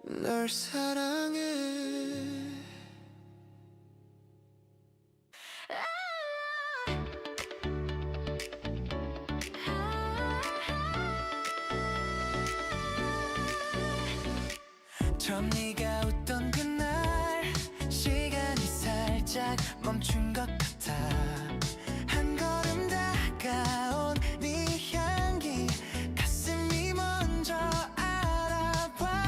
널 사랑해. 처음 네가 웃던 그날 시간이 살짝 멈춘 것 같아. 한 걸음 다가온 네 향기 가슴이 먼저 알아봤어.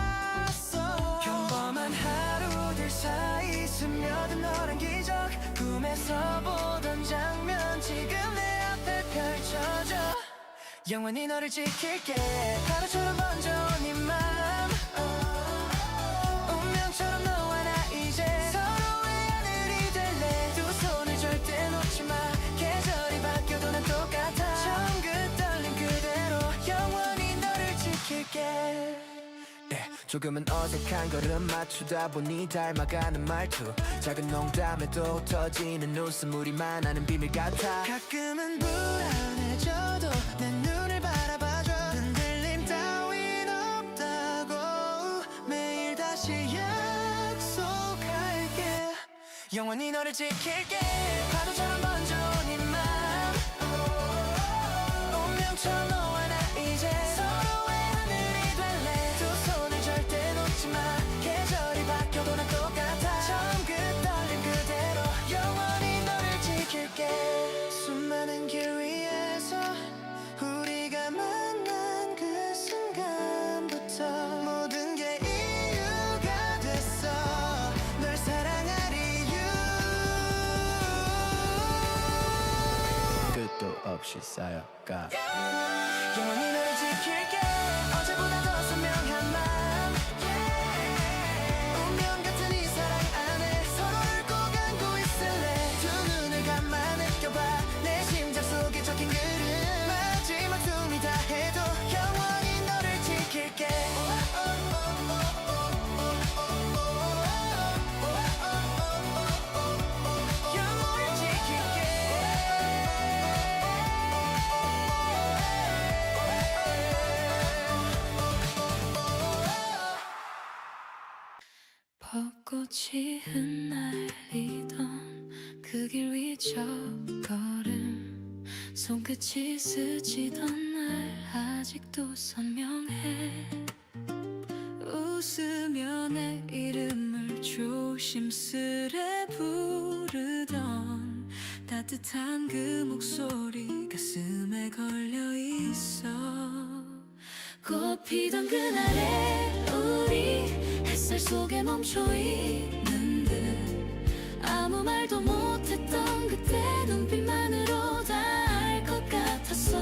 평범한 하루들 사이 스며든 너란 기적, 꿈에서 보던 장면 지금 내 앞에 펼쳐져. 영원히 너를 지킬게. 바람처럼 번져온 네 맘, 운명처럼 너와 나 이제 서로의 하늘이 될래. 두 손을 절대 놓지 마. 계절이 바뀌어도 난 똑같아. 처음 그 떨림 그대로 영원히 너를 지킬게. 조금은 어색한 걸음 맞추다 보니 닮아가는 말투, 작은 농담에도 터지는 웃음물이 많아는 비밀 같아. 가끔은 불안해져도 내 눈을 바라봐줘. 흔들림 따윈 없다고 매일 다시 약속할게. 영원히 너를 지킬게. 파도처럼 번져온 이 맘, 운명처럼 너와 나 이제 서로의 하늘이 될래. 두 손을 절대 놓지 마. 계절이 바뀌어도 난 똑같아. 처음 그 떨림 그대로 영원히 너를 지킬게. 수많은 길 위에서 우리가 만난 그 순간부터 모든 게 이유가 됐어. 널 사랑할 이유. 끝도 없이 쌓여가. 영원히 너를 지킬게. 어제보다 더 선명한 맘, 운명 같은 이 사랑 안에 서로를 꼭 안고 있을래. 두 눈을 감아 느껴봐. 내 심장 속에 적힌 글은 마지막 숨이 다 해도 영원히 너를 지킬게. 영원히 지킬게. 벚꽃이 흩날리던 그 길 위 첫걸음, 손끝이 스치던 날 아직도 선명해. 웃으며 내 이름을 조심스레 부르던 따뜻한 그 목소리 가슴에 걸려 있어. 꽃 피던 그날에 우리 햇살 속에 멈춰 있는 듯, 아무 말도 못했던 그때 눈빛만으로 다 알 것 같았어.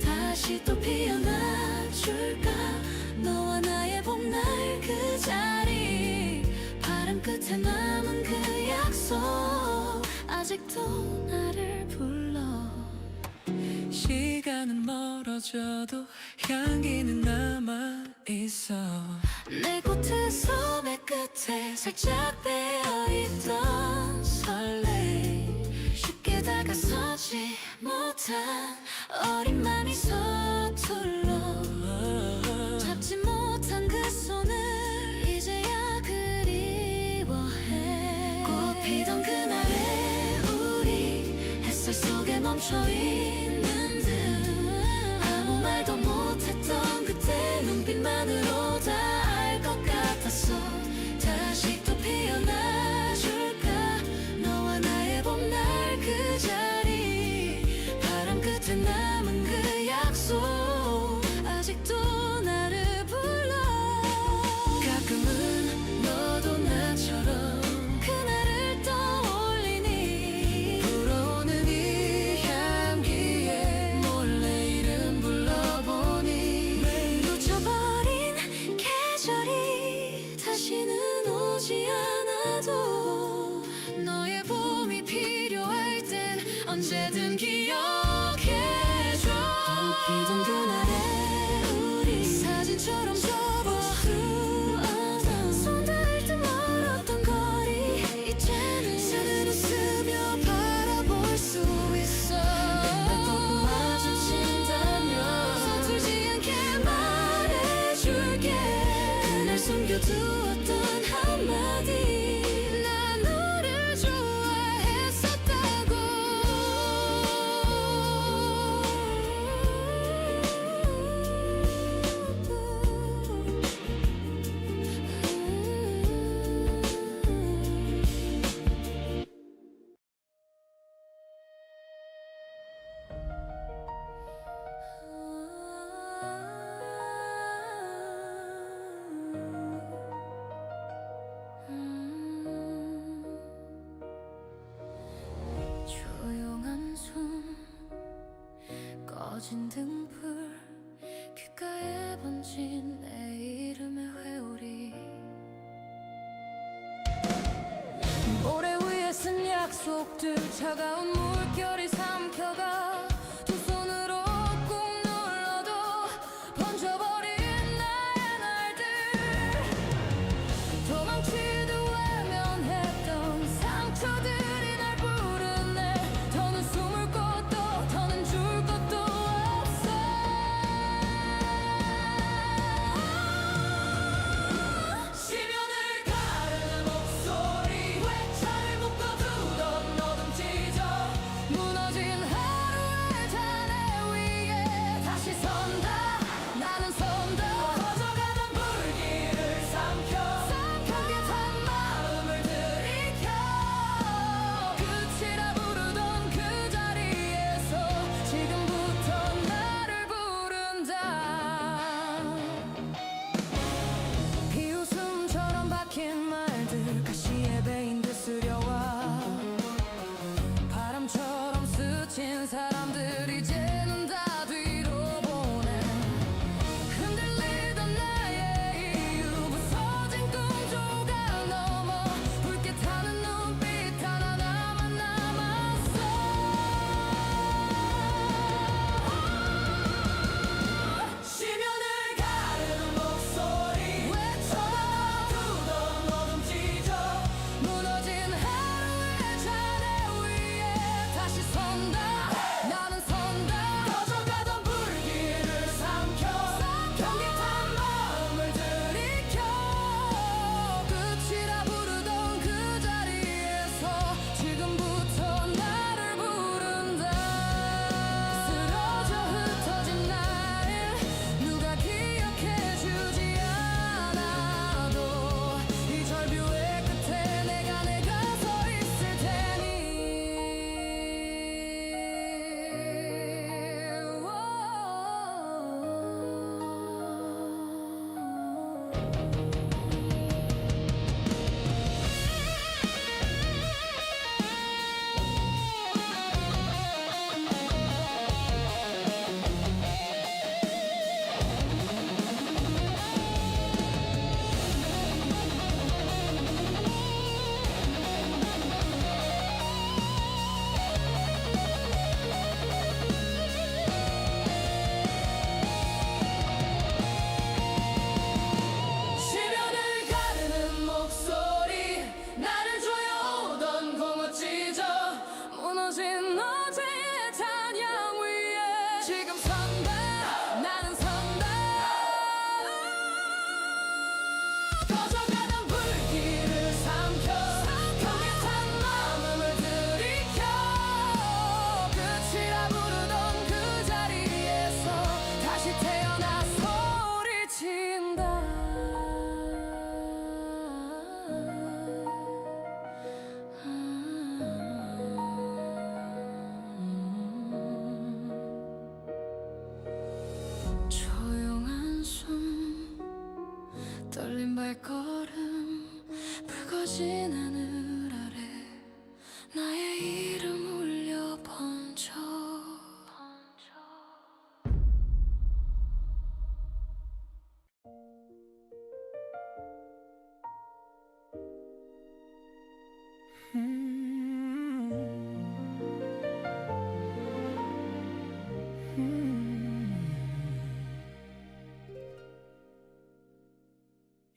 다시 또 피어나 줄까 너와 나의 봄날 그 자리. 바람 끝에 남은 그 약속 아직도 나를 불러. 시간은 멀어져도 향기는 남아있어. 내 코트소 매 끝에 살짝 배어있던 설레. 쉽게 다가서지 못한 어린 맘이 서툴러. 잡지 못한 그 손을 이제야 그리워해. 꽃 피던 그날에 우리 햇살 속에 멈춰있는 듯, 아무 말도 못했던 그때 눈빛만으로 다 알 것 같았어. 다시 또 피어나 줄까 너와 나의 봄날 그 자리. 바람 끝에 남은 그 약속 아직도 나를 불러. 가끔은 너도 나처럼 그날을 떠올리니. 불어오는 이 향기에 몰래 이름 불러보니. 놓쳐버린 계절이 다시는 오지 않아도 너의 봄이 필요할 땐 언제든 기억해줘. 피던 그날에 우리 사진처럼 접어두었던 손 닿을 듯 멀었던 거리. 이제는 서늘 웃으며 바라볼 수 있어. 날 보고 마주친다면 서툴지 않게 말해줄게. 그날 숨겨둔 두었던 한마디 난 너를 좋아했었다고 조용한 숨 꺼진 등불 귓가에 번진 내 이름의 회오리 모래 위에 쓴 약속들 차가운 물결이 삼켜가 두 손으로 꾹 눌러도 번져버린 나의 날들 도망치듯 외면했던 상처들이 날 부르네 더는 숨을 곳도 더는 줄 것도 없어 시면을 가르는 목소리 외차를 묶어두던 어둠 찢어 무너진 하루의 잔해 위에 다시 선다 나는 선다 커져가던 불길을 삼켜 경계 탄 마음을 들이켜 끝이라 부르던 그 자리에서 지금부터 나를 부른다 비웃음처럼 박힌 말들 가시에 베인 듯 쓰려와 바람처럼 스친 사람들 이제는 다 뒤로 보내 흔들리던 나의 이유 부서진 꿈 조각 넘어 붉게 타는 눈빛 하나만 남았어 시면을 가르는 목소리 외쳐두던 어둠 찢어 무너진 하루의 잔해 위에 다시 선다 나는 선다 커져가던 불길을 삼켜 경계 탄 마음을 들이켜 끝이라 부르던 그 자리에서 지금부터 나를 부른다 쓰러져 흩어진 나를 누가 기억해주지 않아도 이 절벽의 끝에 내가 서 있을 테니 시면을 가르는 목소리 나를 조여오던 공허 찢어 무너진 어제의 찬양 위에 지금 선다 나는 선다 꺼져가던 불길을 삼켜 경계 탄 마음을 들이켜 끝이라 부르던 그 자리에서 다시 태어나 소리친다 조용한 숨 떨린 발걸음 붉어진 하늘 아래 나의 이름 울려 번져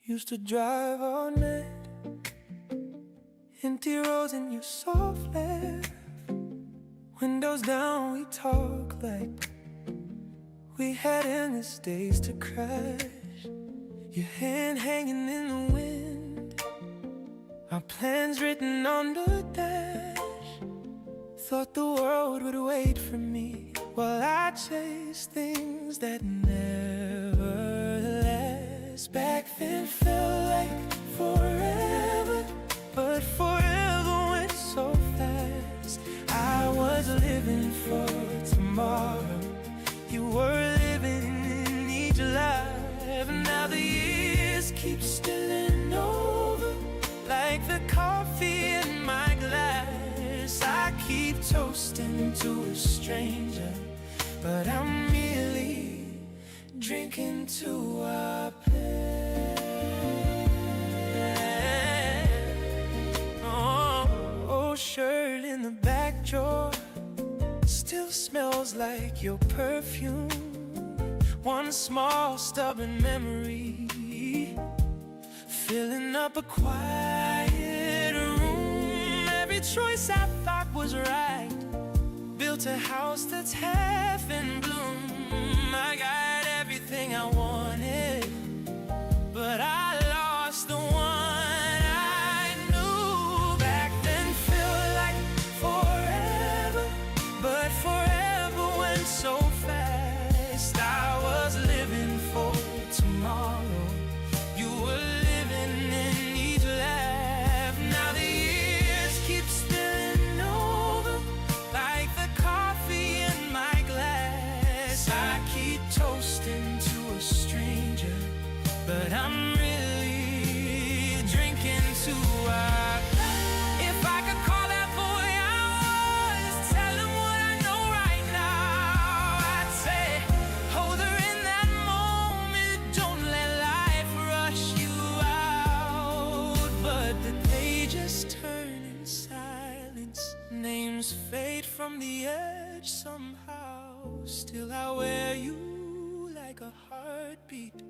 Used to drive all night, empty roads and your soft laugh. Windows down, we talk like we had endless days to crash. your hand hanging in the wind, our plans written on the dash. Thought the world would wait for me while I chased things that never last. Back then felt like forever, but forever went so fast. I was living for tomorrow, you were living in each life. Now the years keep spilling over like the coffee in my glass. I keep toasting to a stranger, but I'm merely drinking to our past. Oh, shirt in the back drawer still smells like your perfume. One small stubborn memory filling up a quiet room. Every choice I thought was right built a house that's half in bloom. I got everything I wanted, but I lost the one I knew. Back then felt like forever, but forever went so fast. I was living for tomorrow, you were living in each laugh. Now the years keep spilling over like the coffee in my glass. I keep toasting to a stranger, but I'm really drinking to our past. If I could call that boy I was, tell him what I know right now, I'd say, hold her in that moment, don't let life rush you out. But the pages turn in silence, names fade from the edge somehow. Still I wear you like a heartbeat,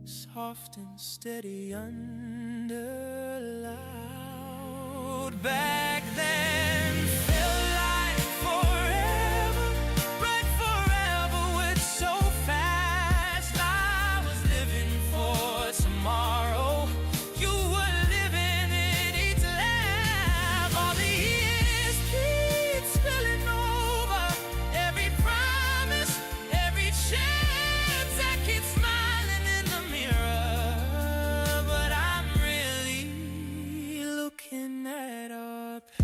soft and steady under loud. Back then felt like forever, but forever went so fast. I was living for tomorrow, you were living in each laugh. All the years keep spilling over, every promise, every chance. I keep smiling in the mirror, but I'm really looking at our past.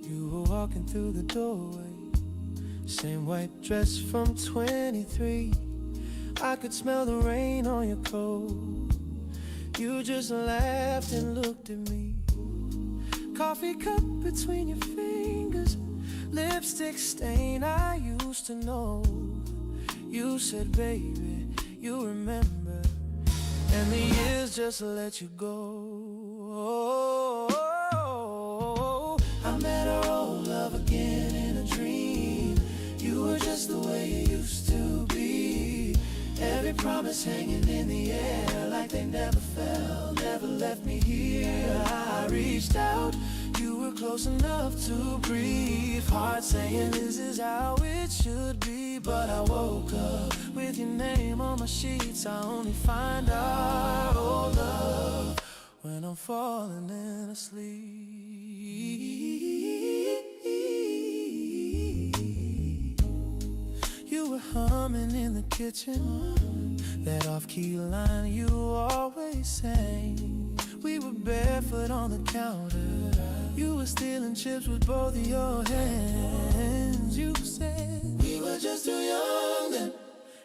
You were walking through the doorway, same white dress from 23. I could smell the rain on your clothes. You just laughed and looked at me. Coffee cup between your fingers, lipstick stain I used to know. You said, baby, you remember, and the years just let you go. I met our old love again in a dream. You were just the way you used to be. Every promise hanging in the air like they never fell, never left me here. I reached out, you were close enough to breathe. Heart saying this is how it should be, but I woke up with your name on my sheets. I only find our old love when I'm falling in asleep. You were humming in the kitchen, that off-key line you always sang. We were barefoot on the counter, you were stealing chips with both of your hands. You said we were just too young then.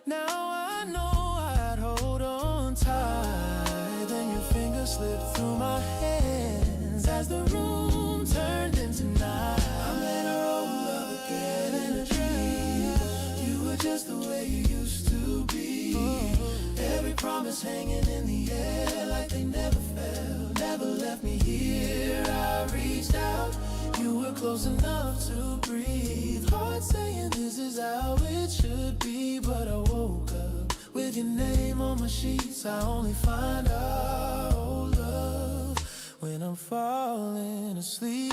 Now I know I'd hold on tight. Then your fingers slipped through my hands as the room turned into night. I met our old love again in a dream. You were just the way you used to be. promise hanging in the air like they never fell, never left me here. I reached out, you were close enough to breathe. Heart saying this is how it should be, but I woke up with your name on my sheets. I only find our old love when I'm falling asleep.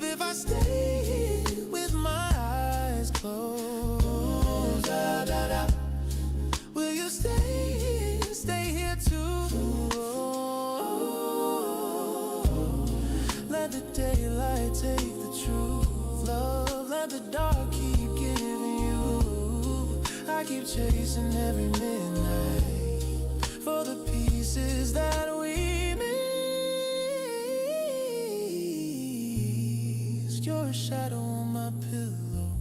If I stay here with my eyes closed, da, da, da, will you stay here too? Let the daylight take the truth, love, let the dark keep giving you. I keep chasing every midnight for the pieces that we missed. You're a shadow on my pillow,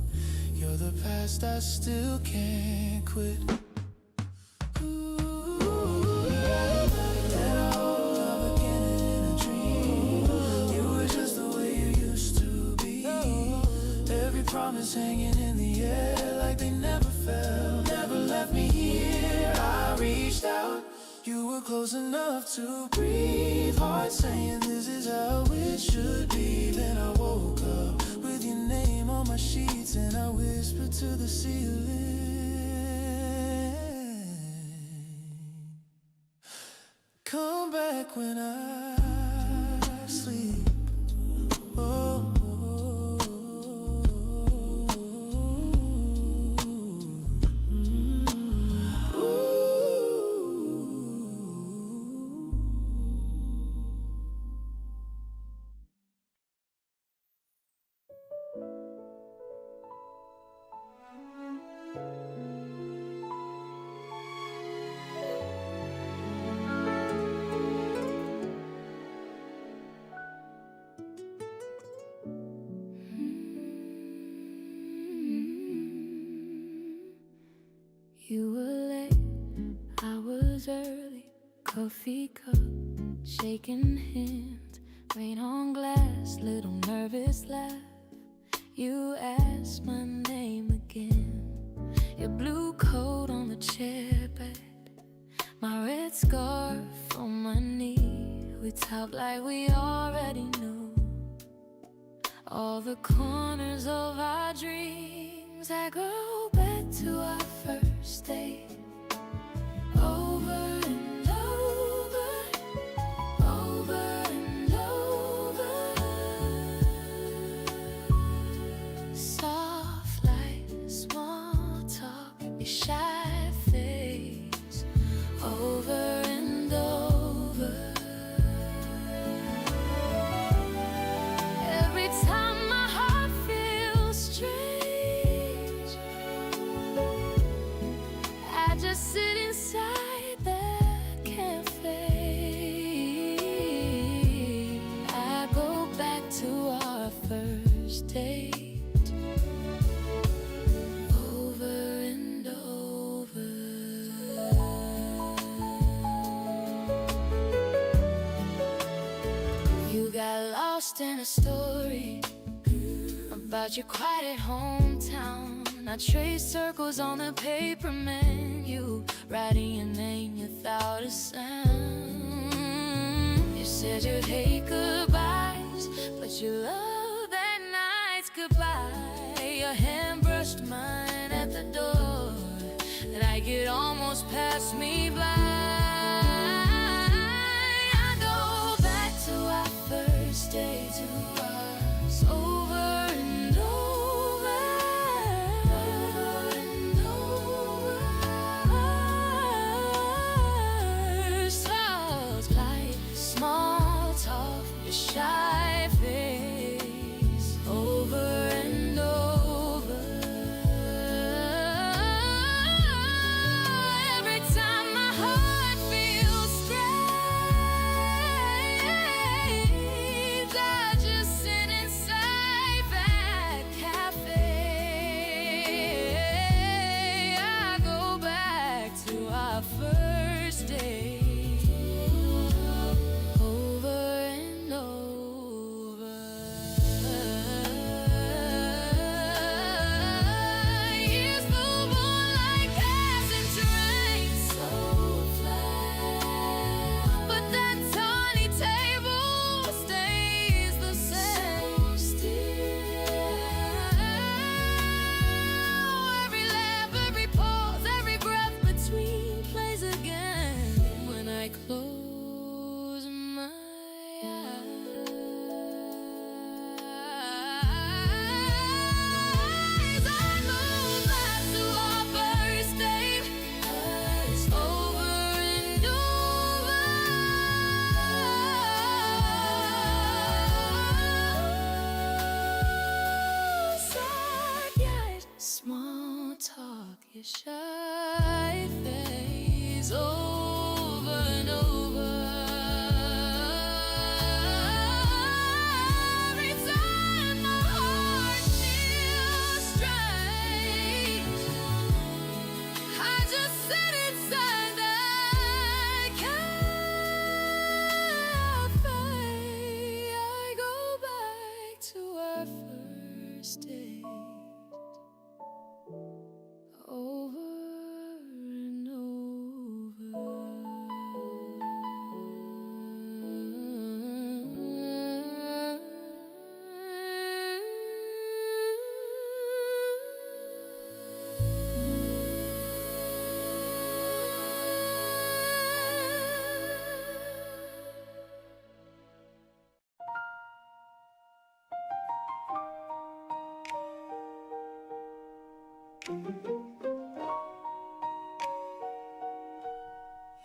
you're the past I still can't quit. Promise hanging in the air like they never fell, never left me here. I reached out, you were close enough to breathe. Heart saying this is how it should be. Then I woke up with your name on my sheets, and I whispered to the ceiling, come back when I sleep. Oh. You were late, I was early. Coffee cup, shaking hands. Rain on glass, little nervous laugh. You asked my name again. Your blue coat on the chairbed, my red scarf on my knee. We talked like we already knew all the corners of our dreams. I go back to our first date, over and over, over and over. Soft light, small talk, your shy face, over and over. Every time my heart feels strange, I just sit inside that cafe. I go back to our first date, over and over. You got lost in a story about your quiet hometown. I traced circles on the paper menu, writing your name without a sound. You said you'd hate goodbyes, but you loved that night's goodbye. Your hand brushed mine at the door, like it almost passed me by. I go back to our first day, to us, over and over, over and over. Soft light, small talk, your shy face, over and over. Every time my heart your shy face over and over. Every time my heart feels strange, I just sit inside that cafe. I go back to our first date over and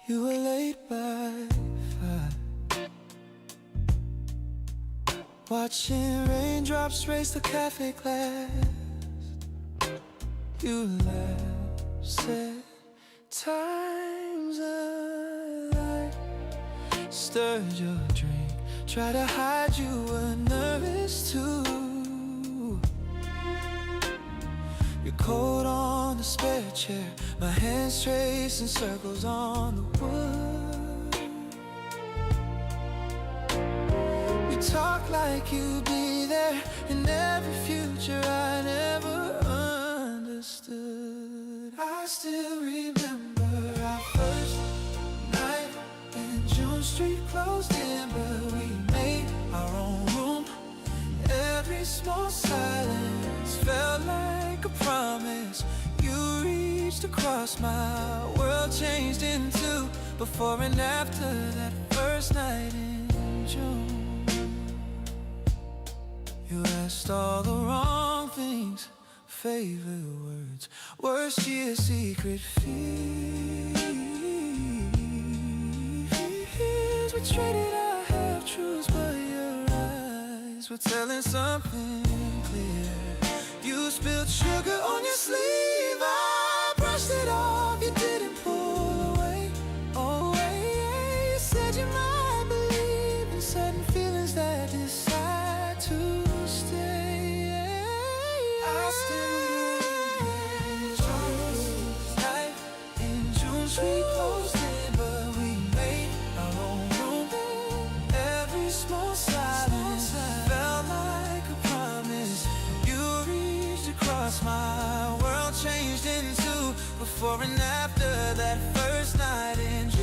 You were late by 5, watching raindrops race the cafe glass. You laughed, said, time's alive. Stirred your drink, tried to hide you were nervous too. Your coat on the spare chair, my hands tracing circles on the wood. We talk like you'd be there in every future I never understood. I still remember our first night when June Street closed in, but we made our own room. Every small silence felt like a promise. You reached across my world, changed into before and after that first night in June. You asked all the wrong things, favorite words, worst year secret fears. We traded our half-truths, but your eyes were telling something clear. You spilled sugar on your sleeve, I brushed it off, you didn't pull away. Oh, you said you might believe in certain feelings that decide to stay. I still remember night in June, Street closed in, but we made our own room. Every small silence felt like a promise. You reached across my world, changed into before and after that first night in June.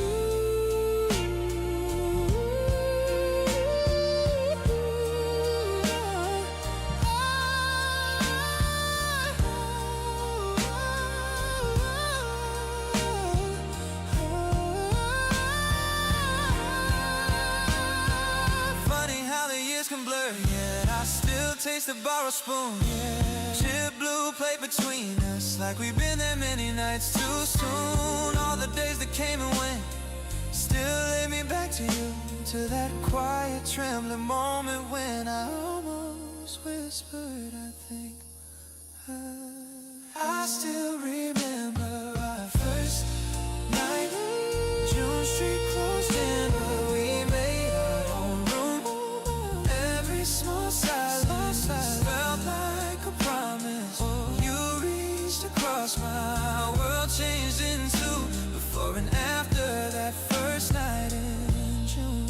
Funny how the years can blur, yet I still taste the borrowed spoon. Chip blue plate between us, like we've been there many nights too soon. All the days that came and went still lead me back to you, to that quiet, trembling moment when I almost whispered, I think I still remember our first night. June Street closed in, but we made our own room. Every small silence felt like a promise. You reached across my world, changed into before and after that first night in June.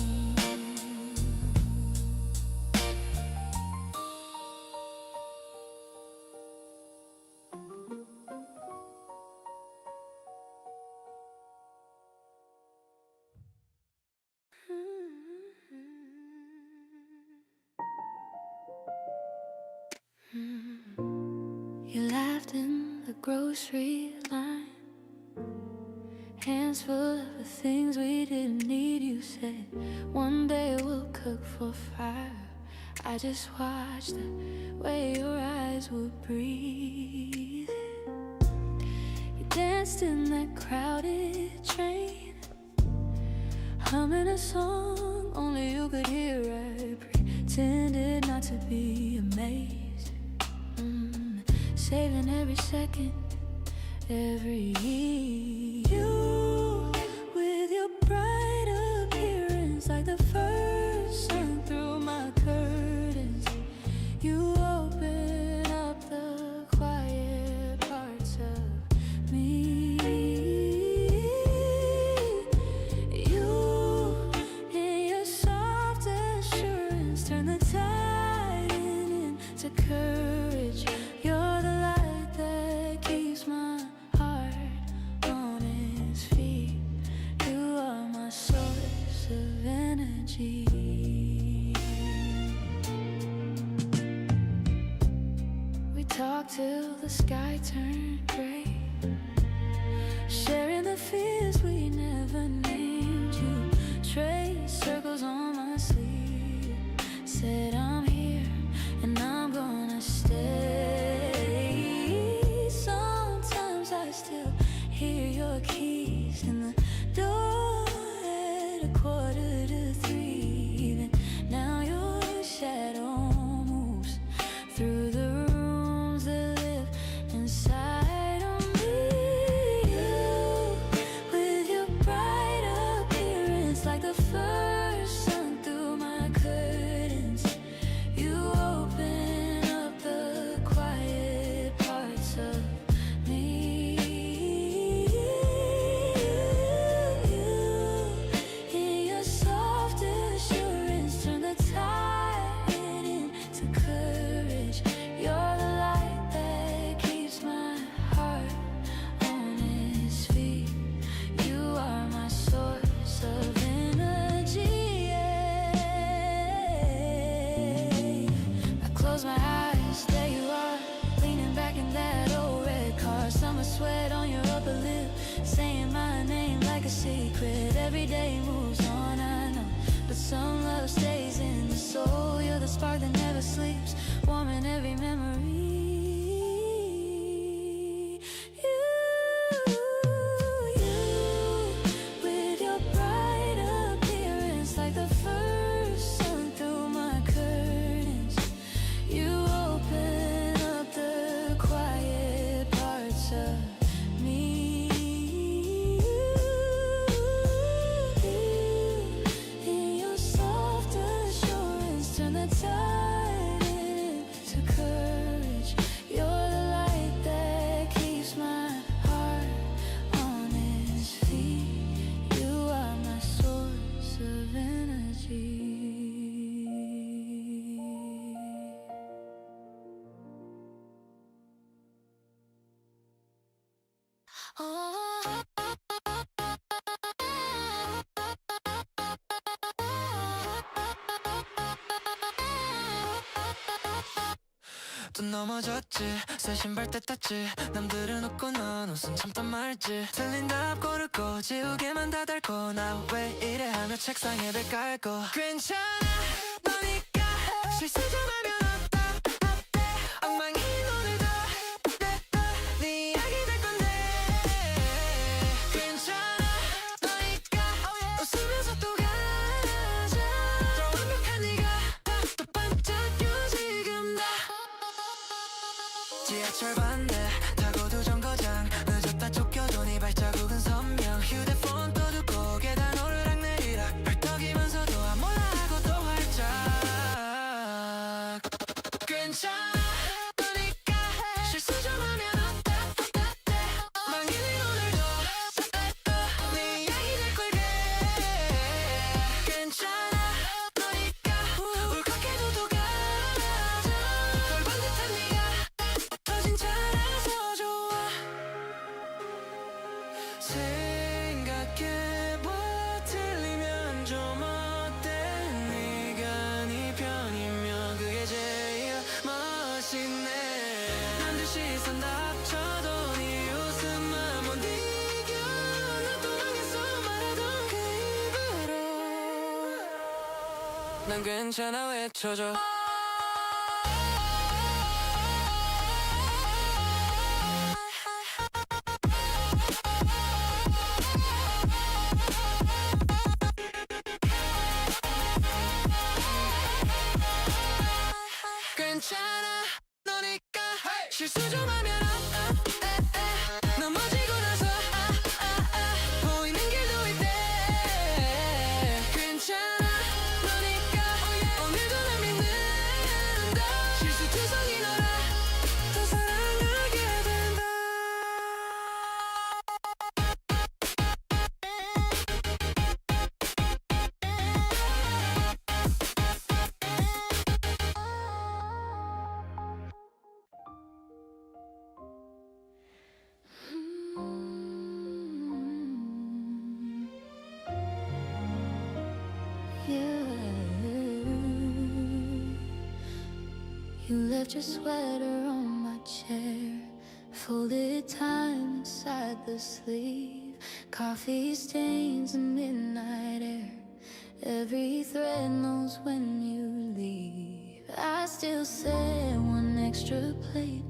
You laughed in the grocery line, hands full of the things we didn't need. You said one day we'll cook for fire. I just watched the way your eyes would breathe. You danced in that crowded train, humming a song only you could hear. I pretended not to be amazed, saving every second, every year. You, with your bright appearance, like the first sun through my curtains. You open up the quiet parts of me. You, in your soft assurance, turn the tide into courage. You're the light that keeps my heart on its feet. You are my source of energy. We talked till the sky turned gray, sharing the fears we never named. You traced circles on my sleeve, said I'm here and I'm gonna stay. Sometimes I still hear your keys in the door at 2:45. Even now your shadow moves through the rooms that live inside of me. You, with your bright appearance, like the first sun through my curtains. You open up the quiet parts of me. You, in your soft assurance, turn the tide into courage. You're the light that keeps my heart on its feet. You are my source of energy. I close my eyes, there you are, leaning back in that old red car. Summer sweat on your upper lip, saying my name like a secret. Every day moves on, I know, but some love stays in the soul. You're the spark that never sleeps, warm in every memory. You, with your bright appearance, like the first sun through my curtains. You open up the quiet parts of me. You, in your soft assurance, turn the tide into courage. You're the light that keeps my heart on its feet. You are my source of energy. 또 넘어졌지 새 신발 때 탔지 남들은 웃고 넌 웃음 참다 말지 틀린 답 고르고 지우개만 다 닳고 나 왜 이래 하며 책상에 배 깔고 괜찮아 너니까 실수 좀 하면 어때 엉망인 오늘도 네 이야기 될 건데 괜찮아 너니까 웃으면서 또 가자 더 완벽한 네가 또 반짝여 지금 다 지하철 반대 타고 두 정거장 늦었다 쫓겨도 네 발자국은 선명 휴대폰 또 두고 계단 오르락내리락 헐떡이면서도 안 몰라 하고 또 활짝 괜찮아 너니까 실수 좀 하면 어때 망해진 오늘도 네 이야기 될 걸게 괜찮아 너니까 울컥해도 또 가자 덜 반듯한 네가 터진 차라서 좋아 생각해봐 틀리면 좀 어때 네가 네 편이면 그게 제일 멋있네 남들 시선 다 합쳐도 네 웃음만 못 이겨 나 또 망했어 말하던 그 입으로 난 괜찮아 외쳐줘 괜찮아 너니까 실수 좀 하면 넘어져 You left your sweater on my chair, folded time inside the sleeve, coffee stains and midnight air. Every thread knows when you leave. I still say one extra plate,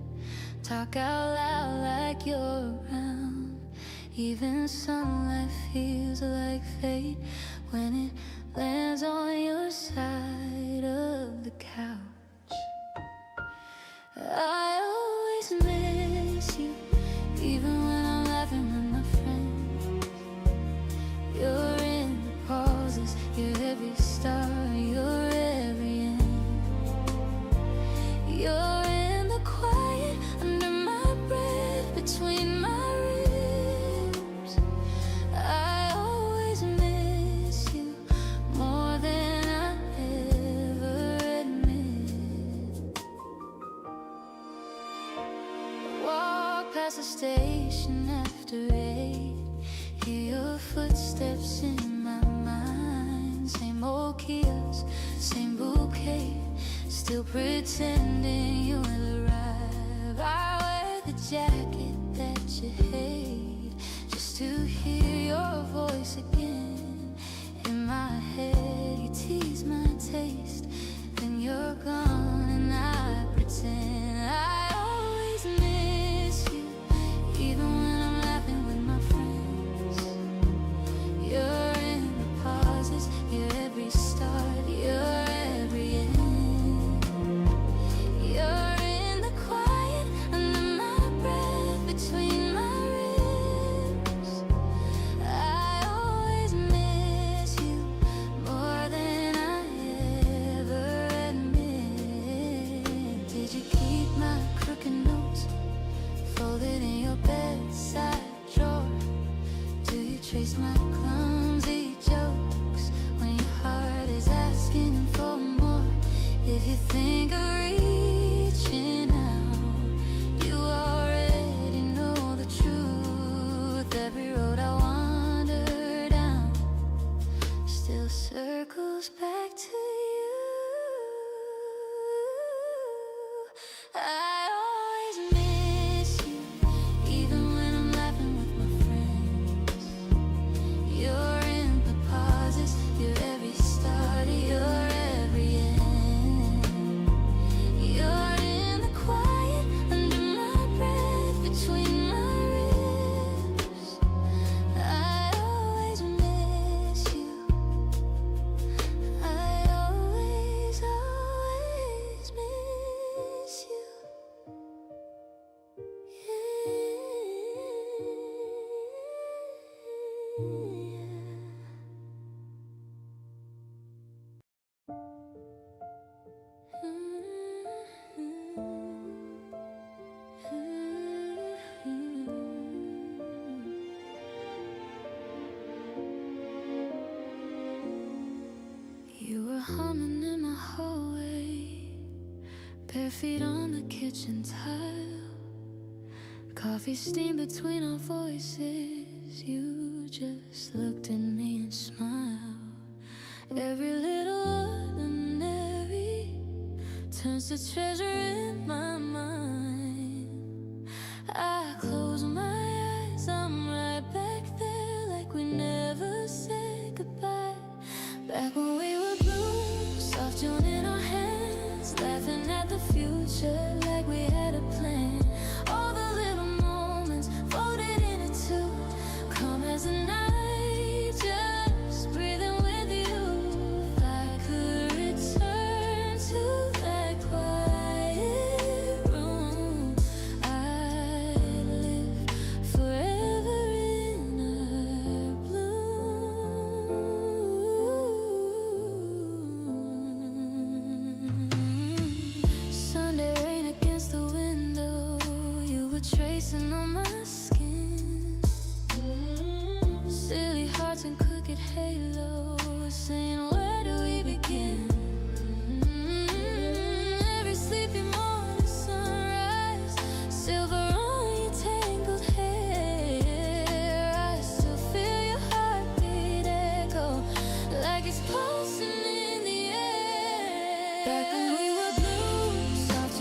talk out loud like you're around. Even sunlight feels like fate when it lands on your side of the couch. I always miss you, even when I'm laughing with my friends. You're in the pauses, you're every star, you're every end. You're in the quiet, under my breath, between my ribs. I always miss you more than I ever admit. Walk past the station after 8, hear your footsteps in my mind. Same old kiosks, same bouquet, still pretending you will arrive. I wear the jacket that you hate, just to hear your voice again. In my head you tease my taste, then you're gone and I pretend. I always miss you, even when I'm laughing with my friends. You're in the pauses, you're every start, you're every end. You're in the quiet, under my breath, between my ribs. I always miss you more than I ever admit. Did you keep my crooked notes folded in your bedside drawer? Do you trace my clumsy jokes when your heart is asking for more? If you think of reaching out, you already know the truth. Every road I wander down still circles back to you. I always miss you, even when I'm laughing with my friends. You're in the pauses, you're every start, you're every end. You're in the quiet, under my breath, between my ribs. I always miss you. I always, always miss you. You were humming in my hallway, bare feet on the kitchen tile, coffee steam between our voices. You just looked at me and smiled. Every little ordinary turns to treasure in my mind. I close my eyes, I'm right back there, like we never said goodbye. Back when we were blue, soft June in our hands, laughing at the future like we had a plan. All the little moments folded into two, calm as the night, just breathing with you. If I could return to that quiet room, I'd live forever in our bloom. Sunday rain against the window, you were tracing on my skin. Silly hearts and crooked halos, saying where do we begin? Every sleepy morning sunrise, silver on your tangled hair. I still feel your heartbeat echo like it's pulsing in the air. Back when we were blue, soft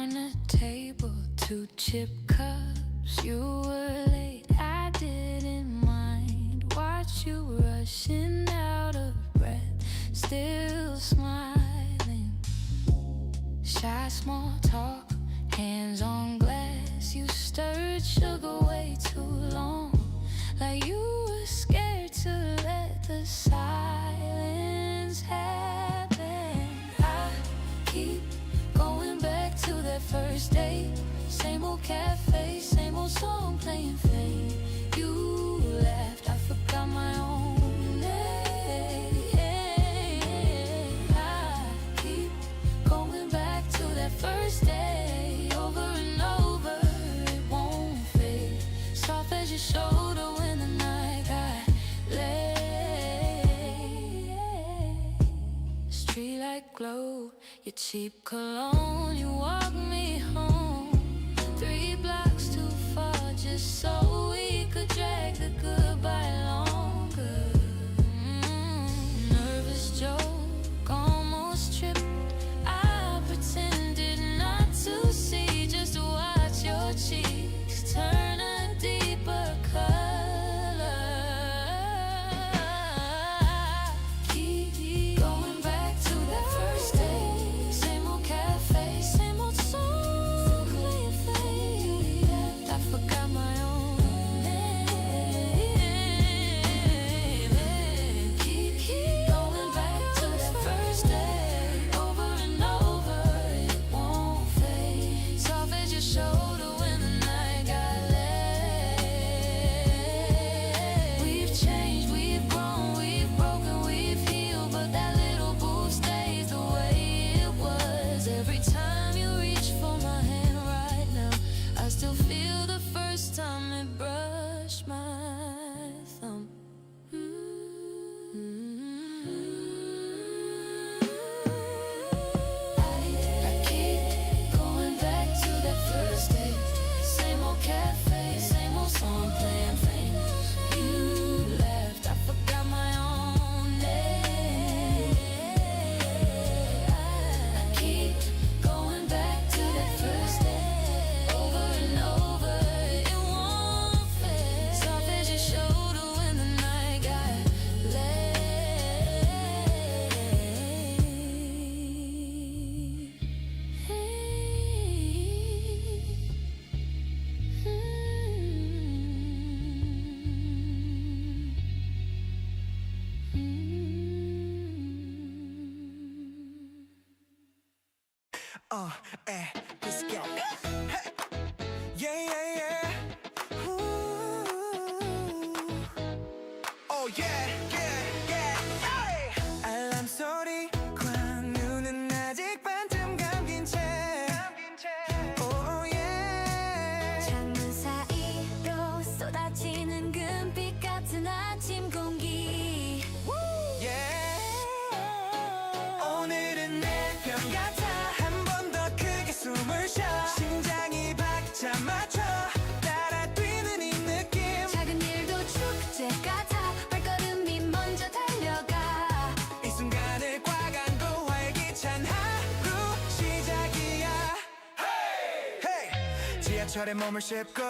on the table, 2 chip cups. You were late, I didn't mind. Watch you rushing out of breath, still smiling. Shy small talk, hands on glass. You stirred sugar way too long, like you were scared to let the silence happen. I keep going back to that first date. Same old cafe, same old song playing fade. You left, I forgot my own name. I keep going back to that first day, over and over, it won't fade. Soft as your shoulder when the night got late. Streetlight glow, your cheap cologne, you walk me home. 3 blocks too far, just so we could drag the goodbye longer. Nervous joke, almost tripped. I pretended not to see, just to watch your cheeks turn a deeper color. Keep going back to that first day. Same old cafe, same old song playing fade. I forgot my own name. Keep going back to that first day, over and over, it won't fade. Soft as your shoulder when the night got late. We've changed, we've grown, we've broken, we've healed, but that little booth stays the way it was. Every time you reach for my hand right now, I still feel the first time it brushed my thumb. I keep going back to that first day. Same old cafe, same old song playing fade. You left, I forgot my own name. I keep going back to that first day, over and over, it won't fade. Soft as your shoulder when the night got late. Let's go. Hey. Yeah, yeah, yeah. Ooh. Oh, yeah, yeah, yeah. Hey. 알람 소리과 눈은 아직 반쯤 감긴 채. Oh, yeah. 창문 사이로 쏟아지는 금빛 같은 아침 공기. Yeah. 오늘은 내 편 같아. 한 번 더 크게 숨을 쉬어. 심장이 박자 맞춰 따라 뛰는 이 느낌. 작은 일도 축제 같아. 발걸음이 먼저 달려가. 이 순간을 꽉안고 활기찬 하루 시작이야. Hey! Hey! 지하철에 몸을 싣고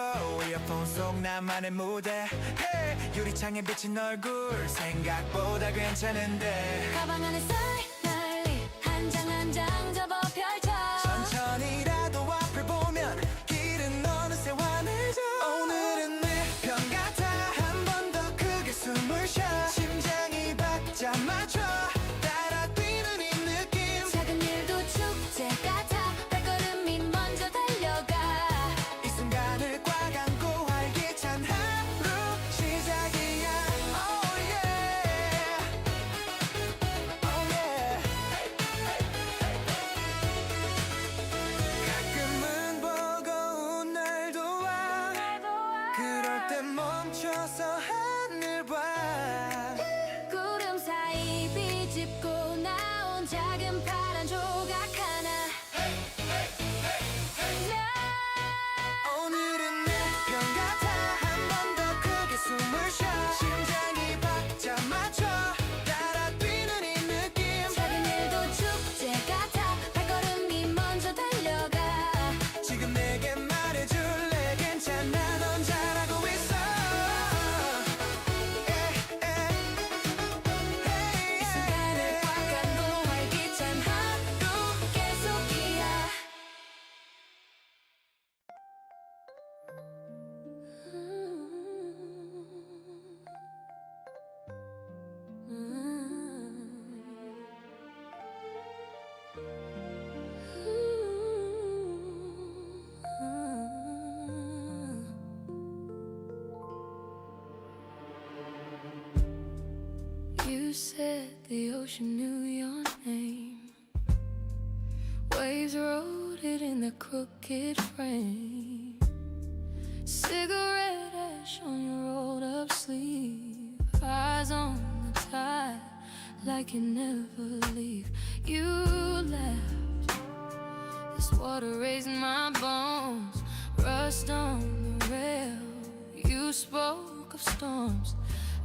이어폰 속 나만의 무대. Hey! 유리창에 비친 얼굴 생각보다 괜찮은데. 가방 안에 쌀날리 한 장 한 장 접어 펼쳐. 천천히라도 앞을 보면 길은 어느새 환해져. 오늘은 내 편 같아. 한 번 더 크게 숨을 쉬어. 심장이 박자 맞춰 따라 뛰는 이 느낌. 작은 일도 축제 같아. 발걸음이 먼저 달려가. 이 순간을 꽉 안고 활기찬 하루 시작이야. Oh yeah. Oh yeah. ocean knew your name. Waves wrote it in the crooked frame. Cigarette ash on your rolled up sleeve. Eyes on the tide like you never leave. You laughed. This water raising my bones. Rust on the rail. You spoke of storms.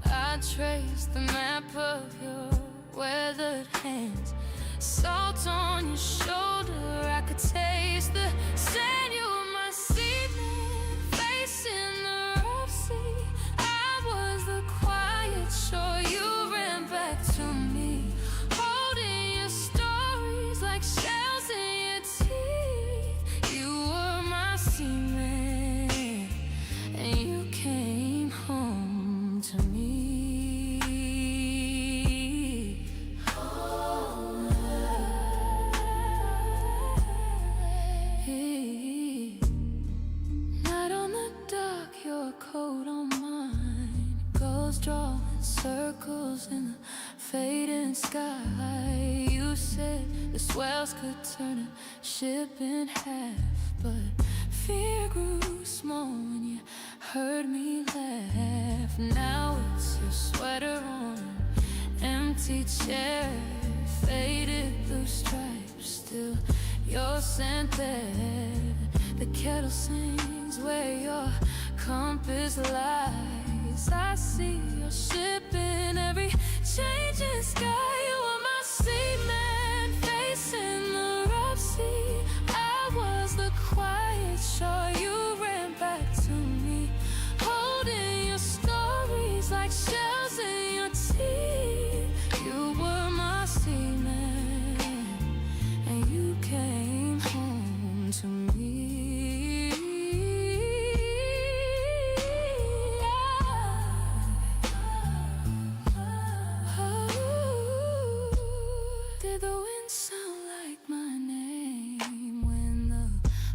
I traced the map of your weathered hands. Salt on your shoulder, I could taste the sand. You were my seaman, facing the rough sea. I was the quiet shore. You ran back to me, holding your stories like shells in your teeth. You were my seaman, and you came home to me. Night on the dock, your coat on mine. Gulls drawing circles in the fading sky. You said the swells could turn a ship in half, but fear grew small when you heard me laugh. Now it's your sweater on an empty chair, faded blue stripes, still your scent there. The kettle sings where your compass lies. I see your ship in every changing sky. You were my seaman, facing the rough sea. I was the quiet shore. You ran back to me, holding your stories like shells in your teeth. You were my seaman, and you came home to me. Did the wind sound like my name when the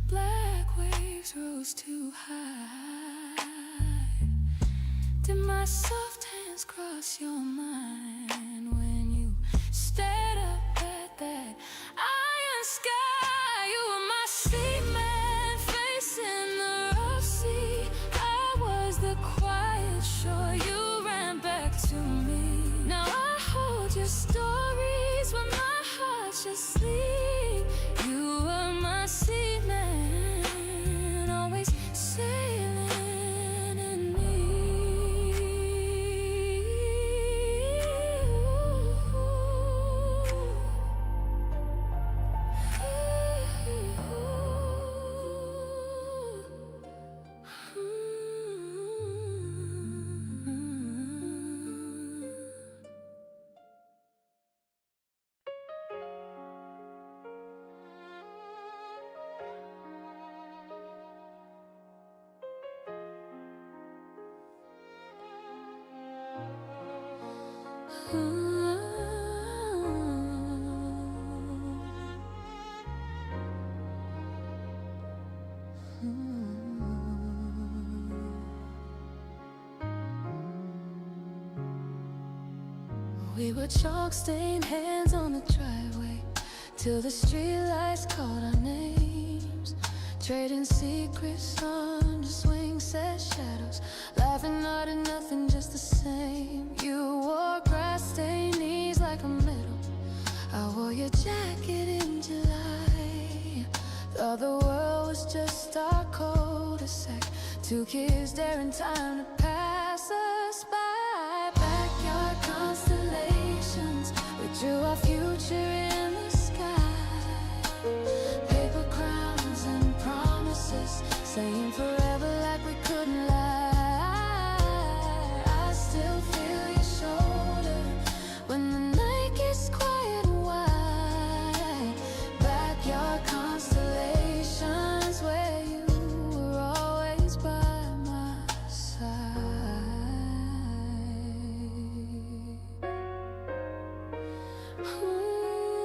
black waves rose too high? Did my soft hands cross your mind when you stared up at that iron sky? You were my seaman, facing the rough sea. I was the quiet shore. You ran back to me. Now I hold your stories when my heart should sleep. You were my seaman, always sailing in me. We were chalk-stained hands on the driveway till the streetlights called our names, trading secrets under swing-set shadows, laughing hard at nothing, just the same. You wore grass-stained knees like a medal. I wore your jacket in July. Thought the world was just our cul-de-sac, two kids daring time to pass us by. Backyard constellations, we drew our future in the sky. Paper crowns and promises, saying forever like we couldn't lie. I still feel your shoulder when the night gets quiet and wide. Backyard constellations, where you were always by my side. Ooh.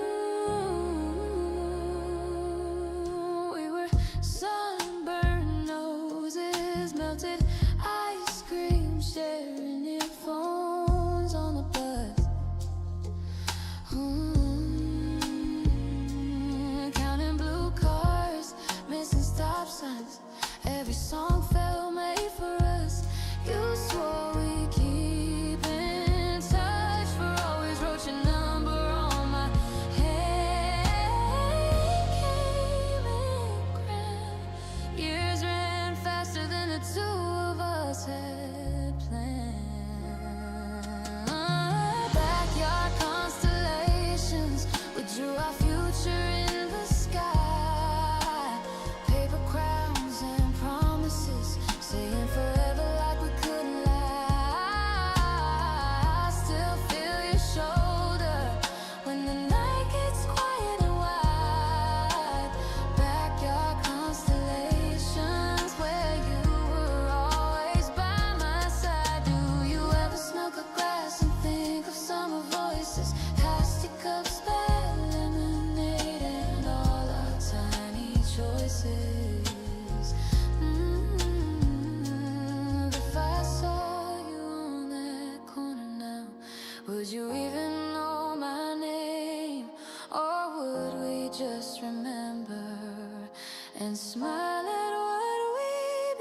smile at what we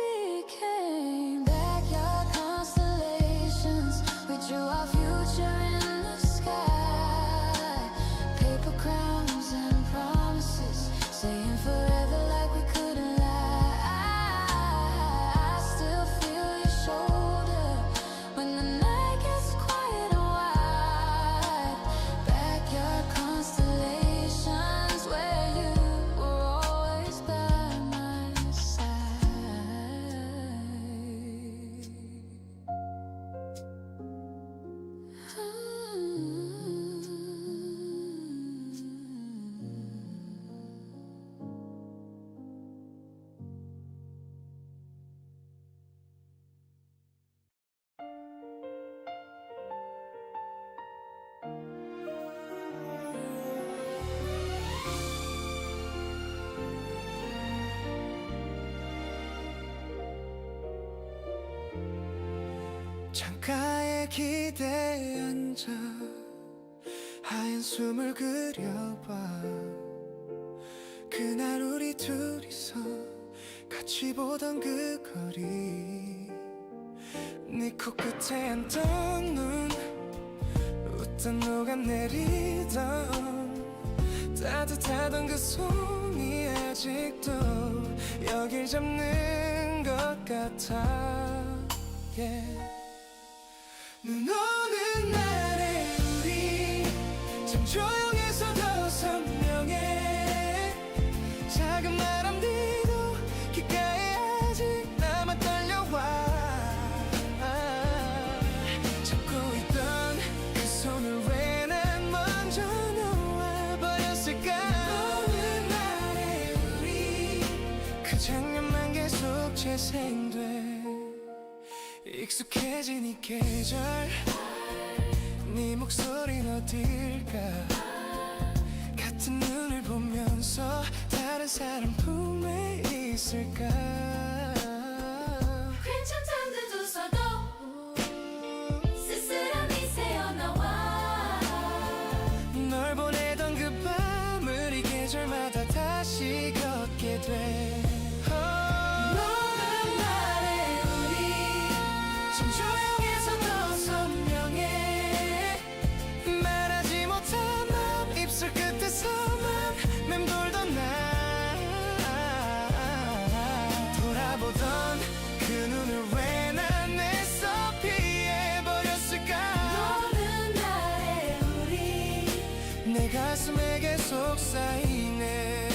became. Backyard constellations, we drew our future in the sky. Paper crowns and promises, saying forever like we couldn't lie. I still feel your shoulder when the night gets quiet and wide. Backyard constellations, where you were always by my 창가에 기대에 앉아 하얀 숨을 그려봐. 그날 우리 둘이서 같이 보던 그 거리, 네 코끝에 앉던 눈, 웃던 녹아내리던 따뜻하던 그 손이 아직도 여길 잡는 것 같아. yeah. 눈 오는 날에 우리 참 조용해서도 선명해. 작은 바람들도 귓가에 아직 남아 떨려와. 잡고 있던 그 손을 왜 난 먼저 놓아버렸을까. 오는 날에 우리 그 장면만 계속 재생돼. 익숙해진 이 계절, 네 목소리는 어딜까. 같은 눈을 보면서 다른 사람 품에 있을까. 괜찮다는 듯 웃어도 쓸쓸함이 새어나와. 널 보내던 그 밤을 이 계절마다 다시 걷게 돼. 내 가슴에 계속 쌓이네.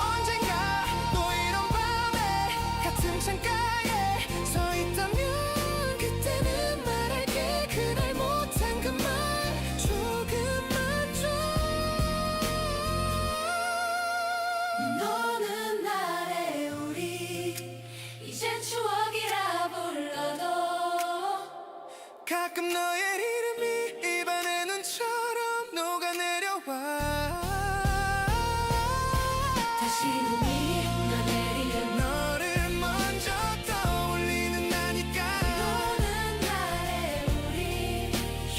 언젠가 또 이런 밤에 같은 창가에 서 있다면 그때는 말할게. 그날 못한 그 말 조금만 줘. 노는 날에 우리 이젠 추억이라 불러도 가끔 너의 이름이 입안에 눈처럼 녹아내려와. 다시 눈이 내리면 너를 먼저 떠올리는 나니까. 노는 날에 우리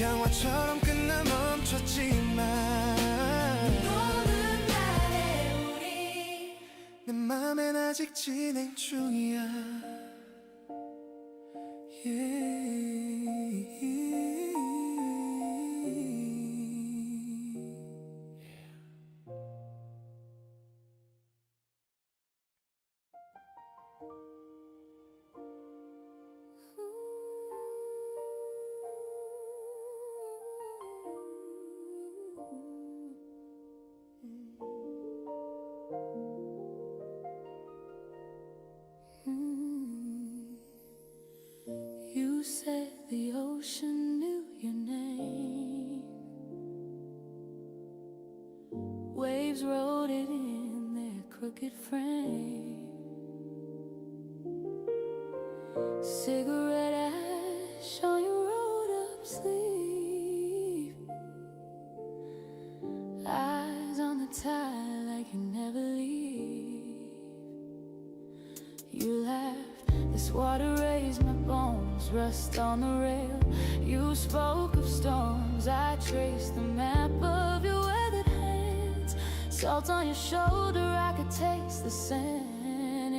영화처럼 끝나 멈췄지만 노는 날에 우리 내 맘엔 아직 진행 중이야. You said the ocean knew your name. Waves wrote it in their crooked frame. Cigarette ash on your rolled up sleeve. Eyes on the tide like you never leave. You laughed, this water raised my bones, rust on the rail. You spoke of storms, I traced the map of your weathered hands. Salt on your shoulder, I could taste the sand.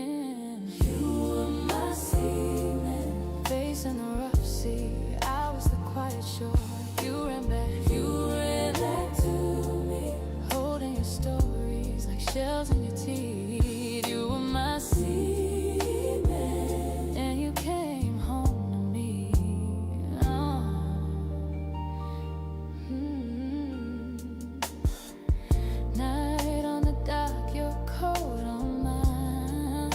You were my seaman, facing the rough sea. I was the quiet shore. You ran back to me, holding your stories like shells in your teeth. You were my seaman, and you came home to me. Oh. Night on the dock, your coat on mine.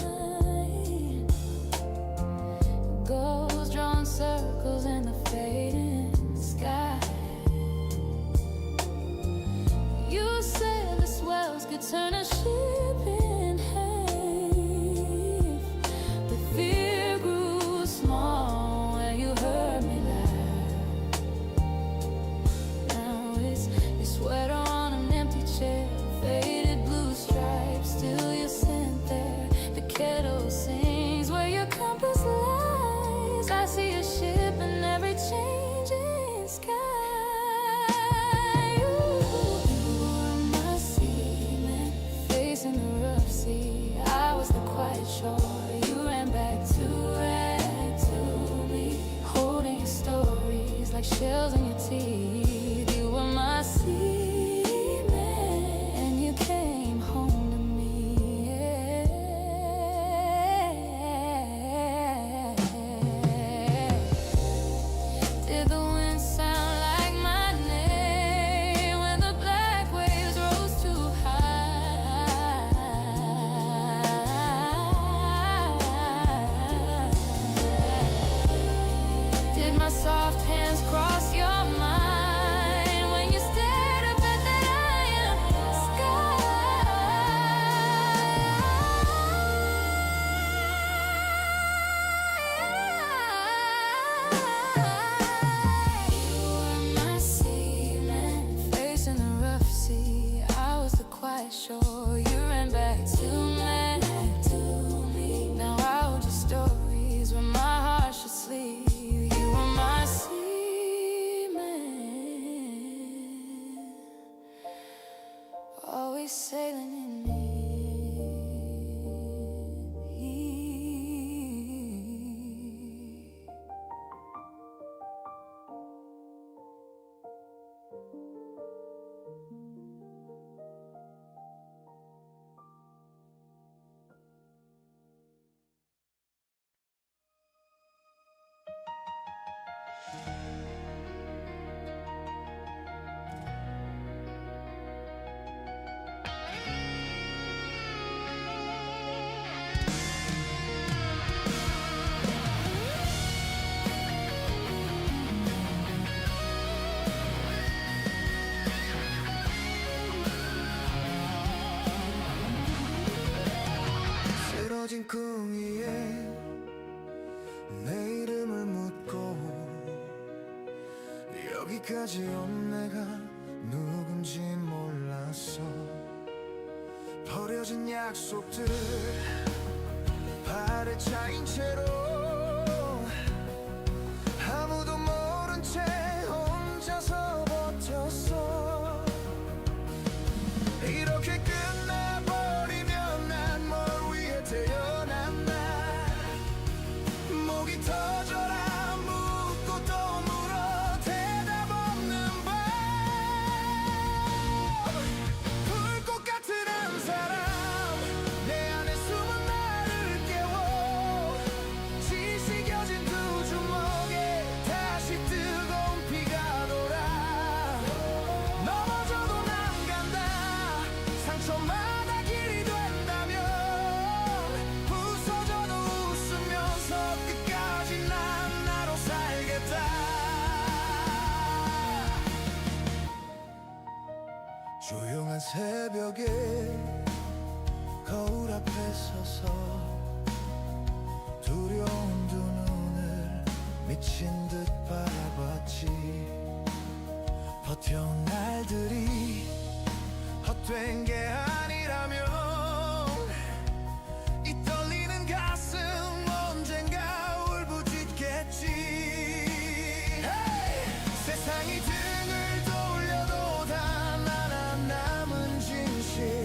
Ghosts drawing circles in the fading sky. You said the swells could turn a ship in half. The fear grew small when you heard me laugh. Now it's your sweater on an empty chair, faded blue stripes, still you're sent there. The kettle sings where your compass lies. I see a ship in every changing sky. You were my seaman, facing the rough sea. I was the quiet shore. You ran back to me, holding your stories like shells in your teeth. You were my seaman, and you came home to me. Did the wind sound like my name when the black waves rose too high? Did my soft hands cross your mind when you stared up at that iron sky? You were my seaman, facing the rough sea. I was the quiet shore. You ran back to me. Now I hold your stories where my heart should sleep. You were my seaman, always sailing in me. 쓰러진 꿈 위에 내 이름을 묻고 여기까지 온 내가 누군지 몰랐어. 버려진 약속들 발에 차인 채로 아무도 모른 채 혼자서 버텼어. 이렇게 끝나버리면 난 뭘 위해 태어났나. 목이 터져라 묻고 또 물어 대답 없는 밤. 불꽃 같은 한 사람 내 안에 숨은 나를 깨워. 지식여진 두 주먹에 다시 뜨거운 피가 돌아. 넘어져도 난 간다. 상처마다 길이 된다면 부서져도 웃으면서 끝까지 난 나로 살겠다. 조용한 새벽에 거울 앞에 서서 두려운 두 눈을 미친 듯 바라봤지. 버텨온 날들이 헛된 게 아니라면 이 떨리는 가슴 언젠가 울부짖겠지. Hey! 세상이 등을 돌려도 단 하나 남은 진실.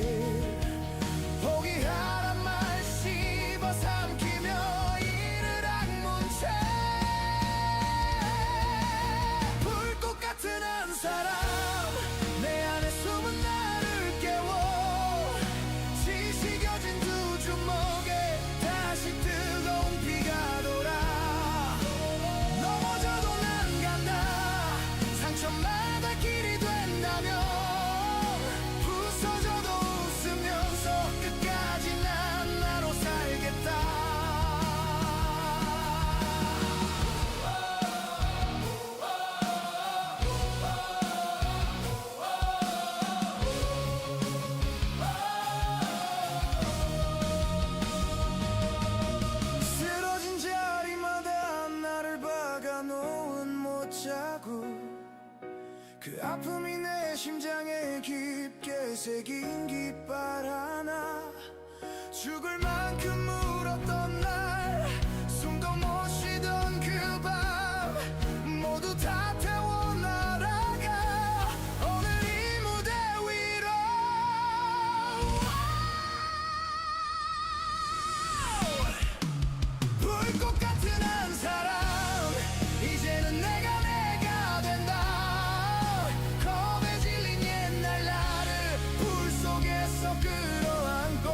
젖은 두 주먹에 다시 뜨거운 피가 돌아 넘어져도 난 간다 상처마다 길이 된다면 부서져도 웃으면서 끝까지 난 나로 살겠다 쓰러진 자리마다 나를 박아놓은 못자국 그 아픔이 내 심장에 깊게 새긴 깃발 하나 죽을 만큼 울었던 날 숨도 못 쉬던 그 밤 모두 다 태워 날아가 오늘 이 무대 위로 불꽃 같은 한 사람 이제는 내가 된다 겁에 질린 옛날 나를 불 속에서 끌어안고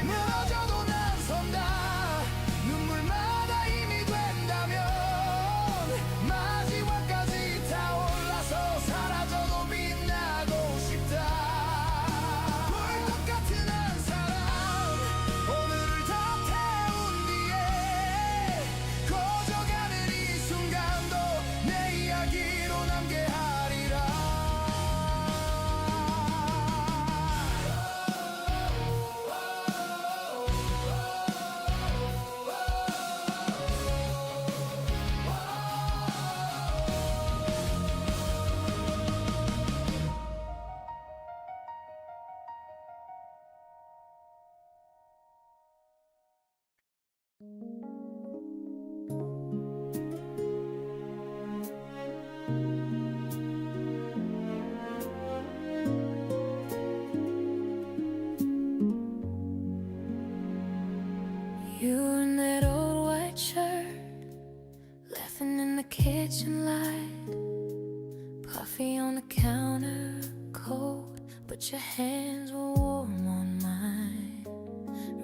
무너져도 난 선다 눈물마다 힘이 된다면 마지막까지 타올라서 사라져도 빛나고 싶다 불꽃 같은 한 사람 오늘을 더 태운 뒤에 꺼져가는 이 순간도 내 이야기로 남게 하리라 You in that old white shirt, laughing in the kitchen light, puffy on the counter, cold, but your hands were warm on mine.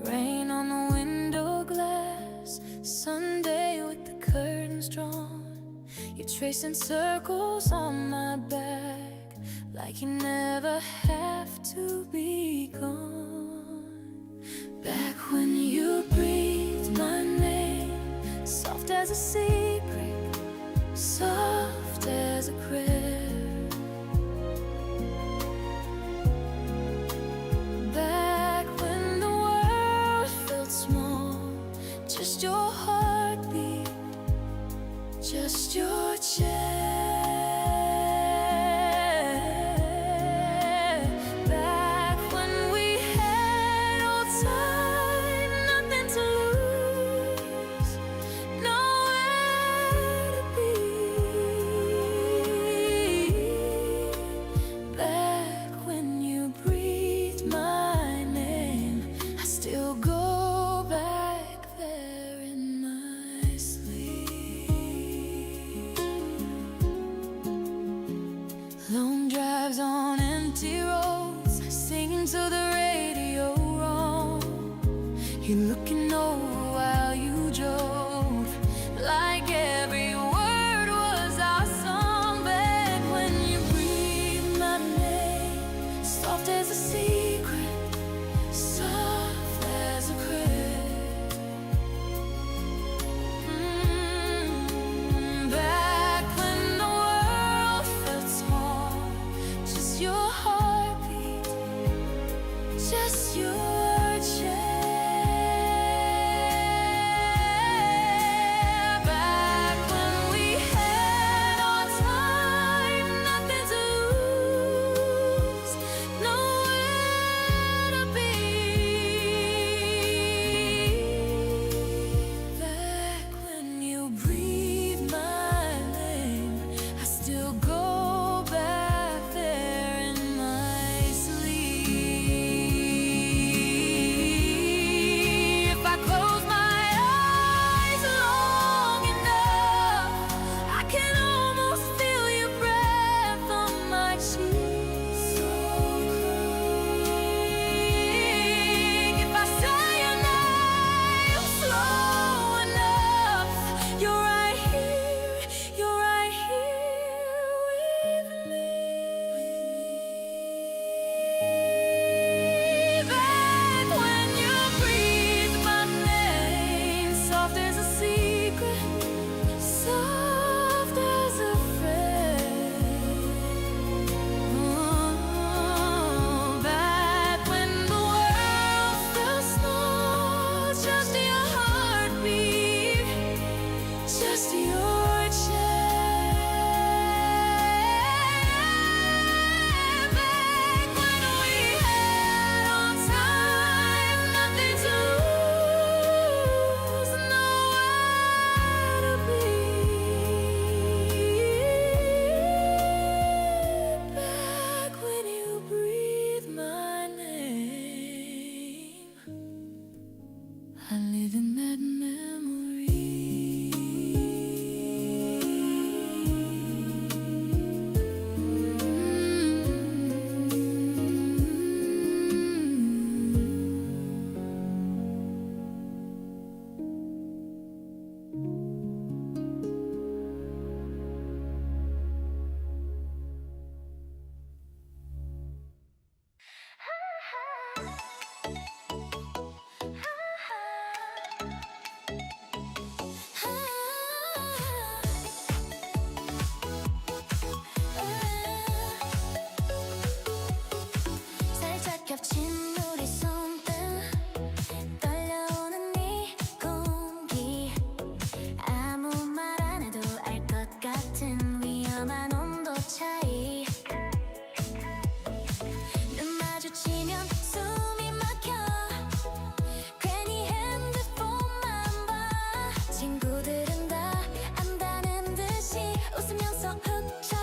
Rain on the window glass, Sunday with the curtains drawn. You're tracing circles on my back, like you never have to be gone. Back when you breathed my name, soft as a sea break, soft as a prayer. Back when the world felt small, just your heartbeat, just your chest. Back when we had all time, nothing to lose, nowhere to be. Back when you breathed my name, I still go back there in my sleep. Long drives on empty roads, singing to the radio wrong. You looking over while you drove, like every word was our song. Back when you breathed my name, soft as a secret, soft as a prayer. Back when the world felt small, just your heartbeat, just your chest. 겹친 우리 손등 떨려오는 네 공기 아무 말 안 해도 알 것 같은 위험한 온도 차이 눈 마주치면 숨이 막혀 괜히 핸드폰만 봐 친구들은 다 안다는 듯이 웃으면서 훅 찔러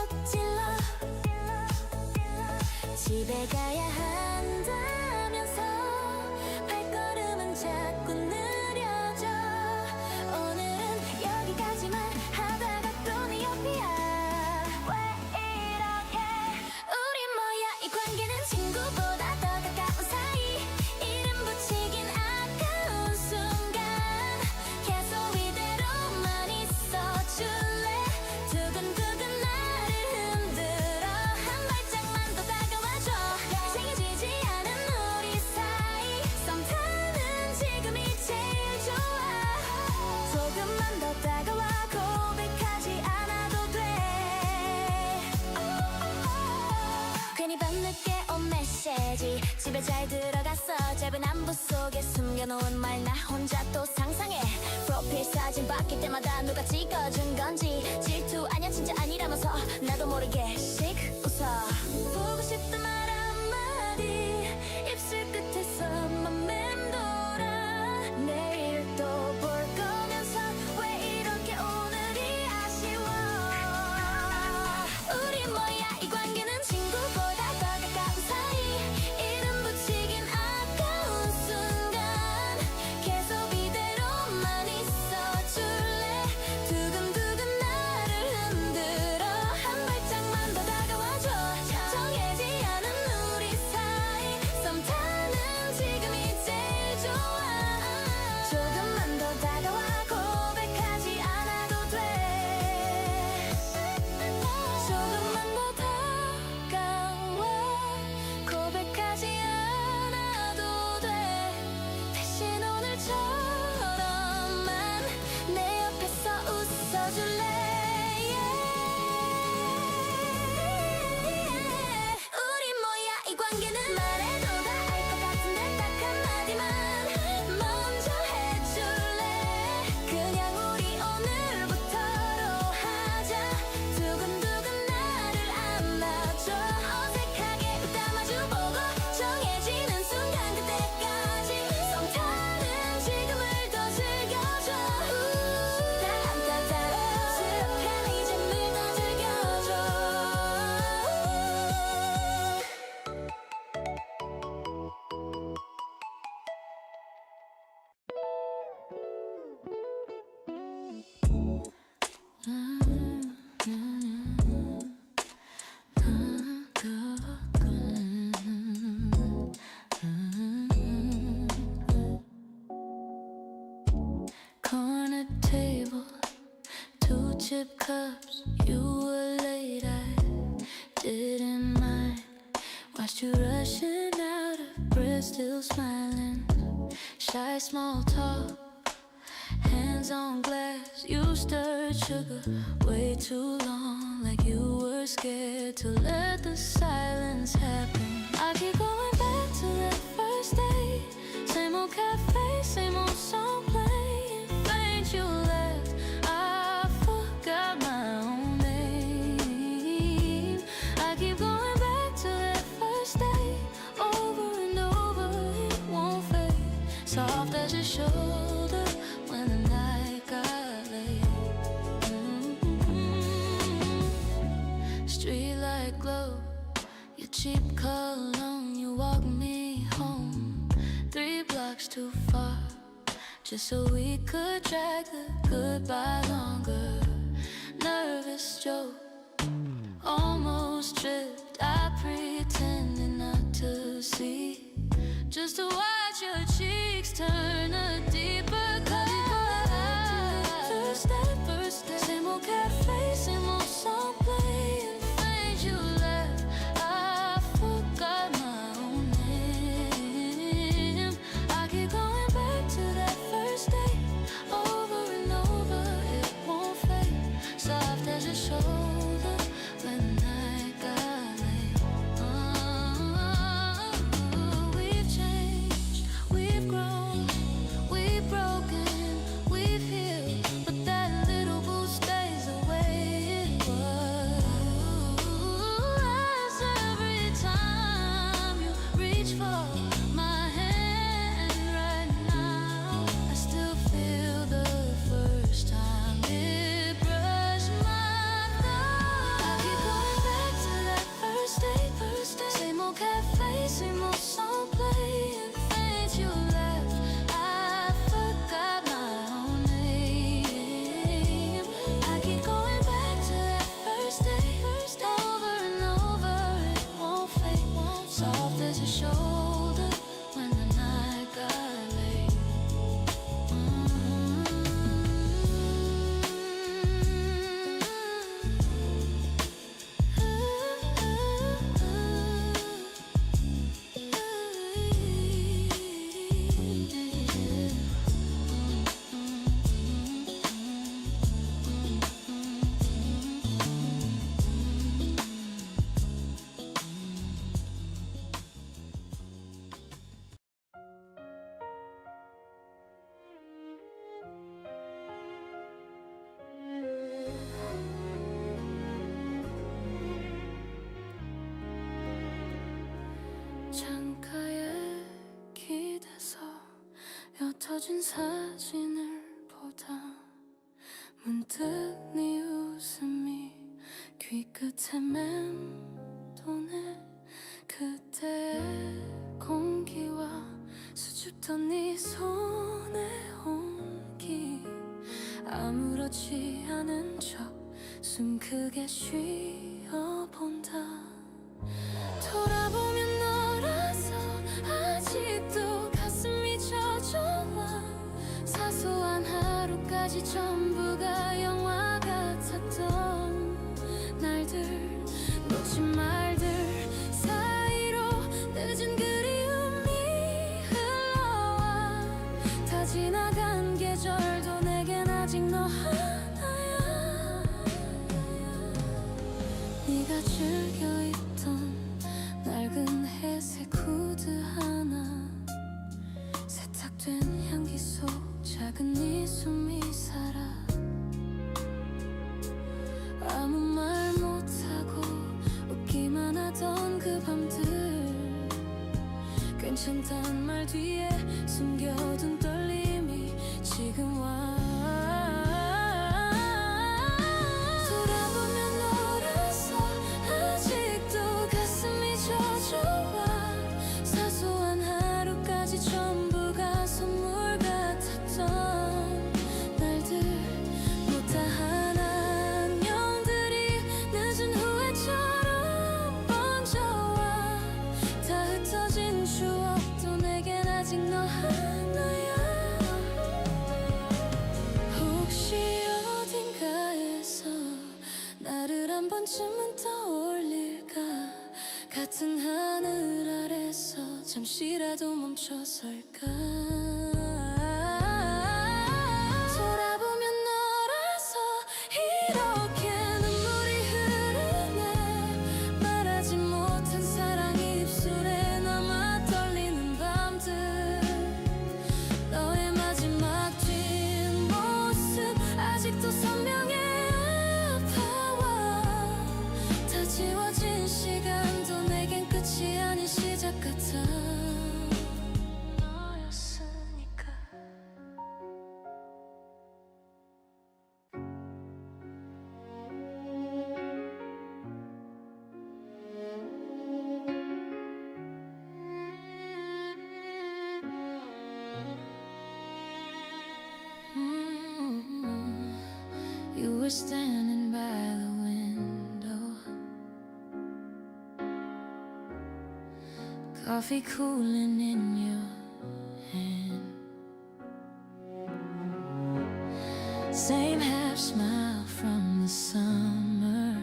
집에 가야 한다면서 발걸음은 자꾸 느려져 오늘은 여기까지만 하다가 또 네 옆이야 왜 이렇게 우리 뭐야 이 관계는 친구보다 더 가까운 사이 이름 붙이긴 아까운 순간 계속 이대로만 있어줄래 두근두근 나를 흔들어 한 발짝만 더 다가와줘 생겨지지 않은 우리 사이 썸 타는 지금이 제일 좋아 조금만 더 다가와 고백하지 않아도 돼 괜히 밤늦게 온 메시지 집에 잘 들어갔어 짧은 안부 속에 숨겨놓은 말 나 혼자 또 상상해 프로필 사진 바뀔 때마다 누가 찍어준 건지 질투 아냐 진짜 아니라면서 나도 모르게 씩 웃어 보고 싶단 말 한마디 입술 끝에서만 맴돌아 내일 또 볼 거면서 왜 이렇게 오늘이 아쉬워 우리 뭐야 이 관계는 친구보다 더 가까운 사이 이름 붙이긴 아까운 순간 계속 이대로만 있어줄래 두근두근 나를 흔들어 한 발짝만 더 다가와줘 정해지 않은 우리 사이 썸 타는 지금이 제일 좋아 조금만 더 다가와 고백하지 않아도 돼 조금만 더 다가와 고백하지 않아도 돼 대신 오늘처럼만 내 옆에서 웃어줄래 우리 뭐야 이 관계는 말해도 다 알 것 같은데 딱 한마디만 먼저 해줄래 그냥 우리 오늘부터로 하자 두근두근 나를 안아줘 어색하게 웃다 마주보고 정해지는 순간 그때까지 썸 타는 지금을 더 즐겨줘 따뜻한 숲 편의점을 더 즐겨줘 Corner table, two chip cups. You were late, I didn't mind. Watched you rushing out of breath, still smiling. Shy small talk, hands on glass. You stirred sugar way too long, like you were scared to let the silence happen. I keep going back to that first day. Same old cafe, same old song playing. Faint you left, I forgot my own name. I keep going back to that first day, over and over, it won't fade. Soft as your shoulder when the night got late. Streetlight glow, your cheap cologne. You walk me home, 3 blocks too far, just so we could drag the goodbye longer. Nervous joke, almost tripped. I pretended not to see, just to watch your cheeks turn a deeper color. First day, same old cafe, same old song playing. Faint you left, I forgot my own name. I keep going back to that first day, over and over, it won't fade. Soft as your shoulder when the night got late. 거울에서 옅어진 사진을 보다 문득 네 웃음이 귀끝에 맴도네. 그때의 공기와 수줍던 네 손의 온기, 아무렇지 않은 척 숨 크게 쉬어본다. 돌아보면 너라서 아직도 가슴이 젖어와. 사소한 하루까지 전부가 영화 같았던 날들, 놓친 말들 사이로 늦은 그리움이 흘러와. 다 지나간 계절도 내겐 아직 너 하나야. 네가 즐겨 입던 낡은 회색 후드 하나, 세탁된 향기 속 작은 네 숨이 살아. 아무 말 못하고 웃기만 하던 그 밤들, 괜찮단 말 뒤에 숨겨둔 떨림이 지금 와. 돌아보면 너라서 아직도 가슴이 젖어와. 사소한 하루까지 전부가 선물 같았던 날들, 못다한 안녕들이 늦은 후회처럼 번져와. 다 흩어진 추억도 내겐 아직 너 하나야. 혹시 어딘가에서 나를 한 번쯤은 떠올릴까. 같은 하늘 아래서 잠시라도 멈춰설까. 돌아보면 너라서 이렇게 눈물이 흐르네. 말하지 못한 사랑이 입술에 남아 떨리는 밤들, 너의 마지막 뒷모습 아직도 선명해 아파와. 다 지워진 시간도 내겐 끝이 아닌 시작 같아. 너였으니까. You were standing by the window, coffee cooling in your hand. Same half smile from the summer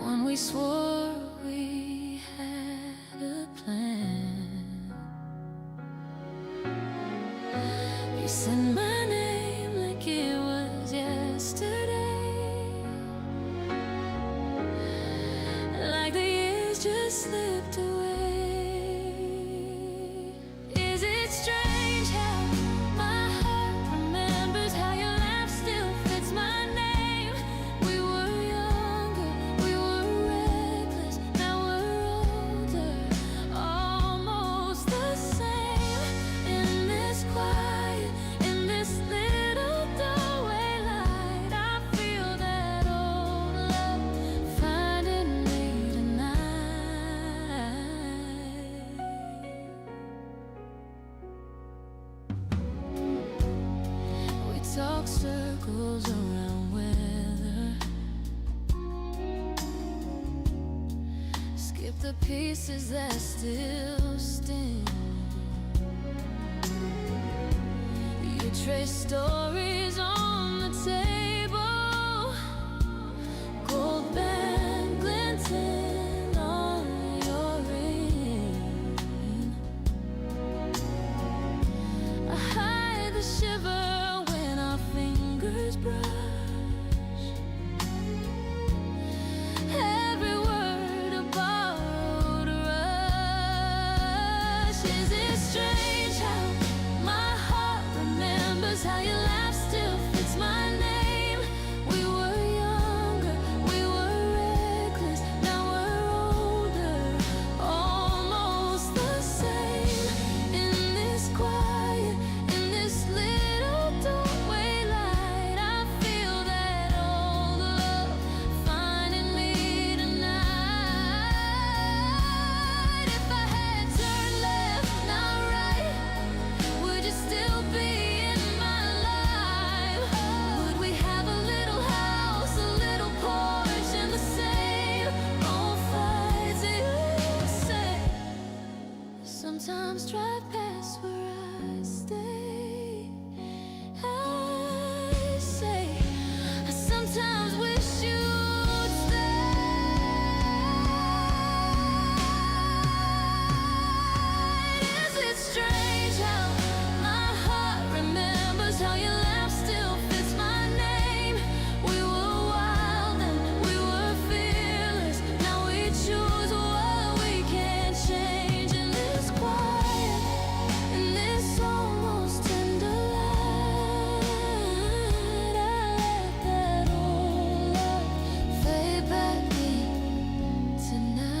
when we swore we had a plan. You said my name like it was yesterday, like the years just slipped away. Is it strange how my heart remembers how your laugh still fits my name? We were younger, we were reckless, now we're older, almost the same. In this quiet, in this little doorway light, I feel that old love finding me tonight. We talk circles around weather, skip the pieces that still sting. You trace stories on the table, gold band glinting on your ring. I hide the shiver when our fingers brush. Every word a borrowed rush. Is it strange how my heart remembers how your laugh sometimes drive past where I stay. I say, I sometimes wish you'd stay. Is it strange how my heart remembers how your laugh still fits my name? We were wild and we were fearless. Now we choose what we can't change. In this quiet, in this almost tender light, I let that old love fade back in tonight.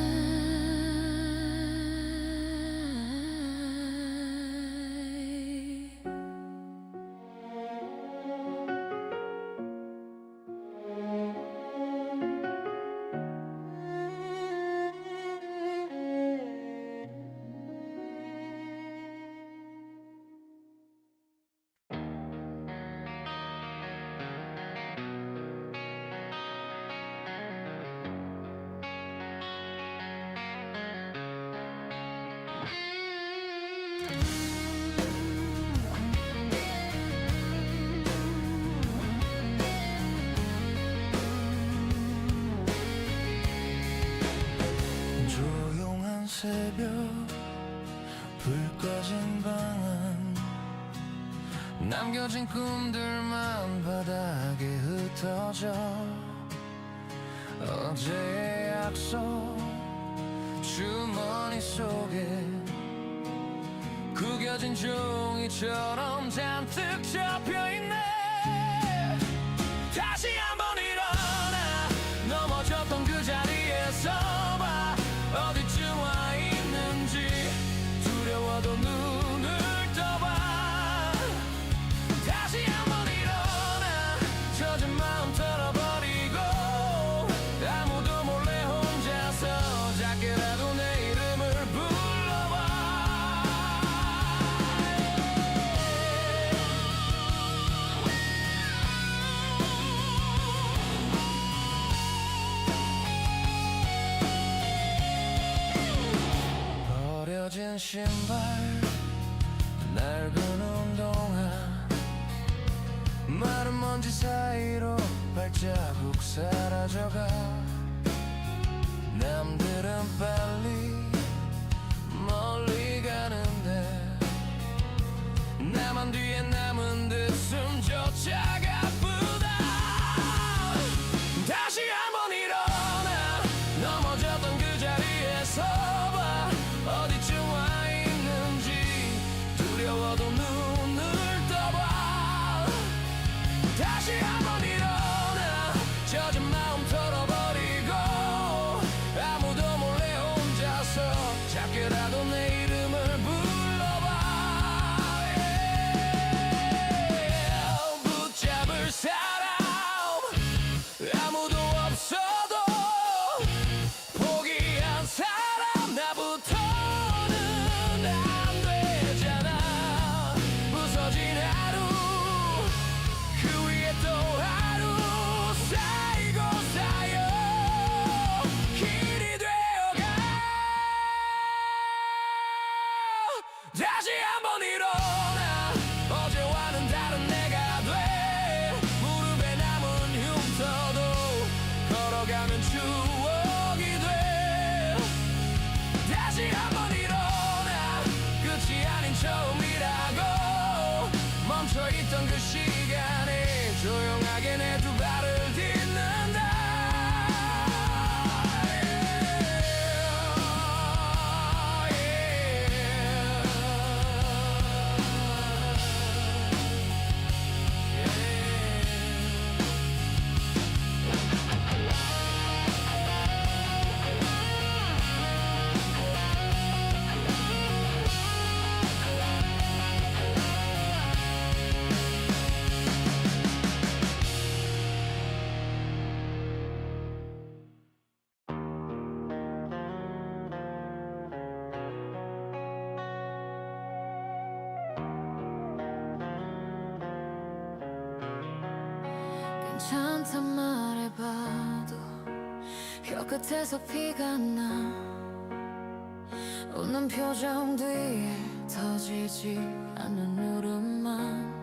조용한 새벽 불 꺼진 방안 남겨진 꿈들만 바닥에 흩어져 어제의 약속 주머니 속에 구겨진 종이처럼 잔뜩 접혀있네. 다시 한번 일어나 넘어졌던 그 자리에서 봐 어디쯤 와 있는지 두려워도 눈을 떠봐. 다시 한번 일어나 젖은 마음 털어버리고 아무도 몰래 혼자서 작게라도 내 이름을 불러봐. 버려진 신발 낡은 운동화 마른 먼지 사이로 발자국 사라져가. 남들은 빨리 멀리 가는데 나만 뒤에 남은 듯 숨조차가 아프다. 다시 한번 일어나 넘어졌던 그 자리에서 봐 어디쯤 와 있는지 두려워도 눈을 떠봐. 다시 한번 일어나 젖은 마음 털어버리고 아무도 몰래 혼자서 작게라도 내 이름을 불러봐. 붙잡을 사람 아무도 없어도 포기한 사람 나부터는 안 되잖아. 부서진 하루 그 위에 또 하루 쌓이고 쌓여 길이 되어가. 다시 한번 일어나 어제와는 다른 내가 돼. 무릎에 남은 흉터도 걸어가는 추억이 돼. 다시 한번 일어나 끝이 아닌 처음이라고 멈춰있던 그 시간에 조용하게 내 두 발을 딛는다. 괜찮다 말해봐도 혀 끝에서 피가 나. 웃는 표정 뒤에 터지지 않는 울음만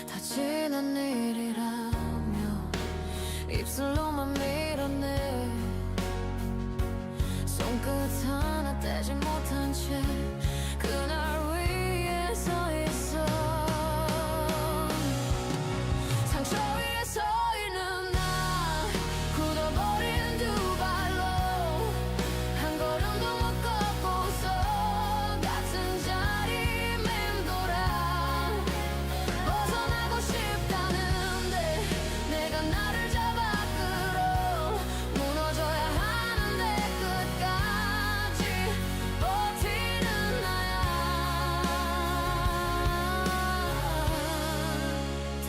다 지난 일이라며 입술로만 밀어내 손끝 하나 떼지 못한 채 그날 위에 서 있어 상처 위에 서 있는 나 굳어버린 두 발로 한 걸음도 못 걷고서 같은 자리 맴돌아 벗어나고 싶다는데 내가 나를 잡아 끌어 무너져야 하는데 끝까지 버티는 나야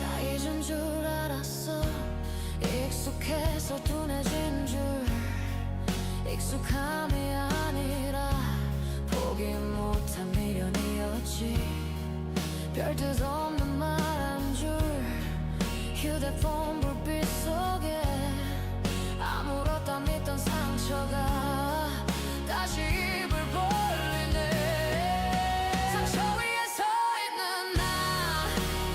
다 잊은 줄 알았어 익숙해서 둔해진 줄 익숙함이 아니라 포기 못한 미련이었지 별뜻 없는 말 한 줄 휴대폰 불빛 속에 아무렇다 믿던 상처가 다시 입을 벌리네 상처 위에 서 있는 나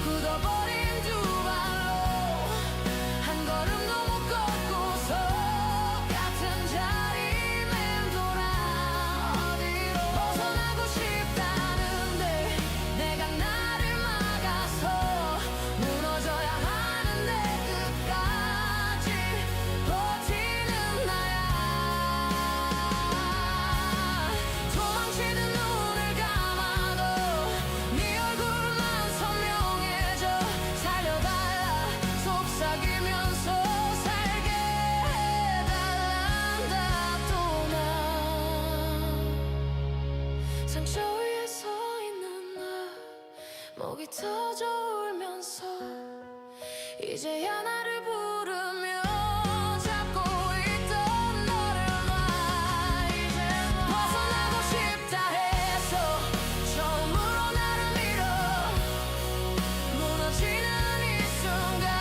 굳어버린 두 발로 한 걸음도 못 걷고서 같은 자리 맴돌아 어디로 벗어나고 싶다는데 내가 나를 막아서 무너져야 하는데 끝까지 버티는 나야 도망치는 눈을 감아도 네 얼굴만 선명해져 살려달라 속삭이면서 살게 해달란다 또 나 상처 위에 서 있는 나 목이 터져 울면서 이제야 나를 부르며 잡고 있던 너를 놔 이제 벗어나고 싶다 해서 처음으로 나를 밀어 무너지는 이 순간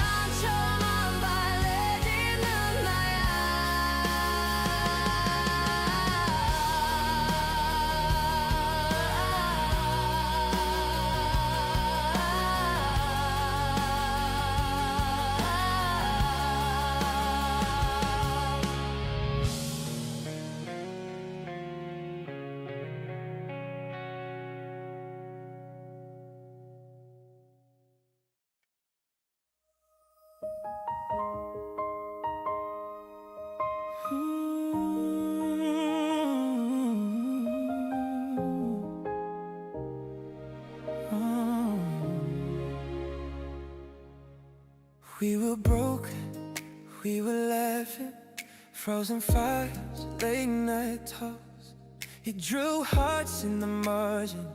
저만 발레디는 나야 We were broken, we were laughing, frozen fires, late night talks. It drew hearts in the margin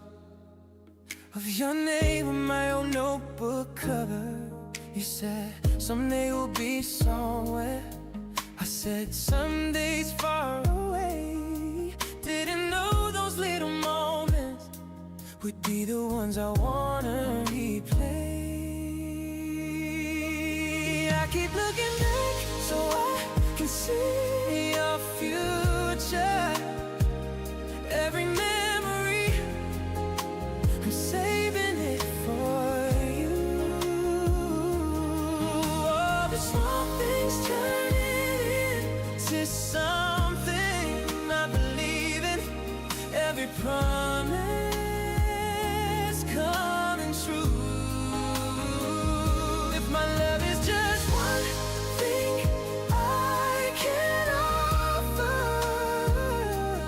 of your name on my old notebook cover. You said someday we'll be somewhere. I said someday's far away. Didn't know those little moments would be the ones I wanna replay. I keep looking back so I can see your future. Every memory, I'm saving it for you. All the small things turning into something I believe in. Every promise coming true. If my love is just one thing I can offer,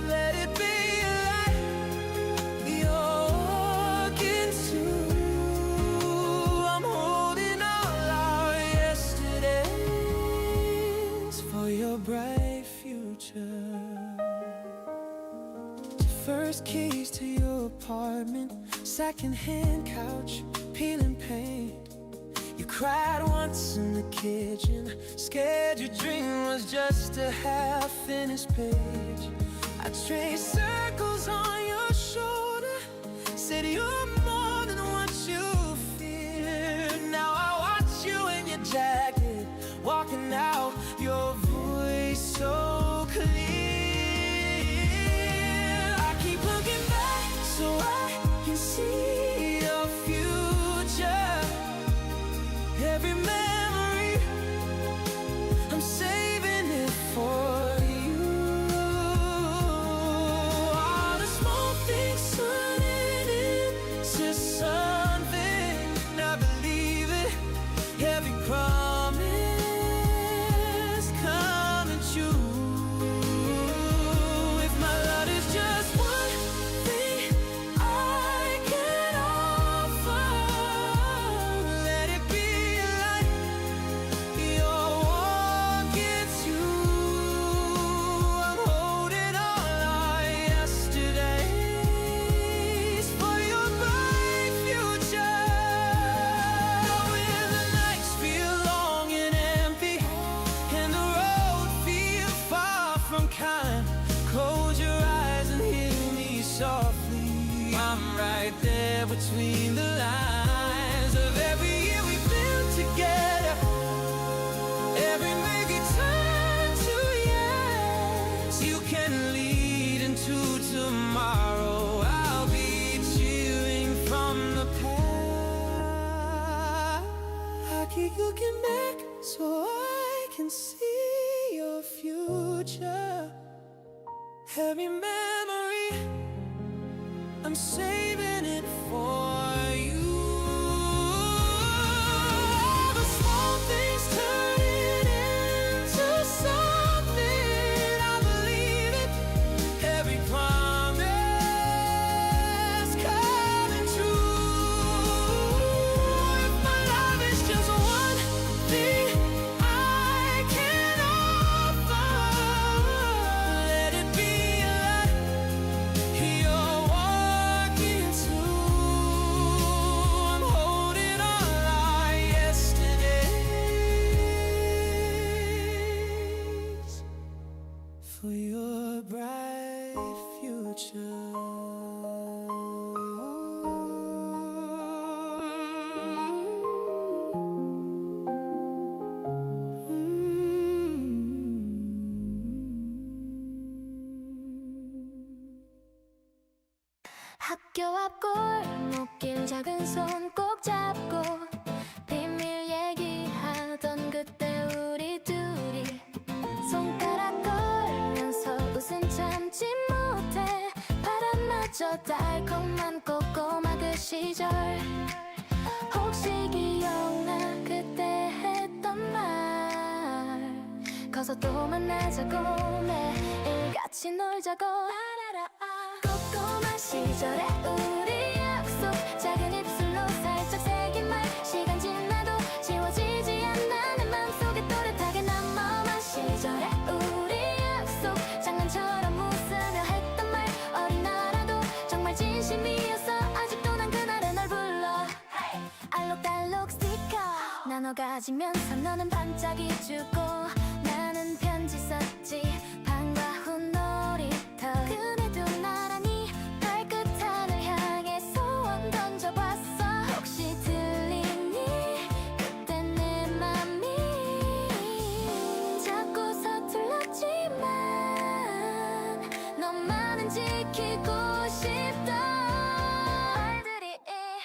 let it be a light you're walking to. I'm holding all our yesterdays for your bright future. First keys to your apartment, second-hand couch, peeling paint. You cried once in the kitchen, scared your dream was just a half-finished page. I traced circles on your shoulder, said you're more than what you fear. Now I watch you in your jacket, walking out, your voice so clear. I keep I'm right there between the lines of every year we've been together. Every maybe turn to yes. You can lead into tomorrow. I'll be cheering from the past. I keep looking back so I can see your future. Every memory, I'm saving it for you. All the small things turning into something. I believe it. Every promise coming true. If my love is just one thing I can offer, let it be a lot you're walking to. I'm holding all our yesterdays for your bright future. 학교 앞 골목길 작은 손 꼭 잡고 비밀 얘기하던 그때 우리 둘이 손가락 걸면서 웃음 참지 못해 바람마저 달콤한 꼬꼬마 그 시절 혹시 기억나 그때 했던 말 커서 또 만나자고 매일 같이 놀자고 꼬꼬마 시절에 우리 약속 작은 입술로 살짝 새긴 말 시간 지나도 지워지지 않아 내 맘속에 또렷하게 남아만 시절에 우리 약속 장난처럼 웃으며 했던 말 어린 나라도 정말 진심이었어 아직도 난 그날의 널 불러 알록달록 스티커 나눠 가지면서 너는 반짝이주고 나는 편지 썼지 방과 후 놀이터 그네도 나란히 발끝 하늘 향해 소원 던져봤어 혹시 들리니 그때 내 맘이 자꾸 서툴렀지만 너만은 지키고 싶던 말들이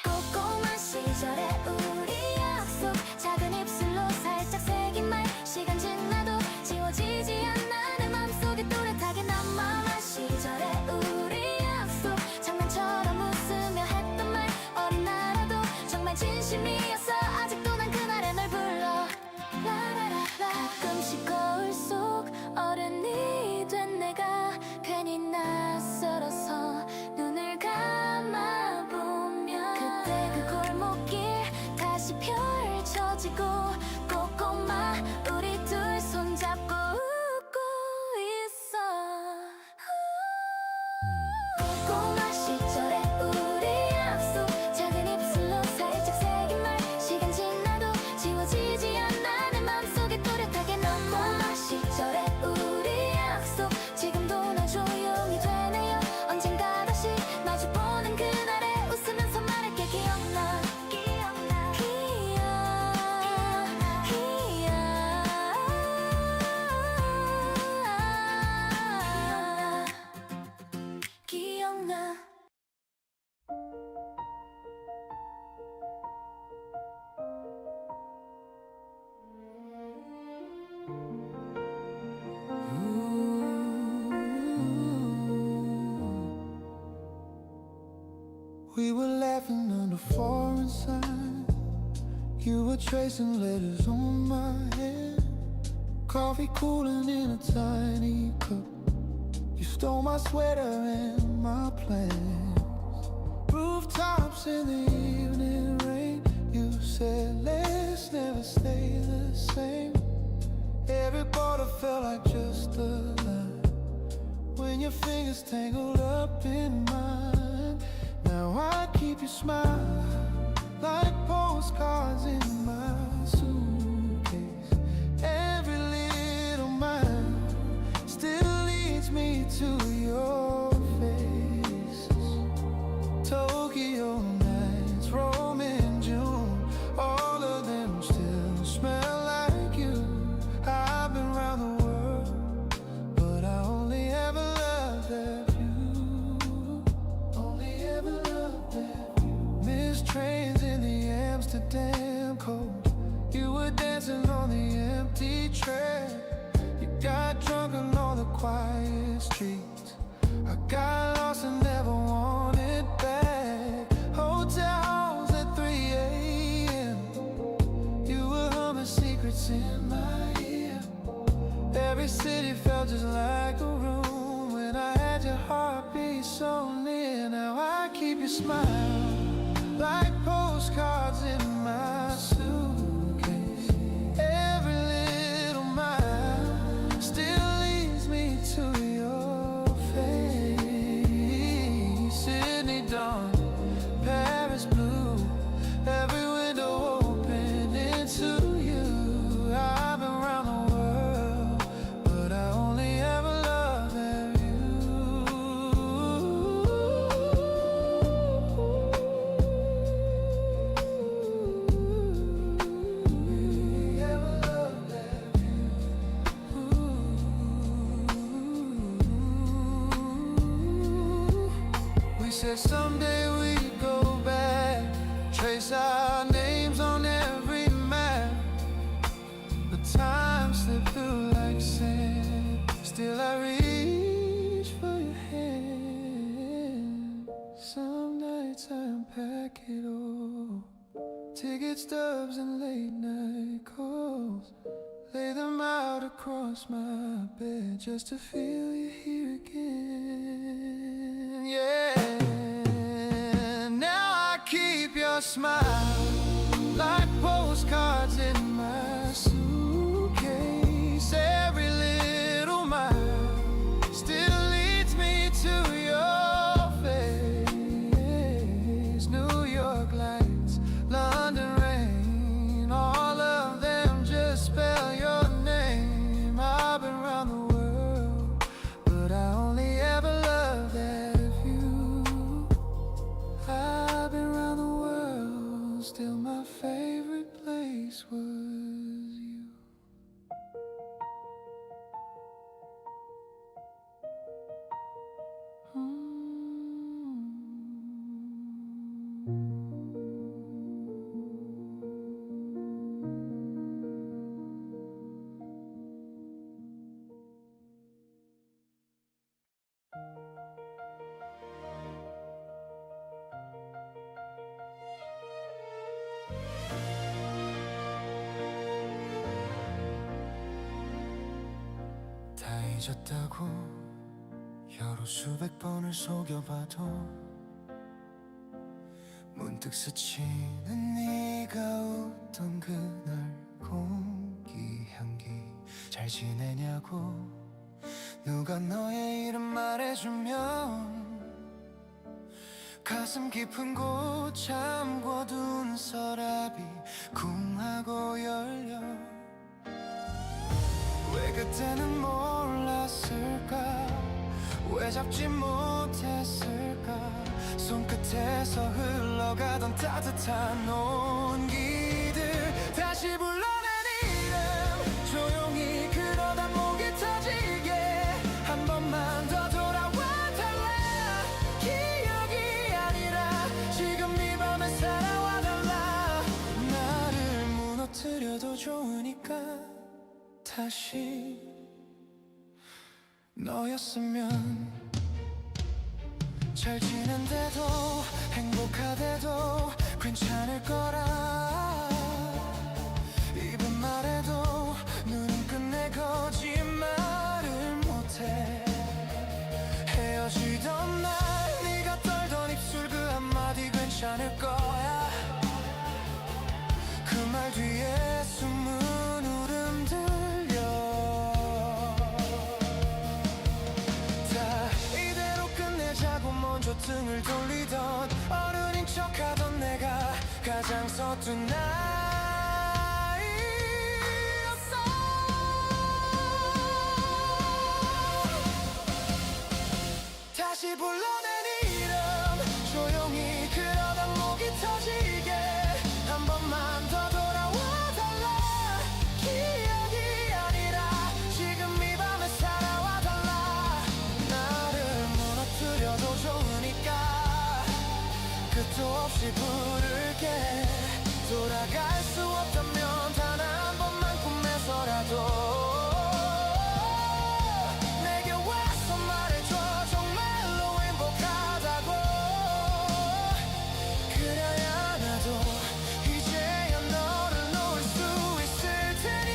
꼬꼬마 시절에 우리 약속 작은 입술로 살짝 새긴 말 시간 지나도 지워지지 않아 내 맘속에 또렷하게 남아만 시절에 우리 약속 장난처럼 웃으며 했던 말 어린 나라도 정말 진심이었어 아직도 난 그날의 널 불러 라라라라 가끔씩 거울 속 어른이 된 내가 괜히 낯설어서 눈을 감아보면 그때 그 골목길 다시 펼쳐지고 꼬꼬마 우리 둘 손잡고 웃고 있어 꼬꼬마 시절에 우리 약속 작은 입술로 살짝 새긴 말 시간 지나도 지워지지 않아 내 맘속에 또렷하게 남아 시절에 우리 약속 지금도 난 조용히 되네요 언젠가 다시 마주보는 그날에 웃으면서 말할게 기억나 기억나 기억나 We were laughing under foreign signs. You were tracing letters on my hand. Coffee cooling in a tiny cup. You stole my sweater and my plans. Rooftops in the evening rain. You said let's never stay the same. Every border felt like just a line when your fingers tangled up in mine. Now I keep your smile like postcards in my suitcase. Every little mile still leads me to your face. keep your smile like postcards in my suitcase. Every little mile still leads me to your face. Sydney dawn, Paris blue, every window open into you. I've been round the world, but I only ever love that view. Ever love that view. We said someday we'd go back, trace our names on every map. But time slipped through like sand. Still I reach for your hand. Some nights I unpack it all, ticket stubs and late night calls, lay them out across my bed just to feel you here again. Yeah. Now I keep your smile like postcards in my suitcase. Every little mile still leads me to your face. New York lights, London rain, all of them just spell your name. I've been round the world, but I only ever love that view. I've been round the world, still my favorite place was you. 다 잊었다고 여러 수백 번을 속여봐도 문득 스치는 네가 웃던 그날 공기 향기. 잘 지내냐고 누가 너의 이름 말해주면 가슴 깊은 곳 잠궈둔 서랍이 쿵 하고 열려. 왜 그때는 몰랐을까, 왜 잡지 못했을까. 손끝에서 흘러가던 따뜻한 온기들 다시 불러낸 이름. 조용히 그러다 목이 터지게 한 번만 더 돌아와 달라. 기억이 아니라 지금 이 밤에 살아와 달라. 나를 무너뜨려도 좋으니까 다시 너였으면. 잘 지낸데도 행복하대도 괜찮을 거라. 입은 말해도 눈은 끝내 거짓말을 못해. 헤어지던 날 네가 떨던 입술 그 한마디 괜찮을 거야. 그 말 뒤에 숨은 울음 들려. 다 이대로 끝내자고 먼저 등을 돌리던 어른인 척하던 내가 가장 서툰 나이였어. 다시 불러낸 이름. 조용히 그러다 목이 터지게 한 번만 더 돌아와 달라. 기억이 아니라 지금 이 밤에 살아와 달라. 나를 무너뜨려도 좋으니까 끝도 없이 부를게. 돌아갈 수 없다면 단 한 번만 꿈에서라도 내게 와서 말해줘. 정말로 행복하다고. 그래야 나도 이제야 너를 놓을 수 있을 테니.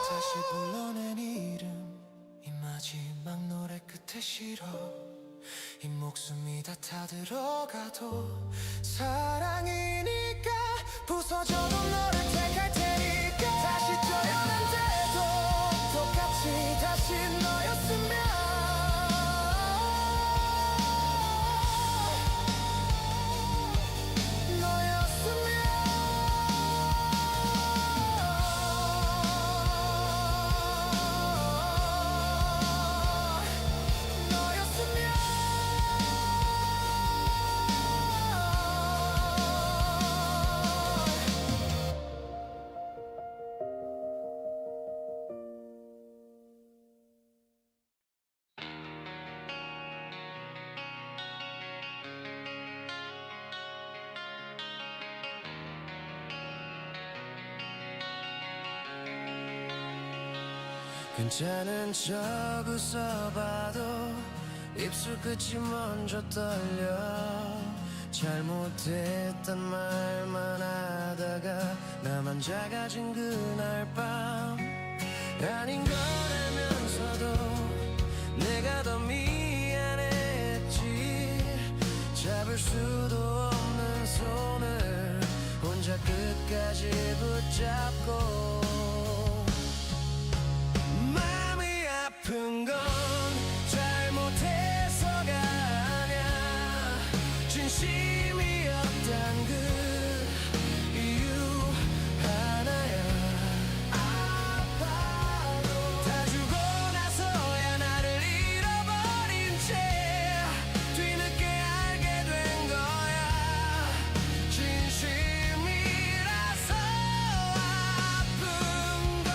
다시 불러낸 이름. 이 마지막 노래가 곁에 싫어 이 목숨이 다 타들어가도 사랑이니까 부서져도 너를 택할 테니까 다시 쪼여난데도 똑같이 다시 너였으면 괜찮은 척 웃어봐도 입술 끝이 먼저 떨려 잘못했단 말만 하다가 나만 작아진 그날 밤 아닌 거라면서도 내가 더 미안했지 잡을 수도 없는 손을 혼자 끝까지 붙잡고 아픈 건 잘못해서가 아냐 진심이었단 그 이유 하나야 아파도 다 주고 나서야 나를 잃어버린 채 뒤늦게 알게 된 거야 진심이라서 아픈 거야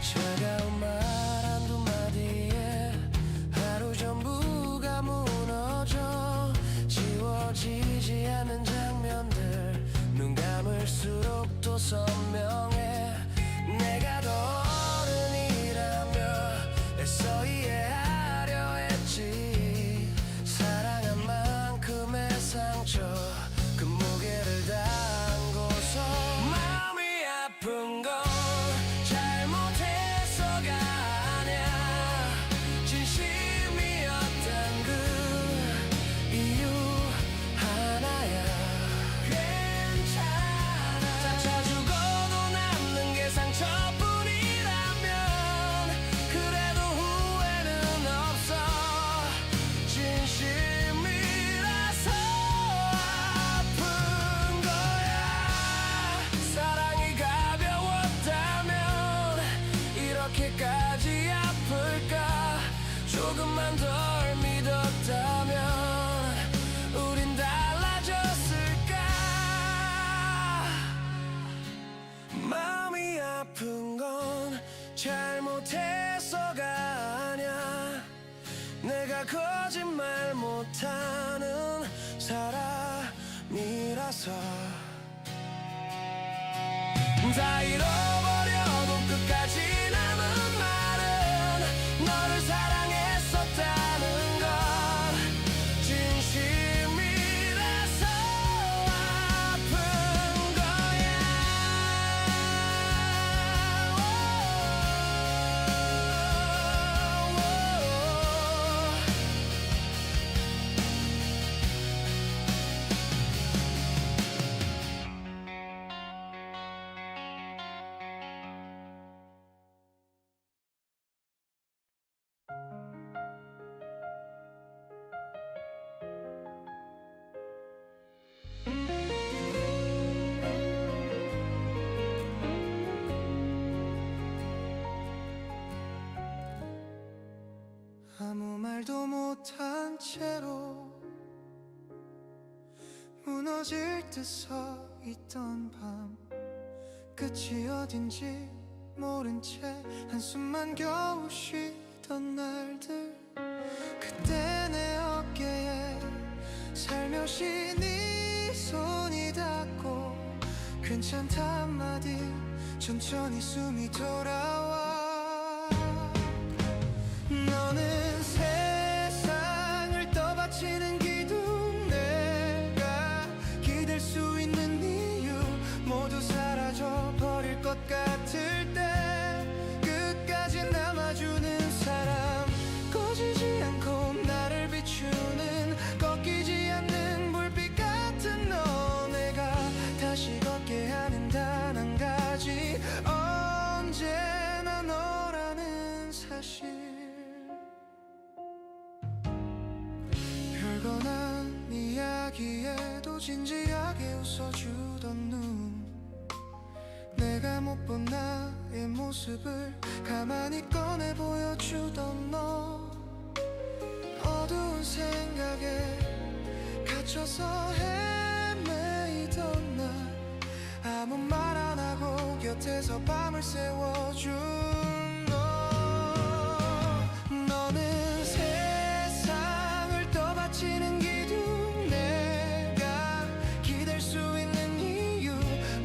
차가운 말 한두 마디에 하루 전부가 무너져 지워지지 않는 장면들 눈 감을수록 또 선명해 내가 더 어른이라며 애써 이해하려 했지 사랑한 만큼의 상처 그 무게를 담고서 마음이 아픈 건 이렇게까지 아플까 조금만 덜 믿었다면 우린 달라졌을까 마음이 아픈 건 잘못해서가 아냐 내가 거짓말 못하는 사람이라서 다 잃어버려도 끝까지 남은 말은 너를 사랑했었다는 것 진심이라서 아픈 거야 아무 말도 못한 채로 무너질 듯 서 있던 밤 끝이 어딘지 모른 채 한숨만 겨우 쉬던 날들 그때 내 어깨에 살며시 네 손이 닿고 괜찮다 한마디 천천히 숨이 돌아와 너는 세상을 떠받치는 기둥 내가 기댈 수 있는 이유 모두 사라져 버릴 것 같아 언제나 너라는 사실 별거난 이야기에도 진지하게 웃어주던 눈 내가 못 본 나의 모습을 가만히 꺼내 보여주던 너 어두운 생각에 갇혀서 헤매이던 날 아무 말 안 하고 곁에서 밤을 새워준 너 너는 세상을 떠받치는 기둥 내가 기댈 수 있는 이유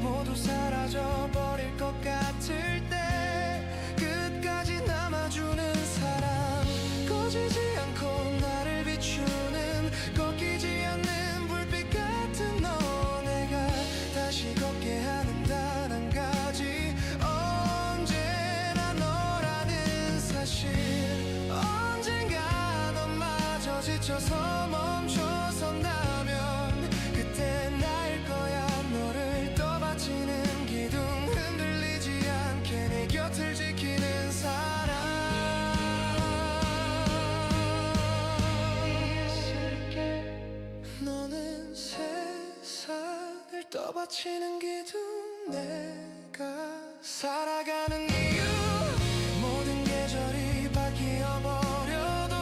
모두 사라져버릴 것 같을 때 끝까지 남아주는 사람 꺼지지 않고 나를 비추는 꺾이지 않는 불빛 같은 너 내가 다시 걷게 하는 단 한 가지 언제나 너라는 사실 언젠가 너마저 지쳐서 멈춰선다면 그때 나일 거야 너를 떠받치는 기둥 흔들리지 않게 내 곁을 지키는 사람 너는 세상을 떠받치는 기둥 내가 살아가는 이유 모든 계절이 바뀌어버려도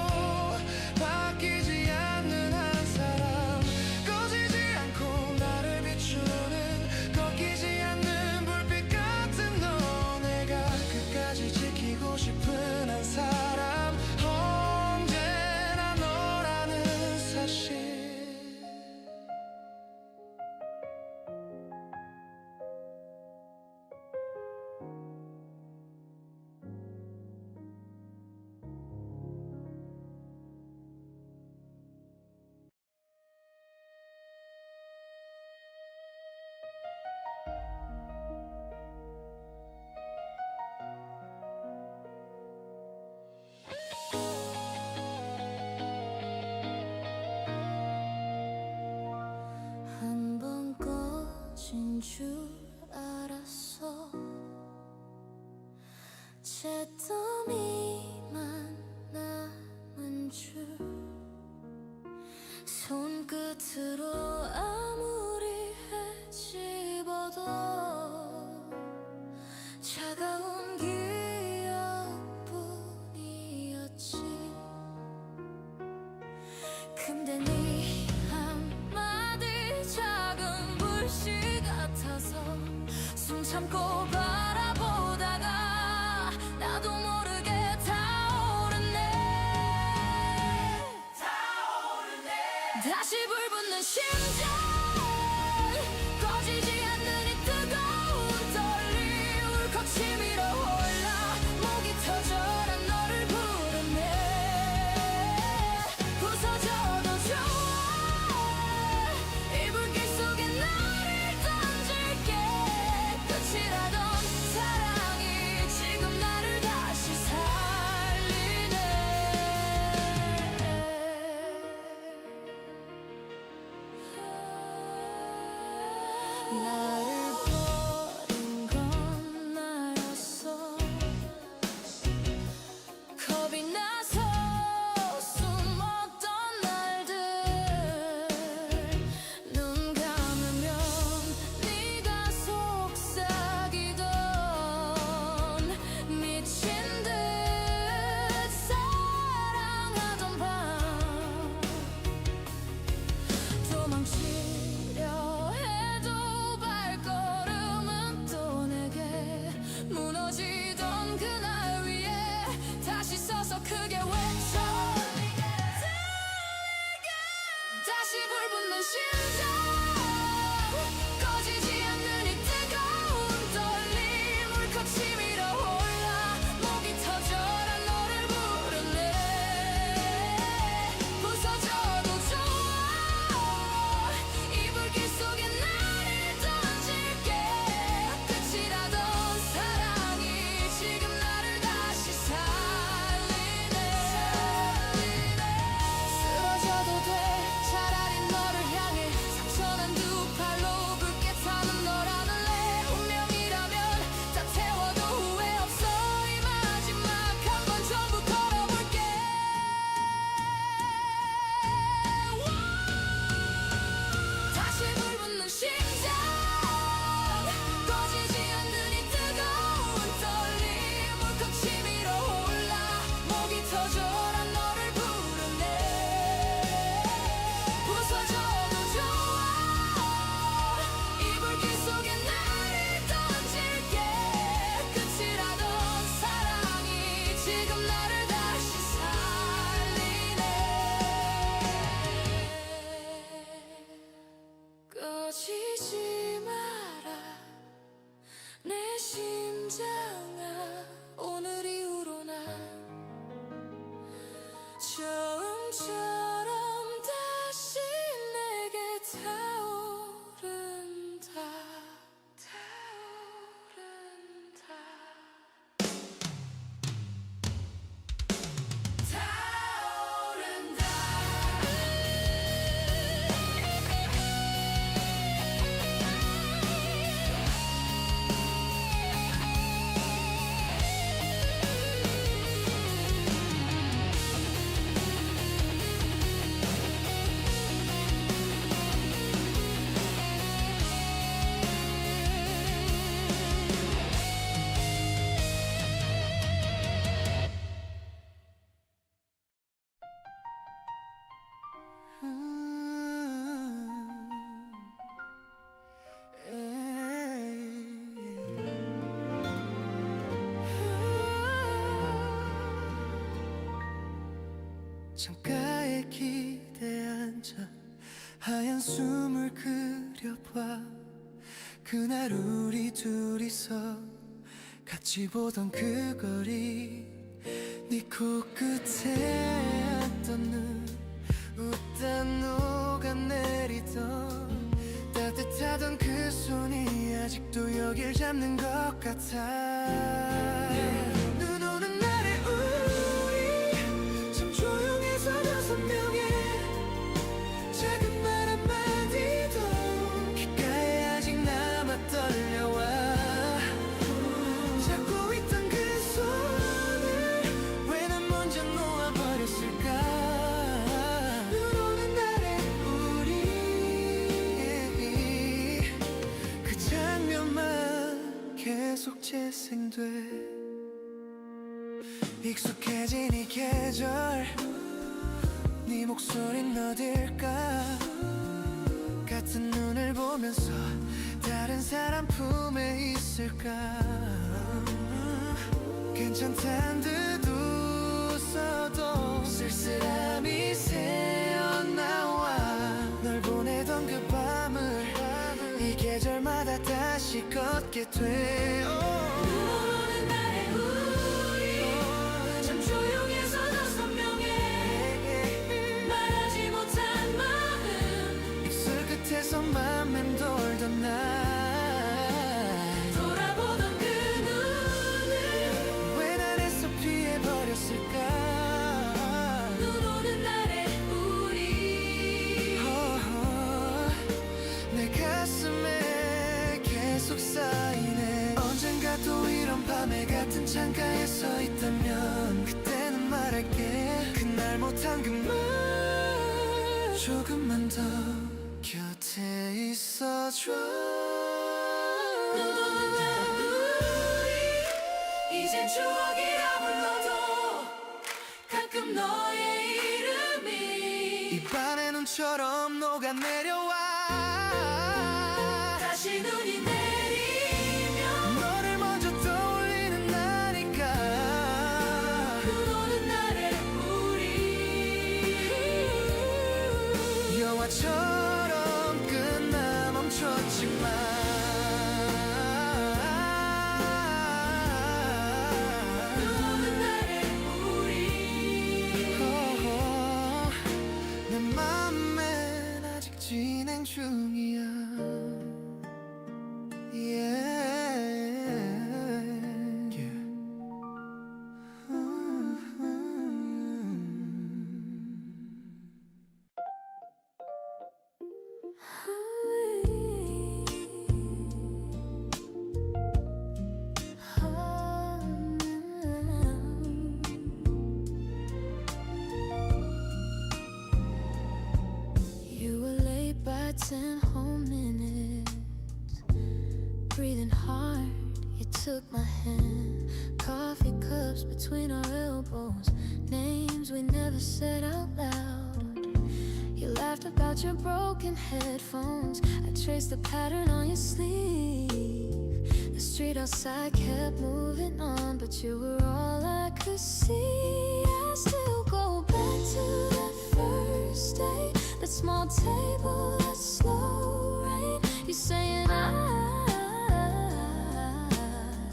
바뀌지 않는 한 사람 꺼지지 않고 나를 비추는 꺾이지 않는 불빛 같은 너 내가 끝까지 지키고 싶은 한 사람 언제나 너라는 사실 한 번 꺼진 줄 알았어 잿더미만 남은 줄 손끝으로 아무리 헤집어도 차가운 기억뿐이었지 근데 네 한마디 작은 불씨 같아서 숨 참고 바라보다가 나도 모르게 타오르네 다시 불붙는 심장 꺼지지 않는 이 뜨거운 떨림 울컥 치밀어 올라 목이 터져라 너를 부르네 부서져도 좋아 이 불길 속에 나를 던질게 끝이라던 사랑이 지금 나를 다시 살리네 나를 버린 건 나였어 겁이 나서 숨었던 날들 눈 감으면 네가 속삭이던 미친 듯 사랑하던 밤 도망치려 해도 발걸음은 또 내게 무너지던 그날 위에 다시 서서 크게 외쳐 다시 불붙는 심장 꺼지지 않는 이 뜨거운 떨림 울컥 치밀어 올라 목이 터져라 너를 부르네 부서져도 좋아 이 불길 속에 나를 던질게 끝이라던 사랑이 지금 나를 다시 살리네 창가에 기대 앉아 하얀 숨을 그려봐. 그날 우리 둘이서 같이 보던 그 거리, 네 코끝에 앉던 눈, 웃다 녹아내리던 따뜻하던 그 손이 아직도 여길 잡는 것 같아. 눈 오는 날에 우리 참 조용해서 6명의 작은 말 한마디도 귓가에 아직 남아 떨려와. 잡고 있던 그 손을 왜 난 먼저 놓아버렸을까. 눈 오는 날에 우리 그 장면만 계속 재생돼. 익숙해진 이 계절, 네 목소린 어딜까. 같은 눈을 보면서 다른 사람 품에 있을까. 괜찮단 듯 웃어도 쓸쓸함이 새어나와. 널 보내던 그 밤을 이 계절마다 다시 걷게 돼. 눈 오는 날에 우리 참 조용해서 6명의 말하지 못한 마음, 입술 끝에서 맘 맴돌던 날 돌아보던 그 눈을 왜 난 애써 피해버렸을까. 눈 오는 날에 우리 내 가슴에 계속 쌓이네. 언젠가 또 이런 밤에 같은 창가에 서 있다면 그때는 말할게. 그날 못한 그 말 조금만 더 곁에 있어줘. 눈 오는 날 우리 이젠 추억이라 불러도 가끔 너의 이름이 이 밤의 눈처럼 녹아내려와. 다시 눈이 내리면 너를 먼저 떠올리는 나니까. 눈 오는 날에 우리 영화처럼 끝나 멈췄지만 눈 오는 날에 우리 내 맘엔 아직 진행 중이야. You were late by 10 whole minutes, breathing hard. You took my hand, coffee cups between our elbows, names we never said out loud. You laughed about your broken headphones. I traced the pattern on your sleeve. The street outside kept moving on, but you were all I could see. I still go back to that first day, that small table, that slow rain. You saying I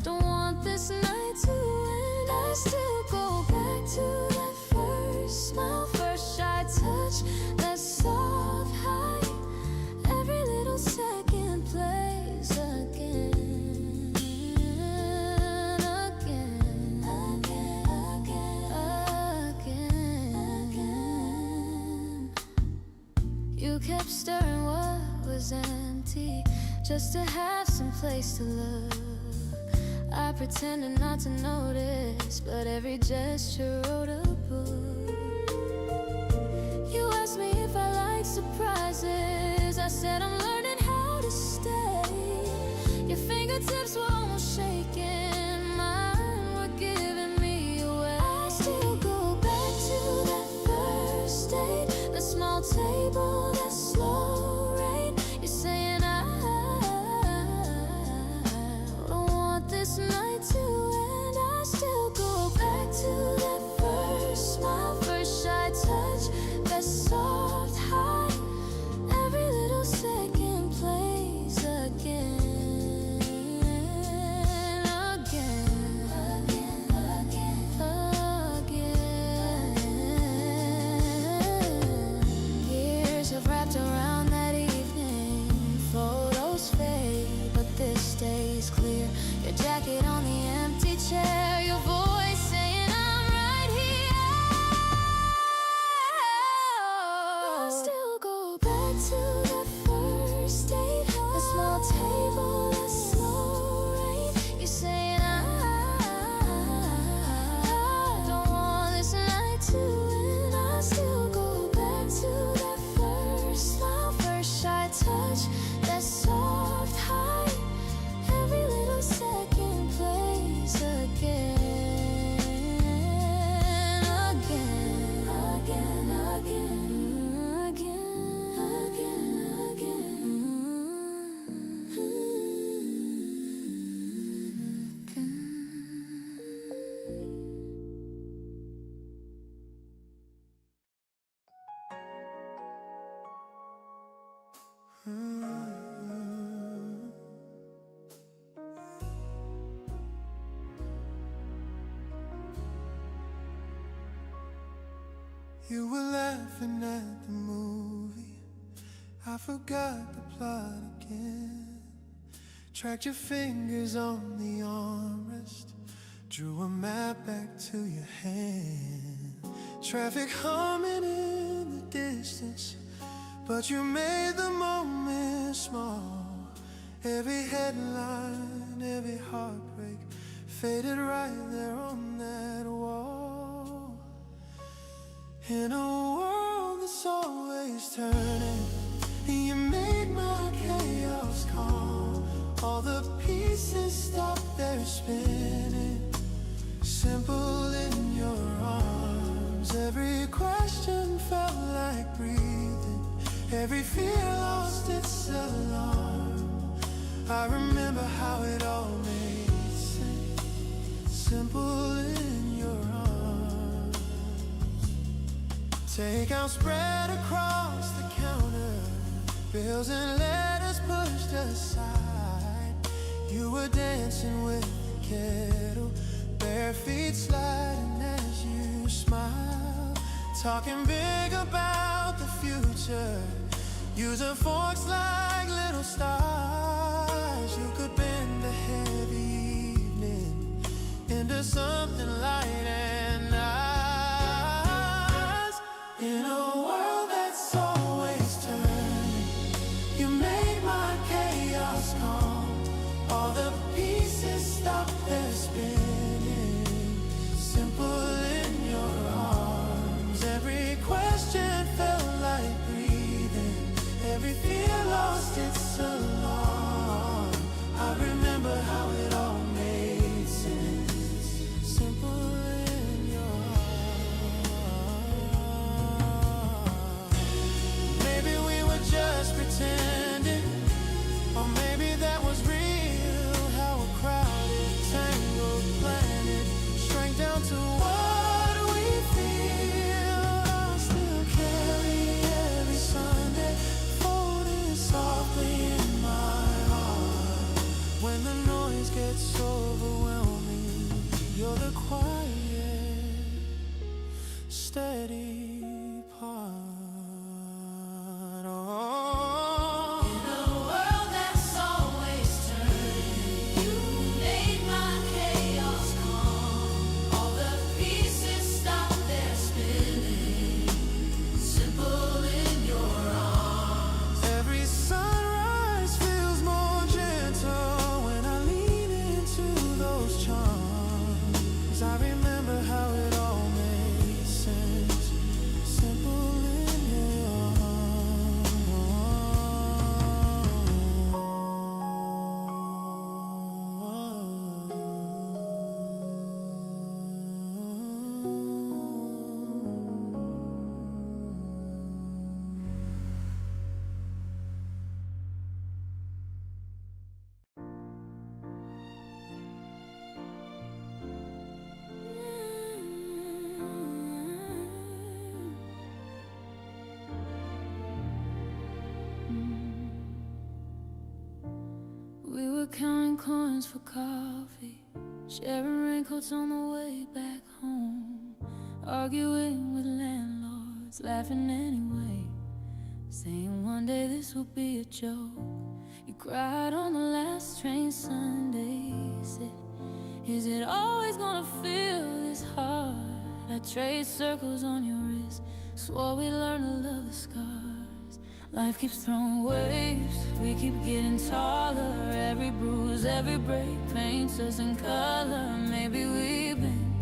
don't want this night to end. I still go back to that first smile, first shy touch, that soft high. Every little second plays again, again, again. You kept stirring what was empty, just to have some place to look. I pretended not to notice, but every gesture wrote a book. You asked me if I like surprises. I said I'm learning how to stay. Your fingertips were almost shaking, mine were giving me away. I still go back to that first date, the small table, that slow rain. You're saying I don't want this night to end. I still go back to that first smile, first shy touch. You were laughing at the movie. I forgot the plot again. Tracked your fingers on the armrest. Drew a map back to your hand. Traffic humming in the distance, but you made the moment small. Every headline, every heartbreak faded right there on that wall. In a world that's always turning, you made my chaos calm. All the pieces stopped their spinning, simple in your arms. Every question felt like breathing, every fear lost its alarm. I remember how it all made sense, simple in your arms. Takeout spread across the counter, bills and letters pushed aside. You were dancing with the kettle, bare feet sliding as you smiled. Talking big about the future, using forks like little stars. You could bend a heavy evening into something light and nice. In a world that's always turning, you made my chaos calm. All the pieces stopped their spinning, simple in your arms. Every question felt like breathing, every fear lost its alarm. I remember how it all made sense, simple in your arms. Maybe we were just pretending, or maybe that was real. How a crowded, tangled planet shrank down to what we feel. I'll still carry every Sunday, folding softly in my heart. When the noise gets overwhelming, you're the quiet, steady part. Oh. In a world that's always turning, you made my chaos calm. All the pieces stop their spinning, simple in your arms. Every sunrise feels more gentle when I lean into those charms. I remember how it all made sense, simple in your We were counting coins for coffee, sharing raincoats on the way back home, arguing with landlords, laughing anyway, saying one day this will be a joke. You cried on the last train Sunday, said, is it always gonna feel this hard? I traced circles on your wrist, swore we'd learn to love the scars. Life keeps throwing waves, we keep getting taller. Every bruise, every break paints us in color. Maybe we bend,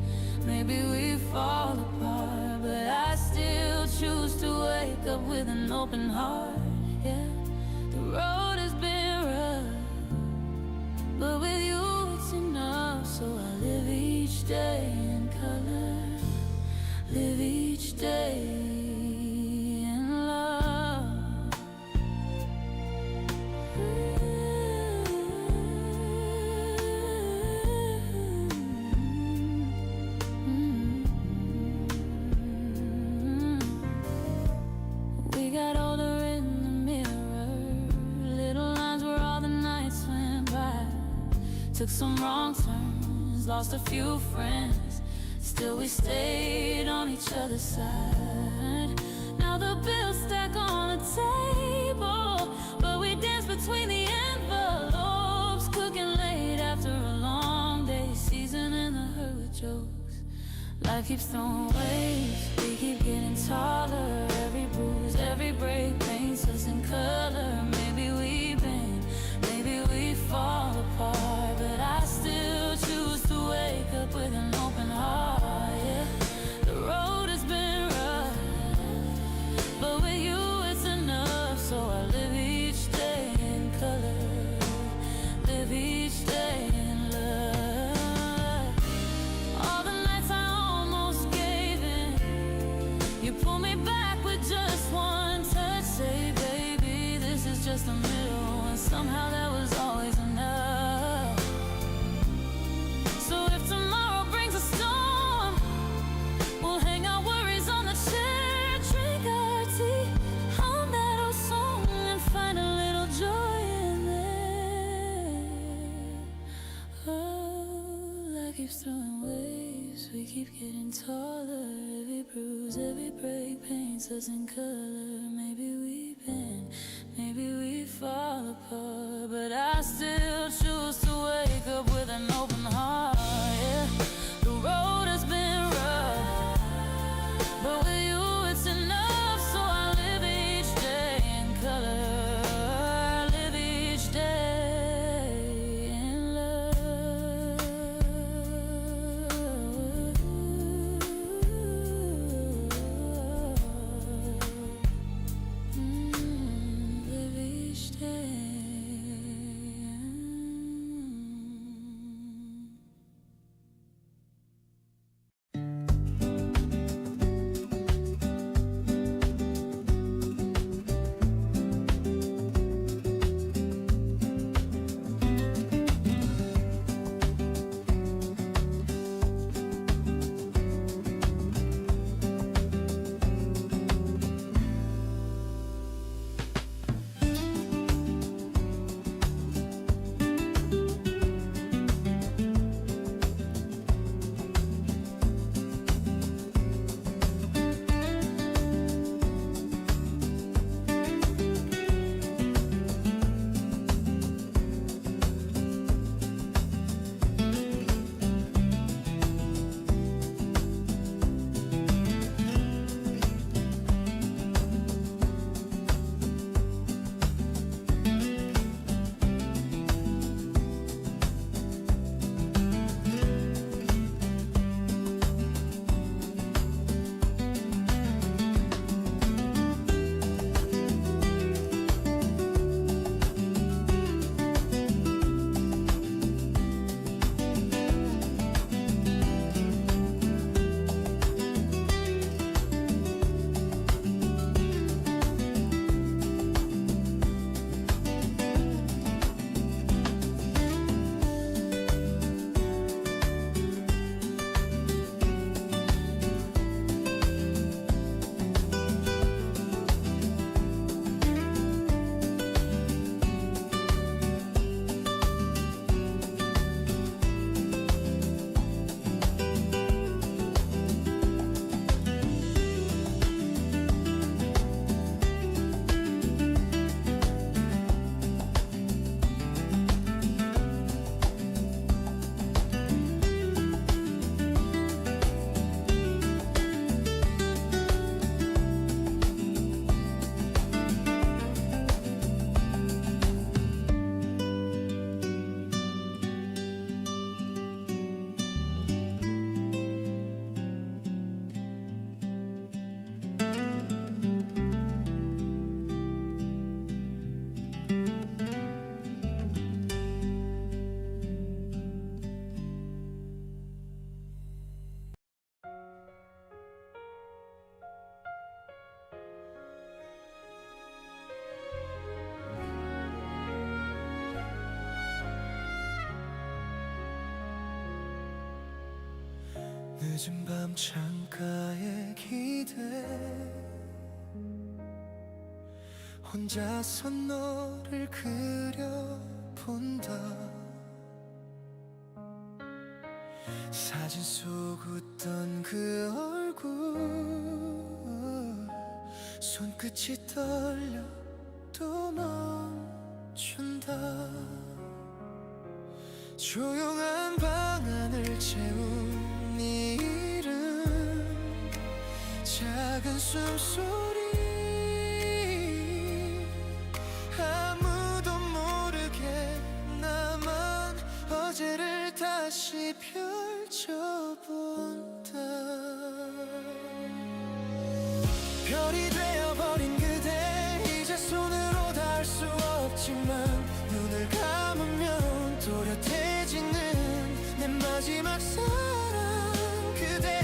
maybe we fall apart, but I still choose to wake up with an open heart. Yeah, the road has been rough, but with you it's enough. So I live each day in color, live each day in love. We got older in the mirror, little lines where all the nights went by. Took some wrong turns, lost a few friends, Still we stayed on each other's side. Now the bills stack on the table, but we dance between the envelopes, cooking late after a long day, seasoning the hurt with jokes. Life keeps throwing waves, we keep getting taller. Every bruise, every break paints us in color. Maybe we bend, maybe we fall apart, but I still choose to wake up with an open heart. Yeah, the road has been rough, but with you it's enough. So I live each day in color, live each day in love. All the nights I almost gave in, you pull me back with just one touch. Say, baby, this is just a middle, and somehow that was always enough. So if tomorrow brings a storm, we'll hang our worries on the chair, drink our tea, hum that old song, and find a little joy in there. Oh, life keeps throwing waves, we keep getting taller. Every bruise, every break paints us in color. Maybe we bend, maybe we fall apart, but I still choose to wake up with an open heart. Yeah, the road has been rough, but with you it's enough. So I live each day in color, live each day in love. Live each day. 늦은 밤 창가에 기대 혼자서 너를 그려본다. 사진 속 웃던 그 얼굴 손끝이 떨려 또 멈춘다. 조용한 방 안을 채운 네 이름, 작은 숨소리, 아무도 모르게 나만 어제를 다시 펼쳐본다. 별이 되어버린 그대, 이제 손으로 닿을 수 없지만 눈을 감으면 또렷해지는 내 마지막 사랑 그대.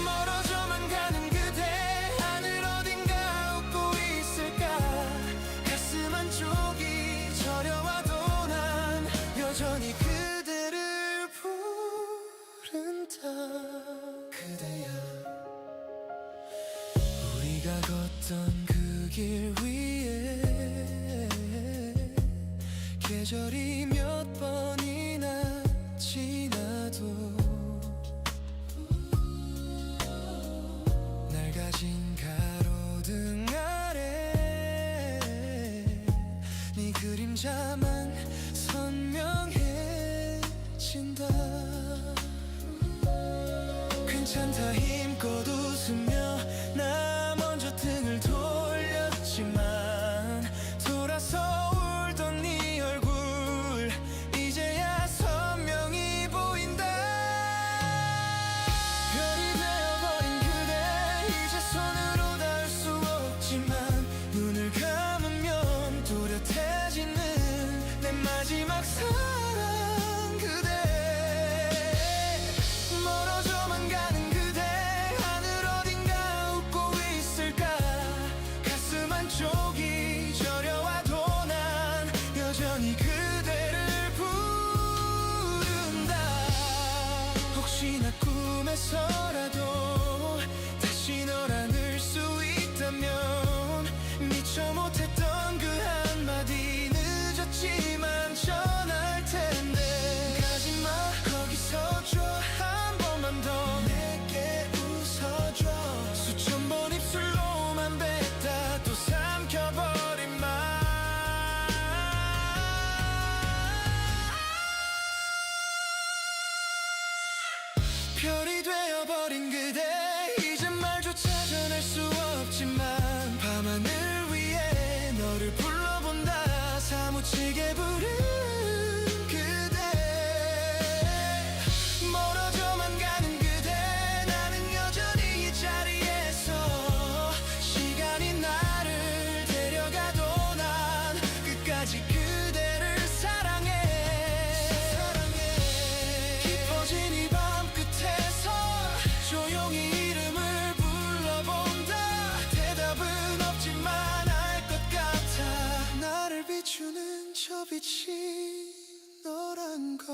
멀어져만 가는 그대, 하늘 어딘가 웃고 있을까. 가슴 한쪽이 저려와도 난 여전히 그대를 부른다. 그대야, 우리가 걷던 그 길 위에 계절이 몇 번이나 지나도 낡아진 가로등 아래 네 그림자만 선명해진다. 괜찮다 힘껏 웃으며 나 먼저 등을 돌렸지만 돌아서 울던 네 얼굴 이제야 선명히 보인다. 별이 되어버린 그대, 이제 손으로 닿을 수 없지만 눈을 감으면 또렷해지는 내 마지막 사랑 그대. 멀어져만 가는 그대, 하늘 어딘가 웃고 있을까. 가슴 한쪽이 저려와도 난 여전히 그대를 부른다. 혹시나 꿈에서라도 다시 널 안을 수 있다면 미처 못했던 그 한마디 늦었지만 전할 텐데. 가지마 거기서 줘, 한 번만 더 내게 웃어줘. 수천 번 입술로만 뱉다 또 삼켜버린 말. 별이 되어버린 그대, 이제 말조차 전할 수 없지만 밤하늘 위에 너를 불러본다. 사무치게 부른 그대. 멀어져만 가는 그대, 나는 여전히 이 자리에서 시간이 나를 데려가도 난 끝까지 그대를 사랑해. 깊어진 이 밤 끝에서 조용히 이름을 불러본다. 대답은 없지만 알 것 같아. 나를 비추는 저 빛이 너란 걸.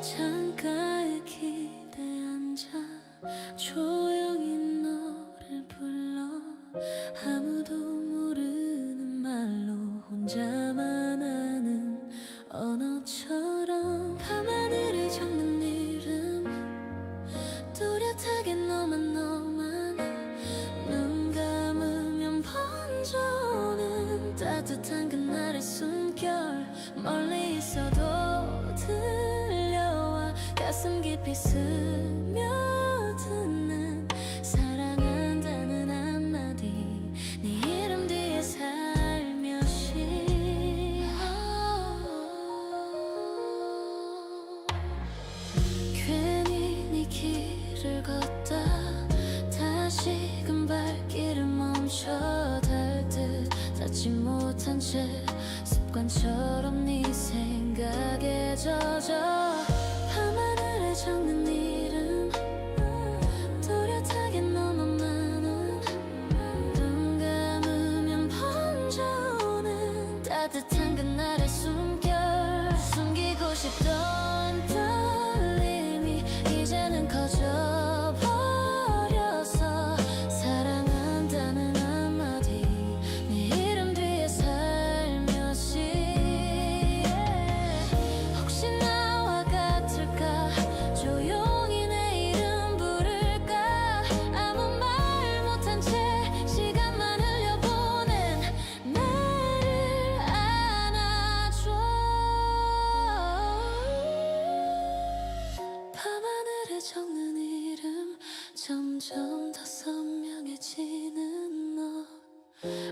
창가에 기대 앉아 조용히 너를 불러. 아무도 모르는 말로 혼자만 아는 언어처럼 밤하늘을 적는 이름, 뚜렷하게 너만 눈 감으면 번져오는 따뜻한 그날의 숨결. 멀리 있어도 들려와 가슴 깊이 스며드는 사랑한다는 한마디, 네 이름 뒤에 살며시. 괜히 네 길을 걷다 다시금 발길을 멈춰 달 듯 닿지 못한 채 습관처럼 네 생각에 젖어. 밤하늘에 적는 이름, 또렷하게 너만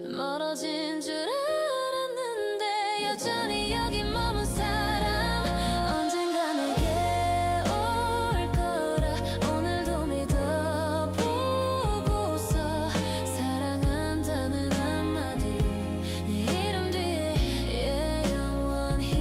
멀어진 줄 알았는데 여전히 여기 머문 사람 언젠가 내게 올 거라 오늘도 믿어보고서 사랑한다는 한마디 내 이름 뒤에 영원히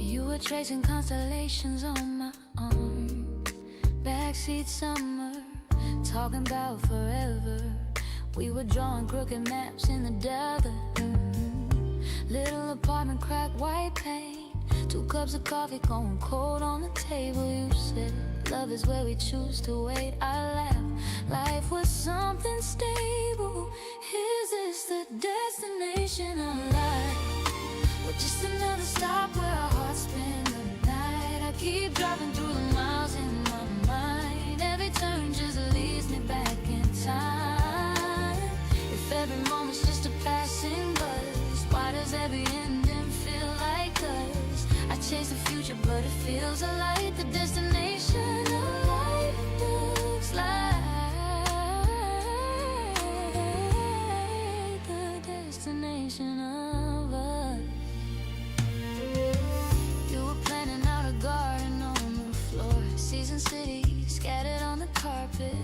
You were tracing constellations on my arm. Backseat summer, talking about forever. We were drawing crooked maps in the desert. Little apartment, cracked white paint. 2 cups of coffee going cold on the table. You said love is where we choose to wait. I laughed. Life was something stable. Is this the destination of life? Or just another stop where our hearts spend the night? I keep driving through the miles in my mind. Every turn just leads me back in time. If every moment's just a passing buzz, why does every ending feel like us? I chase the future but it feels like the destination of life looks like the destination of us. You were planning out a garden on the floor, Season City scattered on the carpet.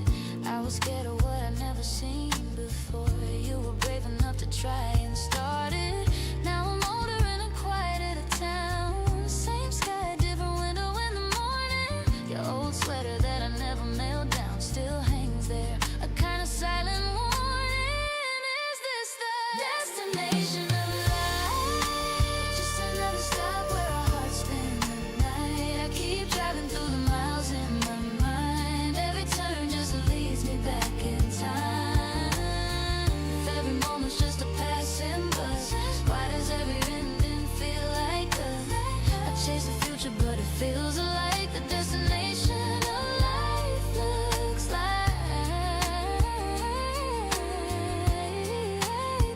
I was scared of what I'd never seen before. You were brave enough to try and start it. Now I'm older and I'm quiet at a town. Same sky, different window in the morning. Your old sweater that I never mailed down still hangs there, a kind of silent warning. Is this the destination of life? Just another stop where our hearts spend the night. I keep driving through the miles in my mind. Every turn just leads me back in time. If every moment's just a passing bus, why does every ending feel like us? I chase the future but it feels like the destination of life looks like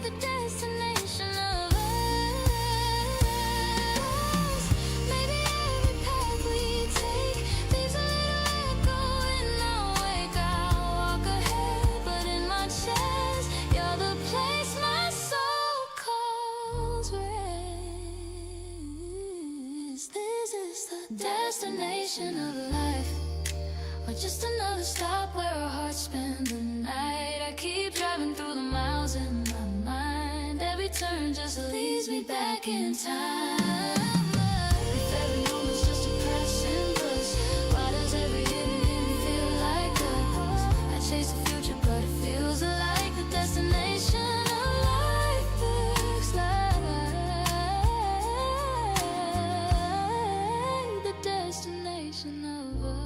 the destination of us. Maybe every path we take leaves a little echo in our wake. I'll walk ahead, but in my chest, you're the place my soul calls rest. This is the destination of life, or just another stop where our hearts spend the night. I keep driving through the miles in my mind. Every turn just leads me back in time. If every moment's just a passing bus, why does every ending feel like us? I chase the future but it feels like the destination of life looks like the destination of us.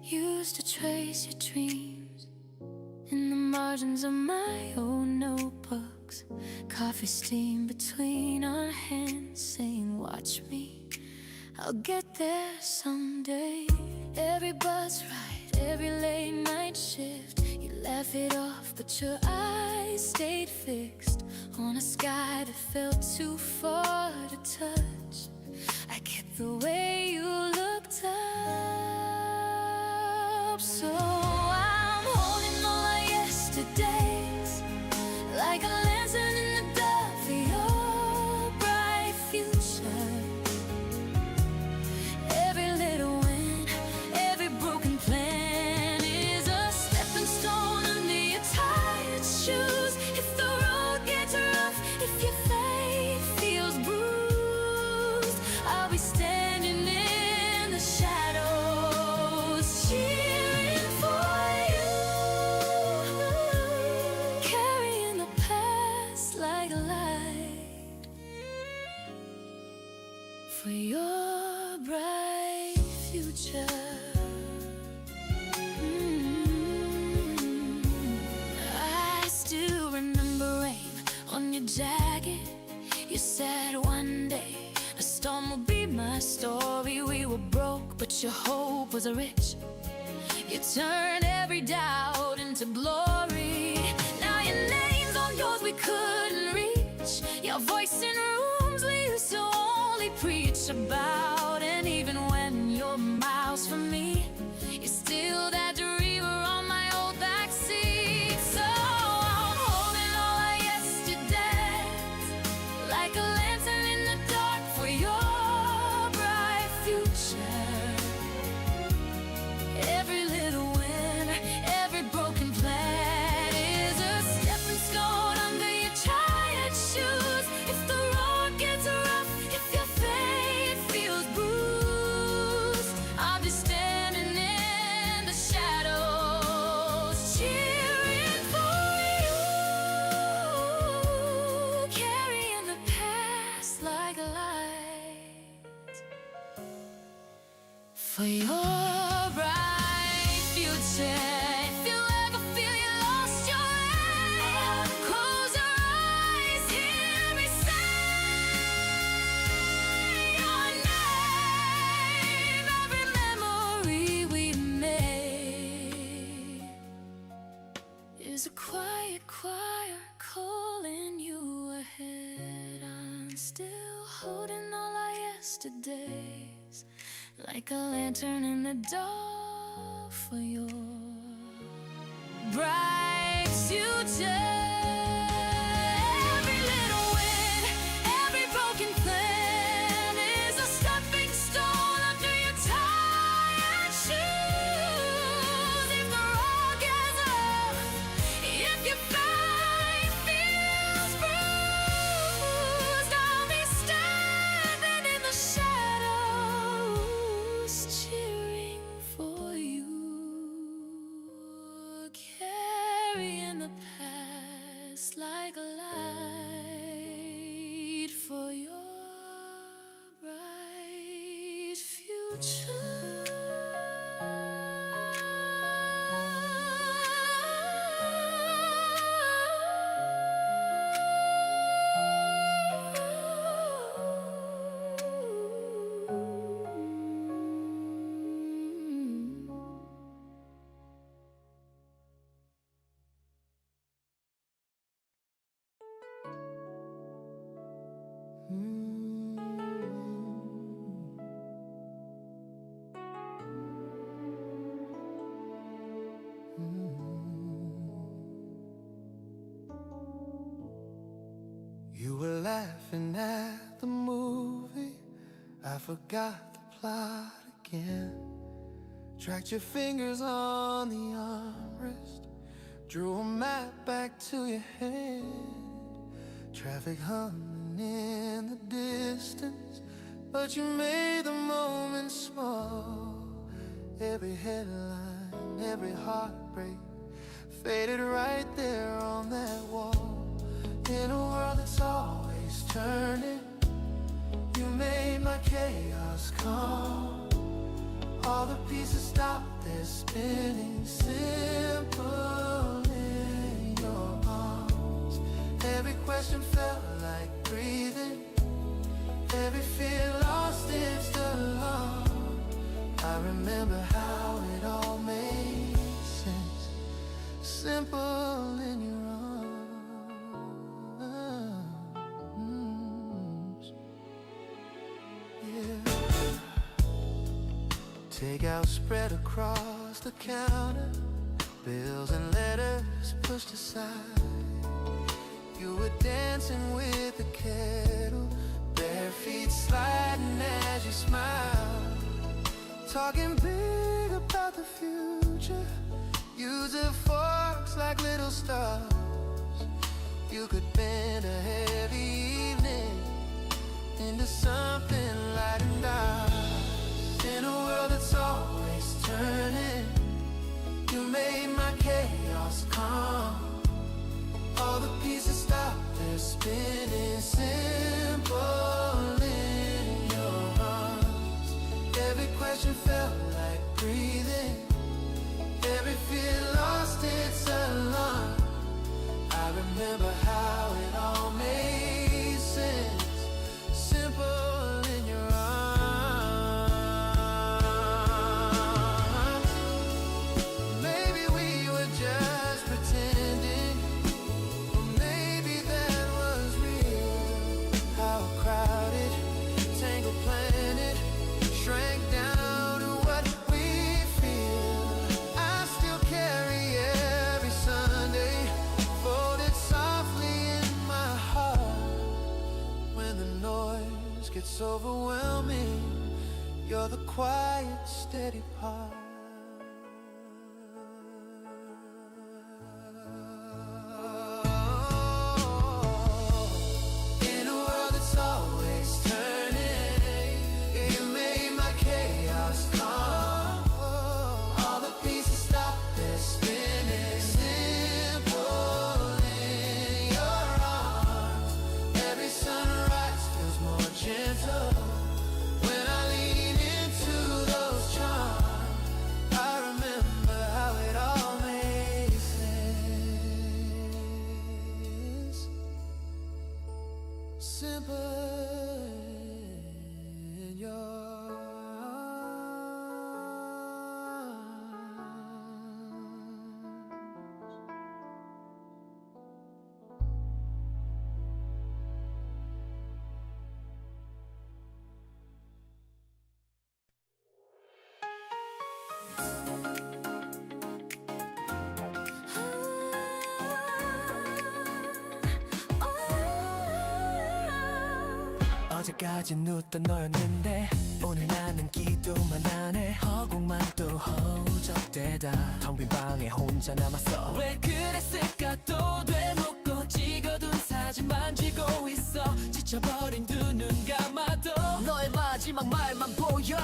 Used to trace your dreams in the margins of my old notebooks. Coffee steam between our hands, saying, watch me, I'll get there someday. Every bus ride, every late night shift, you laugh it off, but your eyes stayed fixed on a sky that felt too far to touch. I kept the way you looked up. So I'm holding all our yesterdays like a lantern in the for your bright future. I still remember rain on your jacket. You said one day a storm will be my story. We were broke, but your hope was rich. You turned every doubt into glory. Now your name's on yours we couldn't reach. Your voice in rooms we used to only preach about. And even when you're miles from me, you're still that dreamer on my old backseat. So I'm holding all our yesterdays like a lantern in the dark for your bright future. Every little win, every broken plan is a stepping stone under your tired shoes. If the road gets rough, if your faith feels bruised, I'll be standing in the shadows, cheering for you, carrying the past like a light for your bright future. If you ever feel you lost your way, close your eyes, hear me say your name. Every memory we made is a quiet choir calling you ahead. I'm still holding all our yesterdays like a lantern in the dark for your bright future. Every little win, every broken plan is a stepping stone under your tired shoes. If the road gets rough, if your fight feels bruised, I'll be standing in the shadows, cheering for you, carrying the past like a light for your bright future. You were laughing at the movie. I forgot the plot again. Tracked your fingers on the armrest, drew a map back to your hand. Traffic humming in the distance, but you made the moment small. Every headline, every heartbreak faded right there on that wall. In a world that's always turning, you made my chaos calm. All the pieces stopped their spinning, simple in your arms. Every question felt like breathing, every fear lost its alarm. I remember how it all made sense, simple in your arms. Yeah. Takeout spread across the counter, bills and letters pushed aside. You were dancing with the kettle, bare feet sliding as you smiled. Talking big about the future, using forks like little stars. You could bend a heavy evening into something light and dark. In a world that's always turning, you made my chaos calm. All the pieces stopped their spinning, simple in your passion felt like breathing. Every fear lost its alarm. I remember how it all made sense. Simple in your arms. Maybe we were just pretending, or maybe that was real. How a crowded, tangled planet shrank down to what we feel. I still carry every Sunday folded softly in my heart. When the noise gets overwhelming, you're the quiet, steady part. In a world that's always turning, you made my chaos calm. All the pieces stop their spinning. Simple in your arms. Every sunrise feels more gentle when I lean into those charms. I remember how it all made sense. Simple in your 어제까진 웃던 너였는데 오늘 나는 기도만 하네. 허공만 또 허우적대다 텅 빈 방에 혼자 남았어. 왜 그랬을까 또 되묻고 찍어둔 사진 만지고 있어. 지쳐버린 두 눈 감아도 너의 마지막 말만 보여.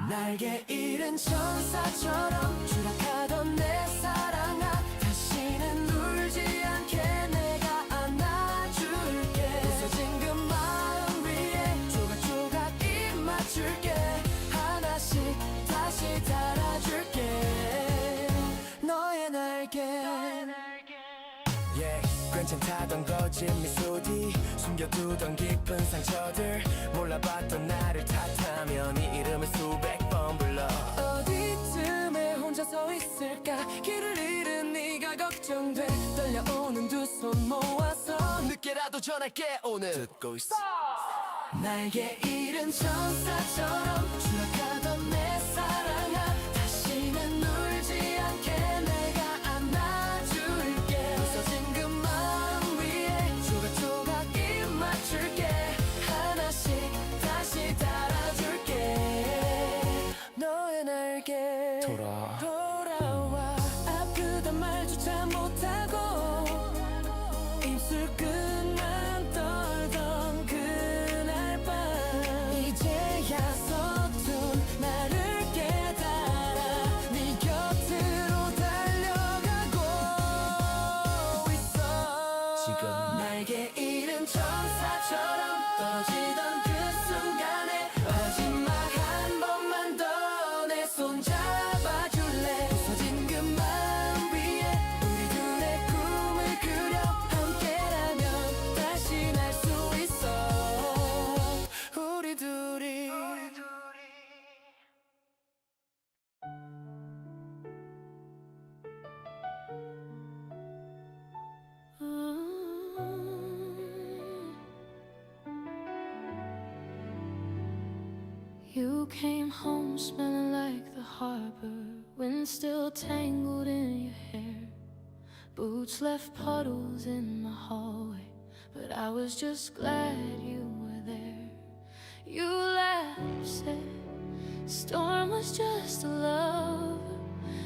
날개 잃은 천사처럼 추락하던 내 사랑아, 다시는 울지 않게 내가 안아줄게. 부서진 그 마음 위에 조각조각 입 맞출게. 하나씩 다시 달아줄게. 너의 날개. 괜찮다던 거짓 미소디, 숨겨두던 깊은 상처들, 몰라봤던 나를 탓하며 네 이름을 수백 번 불러. 어디쯤에 혼자 서 있을까. 길을 잃은 네가 걱정돼. 떨려오는 두 손 모아서 늦게라도 전할게. 오늘 듣고 있어. 날개 잃은 천사처럼 추락하던 내 사랑아, 다시는 울지 않게 내가 안아줄게. 부서진 그 마음 위에 조각조각 입 맞출게. 하나씩 다시 달아줄게. 너의 날개 돌아와. 아프단 말조차 못하고 입술 끝만 떨던 그날 밤, 이제야 서툰 나를 깨달아 네 곁으로 달려가고 있어. 지금 날개 잃은 천사처럼 떨어지던 그 순간에 마지막 한 번만 더 내 손 잡아줄래. 부서진 그 마음 위에 우리 둘의 꿈을 그려. 함께라면 다시 날 수 있어. 우리 둘이. You came home smelling like the harbor, wind still tangled in your hair. Boots left puddles in the hallway, but I was just glad you were there. You laughed, said storm was just a lover,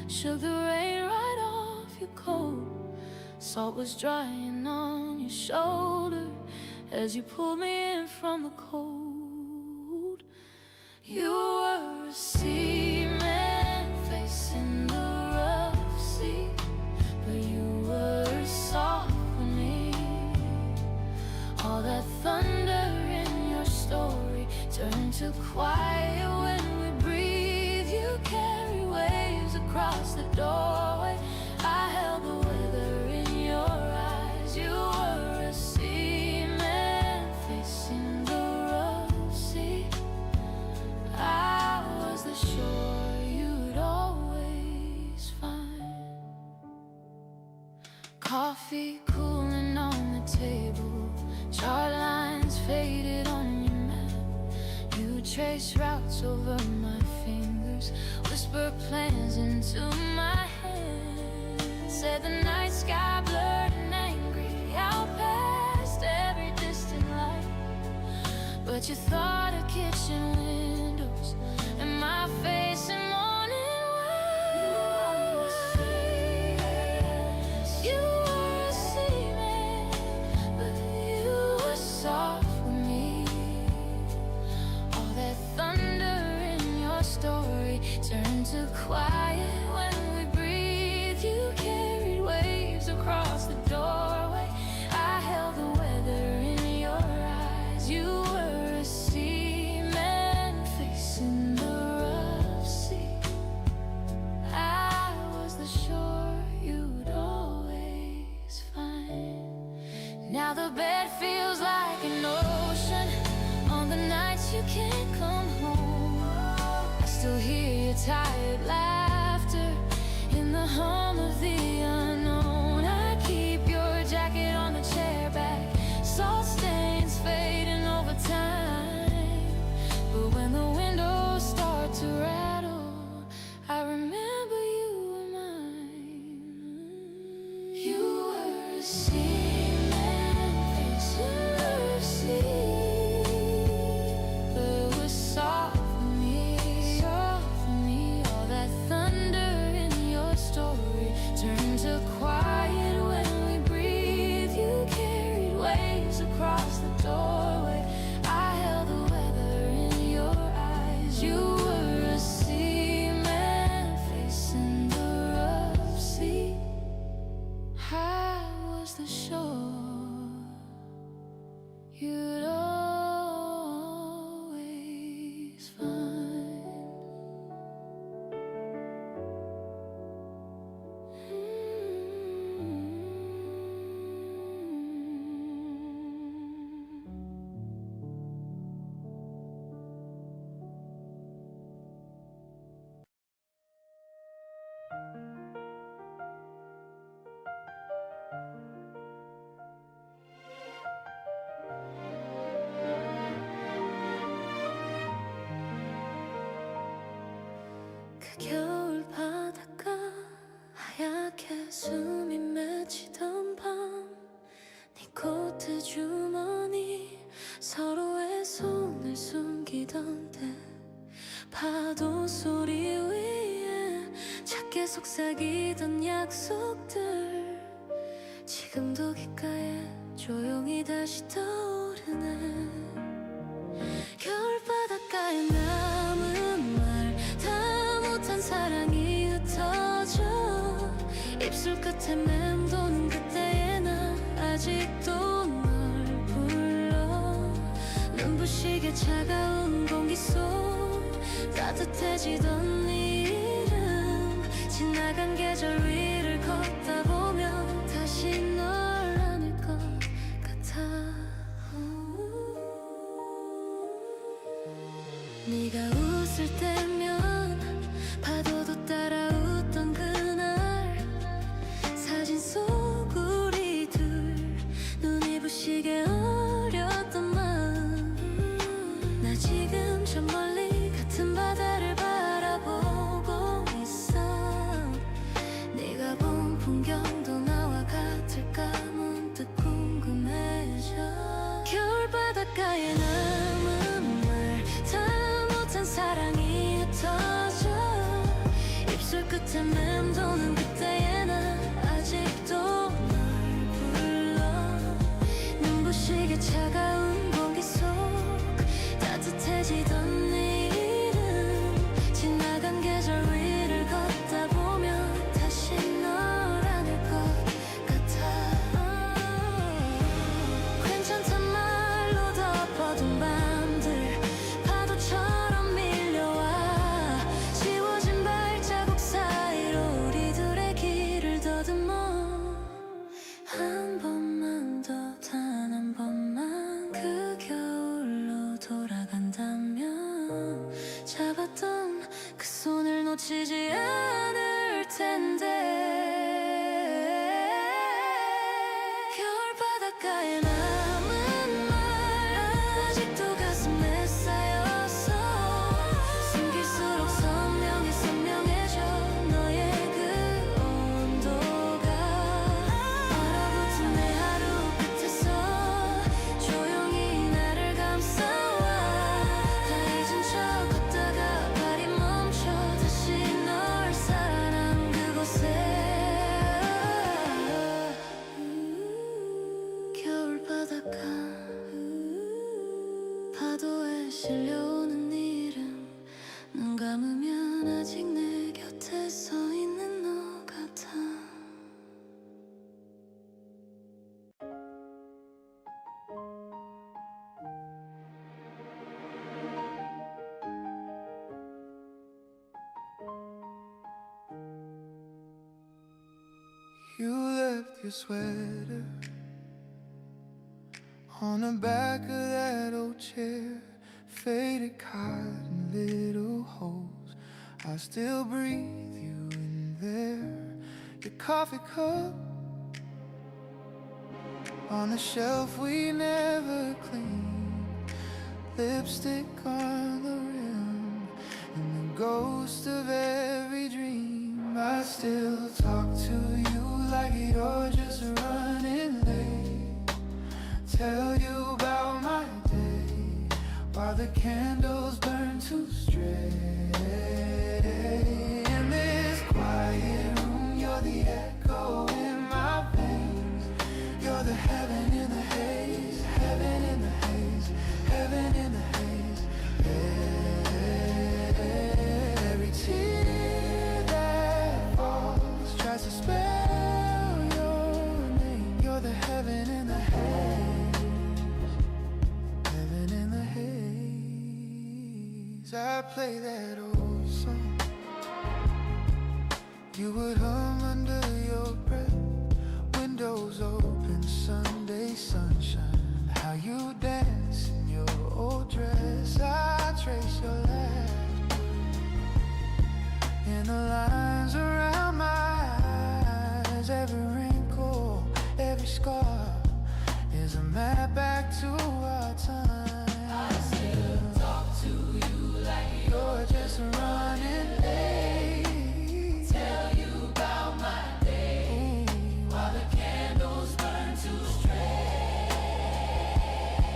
shook the rain right off your coat. Salt was drying on your shoulder as you pulled me in from the cold. You were a seaman facing the rough sea, but you were soft for me. All that thunder in your story turned to quiet when we Coffee cooling on the table, chart lines faded on your map. You trace routes over my fingers, whisper plans into my head. Said the night sky blurred and angry, out past every distant light. But you thought of kitchen windows and my face in morning white. You were a seaman, but you were soft with me. All that thunder in your story turned to quiet when we breathed. You carried waves across the doorway. I held the weather in your eyes. You were a seaman facing the rough sea. I was the shore you'd always find. Now the bed feels like an ocean on the nights you can't come home. I still hear your tired laughter in the hum of the unknown. I keep your jacket on the chair back, salt stains fading over time. But when the windows start to rattle, I remember you were mine. You were a seaman facing the sea, but it was soft for me, soft for me. All that thunder in your story turned to quiet when we breathed. You carried waves across the doorway. I held the weather in your eyes. You were a seaman facing the rough sea. I was the shore you'd always find. 그 겨울 바닷가 하얗게 숨이 맺히던 밤, 네 코트 주머니 서로의 손을 숨기던 때, 파도 소리 위에 작게 속삭이던 약속들 지금도 귓가에 조용히 다시 떠오르네. 겨울 바닷가에 남은 말 다 못한 사랑이 흩어져 입술 끝에 맴도는 그때의 나 아직도 널 불러. 눈부시게 차가운 공기 속 따뜻해지던 네 이름, 지나간 계절 위를 걷다 보면 다시 널 안을 것 같아. 네가 웃을 때면 파도도 따라 웃던 그날, 사진 속 우리 둘 눈이 부시게 어렸던 마음. 나 지금 저 멀리 같은 바다를 바라보고 있어. 네가 본 풍경도 나와 같을까 문득 궁금해져. 겨울 바닷가에 남은 말 다 못한 사랑이 바닷가에 남은 말 아직도 가슴에 쌓여서 숨길수록 선명해져 너의 그 온도가 얼어붙은 내 하루 끝에서 조용히 나를 감싸와 다 잊은 척 걷다가 발이 멈춰 다시 널 사랑한 그곳에 겨울 바닷가 파도에 실려오는 이름 눈 감으면 아직 내 곁에 서 있는 너 같아 You left your sweater on the back of that old chair, faded cotton, little holes. I still breathe you in there. Your coffee cup on the shelf we never cleaned, lipstick on the rim, and the ghost of every dream. I still talk to you like you're just running late. Tell you about my day while the candles burn too straight. In this quiet room, you're the echo in my veins. You're the heaven in the haze, heaven in the haze, heaven in the haze. Every tear that falls tries to spell your name. You're the heaven in the haze, heaven in the haze. I play that old song you would hum under your breath. Windows open, Sunday sunshine. How you dance in your old dress. I trace your laugh in the lines around my eyes. Every wrinkle, every scar is a map back to our time. I still talk to you like you're just running late. Tell you about my day while the candles burn too straight.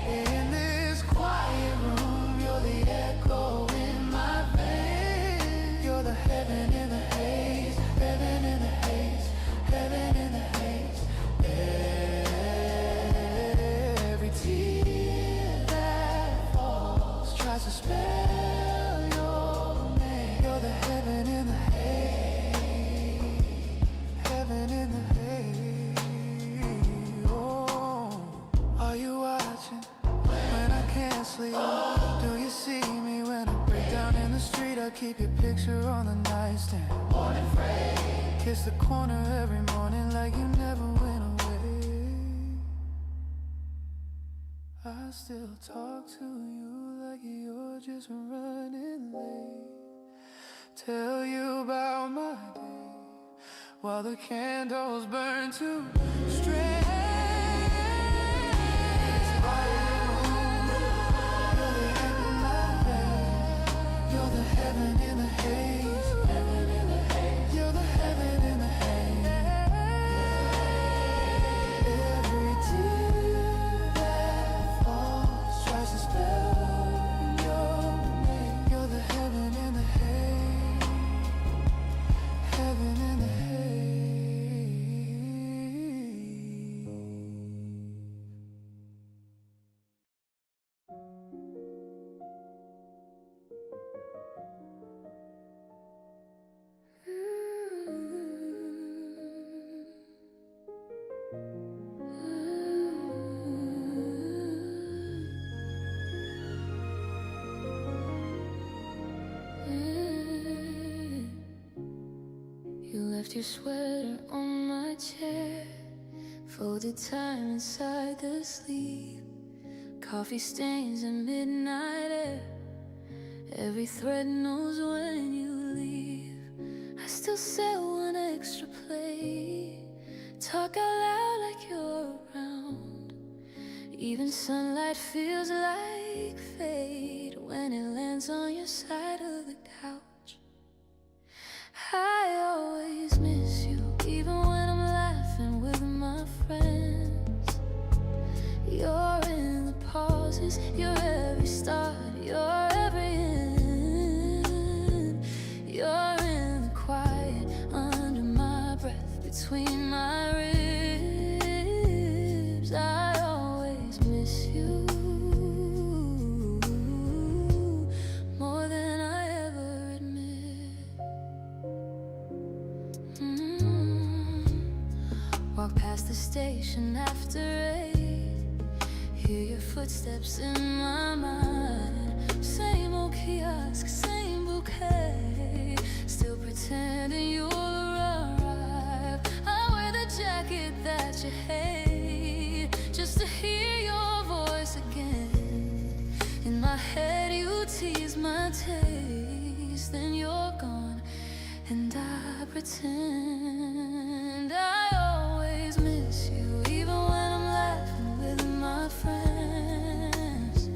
In this quiet room, you're the echo in my veins. You're the heaven in the haze, heaven in the haze, heaven in the haze. Every tear that falls tries to spell your name. You're the heaven in the haze, heaven in the haze. Oh, are you watching when I can't sleep? Do you see me when I break down in the street? I keep your picture on the nightstand. Morning frame. Kiss the corner every morning like you never went away. I still talk to you like you're just running late. Tell you about my day while the candles burn too straight. You're the heaven in the haze, heaven in the haze. You're the heaven in the haze. Every tear that falls tries to spell your name. You're the heaven in the haze, heaven in the You left your sweater on my chair, folded time inside the sleeve, coffee stains and midnight air. Every thread knows when you leave. I still sell one extra plate, talk out loud like you're around. Even sunlight feels like fate when it lands on your side of the couch. I always miss you, even when I'm laughing with my friends. You're in the pauses, you're every start, you're every end. You're in the quiet, under my breath, between my ribs. I always miss you more than I ever admit. Walk past the station after 8, hear your footsteps in my mind. Same old kiosk, same bouquet, still pretending you'll arrive. I wear the jacket that you hate, just to hear your voice again. In my head you tease my taste, then you're gone and I pretend. I always miss you, even when I'm laughing with my friends.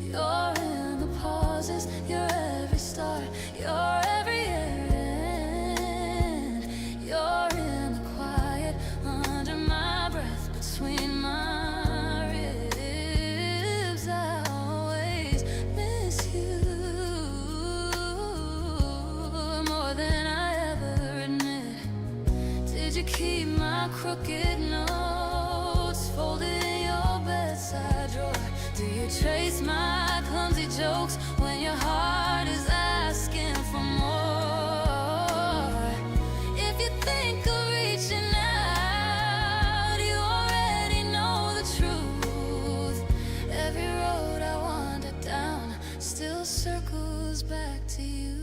You're in the pauses, you're every start, you're every end. You're in the quiet, under my breath, between my ribs. I always miss you more than I ever admit. Did you keep my crooked notes folded in your bedside drawer? Do you trace my clumsy jokes when your heart is asking for more? If you think of reaching out, you already know the truth. Every road I wander down still circles back to you.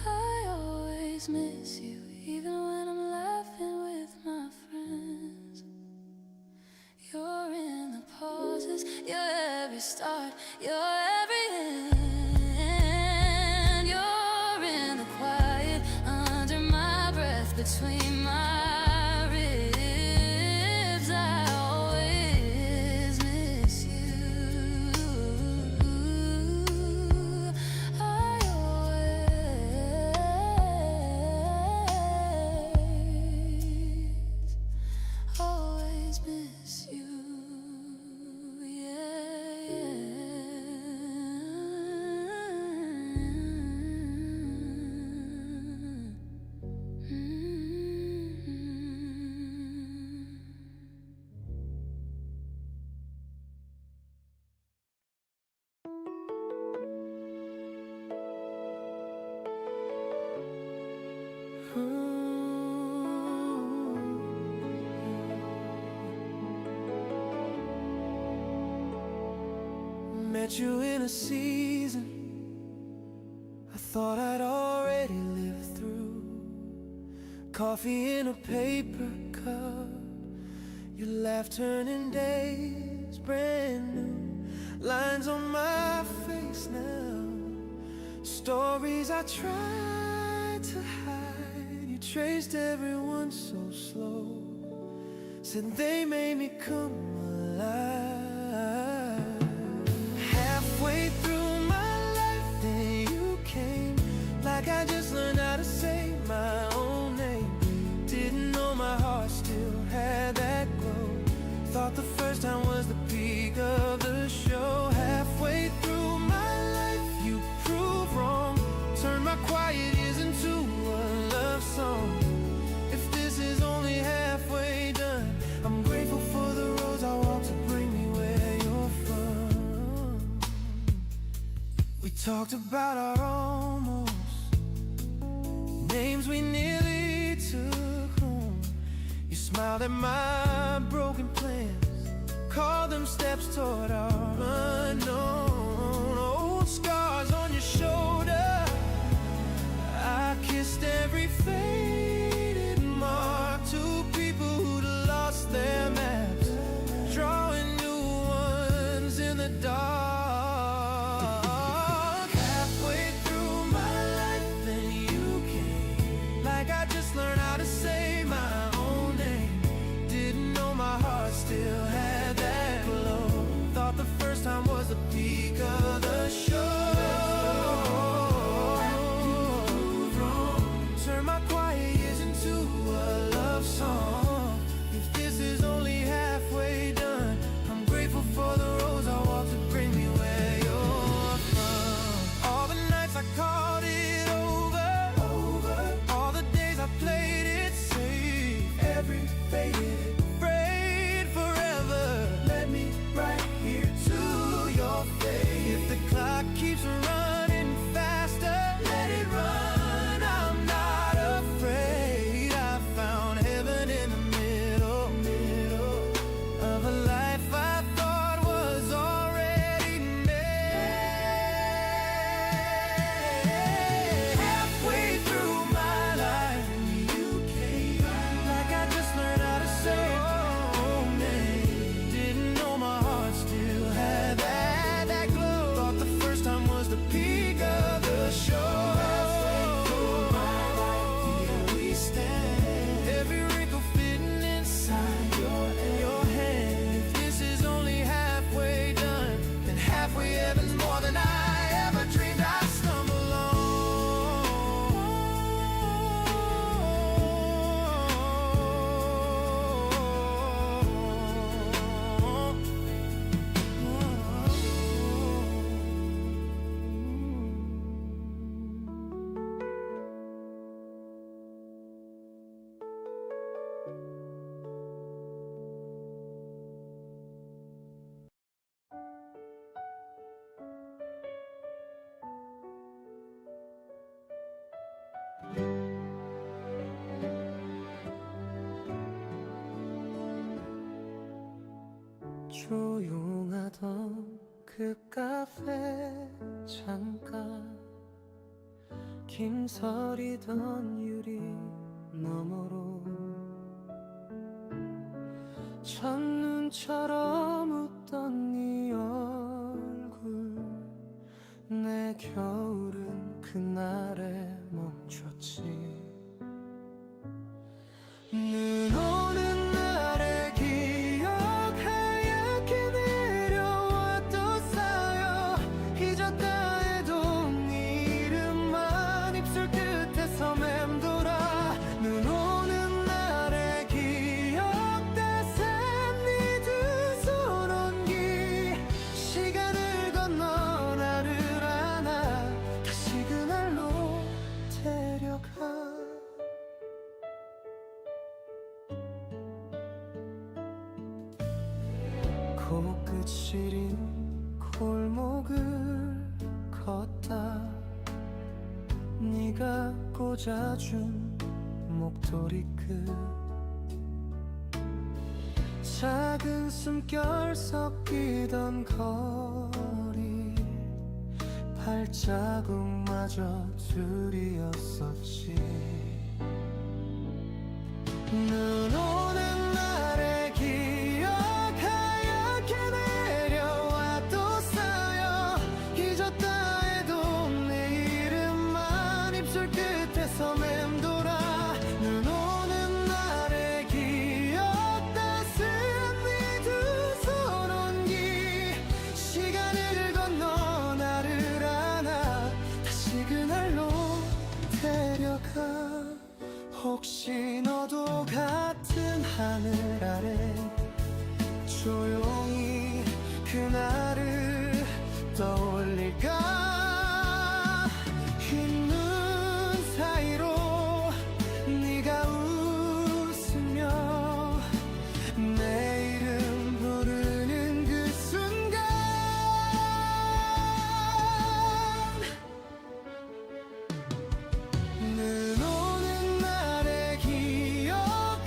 I always miss you, even when I'm laughing with my friends. You're in the pauses, you're every start, you're every end. You're in the quiet, under my breath, between my ribs. I always miss you. I always miss you. Met you in a season I thought I'd already lived through. Coffee in a paper cup, your laugh turning days brand new. Lines on my face now, stories I tried to hide. You traced everyone so slow, said they made me come alive. Halfway through my life, then you came, like I just learned how to say my own name. Didn't know my heart still had that glow. Thought the first time was the peak of the show. Halfway through my life, you proved wrong. Turned my quiet years into a love song. If this is only halfway done, I'm grateful for the roads I walked to bring me where you're from. We talked about our almost, names we nearly took home. You smiled at my broken plans, called them steps toward our unknown. Old scars on your shoulder, I kissed every faded mark. Two people who'd lost their maps, drawing new ones in the dark. Halfway through my life, then you came, like I just learned how to say my own name. Didn't know my heart still had 조용하던 그 카페 잠깐 김서리던 유리 너머로 첫눈처럼 웃던 네 얼굴 내 겨울은 그날에 멈췄지 눈 오는 날의 기억 하얗게 내려와 또 쌓여 잊었다 해도 네 이름만 입술 끝에서 맴돌아 눈 오는 날의 기억 따스한 네 두 손 온기 시간을 건너 나를 안아 다시 그날로 데려가 코끝 시린 골목을 걷다 네가 꽂아준 목도리 끝 작은 숨결 섞이던 거리 발자국마저 둘이었었지 눈 오는 날의 기억 하얗게 내려와 또 쌓여 잊었다 해도 내 이름만 입술 끝에서 맴돌아 눈 오는 날의 기억 따스한 네 두 손 온기 시간을 건너 나를 안아 다시 그날로 데려가 혹시 너도 같은 하늘 아래 조용히 그날을 떠올릴까 흰 눈 사이로 네가 웃으며 내 이름 부르는 그 순간 눈 오는 날의 기억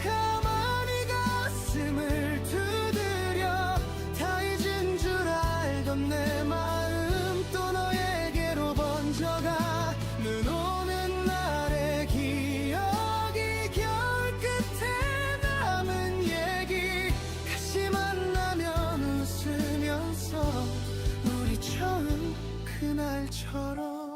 가만히 가슴을 두드려 다 잊은 줄 알던 내 마음 또 너에게로 번져가 눈 오는 날의 기억이 겨울 끝에 남은 얘기 다시 만나면 웃으면서 우리 처음 그날처럼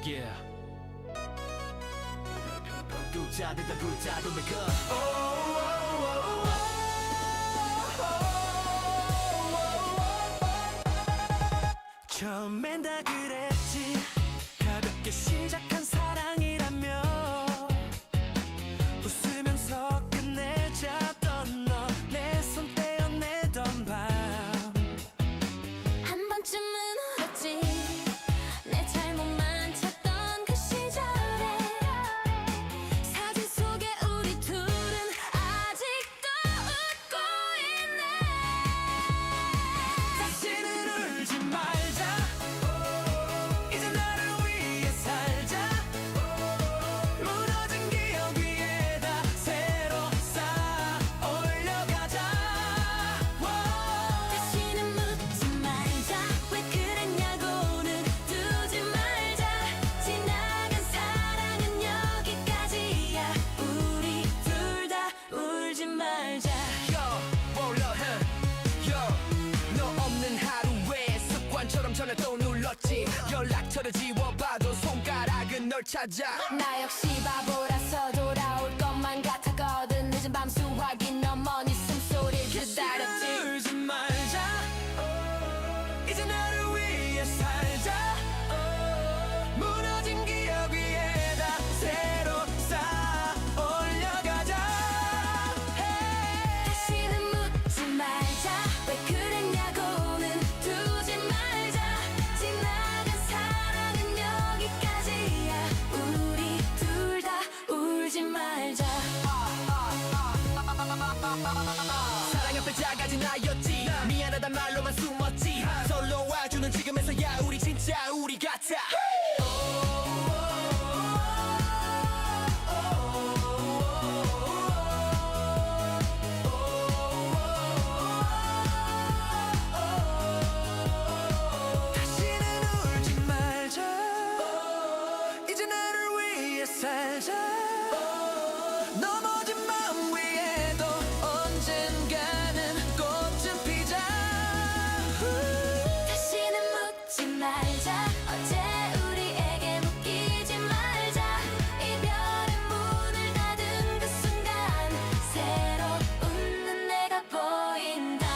Yeah. 부자되다 부자도 make 처음엔 다 그랬지 가볍게 시작한 사랑이라며 웃으면서 끝내자던 너 내 손 떼어내던 밤 한 번쯤은 울었지 내 잘못만 찾던 그 시절에 사진 속에 우리 둘은 아직도 웃고 있네 다시는 울지 말자 이제 나를 위해 살자 무너진 기억 위에다 새로 쌓아 올려가자 다시는 묻지 말자 왜 그랬냐고는 두지 말자 지나간 사랑은 여기까지야 우리 둘 다 울지 말자 몰라 너 없는 하루에 습관처럼 전화 또 눌렀지 연락처를 지워봐도 손가락은 널 찾아 나 역시 바보라서 돌아올 것만 같았거든 늦은 밤 수화기 넘어 네 숨소리 기다렸지 울지 말자 이제 나를 위해 살자 무너진 기억 위에다 새로 쌓아 올려가자 다시는 묻지 말자 왜 그랬냐고는 두지 때마다 말로만 숨었지 솔로 와주는 지금에서야 우리 진짜 우리 같아 다시는 울지 말자 이제 나를 위해 살자 넘어진 마음 위에도 언젠가는 꽃은 피자 다시는 묻지 말자 어제 우리에게 묶이지 말자 이별의 문을 닫은 그 순간 새로 웃는 내가 보인다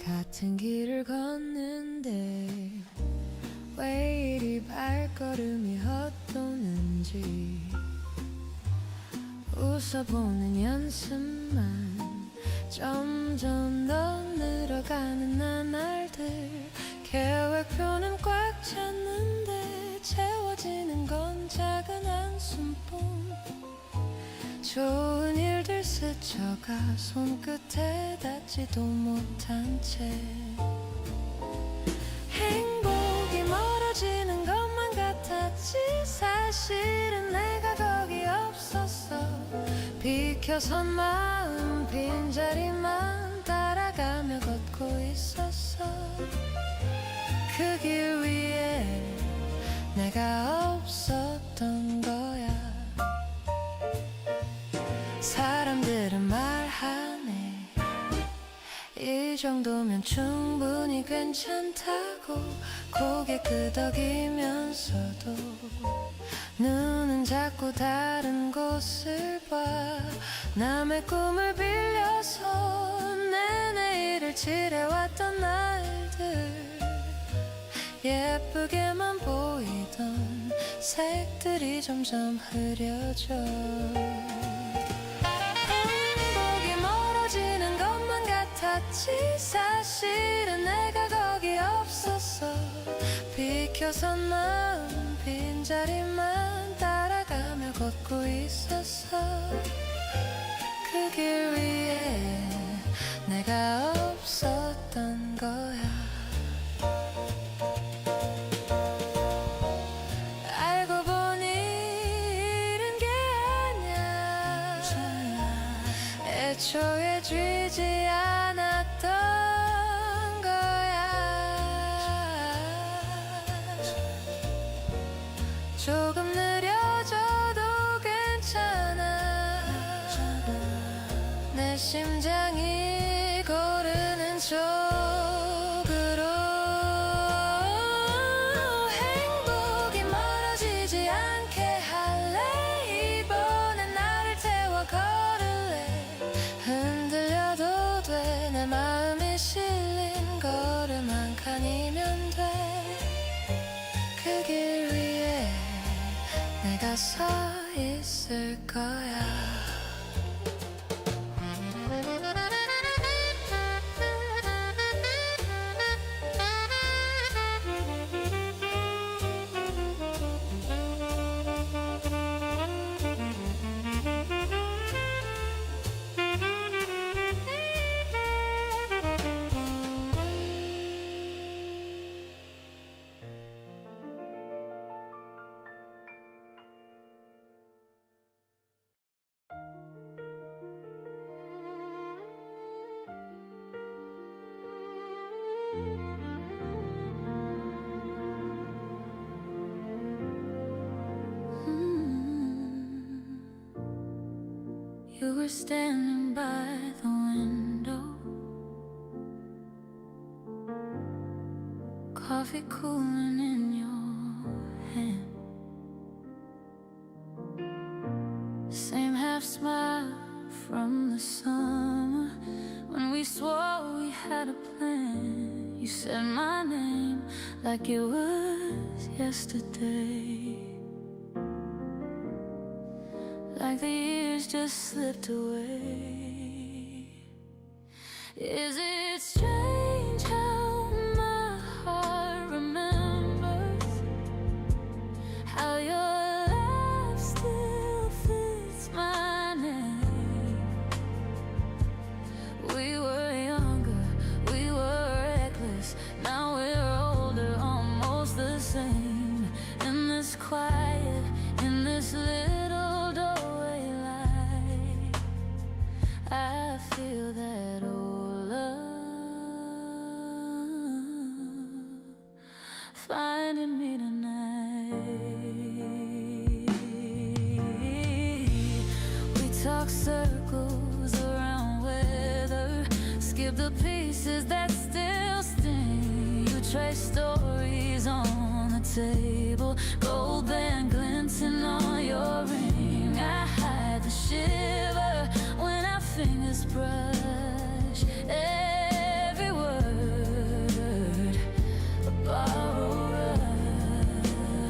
같은 길을 걷는데 왜 이리 발걸음이 헛도는지 웃어보는 연습만 점점 더 늘어가는 나날들 계획표는 꽉 찼는데 채워지는 건 작은 한숨뿐 좋은 일들 스쳐가 손끝에 닿지도 못한 채 행복이 멀어지는 것만 같았지 사실은 내가 거기 없었어 비켜선 마음 빈자리만 따라가며 걷고 있었어 그 길 위에 내가 없었던 거야 사람들은 말하네 이 정도면 충분히 괜찮다고 고개 끄덕이면서도 눈은 자꾸 다른 곳을 봐 남의 꿈을 빌려서 내 내일을 칠해왔던 날들 예쁘게만 보이던 색들이 점점 흐려져 멀어지는 것만 같았지 사실은 내가 거기 없었어 비켜선 마음 빈자리만 따라가며 걷고 있었어 그 길 위에 내가 없었던 거야 알고 보니 이른 게 아냐 애초에 쥐지 않았던 거야 조금 느려져도 괜찮아 내 심장이 고르는 쪽으로 행복이 멀어지지 않게 할래 이번엔 나를 태워 걸을래 흔들려도 돼 내 마음이 실린 걸음 한 칸이면 돼 그 길 위에 내가 서 있을 거야 You were standing by the window, coffee cooling in your hand. Same half smile from the summer when we swore we had a plan. You said my name like it was yesterday, like the years days just slipped away. Is it strange how my heart remembers how your laugh still fits my name? We were younger, we were reckless, now we're older, almost the same. In this quiet, in this little doorway light, I feel that old love finding me tonight. We talk circles around weather, skip the pieces that still sting. You trace stories on the table, gold band glinting on your ring. I hide the shiver when our fingers brush every word, a borrowed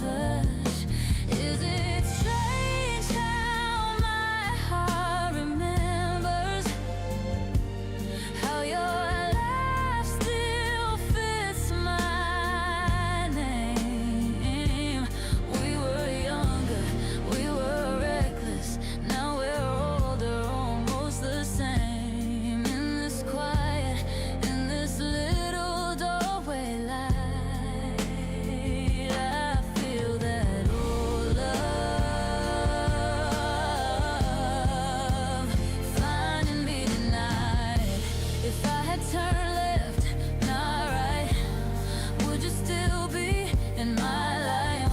rush. Is it strange how my heart remembers how your laugh still fits my name? We were younger, we were reckless, now we're older, almost the same. In this quiet, in this little doorway light, I feel that old love finding me tonight. If I had turned left, not right, would you still be in my life?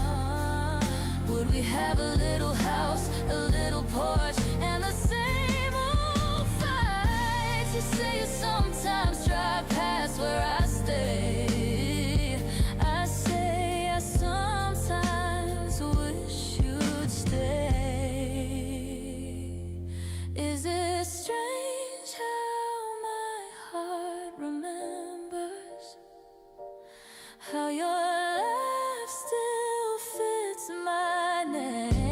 Would we have a little house, a little porch, and the same old fights? You say you sometimes drive past where I stay. I say I sometimes wish you'd stay. Is it strange how my heart remembers how your laugh still fits my name?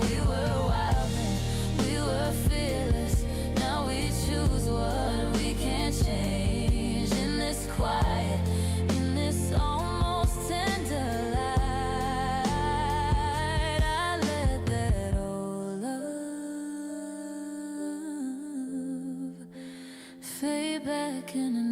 We were wild then, we were fearless, now we choose what we can't change. In this quiet, in this almost tender light, I let that old love fade back in the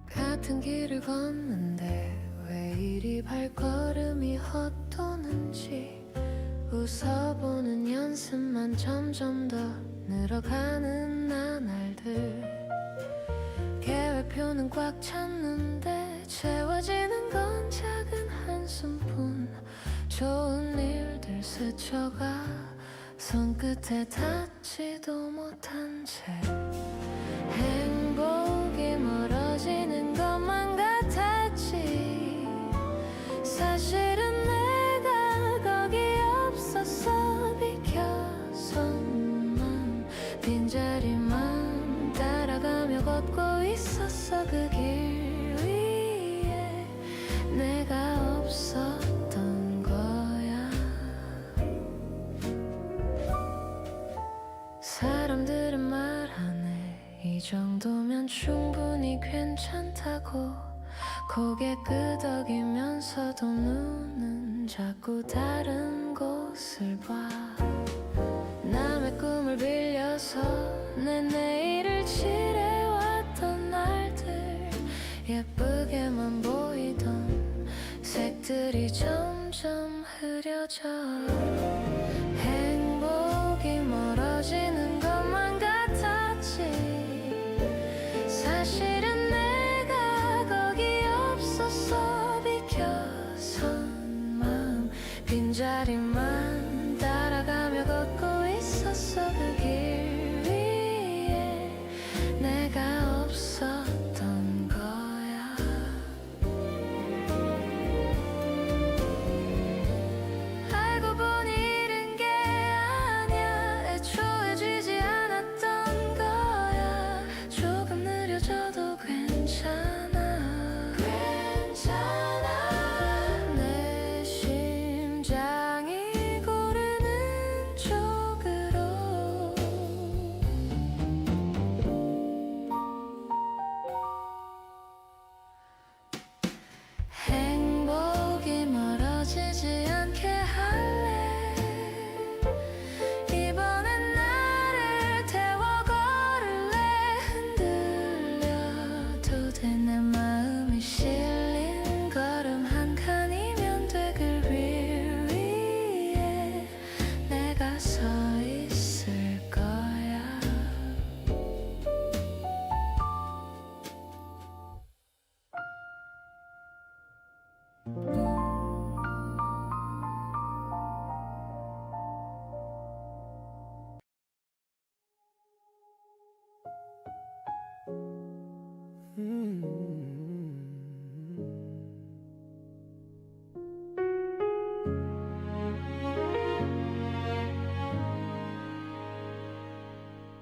같은 길을 걷는데 왜 이리 발걸음이 헛도는지, 웃어보는 연습만 점점 더 늘어가는 나날들. 계획표는 꽉 찼는데 채워지는 건 작은 한숨뿐. 좋은 일들 스쳐가 손끝에 닿지도 못한 채 행복이 멀어지는 것만 같았지. 사실은 내가 거기 없었어. 비켜서만 빈자리만 따라가며 걷고 있었어. 그 길 위에 내가 없었던 거야. 사람들은 말하네, 이 정도면 충분히 괜찮다고. 고개 끄덕이면서도 눈은 자꾸 다른 곳을 봐. 남의 꿈을 빌려서 내 내일을 칠해왔던 날들, 예쁘게만 보이던 색들이 점점 흐려져. 행복이 멀어지는 것만 같았지. 때 내 마음이 실린 걸음 한 칸이면 돼. 그 길 위에 내가 서 있을 거야.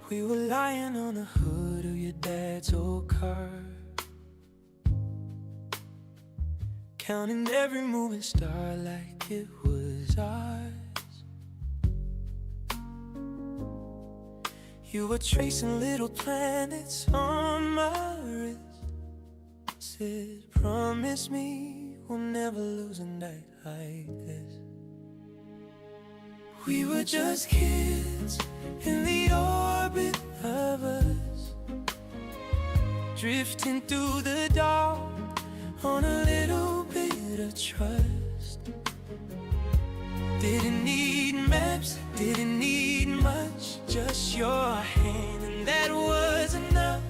We were lying on the hood of your dad's old car, counting every moving star like it was ours. You were tracing little planets on my wrist. Said, promise me we'll never lose a night like this. We were just kids in the orbit of us, drifting through the dark on a little bit of trust. Didn't need maps, didn't need much, just your hand, and that was enough.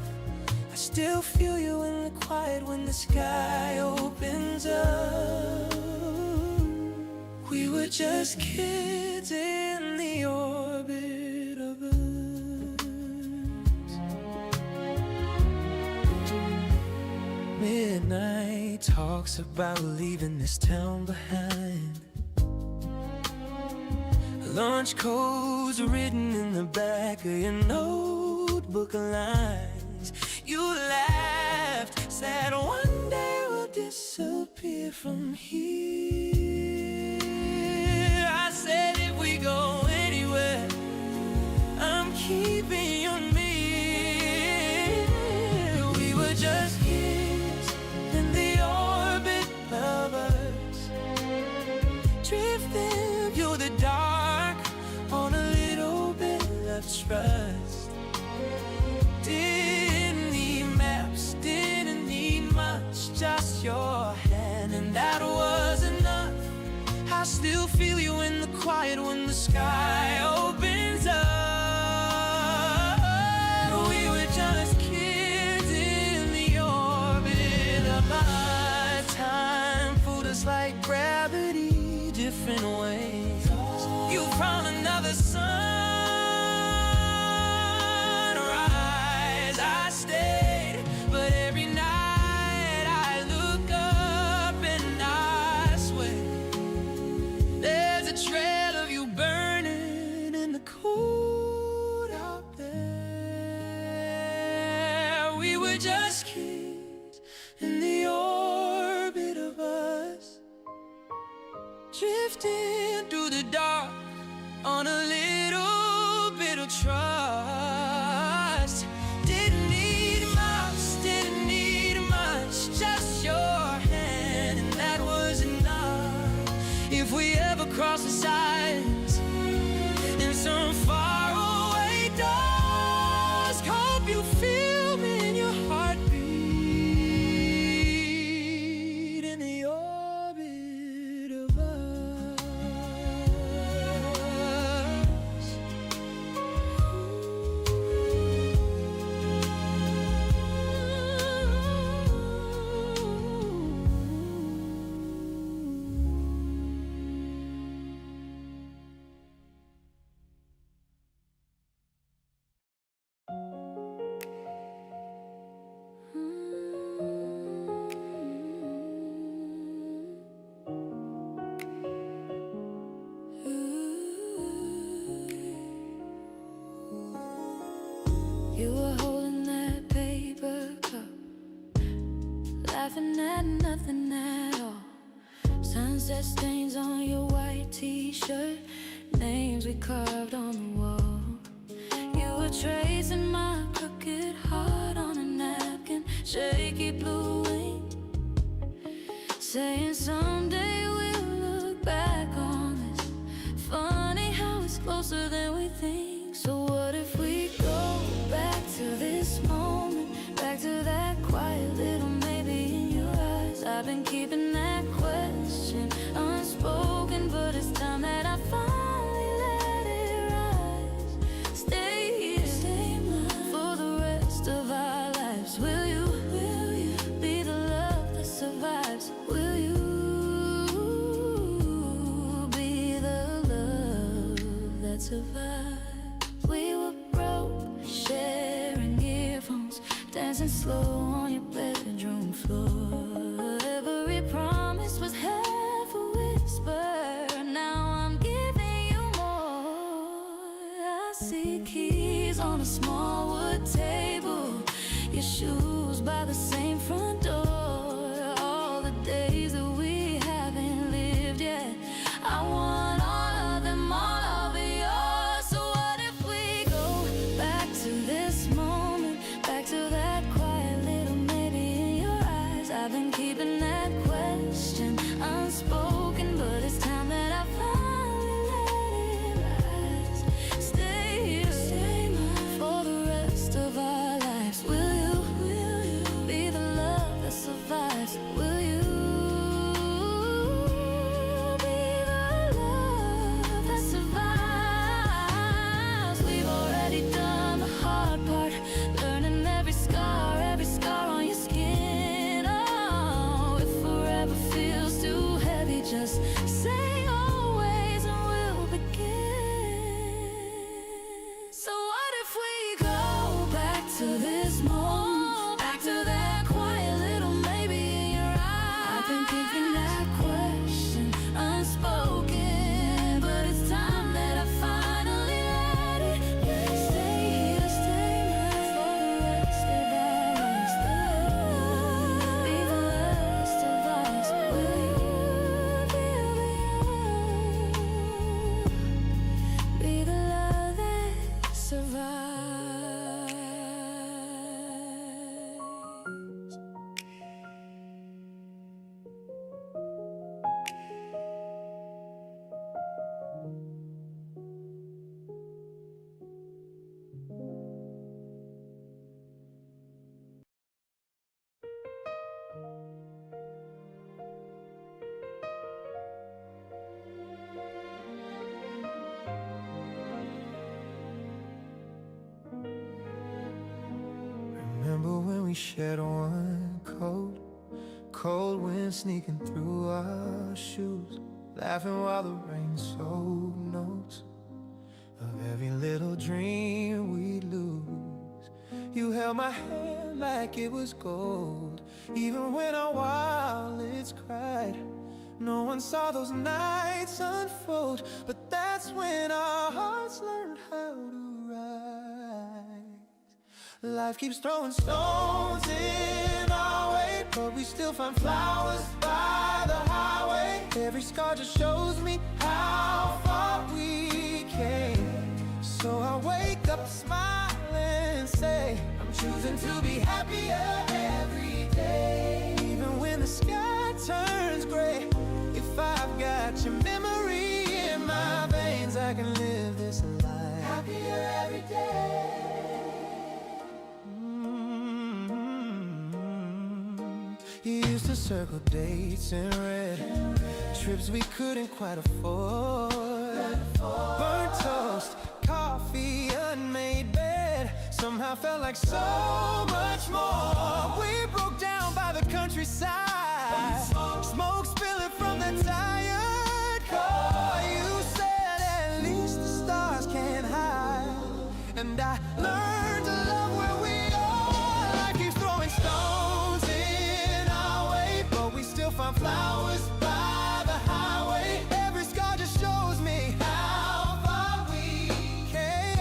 I still feel you in the quiet when the sky opens up. We were just kids in the orbit of us. Midnight talks about leaving this town behind. Launch codes written in the back of your notebook lines. You laughed, said one day we'll disappear from here. I said if we go anywhere, I'm keeping you near. We were just kids in the orbit of us, drifting through the dark on a little bit of trust. Didn't need maps, didn't need much, just your hand, and that was enough. I still feel you in the quiet when the sky opens up. We were just kids in the orbit of our time. Pulled us like gravity, different ways. You found another sunrise. I stayed, but every night I look up and I swear there's a trail of you burning in the cold out there. We were just kids in the orbit of us, drifting through the dark on a little bit of trust. Didn't need much, didn't need much, just your hand, and that was enough. If we ever cross the signs in some faraway dusk, hope you feel me in your heartbeat in the orbit of us. You were holding that paper cup, laughing at nothing at all. Sunset stains on your white t-shirt, names we carved on the wall. You were tracing my crooked heart on a napkin, shaky blue ink, saying someday we'll look back on this. Funny how it's closer than we think. So what if we go back to this moment, back to that quiet little I've been keeping that question unspoken, but it's time that I finally let it rise. Stay here, stay mine for the rest of our lives. Will you be the love that survives? Will you be the love that survives? We were broke, sharing earphones, dancing slow on your bedroom floor. Every promise was half a whisper. Now I'm giving you more. I see keys on a small wood table, your shoes by the same front door. All the days that we haven't lived yet, I want all of them, all of yours. So what if we go back to this moment, back to that quiet little maybe in your eyes? I've been keeping that question unspoken, but it's time that I finally let it rise. Stay here, stay mine for the rest of our lives. Will you be the love that survives? Will you be the love that survives? We've already done the hard part, learning every scar on your skin. Oh, if forever feels too heavy, just say always and we'll begin. So what if we go back to this moment, back to that quiet little maybe in your eyes? I've been keeping that question unspoken, but it's time that I finally let it stay here, stay mine for the rest of our lives. Be the love that survives. Will you be the love that survives? Remember when we shared one coat, cold wind sneaking through our shoes, laughing while the rain soaked notes of every little dream we'd lose. You held my hand like it was gold, even when our wildest cried. No one saw those nights unfold, but that's when our hearts learned how to rise. Life keeps throwing stones in our way, but we still find flowers by the highway. Every scar just shows me how far we came. So I wake up, smile and say, I'm choosing to be happier every day. Even when the sky turns gray, if I've got your memory in my veins, I can live this life happier every day. You used to circle dates in red, trips we couldn't quite afford. Burnt toast, coffee, unmade bed, somehow felt like so much more. We broke down by the countryside, smoke spilling from the tired car. You said at least the stars can't hide, and I learned to love where we are. Life keeps throwing stones in our way, but we still find flowers by the highway. Every scar just shows me how far we came.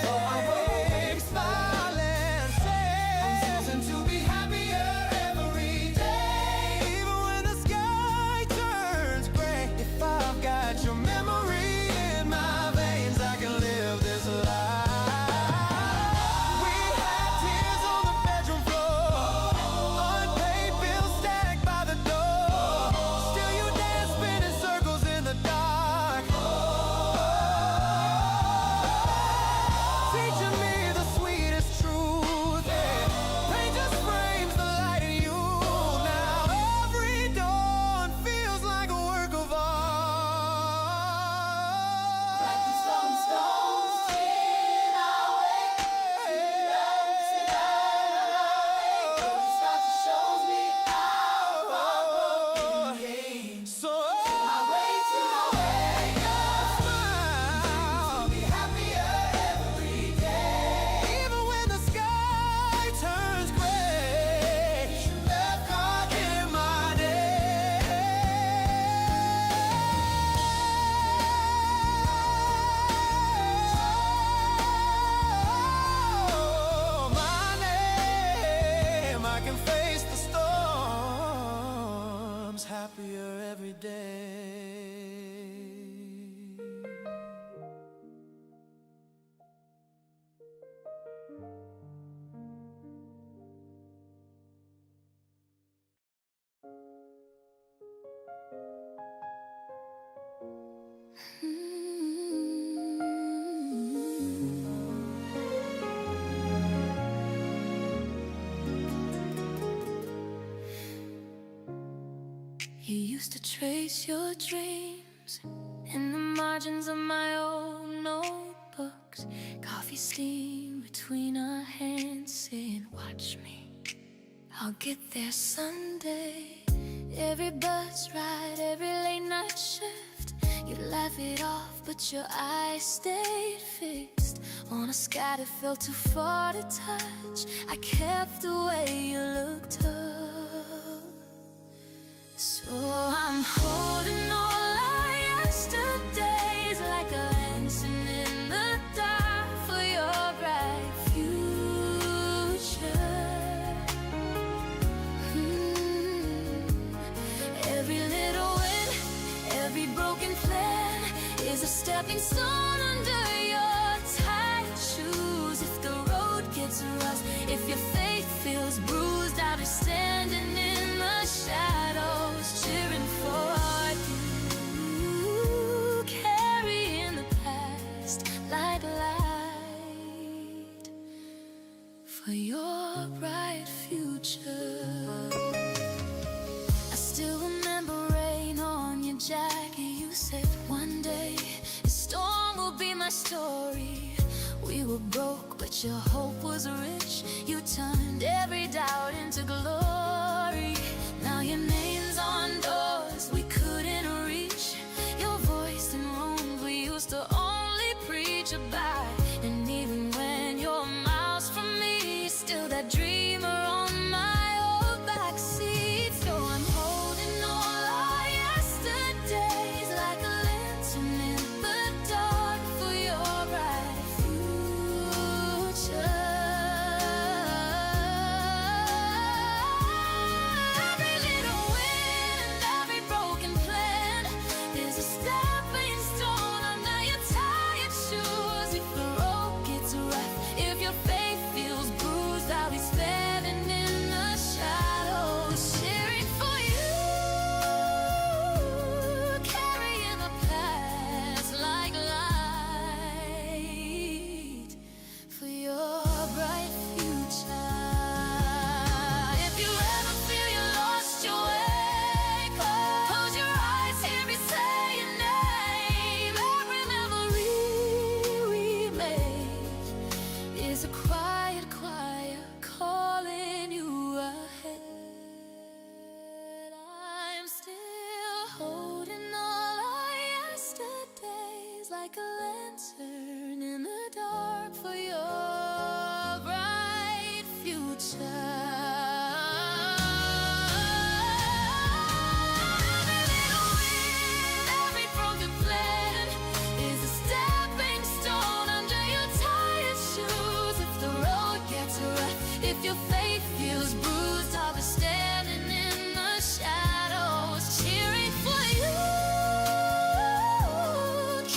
So I wake, smile and say, I'm choosing to be happier every day. Even when the sky turns every day. You used to trace your dreams in the margins of my old notebooks. Coffee steam between our hands, saying, "Watch me, I'll get there someday." Every bus ride, every late night shift, you'd laugh it off, but your eyes stayed fixed on a sky that felt too far to touch. I kept the way you looked up. So I'm holding all our yesterdays like a lantern in the dark for your bright future. Every little win, every broken plan is a stepping stone under your tight shoes. If the road gets rough, if your faith feels bruised, I'll be standing in the shadows, cheering for you, carrying the past like light for your bright future. I still remember rain on your jacket. You said one day the storm will be my story. We were broke, but your hope was rich. You turned every doubt into glory. Now your name's on doors we couldn't reach. Your voice in rooms we used to only preach about. And even when you're miles from me, still that dreamer on my old backseat. So I'm holding all our yesterdays like a lantern in the dark for your bright future. Every little win and every broken plan is a stepping stone under your tired shoes. If the road gets rough, if your faith feels bruised, I'll be standing in the shadows, cheering for you, carrying the past like light for your bright future. If you ever feel you lost your way, close your eyes, hear me say your name. Every memory we made is a quiet choir calling you ahead. I'm still holding all our yesterdays like a lantern in the dark for your bright future. Every little win, every broken plan is a stepping stone under your tired shoes. If the road gets rough, if your faith feels bruised, I'll be standing in the shadows, cheering for you,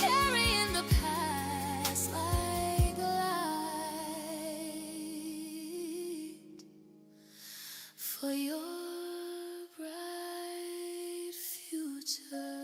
carrying the past like light for your bright future.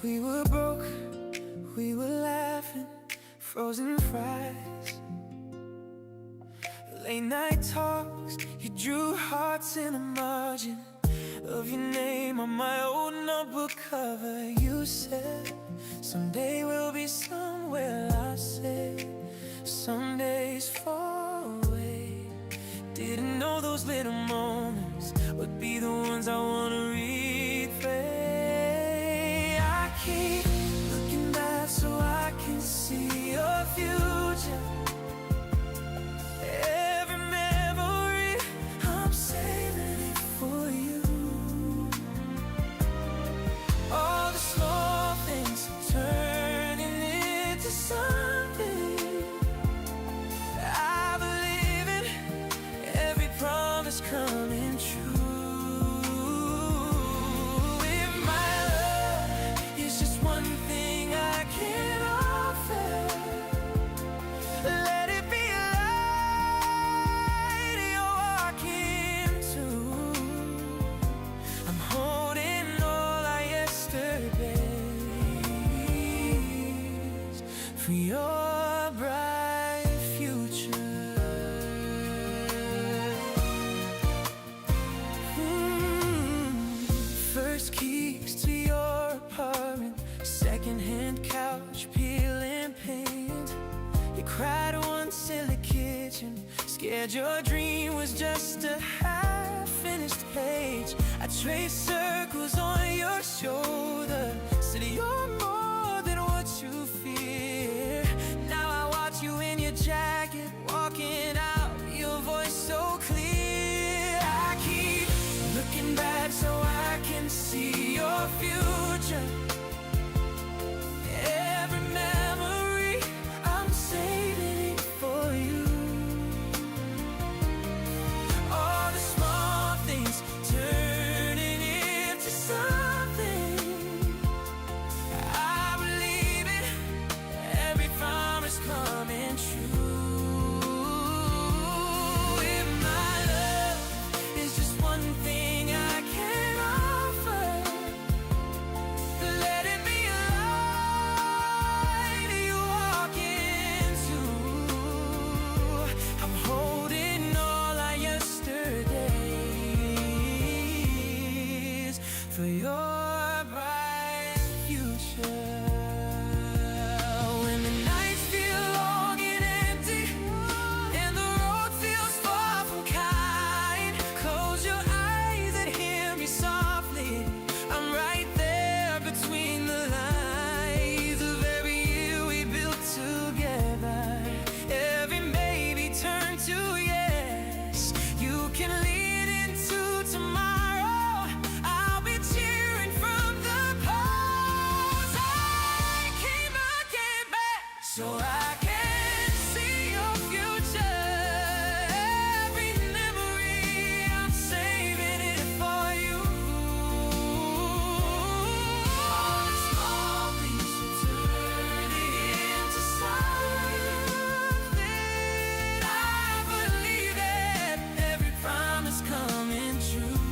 We were broke, we were laughing, frozen fries, late night talks. You drew hearts in the margin of your name on my old notebook cover. You said, someday we'll be somewhere. I said, some days far away. Didn't know those little moments would be the ones I wanna replay. I keep looking back so I couch peeling paint. You cried once in the kitchen, scared your dream was just a half-finished page. I traced circles on your shoulder, said you're more than what you fear. Now I watch you in your jacket, walking out, your voice so clear. I keep looking back so I can see your future. Every memory, I'm saving it for you. All the small things turning into something. I believe it, every promise coming true. If my love is just one thing I can offer, let it be a light you walk into. I'm holding all our yesterdays for your bright future. When the nights feel long and empty and the road feels far from kind, close your eyes and hear me softly. I'm right there between the lines of every year we built together. Every maybe turn to yes. You can lean into tomorrow. I'll be cheering from the poles. I keep looking back so I can see your future. Every memory, I'm saving it for you. All the small things turn into something. I believe that every promise coming true.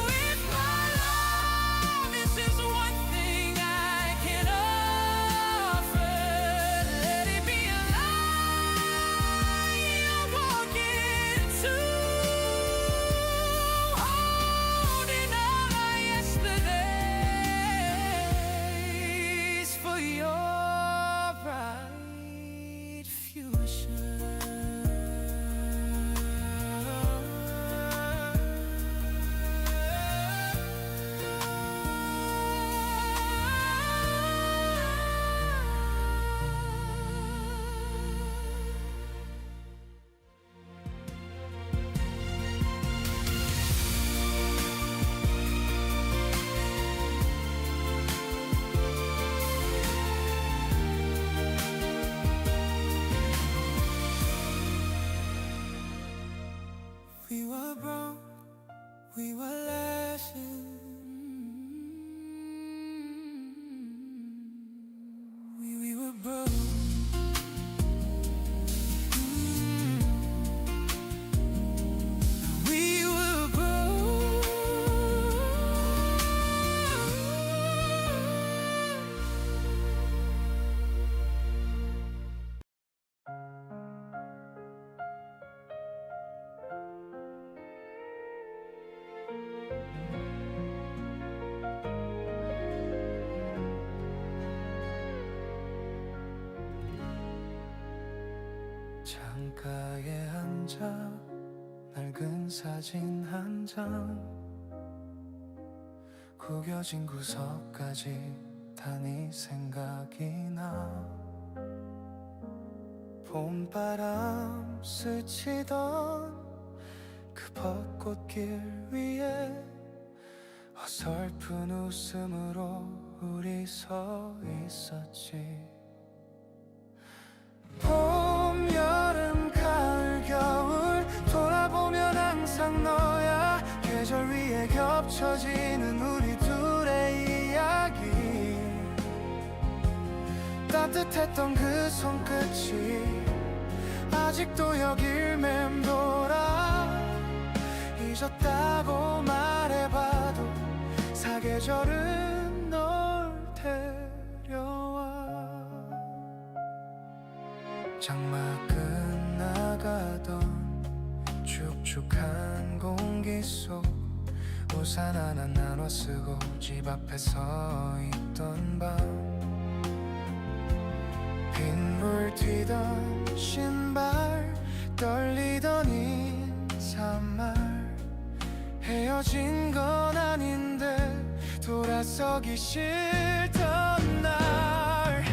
If my love is just one thing I can offer, let it be a light you walk into. Holding all our yesterdays for your bright future. We were broke, we were laughing. We were broke. We were broke. 창가에 앉아 낡은 사진 한 장, 구겨진 구석까지 다 네 생각이 나. 봄바람 스치던 그 벚꽃길 위에 어설픈 웃음으로 우리 서 있었지. 봄, 여름, 가을, 겨울 돌아보면 항상 너야. 계절 위에 겹쳐지는 우리 둘의 이야기. 따뜻했던 그 손끝이 아직도 여길 맴돌아. 잊었다고 말해봐도 사계절은 널 데려와. 장마 끝나가던 축축한 공기 속 우산 하나 나눠 쓰고 집 앞에 서 있던 밤 빗물 튀던 신발 떨리던 인사말 헤어진 건 아닌데 돌아서기 싫던 날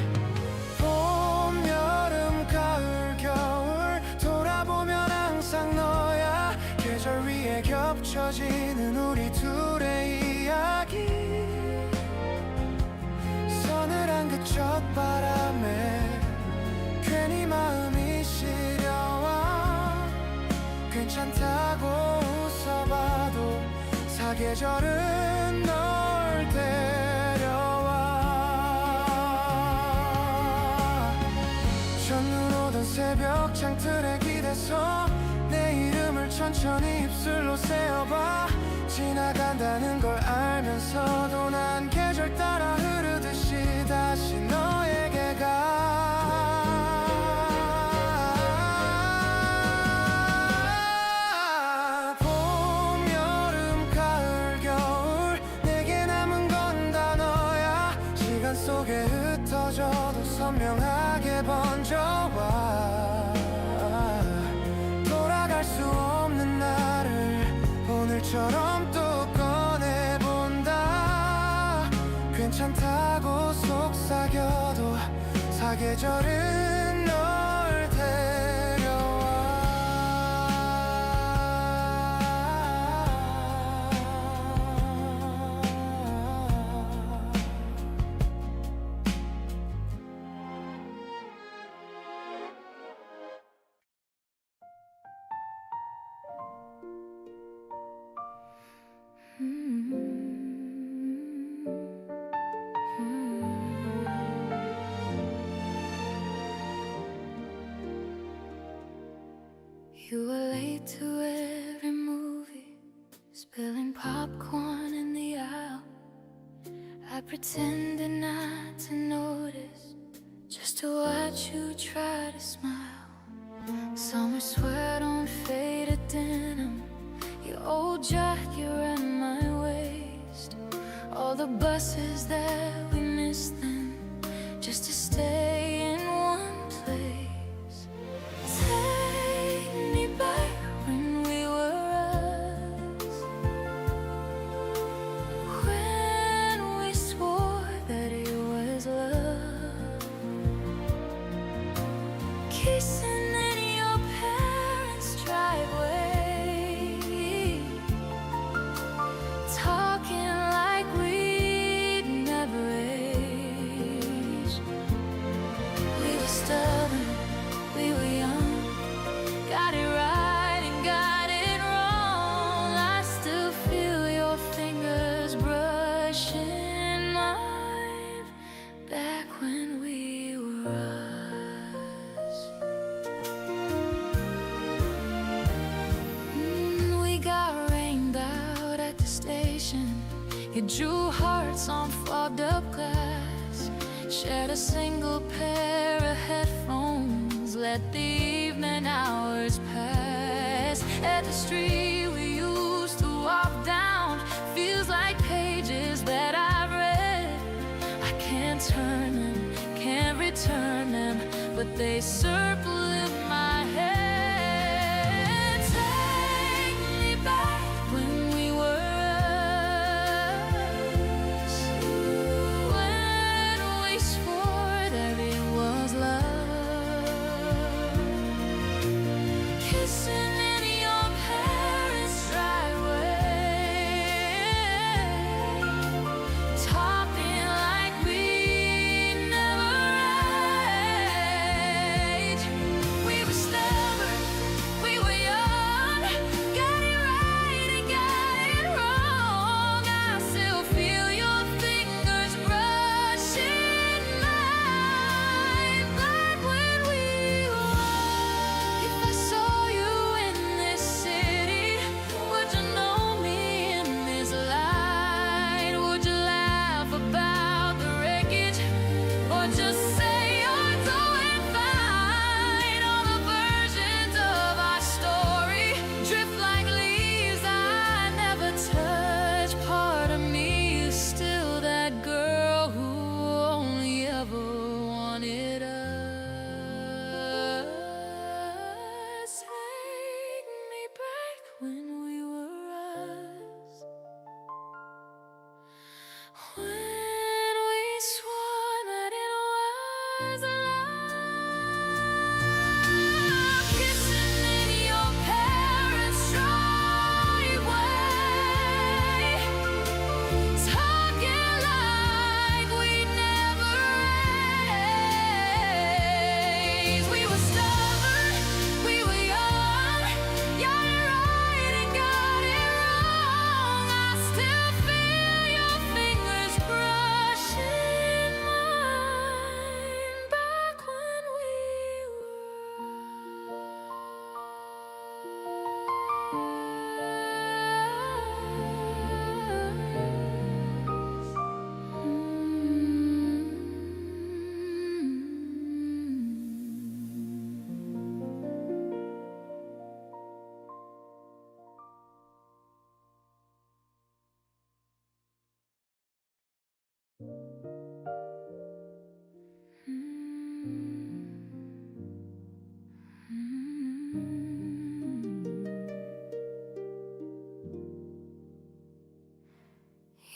봄, 여름, 가을, 겨울 돌아보면 항상 너야 계절 위에 겹쳐지는 우리 둘의 이야기 서늘한 그 첫바람에 괜히 마음이 시려와 괜찮다고 웃어봐도 사계절은 널 데려와 첫눈 오던 새벽 창틀에 기대서 내 이름을 천천히 입술로 세어봐 지나간다는 걸 알면서도 난 계절 따라 흐르듯이 다시 너에게 가 봄, 여름, 가을, 겨울 내게 남은 건 다 너야 시간 속에 흩어져도 선명하게 번져와 돌아갈 수 없는 나를 오늘처럼 또 꺼내본다 괜찮다고 속삭여도 사계절은 널 데려와 You were late to every movie, spilling popcorn in the aisle. I pretended not to notice, just to watch you try to smile. Summer sweat on faded denim, your old jacket around my waist. All the buses that we missed then, just to stay in one place. Take me back when we were us, when we swore that it was love. Kissing in your parents' driveway, talking like we'd never aged. We were stubborn, we were young, got it right and got it wrong. I still feel your fingers brushing mine back when we were us. We got rained out at the station. You drew hearts on fogged up glass. Shared a single pair of headphones. Let the evening hours pass. At the street we used to walk down feels like pages that I've read. I can't turn them, can't return them, but they circle in my head. Take me back when we were us, when we swore that it was love. Kissing in your parents' driveway, talking like we never aged.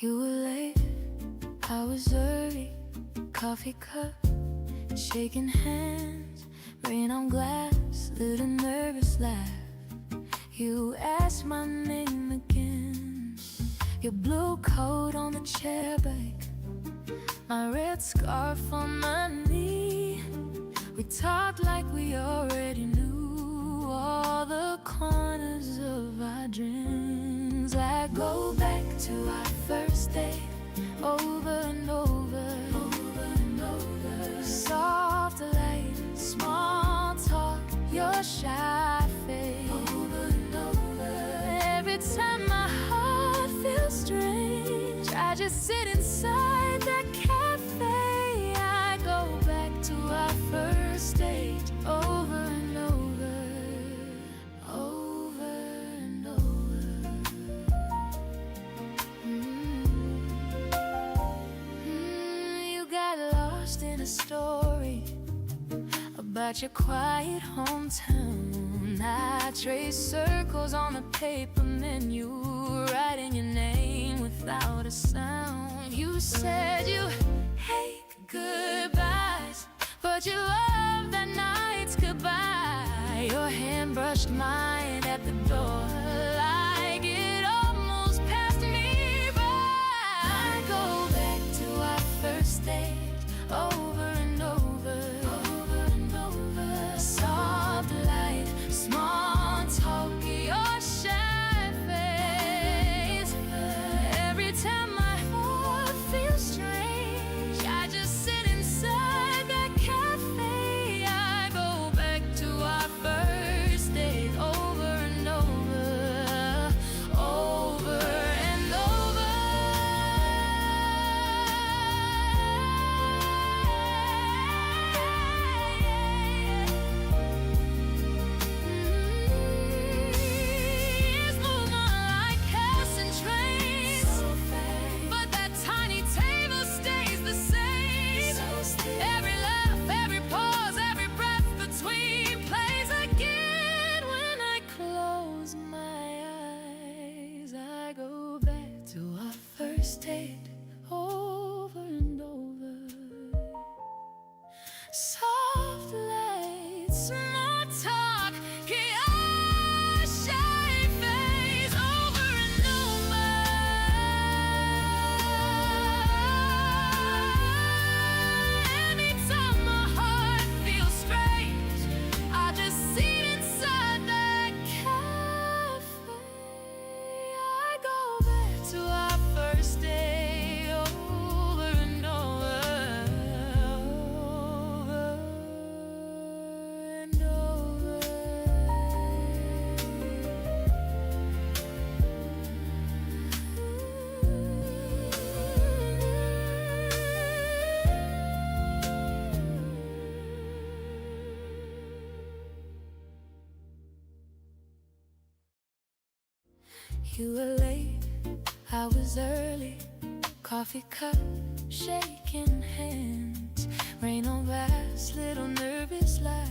You were late, I was early. Coffee cup, shaking hands, rain on glass, little nervous laugh. You asked my name again. Your blue coat on the chair back, my red scarf on my knee. We talked like we already knew all the corners of our dreams. I go back to our first date, over and over, over and over. Soft light, small talk, your shy face, over and over. Every time my heart feels strange, I just sit inside that cafe. I go back to our first date, over and over, over and over. You got lost in a story about your quiet hometown. I traced circles on the paper menu, writing your name without a sound. You said you hate goodbyes, but you love that night's goodbye. Your hand brushed mine at the door, like it almost passed me by. I go back to our first date, over and over, over and over. Soft light, small talk, your shy face. Every time my heart feels strange, I just sit inside that cafe. I go back to our first date, over and over, over and over. Years move on like passing trains, but that tiny table stays the same. Every laugh, every pause, every breath between plays again. When I close my eyes, I go back to our first date, over and over. Soft light, small talk, your shy face, over and over. Anytime my heart feels strange, I just sit inside that cafe. I go back to our first day, over and over, over and over. You were late, I was early. Coffee cup, shaking hands, rain on glass, little nervous laugh.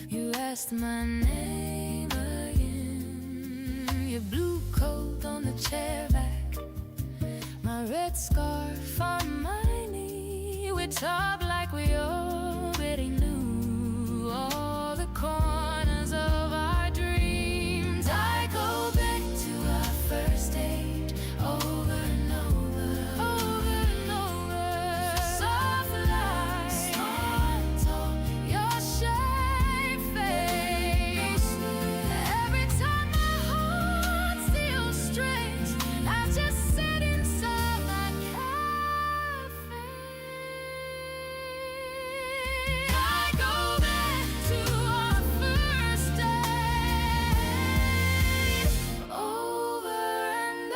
You asked my name again. Your blue coat on the chair back, my red scarf on my knee. We talked like we already knew all the corners of our dreams. I go back to our first date, over and over, over and over. Soft light, small talk, your shy face. Every time my heart feels strange, I just sit inside my cafe. I go back to our first date, over and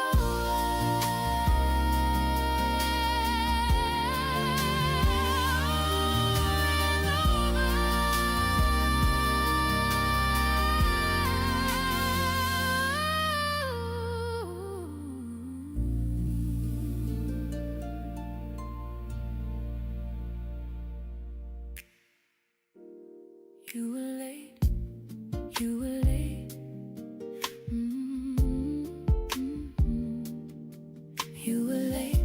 You were late, you were late. You were late.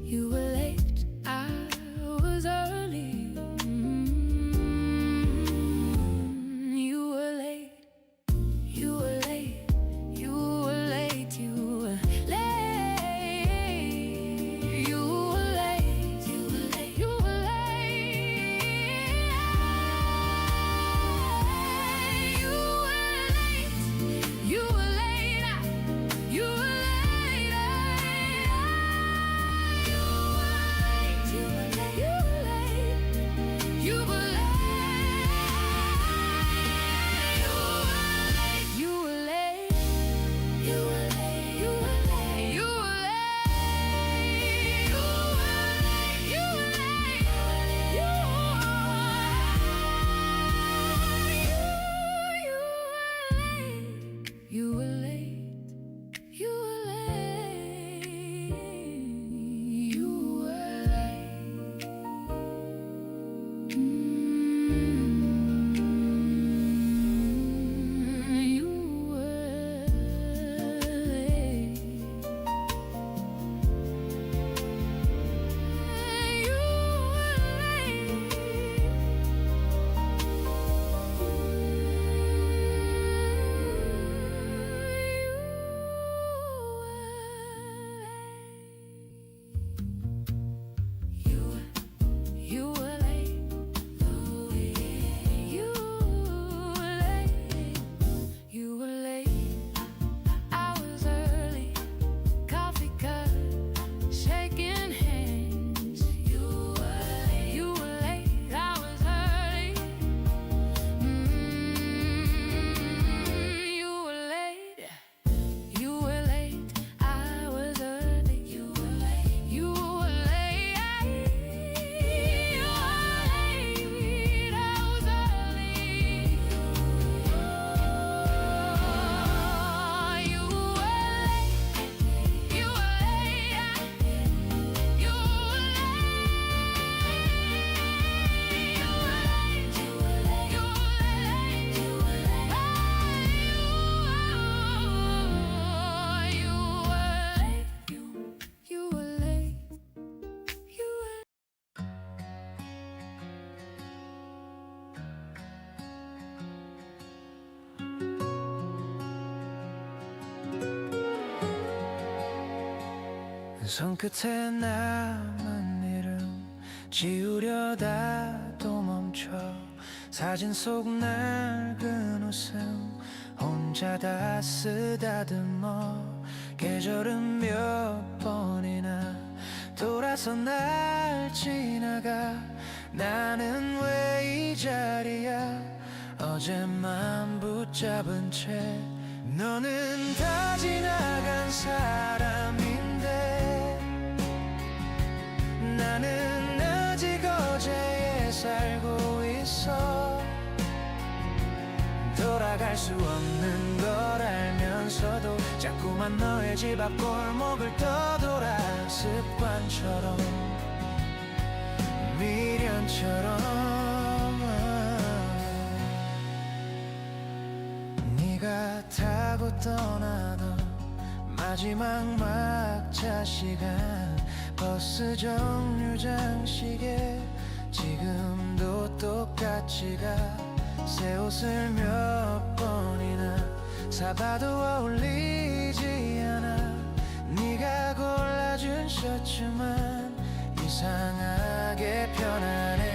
You were late, I was early. You were late, you were late, you were late, you were late, you were late, you were late, you were late, you were late, you were late, you were late. You were late, you were late, you were late. You were late. You You were late. You were late. You were late. I was early. Coffee cup, shaking hands. You were late. You were late. I was early. You were late. You were late. I was early. You were late. You were late. You were late. I was early. You were late. You were late. You were 손끝에 남은 이름 지우려다도 멈춰 사진 속 낡은 웃음 혼자 다 쓰다듬어 계절은 몇 번이나 돌아서 날 지나가 나는 왜 이 자리야 어제만 붙잡은 채 너는 다 지나간 사람인데 나는 아직 어제에 살고 있어 돌아갈 수 없는 걸 알면서도 자꾸만 너의 집 앞 골목을 떠돌아 습관처럼 미련처럼 네가 타고 떠나던 마지막 막차 시간 버스 정류장 시계 지금도 똑같이 가 새 옷을 몇 번이나 사봐도 어울리지 않아 네가 골라준 셔츠만 이상하게 편하네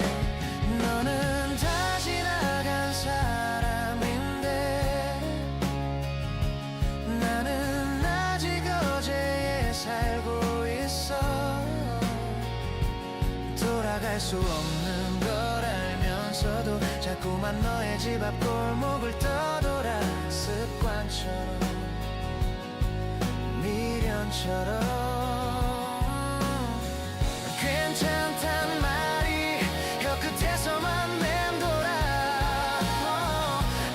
너는 다 지나간 사람인데 나는 아직 어제에 살고 있어 돌아갈 수 없는 걸 알면서도 자꾸만 너의 집 앞 골목을 떠돌아 습관처럼 미련처럼 괜찮단 말이 혀끝에서만 맴돌아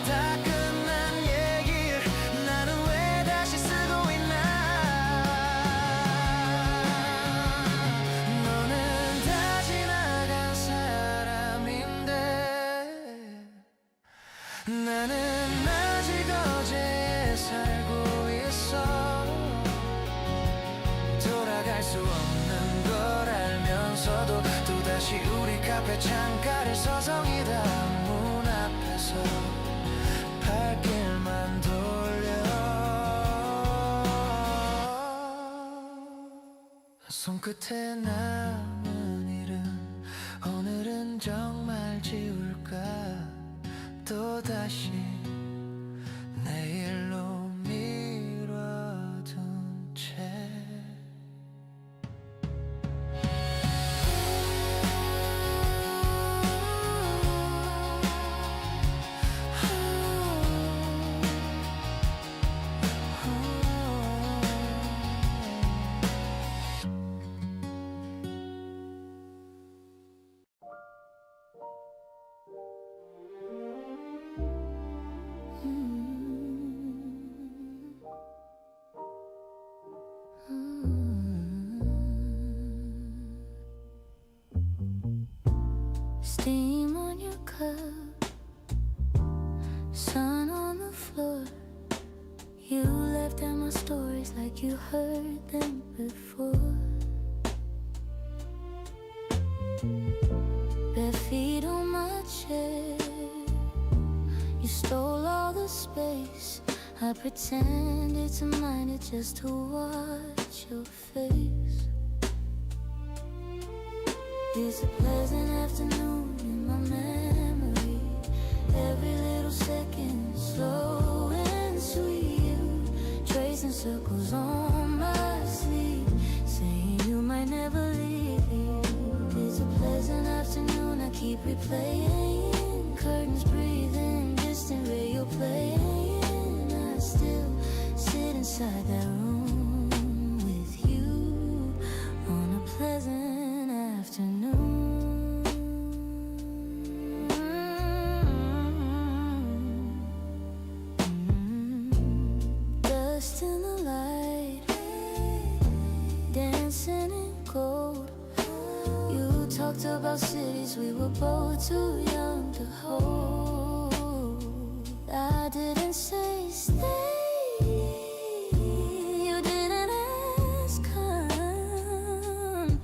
다 끝난 얘기를 나는 왜 다시 쓰고 있나 너는 다 지나간 사람인데 나는 아직 어제에 살고 있어 돌아갈 수 없는 걸 왜 창가를 서성이다 문 앞에서 발길만 돌려 손끝에 남은 일은 오늘은 정말 지울까 또다시 내일로 미뤄둔 채 Steam on your cup, sun on the floor. You left out my stories like you heard them before. Bare feet on my chair, you stole all the space. I pretended to mind it just to watch your face. It's a pleasant afternoon in my memory. Every little second slow and sweet. You tracing circles on my sleeve, saying you might never leave. It's a pleasant afternoon, I keep replaying. Curtains breathing, distant radio playing. I still sit inside that room with you on a pleasant afternoon. Dust in the light, dancing in gold. You talked about cities we were both too young to hold. I didn't say stay. You didn't ask, come.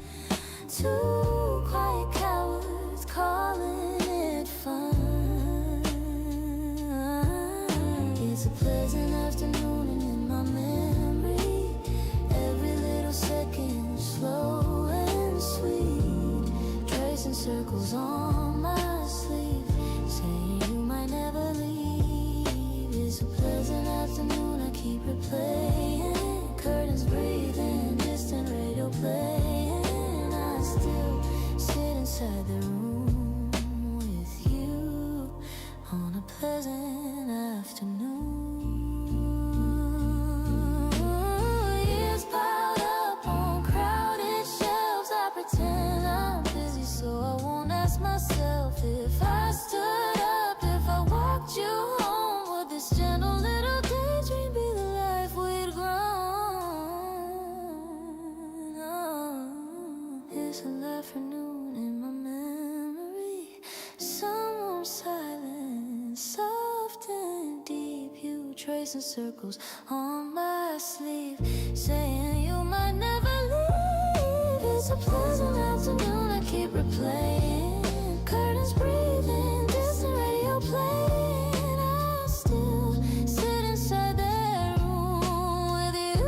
Two quiet cowards calling it fun. It's a pleasant afternoon and in my memory, every little second slow and sweet. Tracing circles on my sleeve, saying you might never leave. It's a pleasant afternoon, I keep replaying. Curtains breathing, distant radio playing. I still sit inside the room with you on a pleasant afternoon. Years piled up on crowded shelves. I pretend I'm busy so I won't ask myself if I stood up, if I walked you home. Would this gentle little daydream be the life we'd grown? Oh, it's an afternoon in my memory, some silence, soft and deep. You tracing circles on my sleeve, saying you might never leave. It's a pleasant afternoon, I keep replaying. Curtains breathing, distant radio playing. I still sit inside that room with you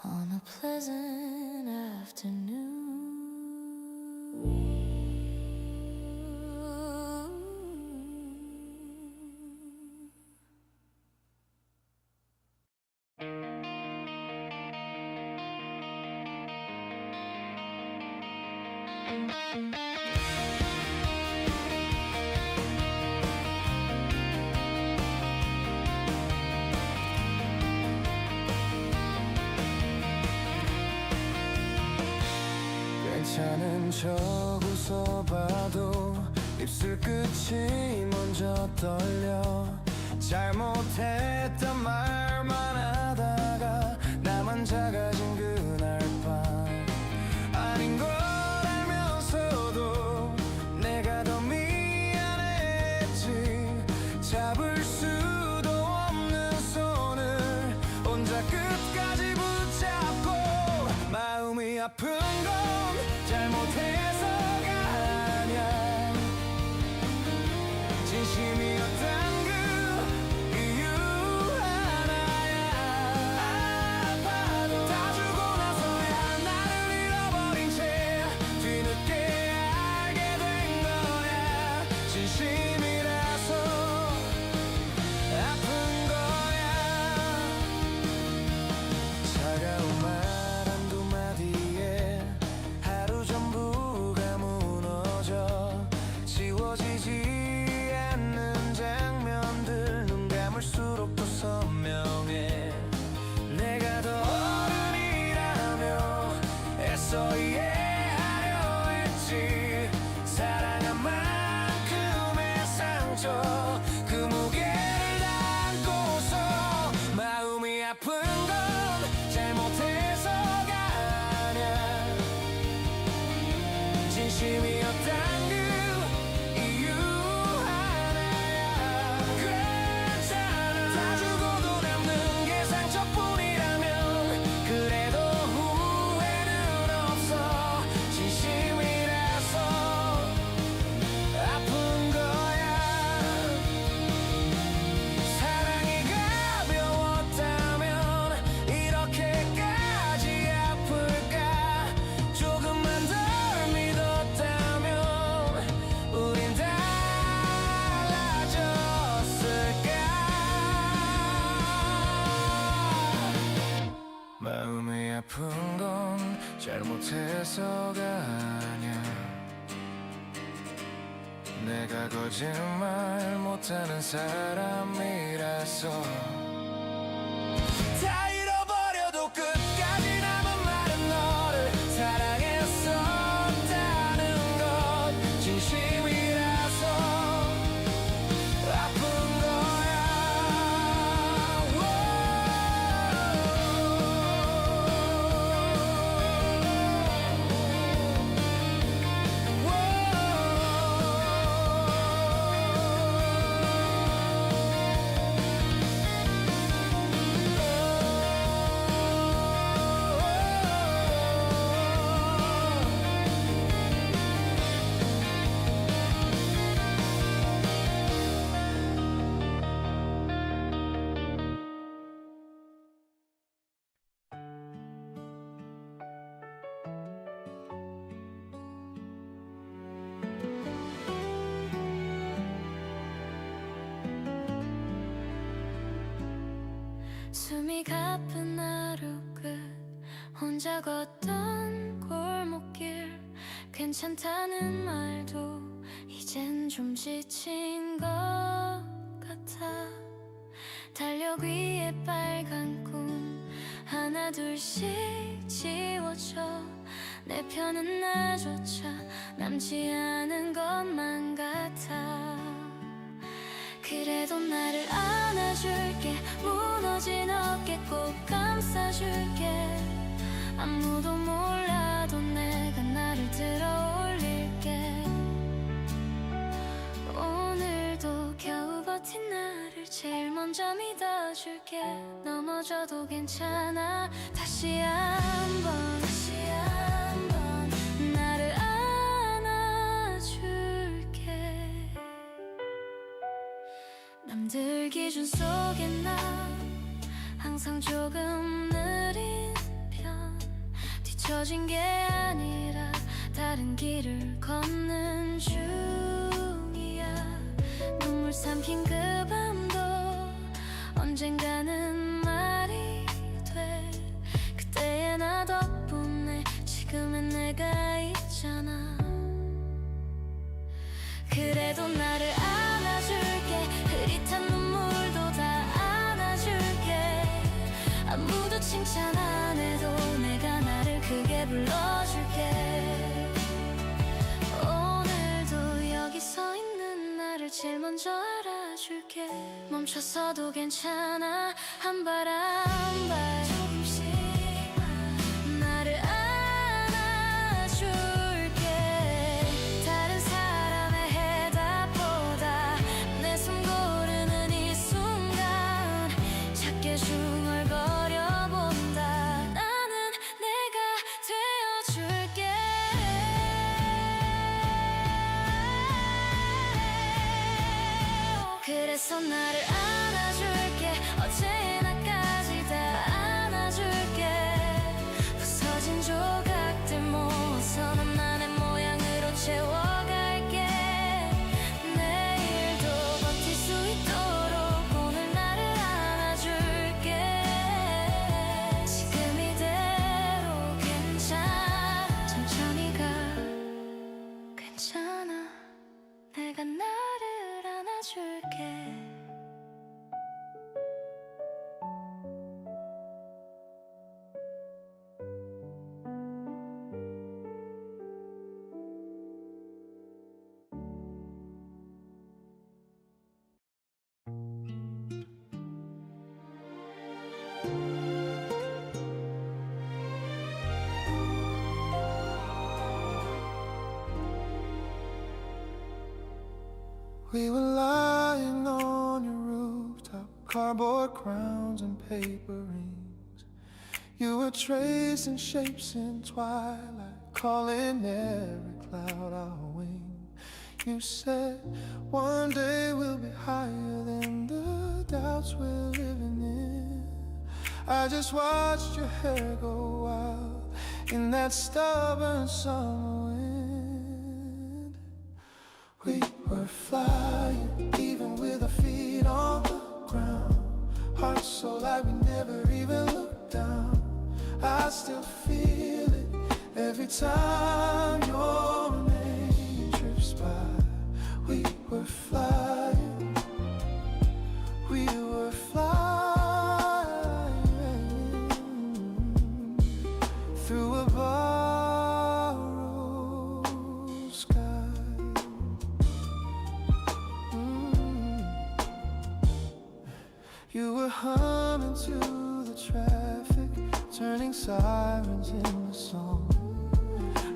on a pleasant afternoon. 괜찮은 척 웃어봐도 입술 끝이 먼저 떨려. 잘못했던 말만 하다가 나만 작아진 그날 밤, 아닌 걸 알면서도 내가 더 미안했지. 잡을 수도 없는 손을 혼자 끝까지 붙잡고 아픈 건 잘못해서가 아니야 진심이었단 그 이유 하나야 아파도 다 주고 나서야 나를 잃어버린 채 뒤늦게 알게 된 거야 진심이라서 아픈 거야 차가운 말 한두 마디에 하루 전부가 무너져 지워지지 않는 장면들 눈 감을수록 더 선명해 내가 더 어른이라며 애써 이해하려 했지 사랑한 만큼의 상처 그 무게를 안고서 마음이 아픈 건 잘못해서가 아니야 진심이었단 그 이유 하나야 괜찮아 다 주고도 남는 게 상처뿐이라면 그래도 후회는 없어 진심이라서 아픈 거야 사랑이 가벼웠다면 이렇게까지 아플까 조금만 덜 믿었다면 우린 달라졌을까 마음이 아픈 건 잘못해서가 아니야 내가 거짓말 못하는 사람이라서 다 잃어버려도 끝까지 남은 말은 너를 사랑했었다는 것 진심이라서 아픈 거야 숨이 가쁜 하루 끝 혼자 걷던 골목길 괜찮다는 말도 이젠 좀 지친 것 같아 달력 위에 빨간 꿈 하나 둘씩 지워져 내 편은 나조차 남지 않은 것만 같아 그래도 나를 안아줄게 무너진 어깨 꼭 감싸줄게 아무도 몰라도 내가 나를 들어올릴게 오늘도 겨우 버틴 나를 제일 먼저 믿어줄게 넘어져도 괜찮아 다시 한번 나를 안아줄게 남들 기준 속에 나 항상 조금 느린 편 뒤처진 게 아니라 다른 길을 걷는 중이야 눈물 삼킨 그 밤도 언젠가는 말이 돼 그때의 나 덕분에 지금의 내가 있잖아 그래도 나를 안아줄게 흐릿한 눈물도 다 안아줄게 아무도 칭찬 안 해도 내가 나를 크게 불러줄게 오늘도 여기 서 있는 나를 제일 먼저 알아줄게 멈춰서도 괜찮아 한 발 한 발 조금씩만 나를 안아줄게 다른 사람의 해답보다 내 숨 고르는 이 순간 작게 중얼거려 본다 나는 내가 We were lying on your rooftop, cardboard crowns and paper rings. You were tracing shapes in twilight, calling every cloud our wing. You said one day we'll be higher than the doubts we're living in. I just watched your hair go wild in that stubborn summer wind. We were flying, even with our feet on the ground. Hearts so light we never even looked down. I still feel it every time your name drifts by. We were flying, we were flying through a borrowed sky. You were humming to the traffic, turning sirens into song.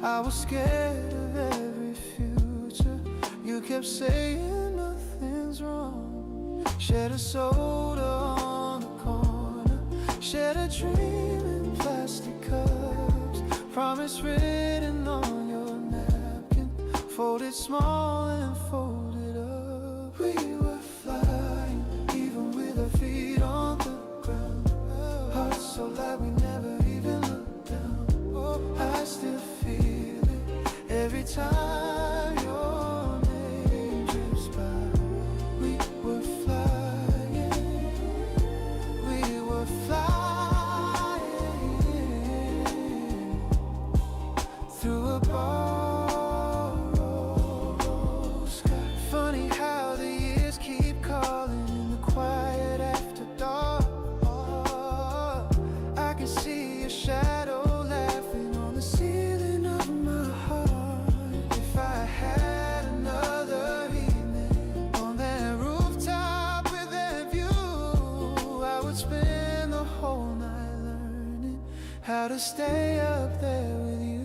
I was scared of every future. You kept saying nothing's wrong. Shared a soda on the corner, shared a dream in plastic cups. Promise written on your napkin, folded small and folded up. We were flying, even with our feet on the ground. Hearts so light we never even looked down. I still feel it every time your name drifts by. We were flying, we were flying through a borrowed sky. Funny how the years keep calling in the quiet after dark. I can see your shadow laughing on the ceiling of my heart. If I had another evening on that rooftop with that view, I would spend the whole night learning how to stay up there with you.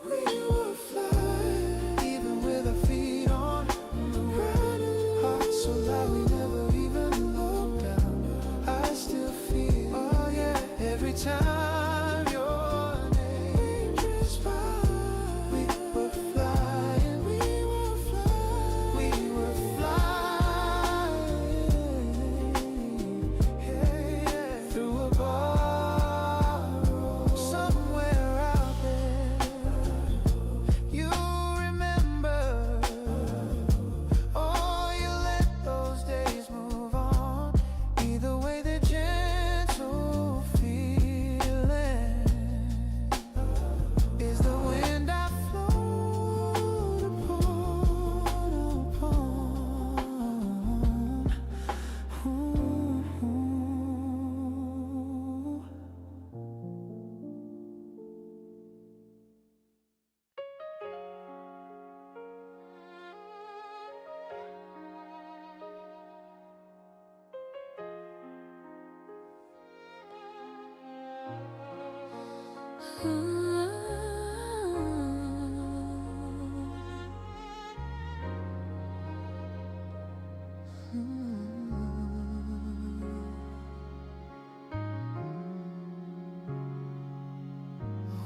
We were flying, even with our feet on the ground. Hearts so loud we never even looked down. I still feel, oh yeah, every time your name drifts by. We were flying, we were flying, we were flying, yeah, yeah, through a borrow somewhere out there. You remember, oh, you let those days move on. Either way, the gentle feeling is the wind I float upon. Ooh.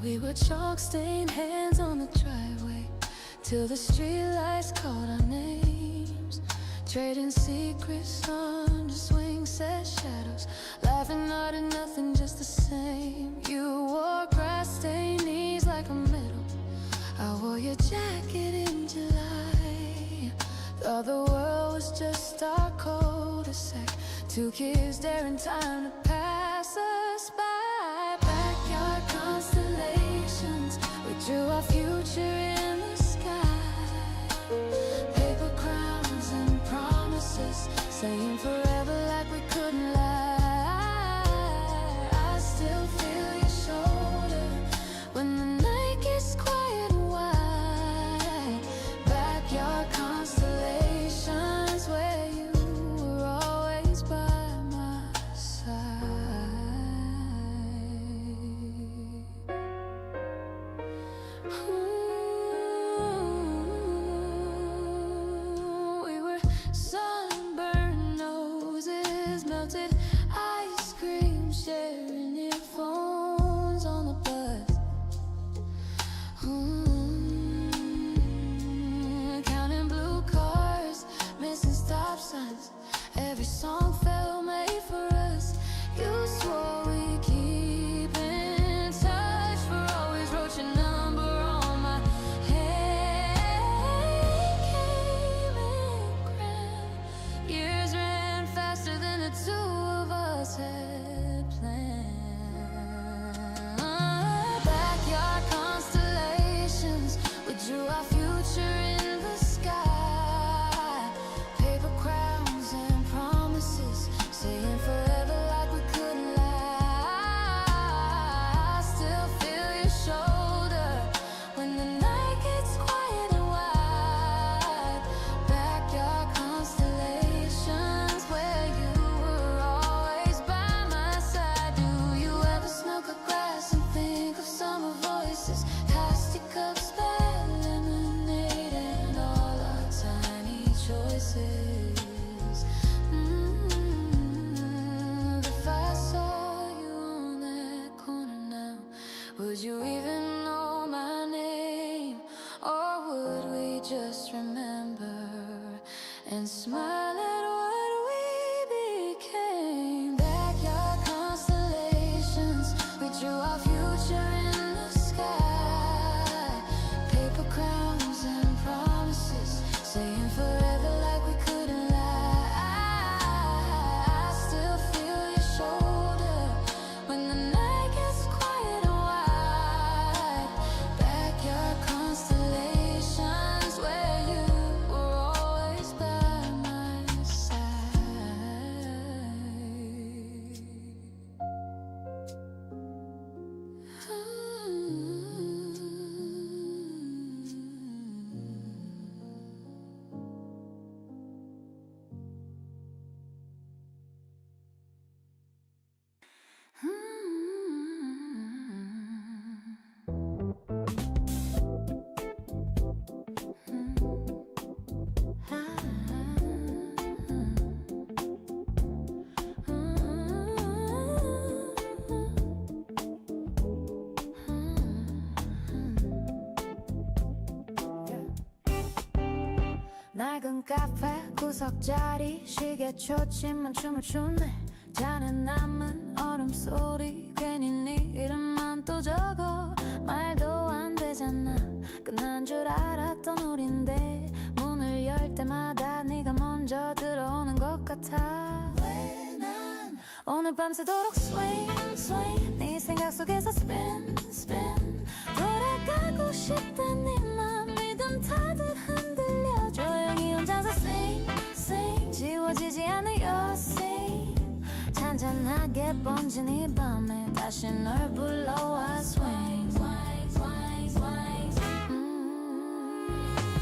We were chalk-stained hands on the driveway till the streetlights called our names, trading secrets under swing set shadows, laughing out at nothing, just the same. You wore grass-stained knees like a medal. I wore your jacket in July. Thought the world was just our cul-de-sac, two kids daring time to pass us by. Backyard constellations, we drew our future in the sky. Paper crowns and promises, saying forever like we couldn't lie. I still feel your shoulder when the night gets quiet and wide. Backyard constellations where you were felt made for us. You swore we keep in touch. For always wrote your number on my head. Came and grand. Years ran faster than the two of us had planned. Backyard constellations, we drew our future in the sky. Paper crowns and promises, saying forever like we couldn't lie. I still feel your shoulder when the night gets quiet and wide. Backyard constellations, where you were always by my side. Do you ever smell good grass and think of summer voices? Plastic cups, bad lemonade, and all our tiny choices. If I saw you on that corner now, would you even know my name? Or would we just remember and smile at what we became? Backyard constellations, we drew our future in the sky. Paper crowns and promises, saying forever like we couldn't lie. I still feel your shoulder when the night gets quiet and wide. Backyard constellations, where you were always by my side. 낡은 카페 구석자리 시계 초침만 춤을 추네. 잔에 남은 얼음 소리 괜히 네 이름만 또 적어. 말도 안 되잖아. 끝난 줄 알았던 우린데 문을 열 때마다 네가 먼저 들어오는 것 같아. 왜 난 오늘 밤새도록 swing swing 네 생각 속에서 spin spin 돌아가고 싶단 네 맘 리듬 타듯 흔들려. 조용히 혼자서 sing sing 지워지지 않는 your scene. 잔잔하게 번진 이 밤에 다시 널 불러와 swing swing swing swing.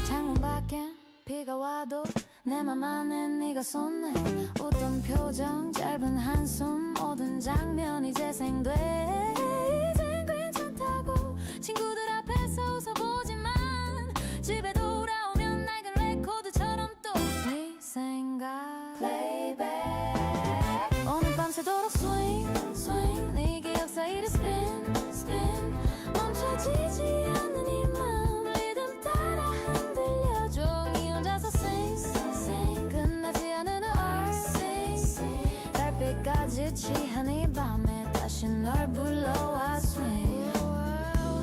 창문 밖엔 비가 와도 내 맘 안에 네가 손에 웃던 표정 짧은 한숨 모든 장면이 재생돼. 이젠 괜찮다고 친구들 앞에서 웃어보지만 집에 돌아오면 낡은 레코드처럼 또 네 생각 playback. 오늘 밤새도록 swing swing 네 기억 사이를 spin spin 멈춰지지 않는 이 맘 리듬 따라 흔들려. 종이 혼자서 sing sing 끝나지 않는 our sing 달빛까지 취한 이 밤에 다시 널 불러와 swing.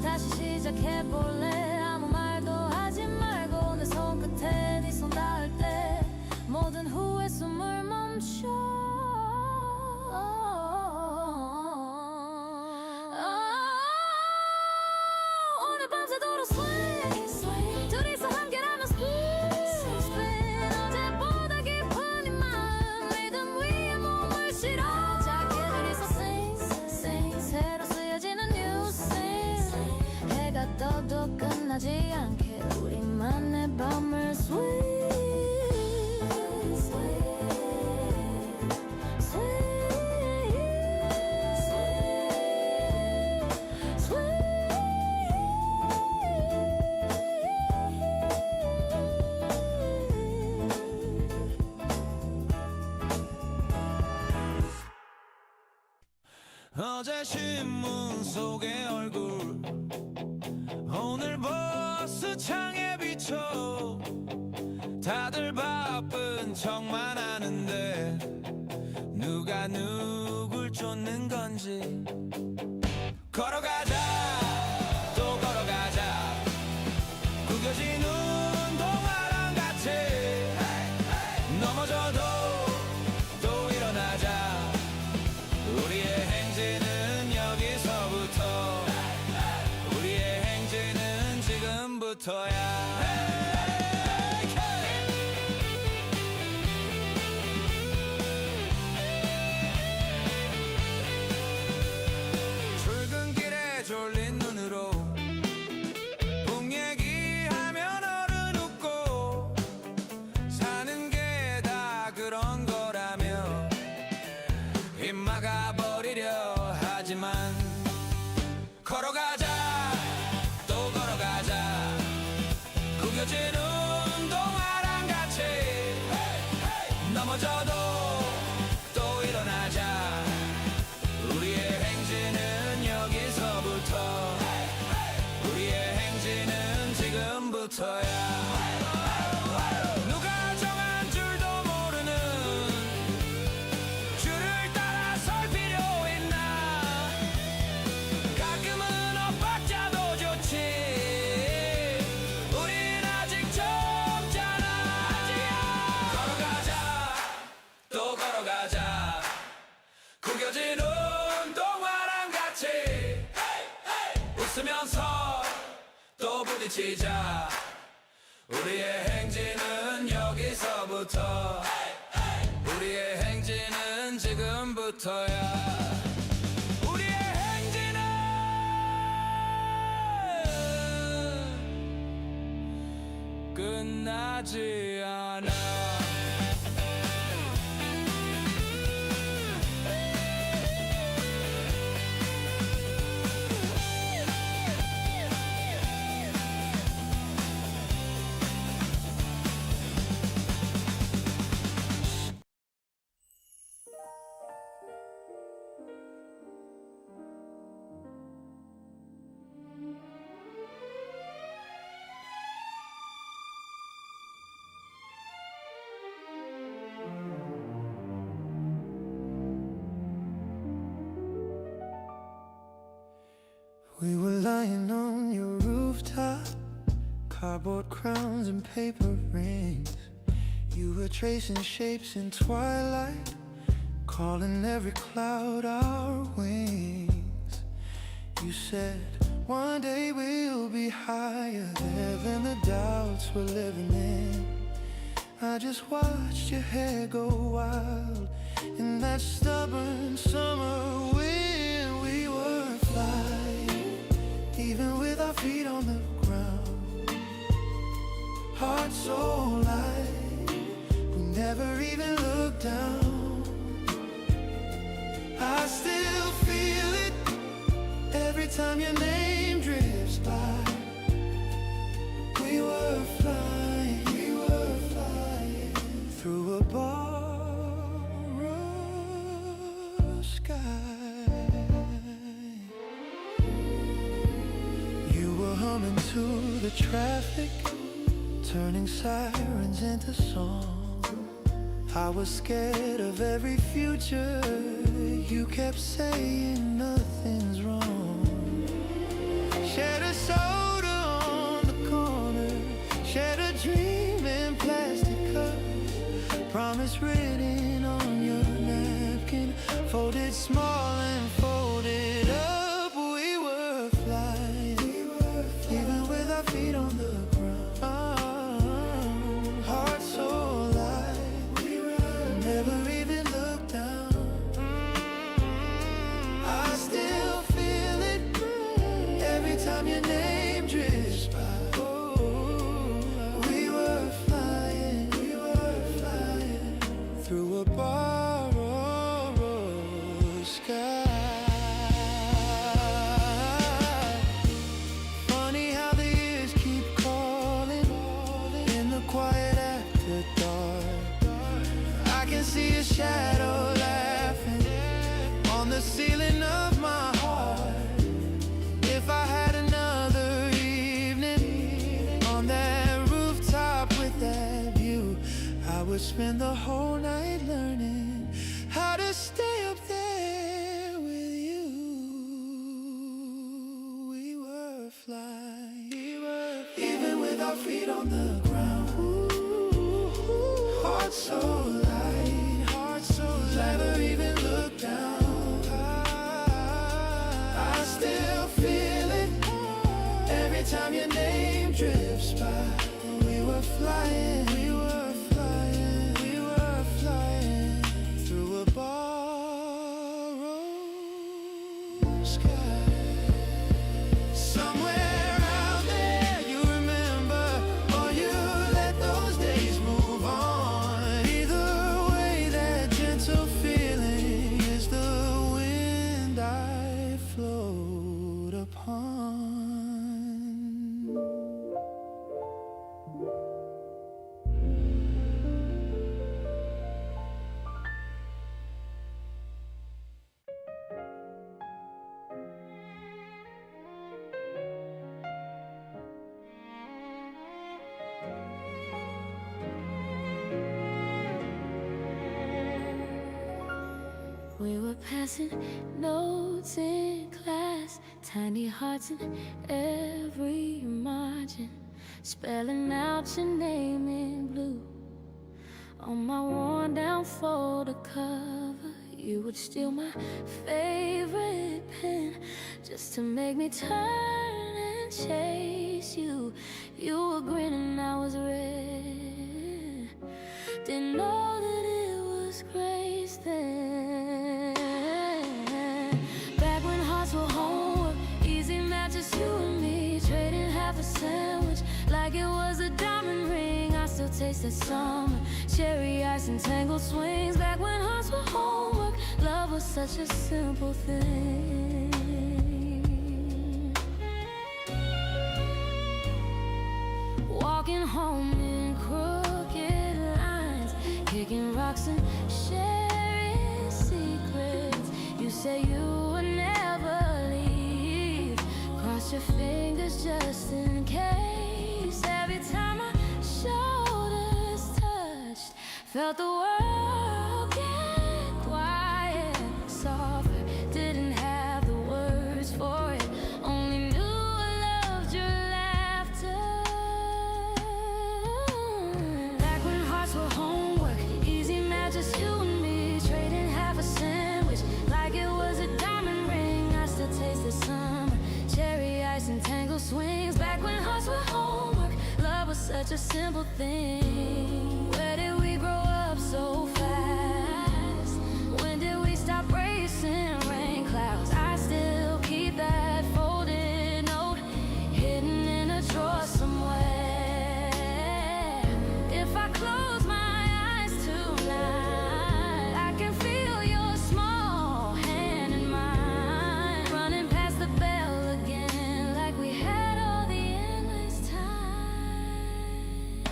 다시 시작해볼래. 아무 말도 하지 말고 내 손끝에 네 손 닿을 때 모든 후회 숨을 멈춰. 오늘 밤새도록 swing swing 둘이서 함께라면 spin spin 어제보다 깊은 이 맘 리듬 위에 몸을 실어. 작게 둘이서 sing sing 새로 쓰여지는 new scene. 해가 떠도 끝나지 않게 우리만의 밤을 swing 어제 신문 속의 얼굴 오늘 버스 창에 비춰. 다들 바쁜 척만 하는데 내가 누굴 쫓는 건지. 걸어가자 또 걸어가자 구겨진 운동화랑 같이 넘어져도 또 일어나자 우리의 행진은 여기서부터 우리의 행진은 지금부터야 출근길에 졸린 눈으로 봄 얘기하면 어른 웃고 사는 게 다 그런 거라며 입 막아버리려 하지만 걸어가자 또 걸어가자 구겨진 운동화랑 같이 넘어져도 또 일어나자 우리의 행진은 여기서부터 우리의 행진은 지금부터야 누가 정한 줄도 모르는 줄을 따라 설 필요 있나 가끔은 엇박자도 좋지 우린 아직 젊잖아 걸어가자 또 걸어가자 구겨진 운동화랑 같이 웃으면서 또 부딪히자 우리의 행진은 여기서부터 우리의 행진은 지금부터야 우리의 행진은 끝나지 않아 We were lying on your rooftop, cardboard crowns and paper rings. You were tracing shapes in twilight, calling every cloud our wings. You said one day we'll be higher there than the doubts we're living in. I just watched your hair go wild in that stubborn summer wind. We were flying, even with our feet on the ground. Hearts so light, we never even looked down. I still feel it every time your name drifts by. We were flying through a borrowed sky. You were humming to the traffic, turning sirens into song. I was scared of every future. You kept saying nothing's wrong. Shared a soda on the corner, shared a dream in plastic cups. Promise written on your napkin, folded small and folded up. We were flying, even with our feet on the ground. Hearts so light, never even looked down. I still feel it every time your name drifts by. We were flying through a borrowed sky. on the ground. Heart so light, heart so light. Never even look down. I still feel it every time your name drifts by. We were flying, we were flying, we were flying through a borrowed sky. Somewhere out there you remember, or you let those days move on. Either way, that gentle feeling is the wind I float upon. We were passing notes in class, tiny hearts in every margin, spelling out your name in blue. On my worn down folder cover, you would steal my favorite pen just to make me turn and chase you. You were grinning, I was red. Didn't know that it was grace then. Back when hearts were homework, easy math, just you and me, trading half a sandwich like it was a diamond ring. I still taste that summer, cherry ice and tangled swings. Back when hearts were homework, love was such a simple thing. Walking home in crooked lines, kicking rocks and sharing secrets. You say you would never leave, cross your fingers just in case. Every time our shoulders touched, felt the world get quiet, softer. Didn't have the words for it, only knew I loved your laughter. Back when hearts were homework, easy math, just you and me, trading half a sandwich like it was a diamond ring. I still taste the summer, cherry ice and tangled swings. Back when hearts were homework, love was such a simple thing. Where did we grow up so fast? When did we stop racing rain clouds? I still keep that folded note hidden in a drawer somewhere. If I close my eyes tonight, I can feel your small hand in mine, running past the bell again like we had all the endless time.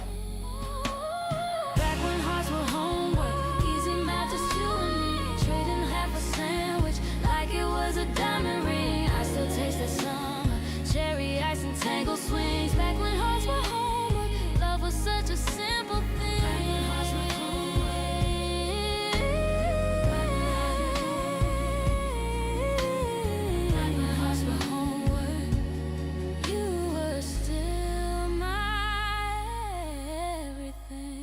Back when hearts were homework, easy math, just you and me, trading half a sandwich like it was a diamond ring. I still taste that summer, cherry ice and tangled swings. Back when hearts were homework, love was such a simple thing. Back when hearts were homework, you were still my everything.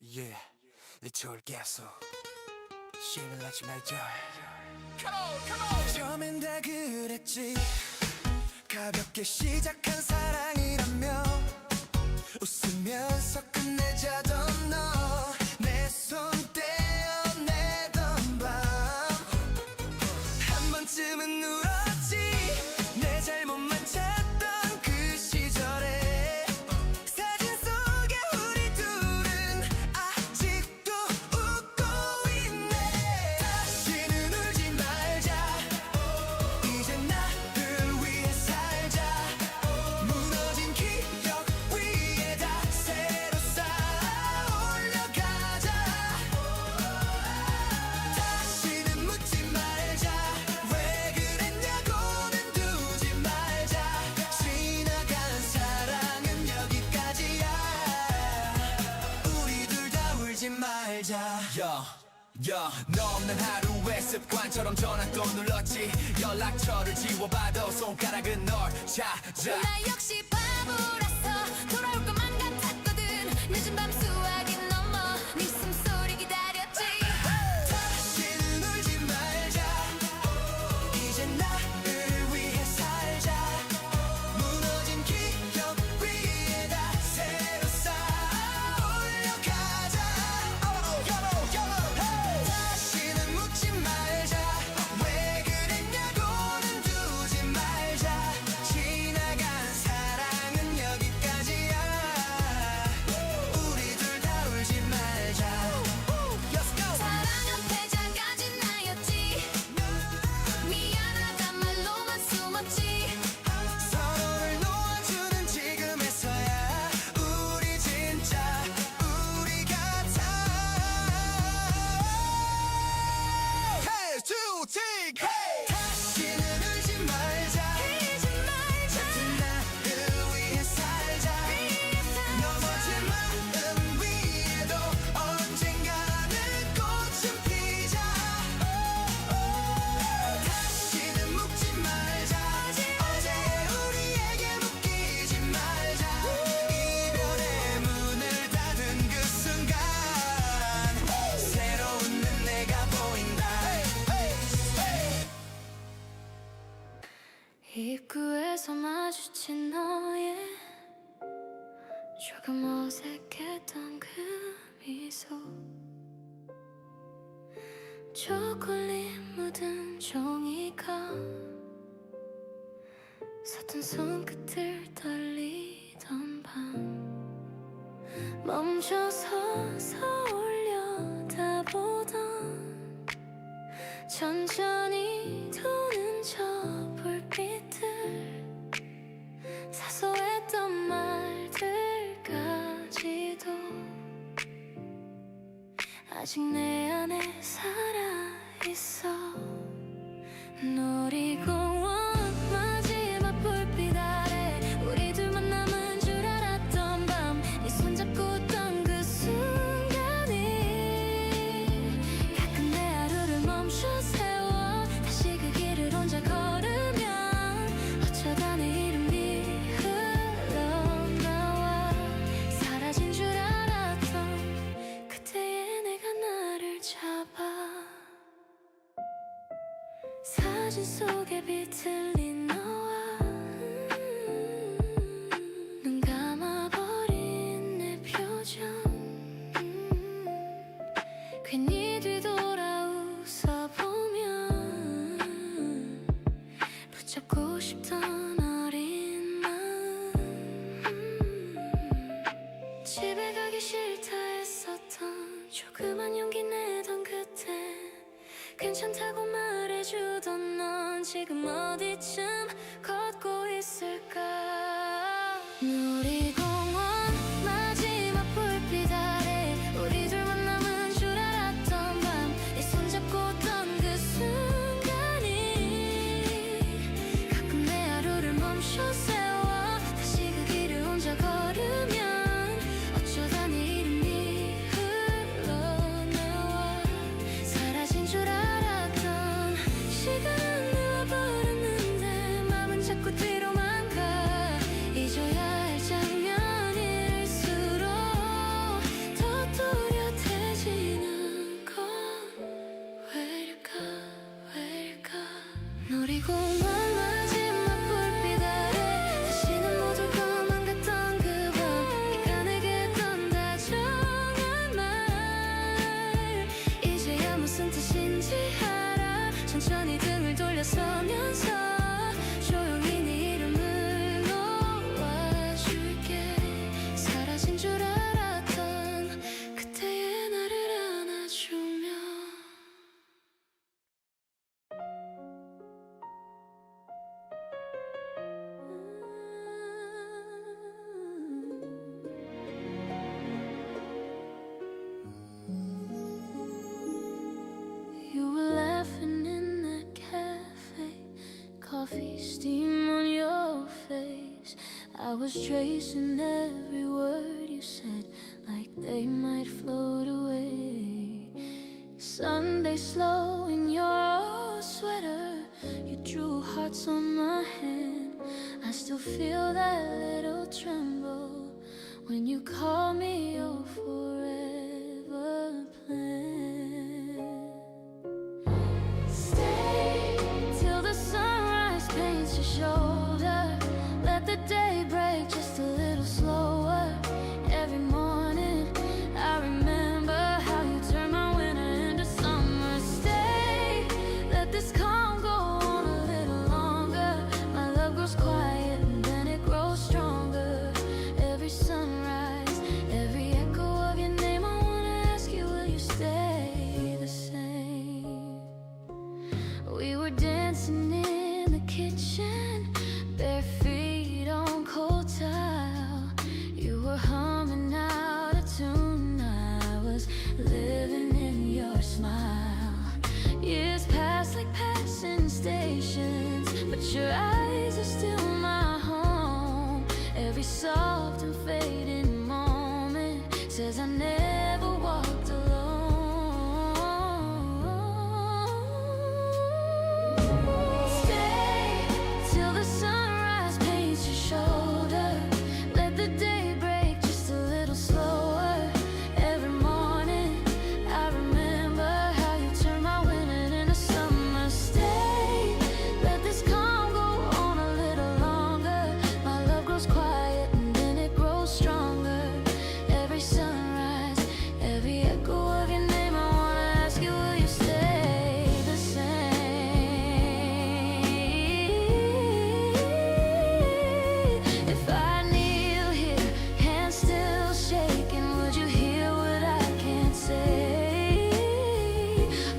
Yeah, 이쪽을 계속 힘을 내지 말자. 처음엔 다 그랬지. 가볍게 시작한 사랑이라며 웃으면서 끝내자던 너, 내 손 떼어내던 밤, 한 번쯤은 울었지. 내 잘못만 찾던 그 시절에 사진 속에 우리 둘은 아직도 웃고 있네. 다시는 울지 말자. 이제 나를 위해 살자. 무너진 기억 위에다 새로 쌓아올려. 말자. 너 없는 하루의 습관처럼 전화 또 눌렀지. 연락처를 지워봐도 손가락은 널 찾아. 나 역시 바보라서 돌아올 것만 같았거든. 늦은 밤 수화기 넘어 네 숨소리 기다렸지. 다시는 울지 말자. 이제 나를 위해 살자. 무너진 기억 위에다 새로 쌓아 올려가자. 다시는 묻지 말자. 왜 그랬냐고는 두지 말자. 지나간 사랑은 여기까지야. 우리 둘 다 울지 말자. 사랑은 패자까지 나였지. 미안하단 말로만 숨었지. 서로를 놓아주는 지금에서야 우리 진짜 우리 같아. Hey, two, take, hey. 다시는 울지 말자. 같은 나를 위해 살자. 넘어진 마음 위에도 언젠가는 꽃은 피자. 다시는 묻지 말자. 어제의 우리에게 묶이지 말자. 이별의 문을 닫은 그 순간 새로운 는 내가 보인다. 입구에서 마주친 너의 조금 어색했던 그 미소, 초콜릿 묻은 종이가 서툰 손끝을 떨리던 밤, 멈춰서서 올려다보던 천천히 도는 저 불빛들, 사소했던 말들까지도 아직 내 안에 살아있어. 놀이공원 마지막 불빛 아래 우리 둘만 남은 줄 알았던 밤, 네 손잡고 웃던 그 순간이 가끔 내 하루를 멈춰 세워. 다시 그 길을 혼자 걸으면 어쩌다 내 이름이 흘러나와. 사라진 줄 알았던 그때의 내가 나를 잡아. 사진 속에 비틀린 너와 눈 감아버린 내 표정, 괜히 뒤돌아 웃어보면 붙잡고 싶던 어린 마음, 집에 가기 싫다 했었던 조그만 용기 내던 그때 괜찮다고 말해주던 넌 지금 어디쯤 걷고 있을까. 놀이공원 마지막 불빛 아래 우리 둘만 남은 줄 알았던 밤, 네 손잡고 웃던 그 순간이 가끔 내 하루를 멈춰 세워. 다시 그 길을 혼자 걸으면 어쩌다 내 이름이 흘러나와. 사라진 줄 알았던 시간은 흘러버렸는데 맘은 자꾸 뒤로만 가. 잊어야 할 장면일수록 더 또렷해지는 건 왜일까 왜일까. 놀이공원 마지막 불빛 아래 다시는 못 올 것만 같던 그 밤, 네가 내게 했던 다정한 말 이제야 무슨 뜻인지 알아. 천천히 등을 돌려서면서 조용히 네 이름을 놓아줄게. 사라진 줄 알았던 그때의 나를 안아주며. You were laughing in that cafe, coffee steam on your face. I was tracing every word you said like they might float away. Sunday slow in your sweater, you drew hearts on my hand. I still feel that little tremble when you call me your forever plan. Stay till the sunrise paints your shoulder. Let the day break just a little slower. Every morning I remember how you turn my winter into summer. Stay, let this calm go on a little longer. My love grows quiet and then it grows stronger. Every sunrise, every echo of your name, I wanna ask you, will you stay the same? We were dancing in the kitchen, bare feet on cold tile. You were humming out a tune, I was living in your smile. Years pass like passing stations, but your eyes are still my home. Every soft and fading moment says I never walked alone. Stay till the sunrise paints your shoulder. Let the day break just a little slower. Every morning I remember how you turn my winter into summer. Stay, let this calm go on a little longer. My love grows quiet and then it grows stronger. Every sunrise, every echo of your name, I wanna ask you, will you stay the same? If I kneel here, hands still shaking, would you hear what I can't say?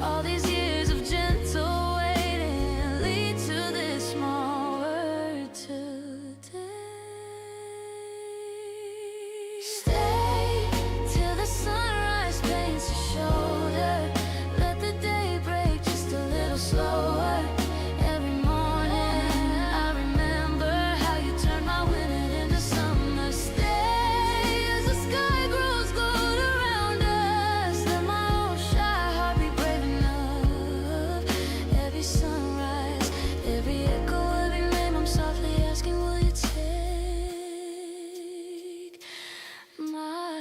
All these years of gentle waiting lead to this small word today. Stay till the sunrise paints your shoulder. Let the day break just a little slower. Every morning I remember how you turn my winter into summer. Stay as the sky grows gold around us. Let my old shy heart be brave enough. Every sunrise, every echo of your name, I'm softly asking, will you take my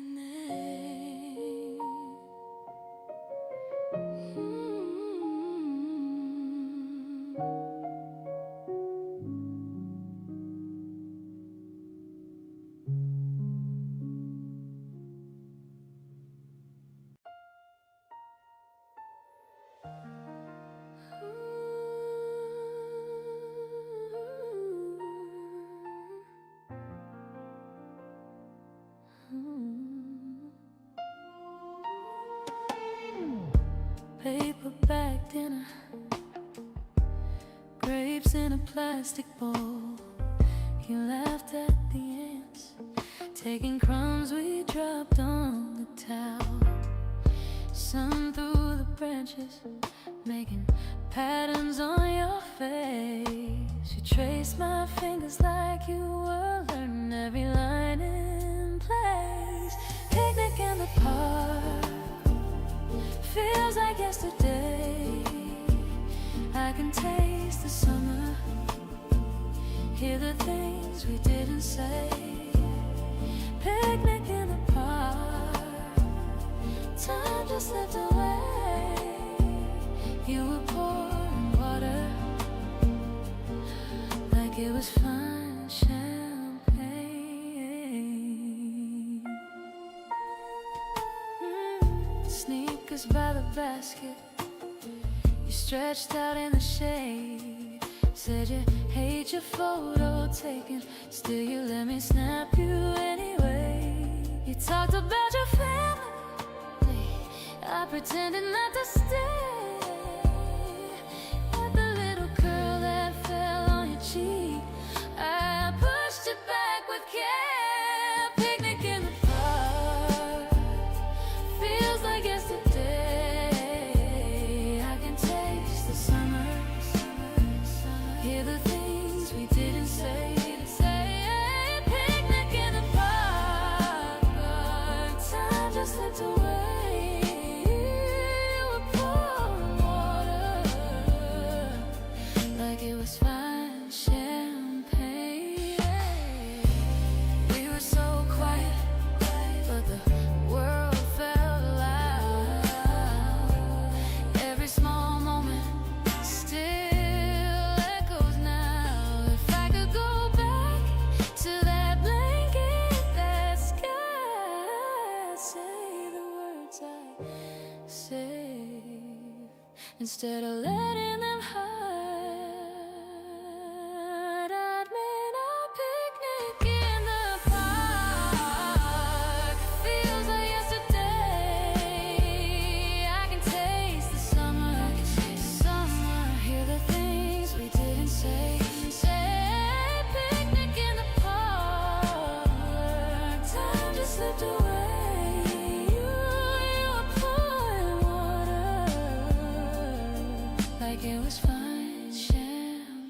name? Paperback dinner, grapes in a plastic bowl. You laughed at the ants, taking crumbs we dropped on the towel. Sun through the branches, making patterns on your face. You traced my fingers like you were learning every line in place. Picnic in the park, feels like yesterday. I can taste the summer, hear the things we didn't say. Picnic in the park, time just slipped away. You were pouring water like it was fine champagne. Sneakers by the basket, you stretched out in the shade. Said you hate your photo taking, still you let me snap you anyway. You talked about your family, I pretended not to stay. At the little curl that fell on your cheek, I pushed it back with care. Picnic in the park, feels like yesterday. I can taste the summer, hear the things we didn't say. Picnic in the park, time just slipped away. say the words I say instead of letting them hide. I'd been a picnic in the park. Feels like yesterday. I can taste the summer. Hear the things we didn't say. Say picnic in the park. Time just slipped away. You were pouring water like it was fine champagne.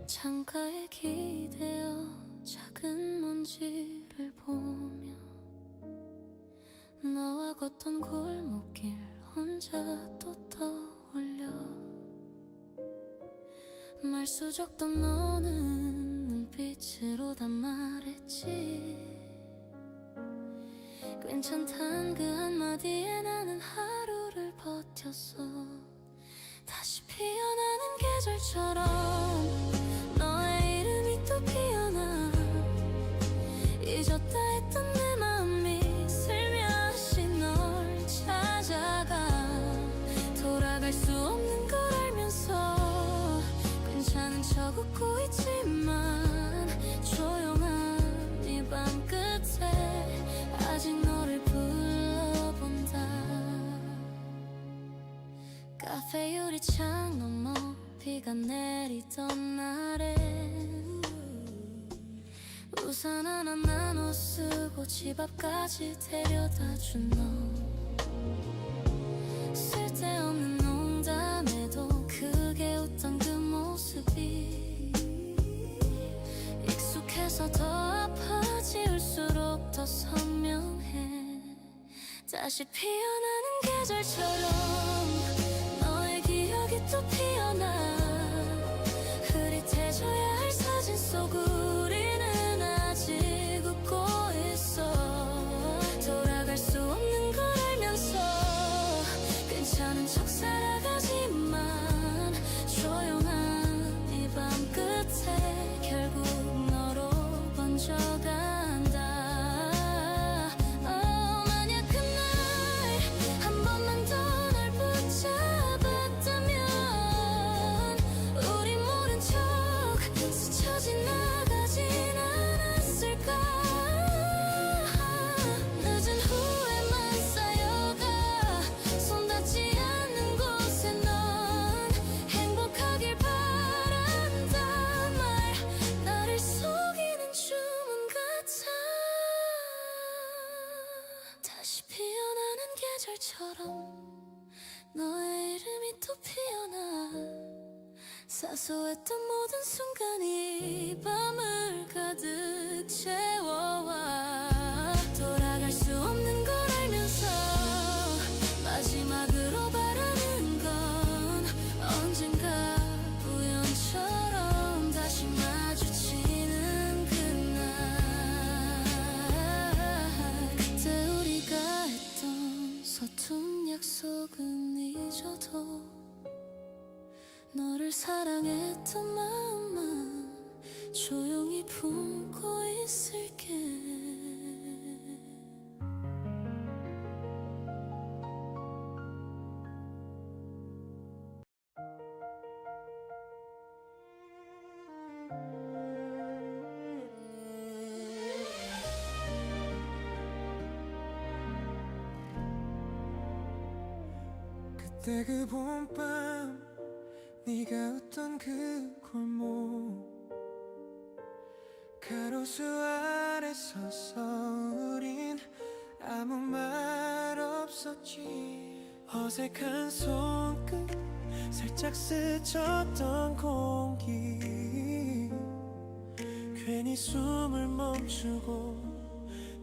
창가에 기대어 작은 먼지를 보며 너와 걷던 골목길 혼자 또 떠올려. 말수적던 너는 눈빛으로 다 말했지. 괜찮단 그 한마디에 나는 하루를 버텼어. 다시 피어나는 계절처럼 너의 이름이 또 피어나. 잊었다 했던 내 맘이 슬며시 널 찾아가. 돌아갈 수 없는 걸 알면서 괜찮은 척 웃고 있지만 조용한 이 밤 끝에 아직 너를 불러본다. 카페 유리창 넘어 비가 내리던 날에 우산 하나 나눠 쓰고 집 앞까지 데려다준 너. 쓸데없는 농담에도 크게 웃던 그 모습이 익숙해서 더 아파 지울수록 더 선명해. 다시 피어나는 계절처럼 너의 기억이 또 피어나. 흐릿해져야 할 사진 속 우리는 아직 웃고 있어. 돌아갈 수 없는 걸 알면서 괜찮은 척 살아가지만 조용한 이 밤 끝에 결국 너로 번져간다. 만약 그날 한 번만 더 날 붙잡았다면 우리 모른 척 스쳐 지나가진 않았을까. 늦은 후회만 쌓여가 손 닿지 않는 곳에 넌 행복하길 바란단 말. 나를 속이는 주문 같아. 다시 피어나는 계절처럼 너의 이름이 또 피어나. 사소했던 모든 순간이 이 밤을 가득 채워와. 돌아갈 수 없는 걸 알면서 마지막으로 바라는 건 언젠가 우연처럼 다시 마주치는 그날. 그때 우리가 했던 서툰 약속은 잊어도 너를 사랑했던 마음만 조용히 품고 있을게. 그때 그 봄밤 네가 웃던 그 골목 가로수 아래 서서 우린 아무 말 없었지. 어색한 손끝 살짝 스쳤던 공기. 괜히 숨을 멈추고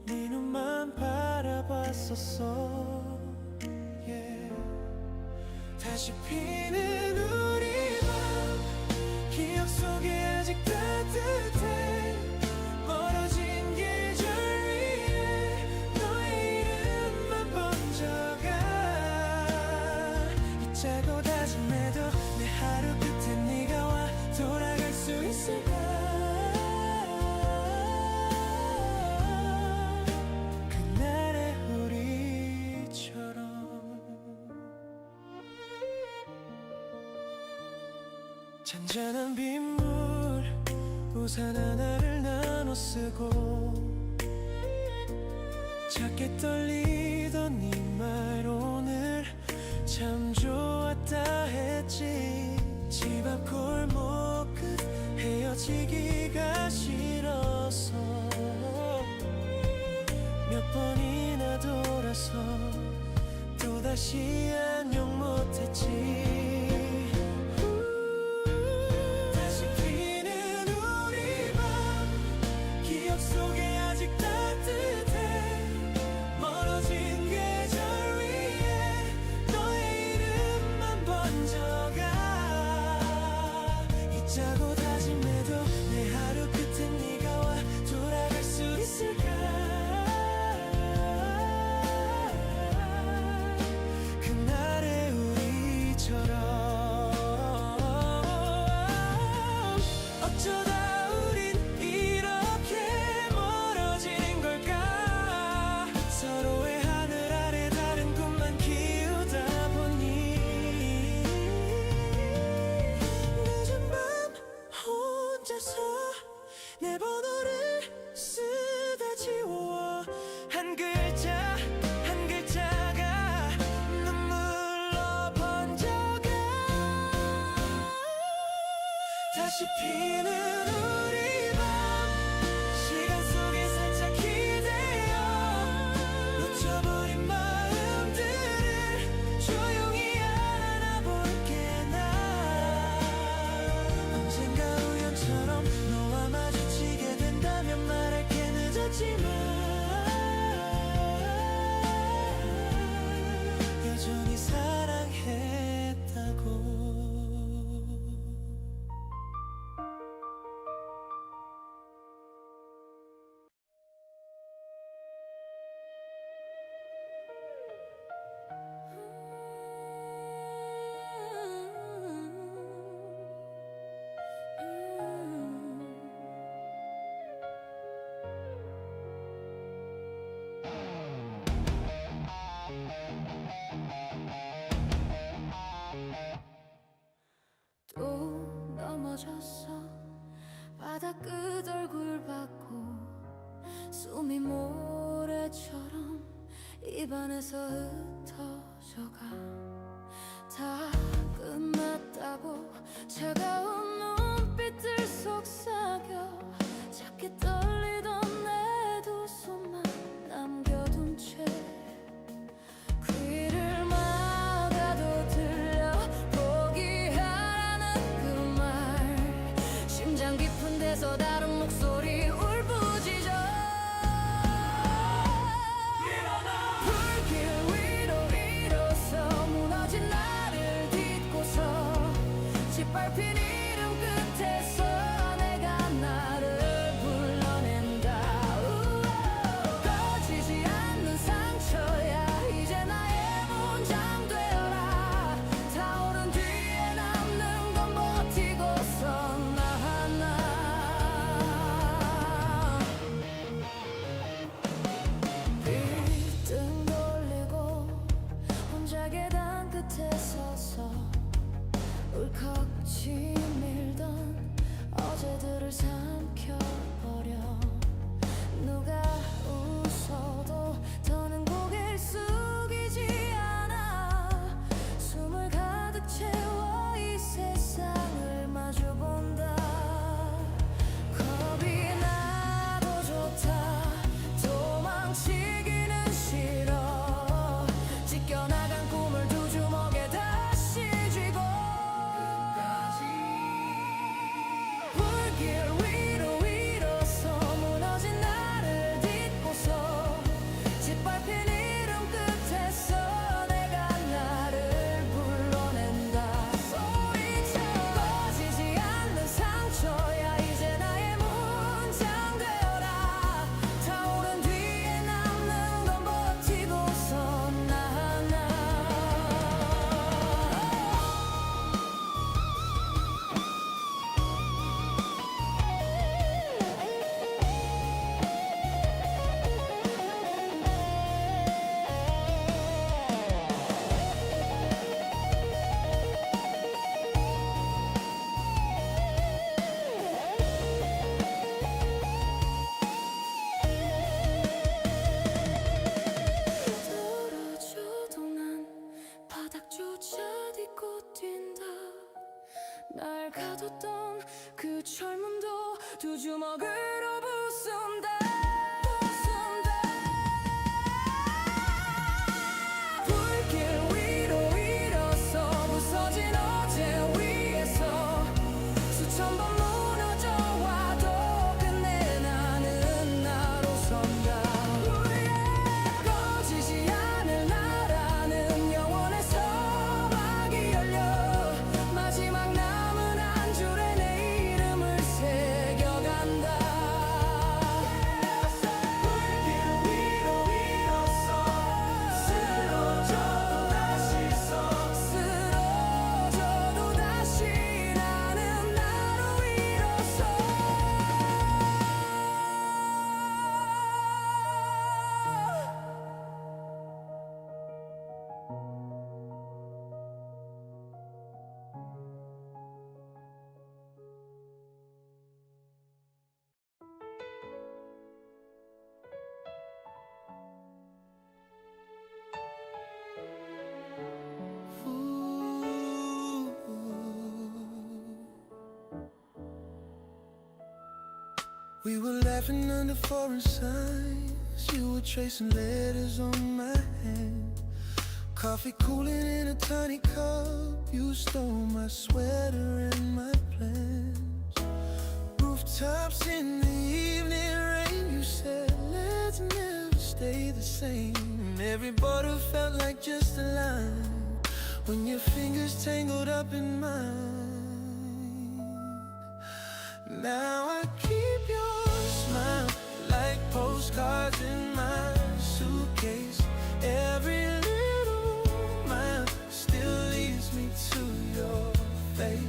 네 눈만 바라봤었어. 다시 피는 우리 밤 기억 속에 아직 따뜻해 멀어진 계절 위에 너의 이름만 번져가 잊자고 다짐해도 내 하루 끝에 네가 와 돌아갈 수 있을까 그날의 우리처럼 잔잔한 빗물 우산 하나를 나눠 쓰고 작게 떨리던 네 말 오늘 참 좋았다 했지 집 앞 골목 끝 헤어지기가 싫어서 몇 번이나 돌아서 또다시 안녕 못했지 다시 피는 우리 밤 기억 속에 아직 따뜻해 멀어진 계절 위에 너의 이름만 번져가 잊자고 다짐해도 내 하루 끝에 네가 와 돌아갈 수 있을까 그날의 우리처럼 어쩌다 우린 이렇게 멀어진 걸까 서로의 하늘 아래 다른 꿈만 키우다 보니 늦은 밤 혼자서 내 번호를 쓰다 지워 한 글자 한 글자가 눈물로 번져가 다시 피는 우리 밤 시간 속에 살짝 기대어 놓쳐버린 마음들을 조용히 안아볼게 나 언젠가 우연처럼 너와 마주치게 된다면 말할게 늦었지만 여전히 사랑했다고 또 넘어졌어 바다 끝 얼굴 받고 숨이 모래처럼 입안에서 흩어져가 다 끝났다고 차가운 눈빛들 속삭여 작게 떨리던 내 두 손만 남겨둔 채 귀를 막아도 들려 포기하라는 그 말 심장 깊은 데서 다른 목소리 울부짖어 불길 위로 일어서 무너진 나를 딛고서 짓밟힌 이름 끝에서 내가 나를 불러 We were laughing under foreign signs. You were tracing letters on my hand. Coffee cooling in a tiny cup. You stole my sweater and my plans. Rooftops in the evening rain. You said let's never stay the same. Every border felt like just a line when your fingers tangled up in mine. Now I keep your smile like postcards in my suitcase. Every little mile still leads me to your face.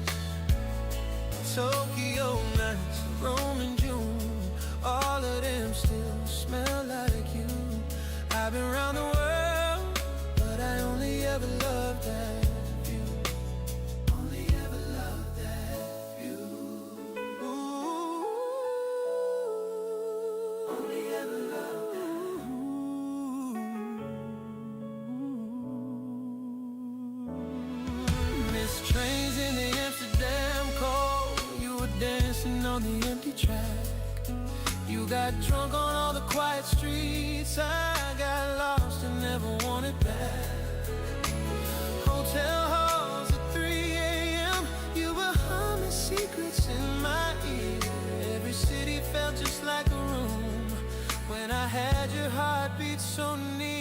Tokyo nights, Rome in June, all of them still smell like you. I've been around the world, but I only ever loved that view. Only ever loved that view. Ooh. Only ever loved that view. Missed trains in the Amsterdam cold. You were dancing on the empty track. You got drunk on all the quiet streets. I got lost and never wanted back. Hotel halls at 3 a.m. You were humming secrets in my ear. Every city felt just like a room when I had your heartbeat so near.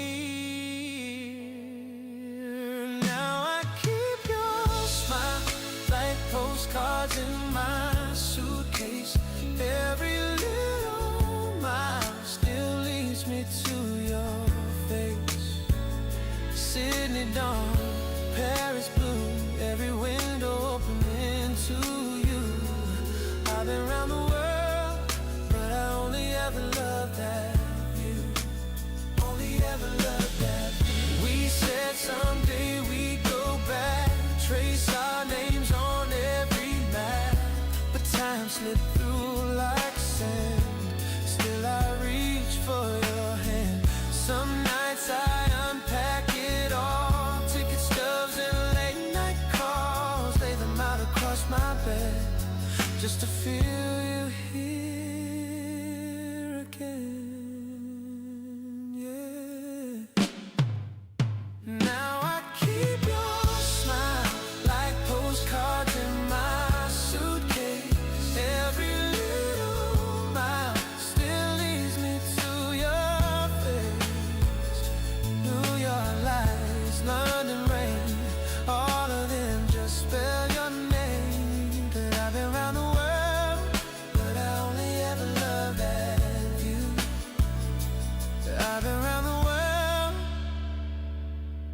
Now I keep your smile like postcards in my suitcase. Every little mile still leads me to your face. Sydney dawn, Paris blue, every window opening to you. I've been around the world, but I only ever loved that view. Only ever loved that view. We said someday we'd go back, trace our names on every map, but time slipped through like sand. Still I reach for your hand. Some nights I unpack it all, ticket stubs and late night calls, lay them out across my bed just to feel you here again. Yeah. Now I keep your smile like postcards in my suitcase. Every little mile still leads me to your face. New York lights, London rain, all of them just spell your name. That I've been around the world, but I only ever loved that view. I've been around the world,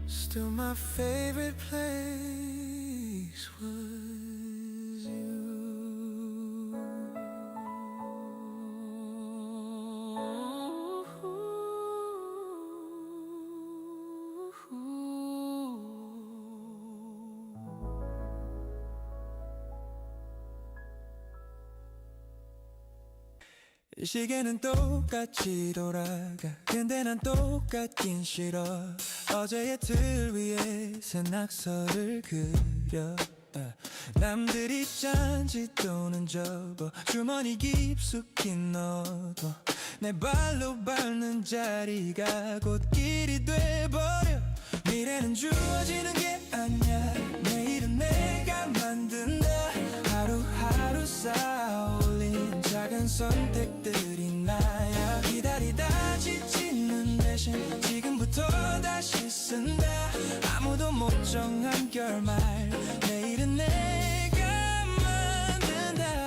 still my favorite place was you. 시계는 똑같이 돌아가. 근데 난 똑같긴 싫어. 어제의 틀 위에 새 낙서를 그려. 남들이 짠지 또는 접어 주머니 깊숙이 넣어도 내 발로 밟는 자리가 곧 길이 돼버려. 미래는 주어지는 게 아니야. 내일은 내가 만든다. 하루하루 쌓아올린 작은 선택들이 나야. 기다리다 지치는 대신 지금부터 다시 쓴다. 아무도 못 정한 결말. 내일은 내가 만든다.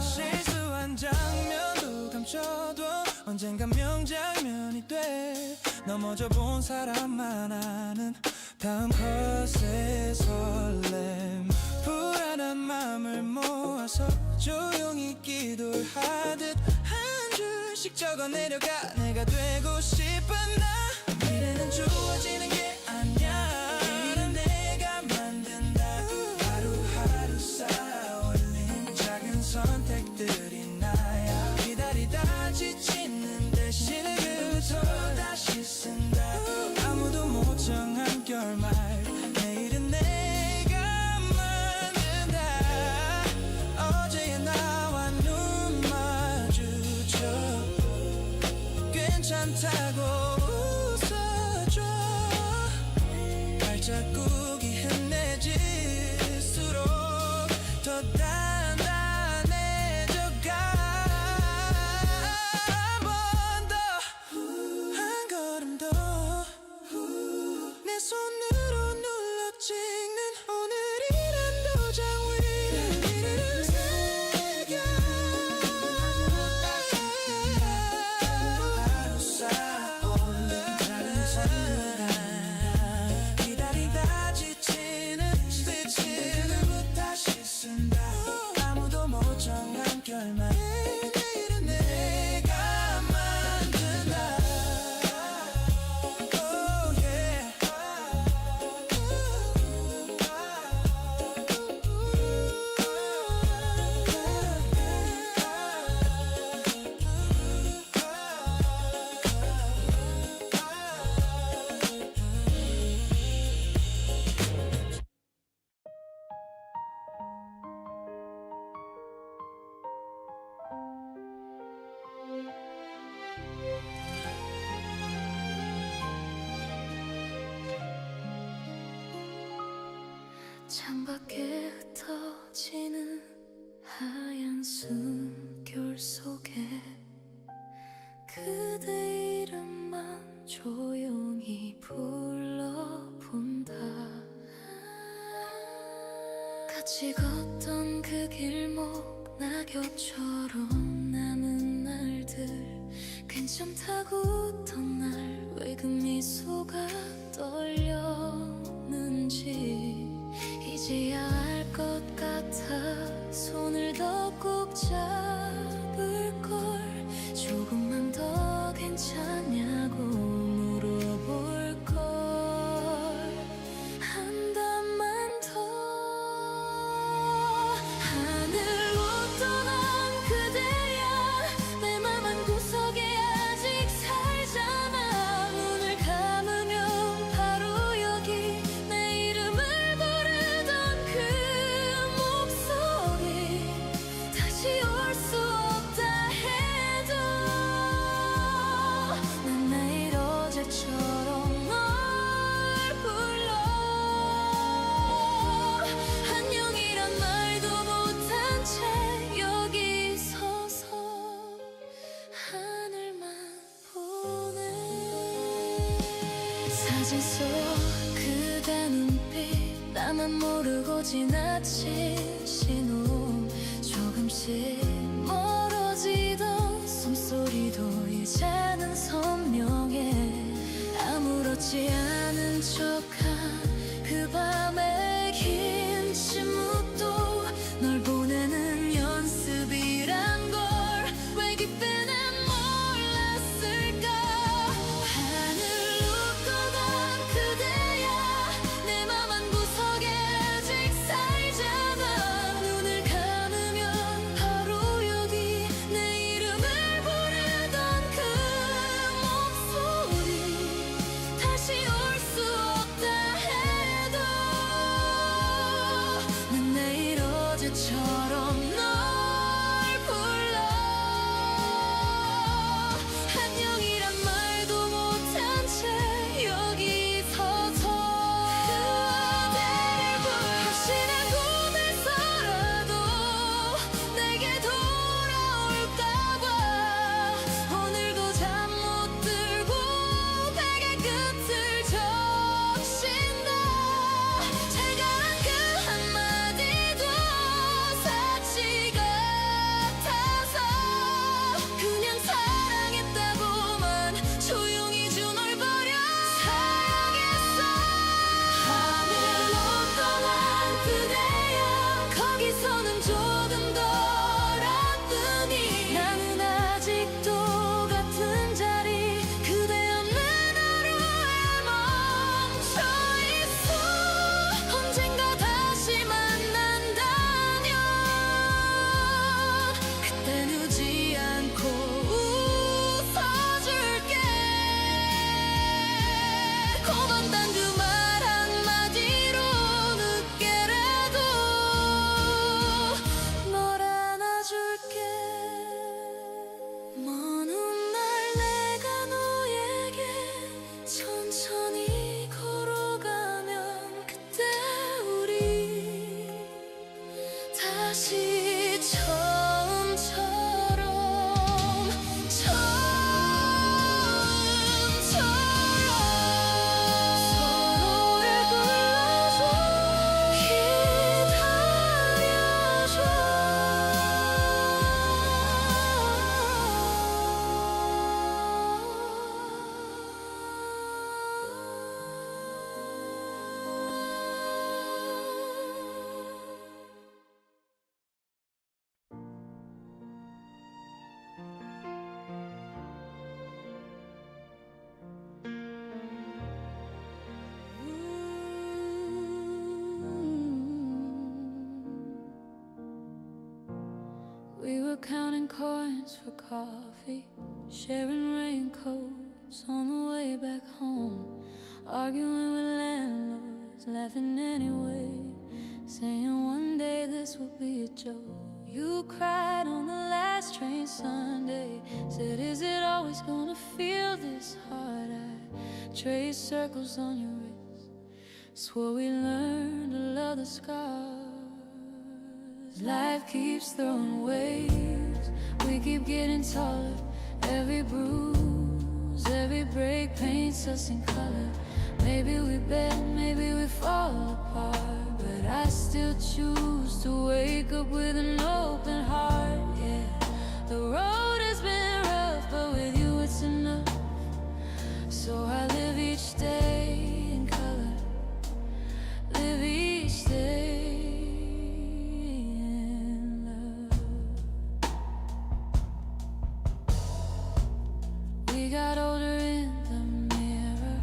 실수한 장면도 감춰도 언젠가 명장면이 돼. 넘어져 본 사람만 아는 다음 컷의 설렘. 불안한 맘을 모아서 조용히 기도를 하듯 한 줄씩 적어내려가. 내가 되고 싶은 나. 미래는 주어지는 게 아니야. 내일은 내가 만든다. 하루하루 쌓아올린 작은 선택들이 나야. 기다리다 지치는 대신 지금부터 다시 쓴다. 아무도 못 정한 결말. 내일은 내가 만든다. 괜찮다고 웃어줘. 발자국이 흔해질수록 더 단단해져가. 한 번 더, 한 걸음 더 내 손으로 눌러 찍는 오늘이란 도장 위에 이름을 새겨. 하루 쌓아온 다른 순간 기다리다 지치는 스치는 다시 쓴다. 아무도 못 정한 결말 내일은 내가 만든다. Oh yeah. 창밖에 흩어지는 하얀 숨결 속에 그대 이름만 조용히 불러본다. 같이 걷던 그 길목 낙엽처럼 남은 날들 괜찮다고 웃던 날 왜 그 미소가 떨렸는지 이제야 알 것 같아. 손을 더 꼭 잡을걸. 조금만 더 괜찮냐고 물어볼걸. 한 단만 더. 하늘 웃던 그대야 내 맘 한구석에 아직 살잖아. 눈을 감으면 바로 여기 내 이름을 부르던 그 목소리. 다시 올 수 없다 해도 난 매일 어제처럼 널 불러. 안녕이란 말도 못한 채 여기 서서 하늘만 보네. 사진 속 그대 눈빛 나만 모르고 지나친 신호. 조금씩 멀어지던 숨소리도 이제는 선명해. 아무렇지 않은 척한 그 밤의 긴 침묵도 널 보내는 연습이란 걸 왜 그때는 몰랐을까. 하늘 웃고던 그대야 내 맘 한구석에 아직 살잖아. 눈을 감으면 바로 여기 내 이름을 부르던 그 coins for coffee, sharing raincoats on the way back home, arguing with landlords, laughing anyway, saying one day this will be a joke. You cried on the last train Sunday, said is it always gonna feel this hard? I traced circles on your wrist, swore we learned to love the scars. Life keeps throwing waves, we keep getting taller. Every bruise, every break paints us in color. Maybe we bend, maybe we fall apart, but I still choose to wake up with an open heart. Yeah, the road has been rough, but with you it's enough. So I live each day in color, live each day in love. We got older in the mirror,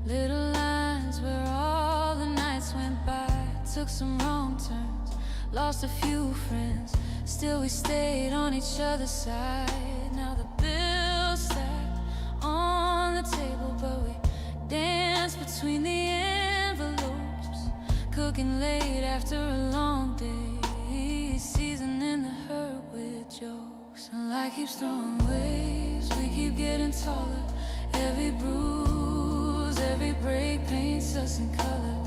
little lines where all the nights went by. Took some wrong turns, lost a few friends, still we stayed on each other's side. Now the bills stacked on the table, but we dance between the envelopes, cooking late after a long day, seasoning the hurt with jokes. And life keeps throwing waves, we keep getting taller. Every bruise, every break paints us in color.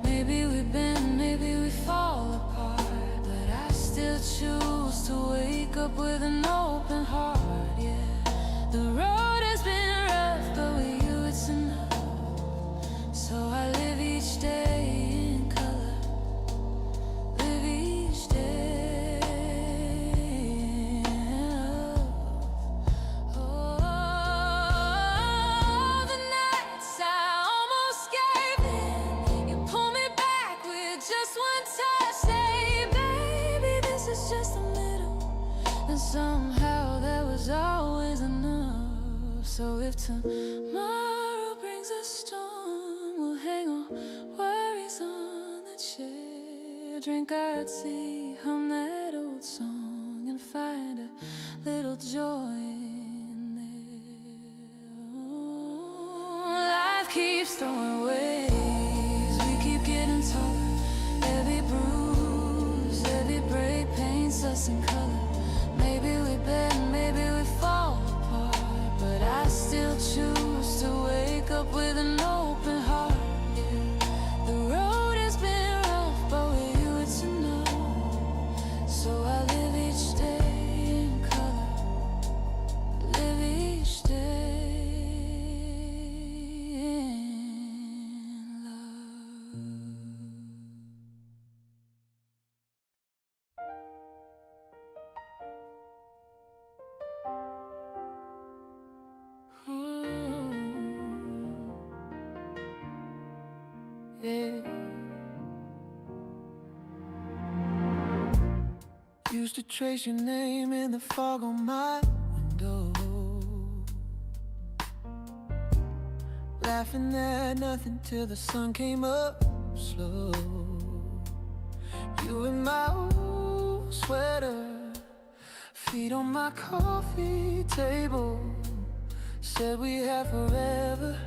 Maybe we bend, maybe we fall apart, but I still choose to wake up with an open heart. Yeah, the road has been rough, but with you it's enough. So I live each day in color, live each day in love. Oh, the nights I almost gave in, you pull me back with just one touch. Say, baby, this is just a little, and somehow that was always enough. So if tomorrow brings a storm, we'll hang our worries on the chair, drink our tea, hum that old song, and find a little joy in there. Oh, life keeps throwing waves, we keep getting taller. Every bruise, every break paints us in color. Maybe we bend, maybe we fall apart, but I still choose to wake up with an open heart. Yeah, the road has been rough, but with you it's enough. So I live each day in color, live each day in love. Yeah. Used to trace your name in the fog on my window, laughing at nothing till the sun came up slow. You in my old sweater, feet on my coffee table, said we had forever,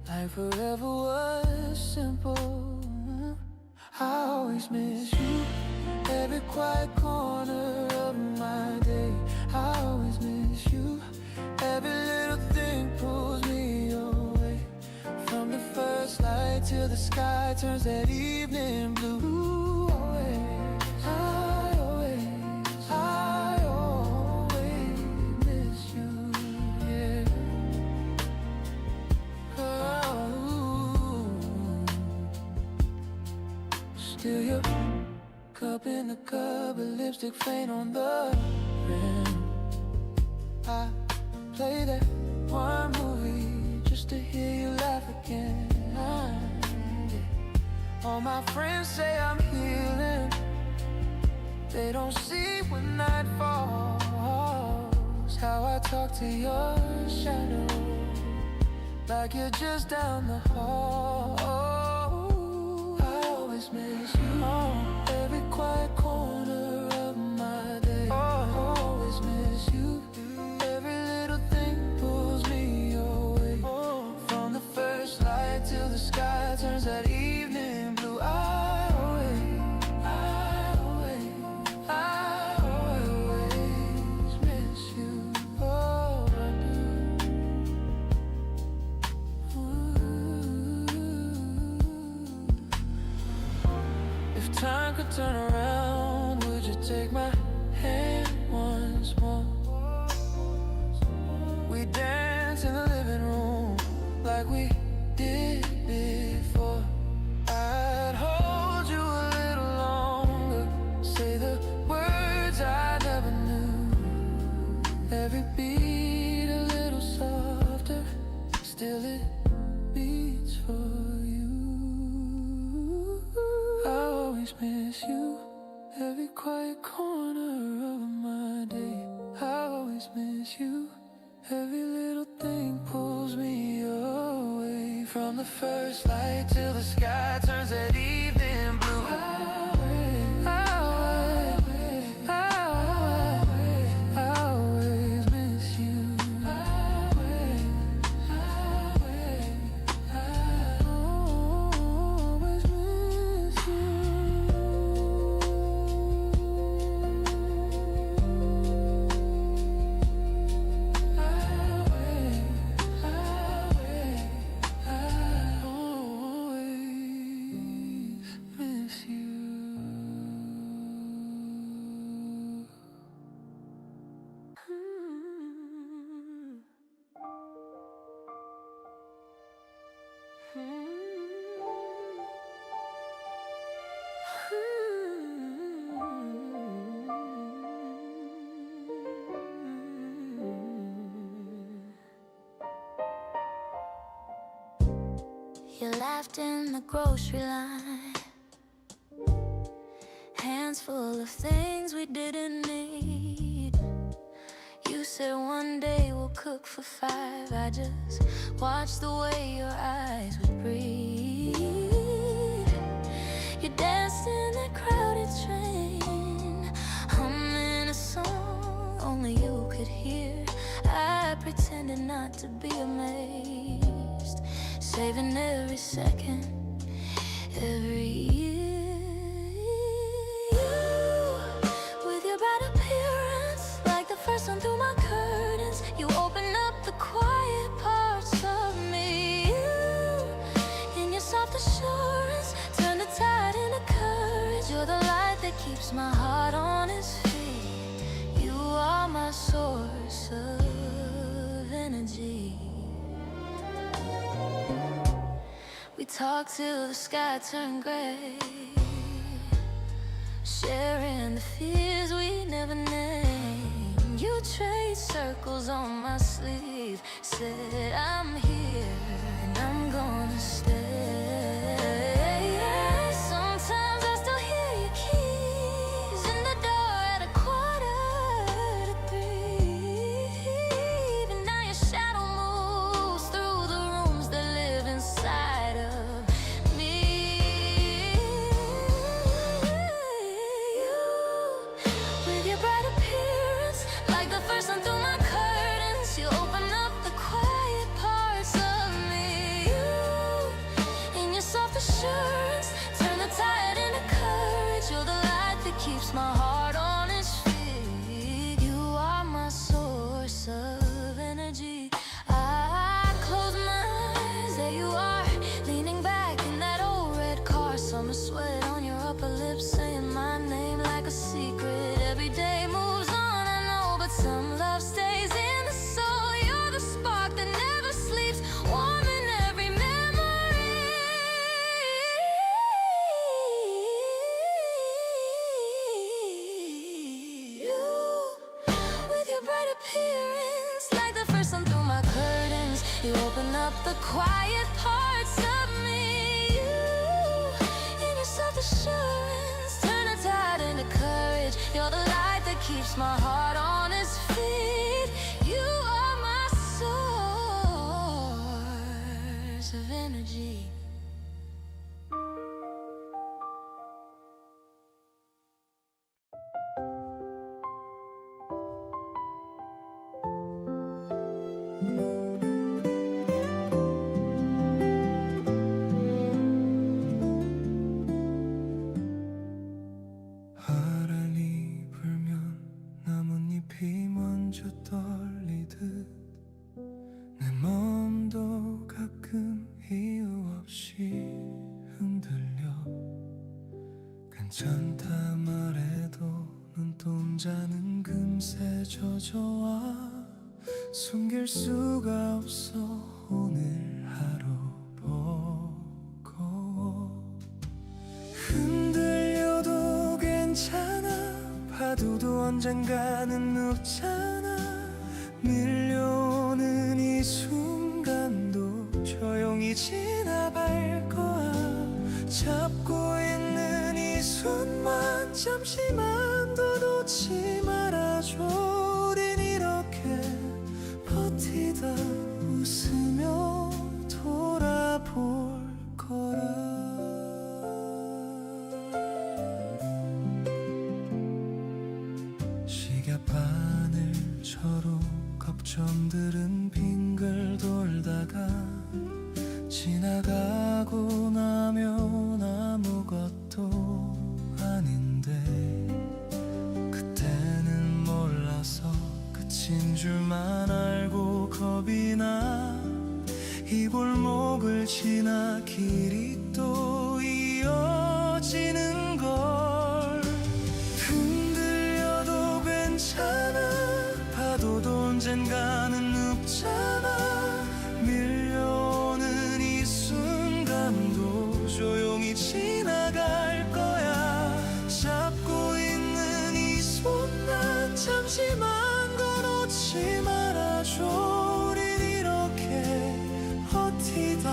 like forever was simple. I always miss you, every quiet corner of my day. I always miss you, every little thing pulls me away. From the first light till the sky turns that evening blue. I always miss you, yeah. Oh, still your cup in the cupboard, lipstick stain on the rim. I play that one movie just to hear you laugh again. Yeah. All my friends say I'm healing, they don't see when night falls, how I talk to your shadow, like you're just down the hall. I always miss you, every quiet corner of my day. to turn around. Would you take my hand once more? We dance in the living room like we did before. I'd hold you a little longer, say the words I never knew. Every beat a little softer, still it beats for you. I always miss you, every quiet corner of my day. I always miss you, every little thing pulls me away. From the first light till the sky turns that evening blue. I always miss you. I always miss you. You laughed in the grocery line, hands full of things we didn't need. You said one day we'll cook for 5. I just watched the way your eyes would breathe. You danced in that crowded train, humming a song only you could hear. I pretended not to be amazed, saving every second, every year. You, with your bright appearance, like the first sun through my curtains. You open up the quiet parts of me. You, in your soft assurance, turn the tide into courage. You're the light that keeps my heart on its feet. You are my source of energy. We talked till the sky turned gray, sharing the fears we never named. You traced circles on my sleeve, said I'm here and I'm gonna stay. Sometimes I still hear your keys in the door at 2:45. And now your shadow moves through the rooms that live inside of me. You, with your bright appearance, like the first sun through my curtains. You open up the quiet parts of me. You, in your soft assurance, turn the tide into courage. You're the light that keeps my heart on its feet. You are my source of energy. I close my eyes, there you are, leaning back in that old red car. Summer sweat on your upper lip, saying my name like a secret. Every day moves on, I know, but some love stays in the soul. You're the spark that never sleeps, warm in every memory. You, with your bright appearance, like the first sun through my curtains. You open up the quiet parts of me. You, in your soft assurance, turn a tide into courage. You're the light that keeps my heart on its feet. You are my source of energy. 바람이 불면 나뭇잎이 먼저 떨리듯 내 마음도 가끔 이유 없이 흔들려. 괜찮다 좋아 숨길 수가 없어 오늘 하루 보고 흔들려도 괜찮아 파도도 언젠가는 눕잖아 밀려오는 이 순간도 조용히 지나갈 거야 잡고 있는 이 손만 잠시만 더 놓지 말아줘 우린 이렇게 버티다 웃으며 돌아볼 거라 시계바늘처럼 걱정들은 빙글 돌다가 지나가고 나면 아무것도 아닌데 그때는 몰라서 끝인 줄만 알고 겁이 나 이 골목을 지나 길이 또 이어지는 걸 흔들려도 괜찮아 파도도 언젠가는 눕잖아 밀려오는 이 순간도 조용히 지나갈 거야 잡고 있는 이 손 난 잠시만 더 놓지 말아줘 우린 이렇게 버티다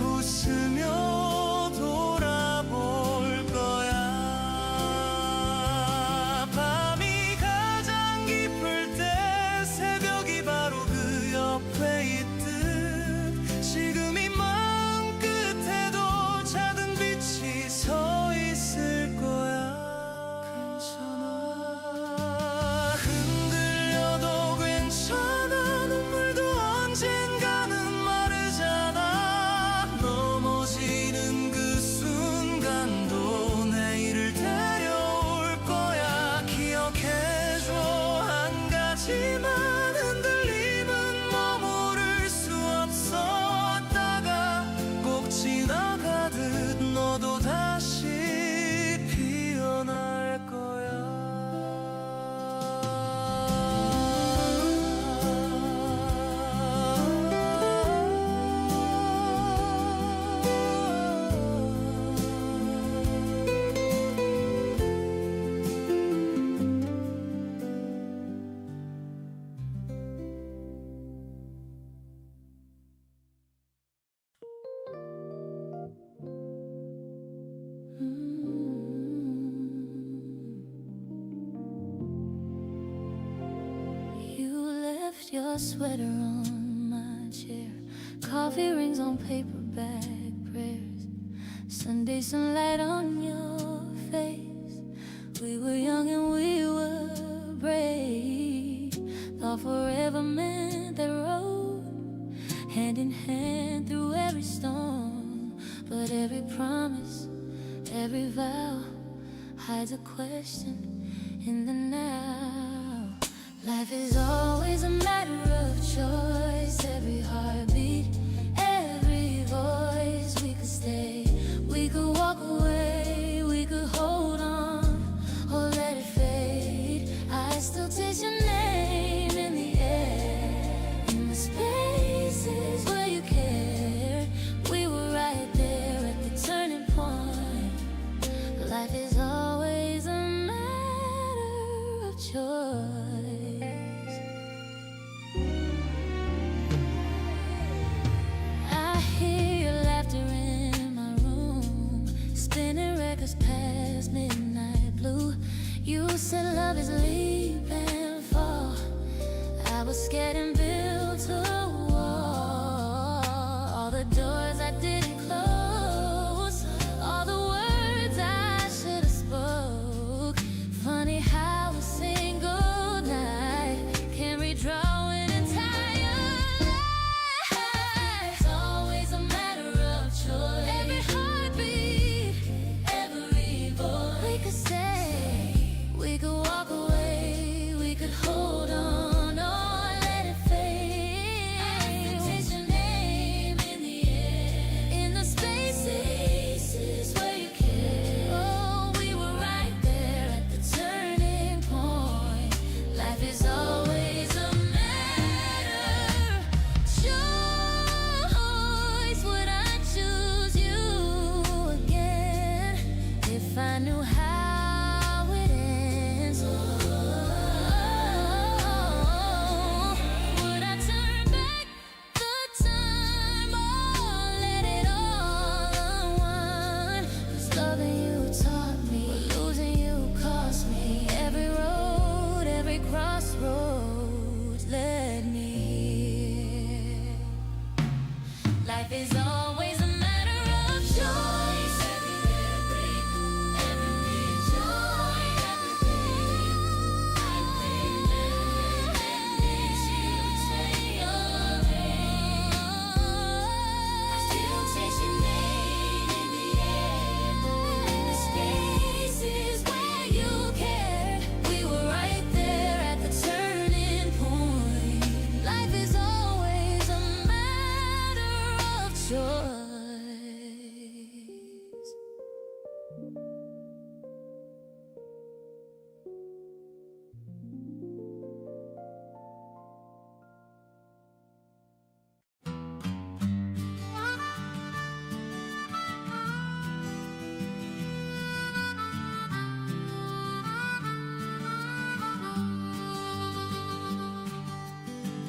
웃으며 돌아볼 거야 밤이 가장 깊을 때 새벽이 바로 그 옆에 있듯 지금 이 마음 끝에도 작은 빛이 서 있을 거야 괜찮아 흔들려도 괜찮아 눈물도 언젠가는 마르잖아 넘어지는 그 순간도 내일을 데려올 거야 기억해줘 한 가지만 흔들림은 머무를 수 없어 왔다가 꼭 지나가듯 너도 다시 피어날 거야 You left your sweater on my chair. Coffee rings on paperback prayers. Sunday sunlight on your face. We were young and we were brave. Thought forever meant that road. Hand in hand through every storm. But every promise, every vow hides a question in the now. Life is always a matter of choice. Every heartbeat, every voice. We could stay, we could walk away, we could hold on or let it fade. I still taste your name in the air, in the spaces where you cared. We were right there at the turning point. Life is always a matter of choice. is always a matter of choice. Every joy, everything. I miss you, take your hand. I still taste your name in the air, in the spaces where you cared. We were right there at the turning point. Life is always a matter of choice.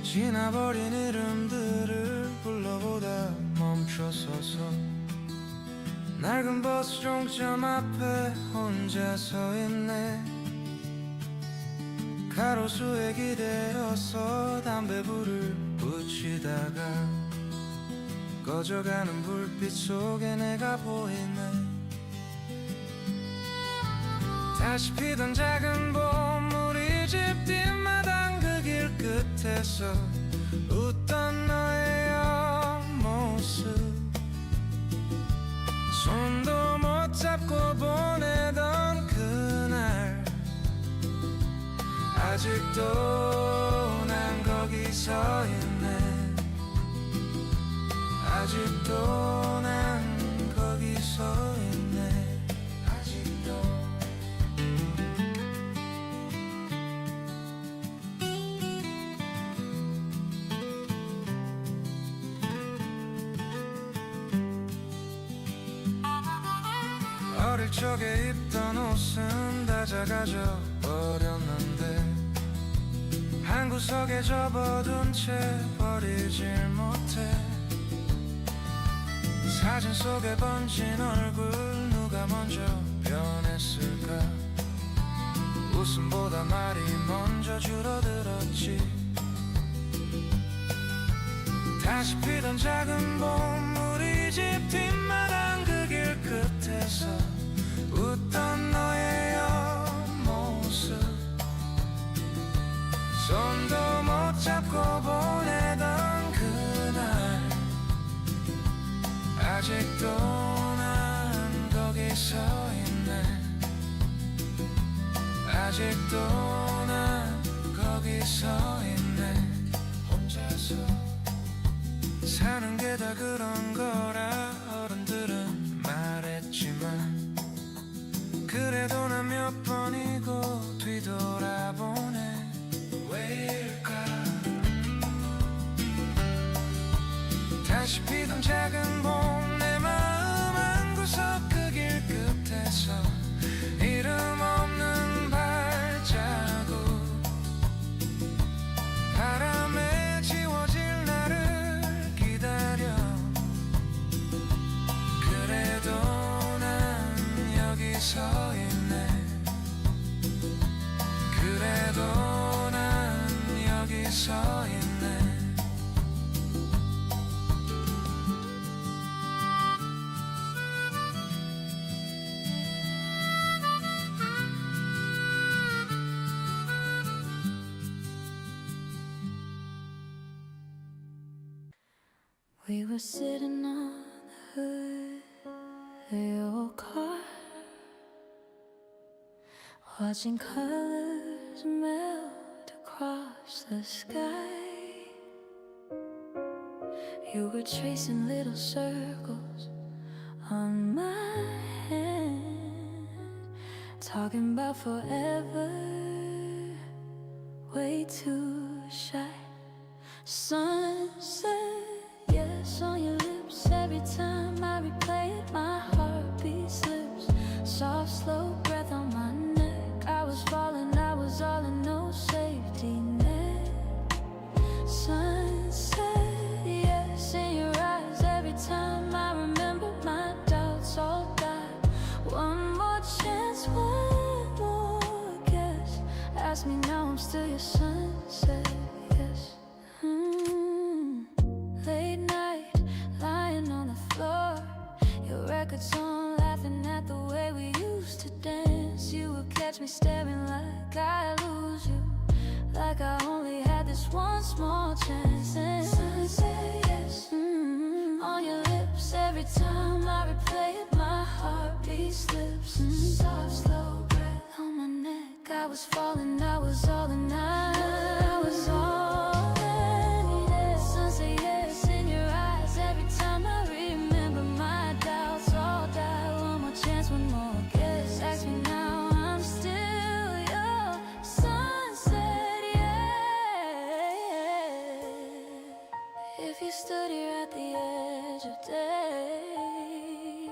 지나버린 이름들을 불러보다 멈춰서서 낡은 버스 종점 앞에 혼자 서 있네. 가로수에 기대어서 담배불을 붙이다가 꺼져가는 불빛 속에 내가 보이네. 다시 피던 작은 봄 우리 집 뒷마당 그 길 끝에서 웃던 너의 옆모습 손도 못 잡고 보내던 그날 아직도 난 거기 서 있네. 아직도 난 거기 서 있네. 아직도 어릴 적에 입던 옷은 다 작아져 버렸는데 한 구석에 접어둔 채 버리질 못해. 사진 속에 번진 얼굴 누가 먼저 변했을까. 웃음보다 말이 먼저 줄어들었지. 다시 피던 작은 봄 우리 집 뒷마당 그 길 끝에서 웃던 너의 옆모습 손도 못 잡고 보내던 그날 아직도 난 거기 서 있네. 아직도 난 거기 서 있네. 혼자서 사는 게 다 그런 거라 어른들은 말했지만 그래도 난 몇 번이고 뒤돌아보네. 왜일까. 다시 피던 작은 봄 내 마음 한구석 그 길 끝에서 이름 없는 발자국 바람에 지워질 나를 기다려. 그래도 난 여기 서 있네. 그래도 난 여기 서 있네. We were sitting on the hood of your car, watching colors melt across the sky. You were tracing little circles on my hand, talking about forever, way too shy. Sunset, yes, on your lips. Every time I replay it, my heartbeat slips. Soft, slow breath on my neck. I was falling, I was all in no safety net. Sunset, yes, in your eyes. Every time I remember, my doubts all die. One more chance, one more guess. Ask me now, I'm still your sunset, yes. records on, laughing at the way we used to dance. You would catch me staring like I lose you, like I only had this one small chance. And sunset, yes, on your lips. Every time I replay it, my heartbeat slips. Soft, slow breath on my neck. I was falling, I was all in. I was all that needed. Sunset, yes, in your eyes. Every time I remember, my doubts all die. One more chance, one more guess. Ask me now, I'm still your sunset, yeah. If you stood here at the edge of day,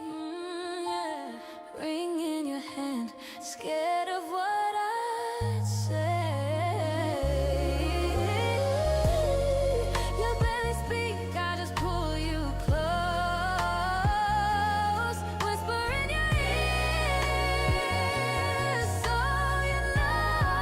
yeah, ring in your hand, scared of what I'd say. You barely speak, I just pull you close, whisper in your ear, so you know.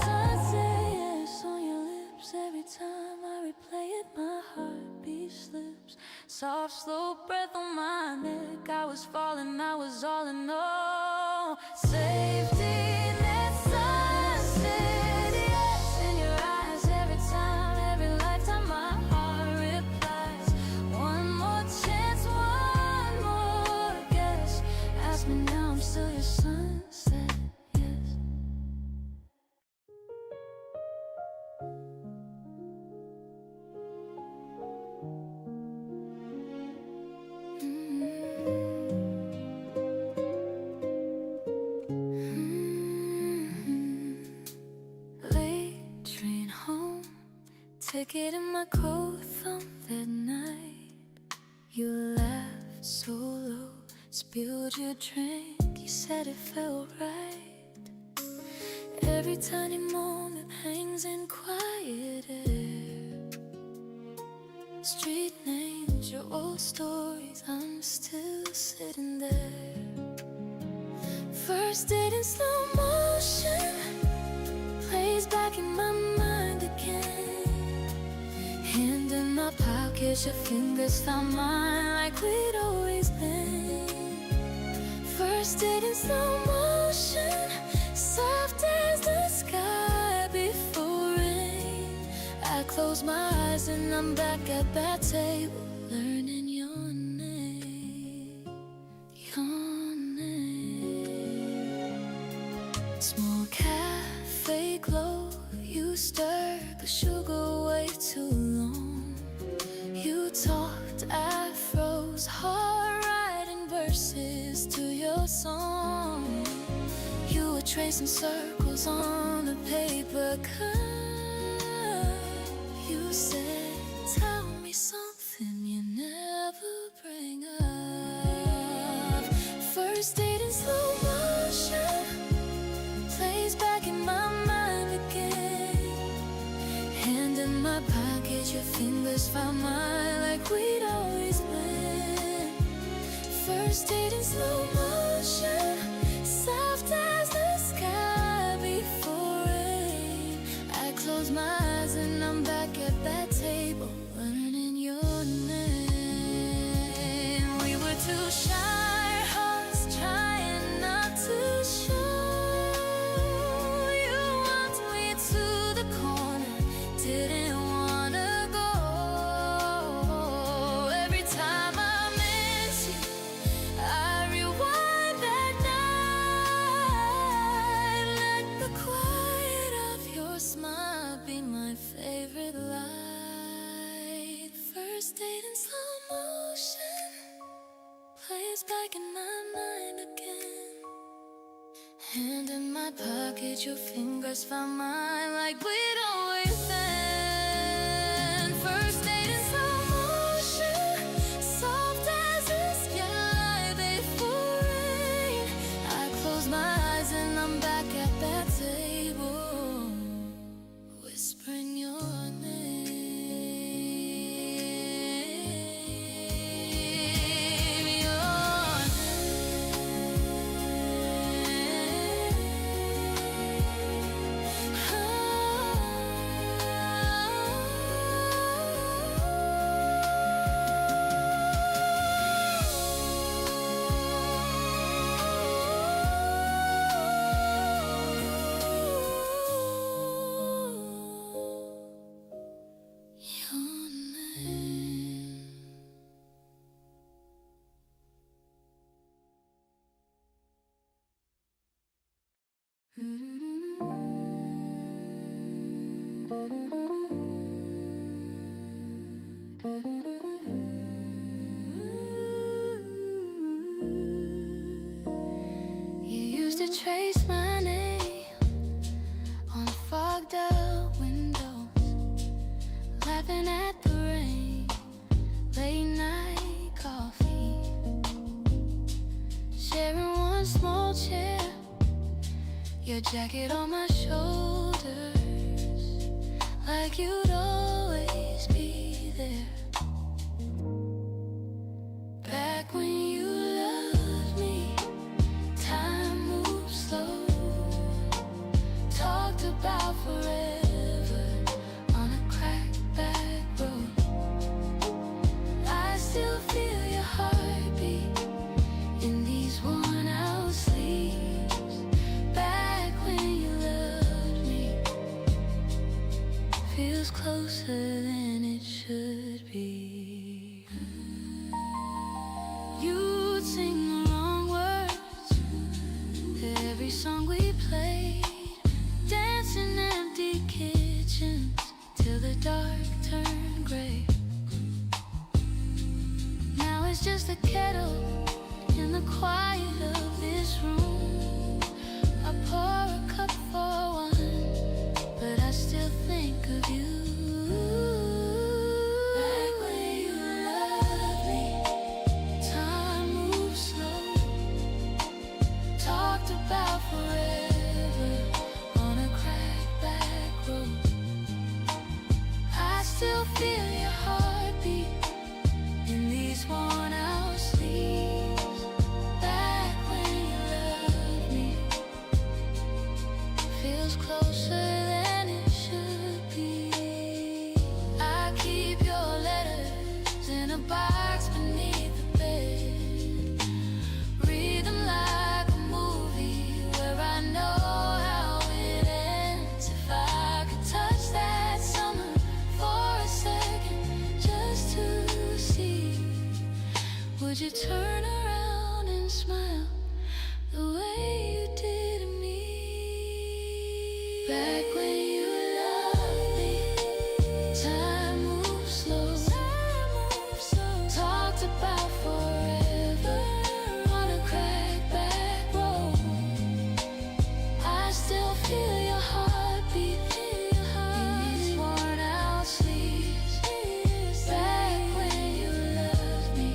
Sunset, yes, on your lips. Every time I replay it, my heartbeat slips. Soft, slow breath on my neck. I was falling, I was all in all. Safety net, sunset, yes, in your eyes. Every time, every lifetime, my heart replies. One more chance, one more guess. Ask me now, I'm still your sunset, yes. Late train home, ticket in my coat thumb that night. You laughed so low, spilled your drink. You said it felt right. Every tiny moment hangs in quiet air. Street names, your old stories, I'm still sitting there. First date in slow motion plays back in my mind again. Hand in my pocket, your fingers found mine like we'd always been. First date in slow motion, soft as the sky before rain. I close my eyes and I'm back at that table, learning your name, your name. Small cafe glow, you stirred the sugar way too long. You talked afros, hard writing verses to your song. You were tracing circles on a paper cup. You said, tell me something you never bring up. First date in slow motion plays back in my mind again. Hand in my pocket, your fingers found mine like we'd always been. First date in slow motion, soft as the sky before rain. I close my eyes and I'm back at that table, learning your name. We were too shy, hearts trying not to show. You walked me to the corner, didn't wanna go. Every time I miss you, I rewind that night. Let the quiet of your smile be my favorite light. First date in slow motion plays back in my mind again. Hand in my pocket, your fingers found mine like we'd always been. First date in slow motion, soft as the sky before rain. I close my eyes and I'm back at that table, whispering your name, your name. You used to trace my name on fogged out windows, laughing at the rain, late night coffee, sharing one small chair, your jacket on my shoulders, like you'd always be there. Back when you loved me, time moved slow, talked about forever on a cracked back road. I still feel your heartbeat in these worn out sleeves. Back when you loved me, feels closer than it should be. You'd sing the wrong words to every song we played, dance in empty kitchens till the dark turned gray. Now it's just a kettle in the quiet of this room. I pour a cup for one, but I still think of you. Back when you loved me, time moved slow, talked about forever on a cracked back road. I still feel your heartbeat in these worn out sleeves. Back when you loved me, feels closer than it should be. I keep your letters in a box beneath the bed, read them like a movie where I know how it ends. If I could touch that summer for a second just to see, would you turn around and smile the way you did to me? Back when you loved me, time moved slow, talked about forever on a cracked back road. I still feel your heartbeat in these worn out sleeves. Back when you loved me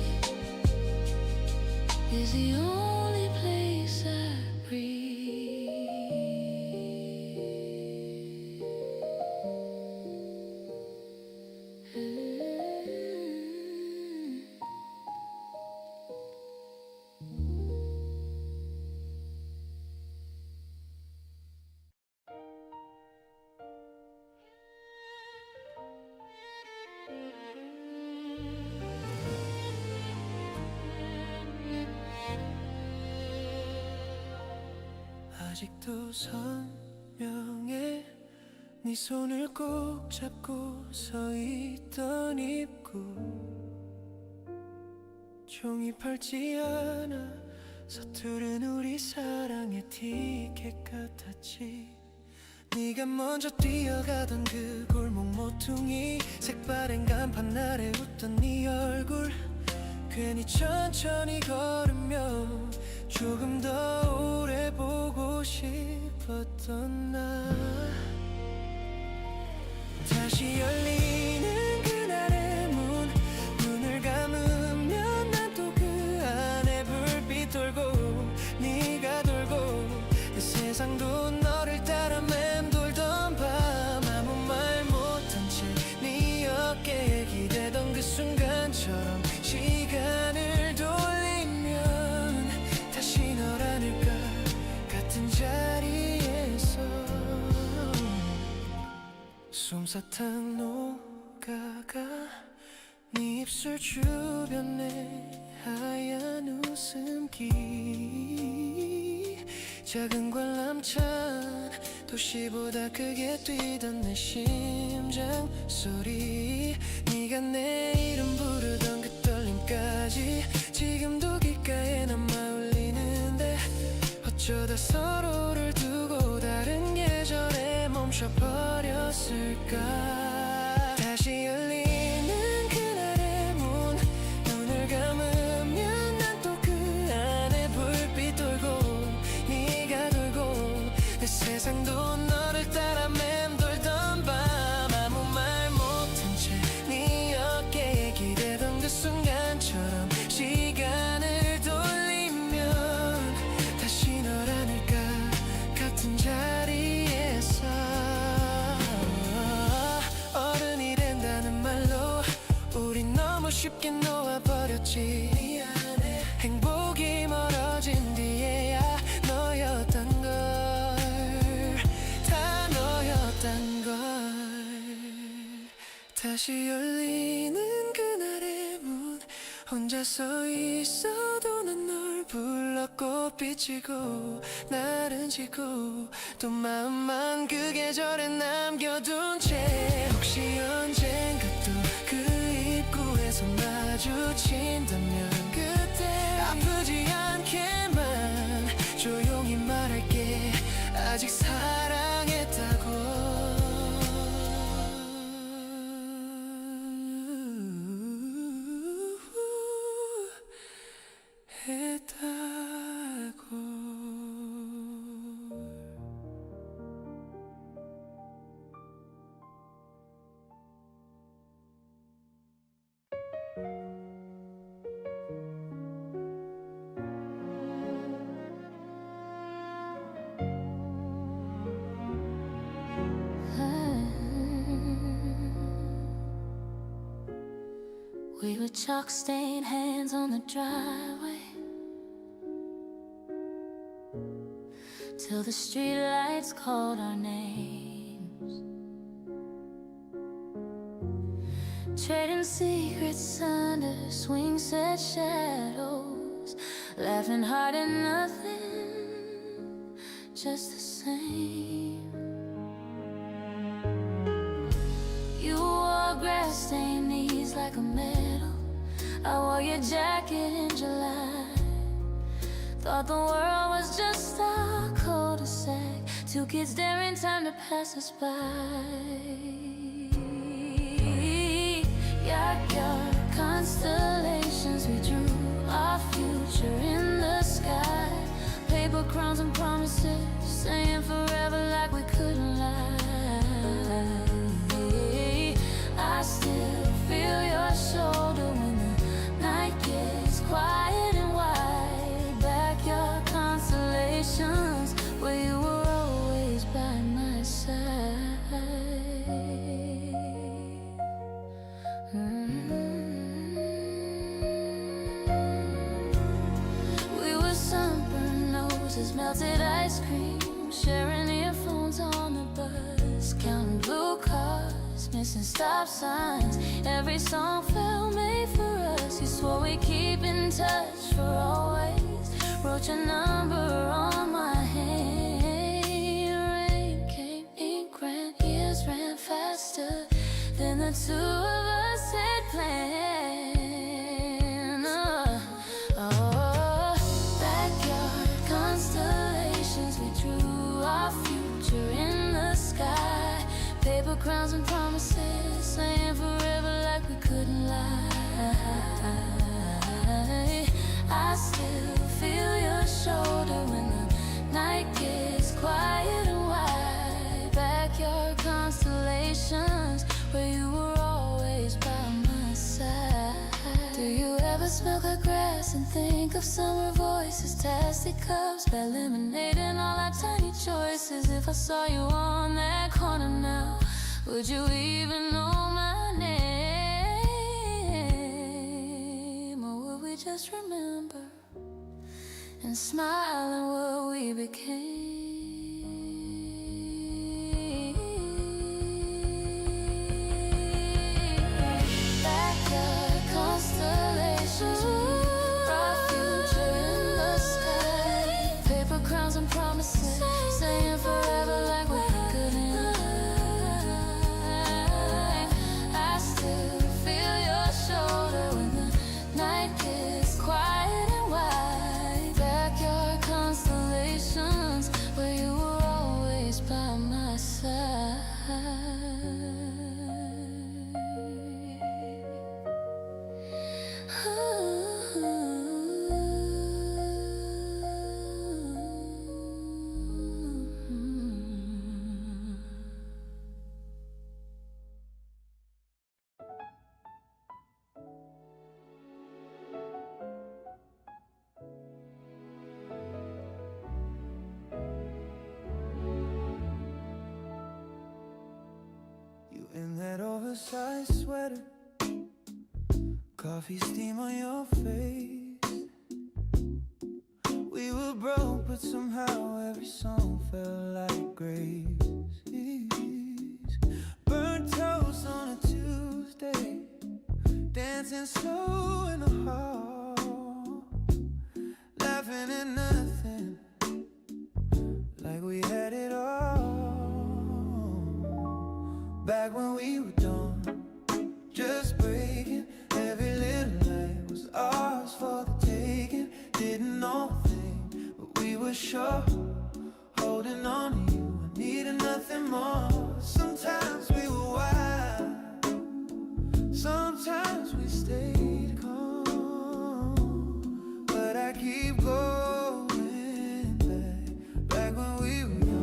is the only place I breathe. 아직도 선명해 네 손을 꼭 잡고 서 있던 입구, 종이 펼지 않아 서투른 우리 사랑의 티켓 같았지. 네가 먼저 뛰어가던 그 골목 모퉁이, 색바랜 간판 아래 웃던 네 얼굴, 괜히 천천히 걸으며 조금 더 오래 보고 싶었던 나. 다시 열리는 그날의 문, 눈을 감으면 난 또 그 안에 불빛 돌고 네가 돌고 내 세상도 너를 따라 맴돌던 밤, 아무 말 못한 채 네 어깨에 기대던 그 순간처럼 시간을 돌리면 다시 널 안을까 같은 자리에서 솜사탕 녹아가 네 입술 주변에 하얀 웃음기, 작은 관람차 도시보다 크게 뛰던 내 심장 소리, 네가 내 이름 부르던 그 떨림까지 지금도 귓가에 남아 울리는데, 어쩌다 서로를 두고 다른 계절에 멈춰버렸을까. 다시 열리는 그날 쉽게 놓아버렸지. 미안해. 행복이 멀어진 뒤에야 너였던 걸, 다 너였던 걸. 다시 열리는 그날의 문, 혼자 서 있어도 난 널 불렀고 삐치고 나른 지고 또 마음만 그 계절에 남겨둔 채 혹시 언젠가 또 그 입구에서 마주친다면 그때 아프지 않게만 조용히 말할게. 아직 사랑했다고. We were chalk-stained hands on the driveway till the streetlights called our names, trading secrets under swing-set shadows, laughing hard at nothing, just the same. You wore grass-stained knees like a medal. I wore your jacket in July. Thought the world was just a cul-de-sac, two kids daring time to pass us by. Yard constellations, we drew our future in the sky. Paper crowns and promises, saying forever like we couldn't lie. I still feel your shoulder when the night gets quiet and wide. Backyard constellations, where you were always by my side. We were sunburned noses, melted ice cream, sharing earphones on the bus, counting blue cars, missing stop signs. Every song felt made for us. You swore we'd keep in touch for always. Wrote your number on my hand. Rain came, ink ran, years ran faster than the two of us had planned. Backyard constellations, we drew our future in the sky. Paper crowns and promises, saying forever like we couldn't lie. I still feel your shoulder when the night gets quiet and wide. Backyard constellations, where you were always by my side. Do you ever smell the grass and think of summer voices, tasty cups, bad lemonade and all our tiny choices? If I saw you on that corner now, would you even know my name? Or would we just remember and smile at what we became? Backyard constellations, our future in the sky. Paper crowns and promises, saying forever like we couldn't lie. I still feel your shoulder when the night gets quiet and wide. Backyard constellations, Coffee steam on your face. We were broke, but somehow every song felt like grace. Burnt toast on a Tuesday, dancing slow in the hall, laughing at nothing, like we had it all. Back when we were done, just breaking. Every little light was ours for the taking. Didn't know a thing, but we were sure. Holding on to you, I needed nothing more. Sometimes we were wild, sometimes we stayed calm, but I keep going back when we were young.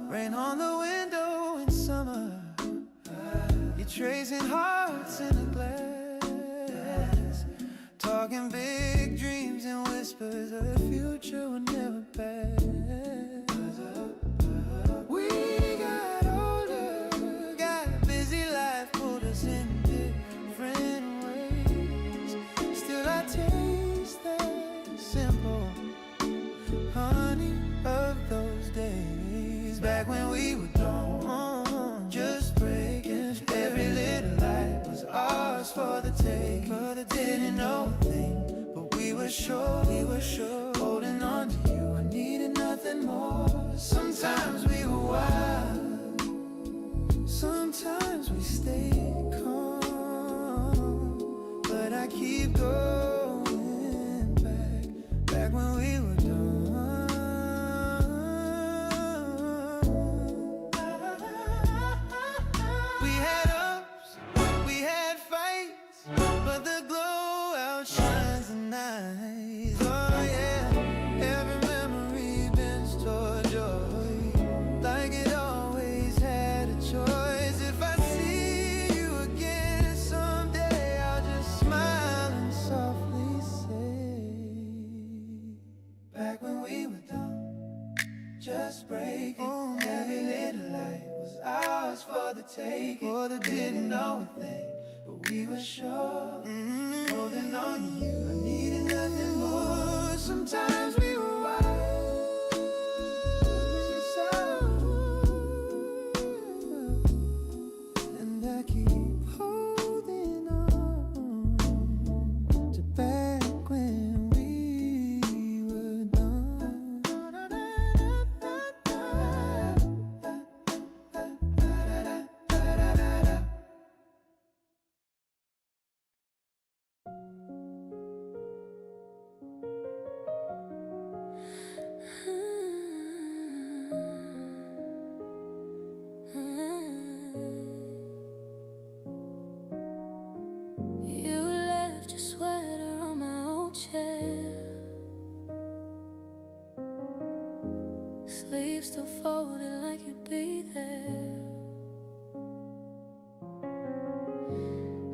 Rain on the window in summer, you're tracing hearts in a glass, talking big dreams and whispers of the future will never pass. We got older, got a busy life, pulled us in different ways. Still I taste that simple honey of those days. Back when we were young, just breaking. Every little light was ours for the take. But I didn't know a thing, but we were sure. Holding on to you, I needed nothing more. Sometimes we were wild, sometimes we stayed calm, but I keep going back when we were done. We had ups, we had fights, but the glow outshines the night. Oh yeah, every memory bends toward joy, like it always had a choice. If I see you again someday, I'll just smile and softly say, back when we were dumb, just breaking. Every little light was ours for the taking. For the didn't know a thing, but we were sure. Holding on to you, I needed nothing more. Sometimes we were wild, and I keep holding on to back when we were done. You left your sweater on my old chair, sleeves still folded like you'd be there.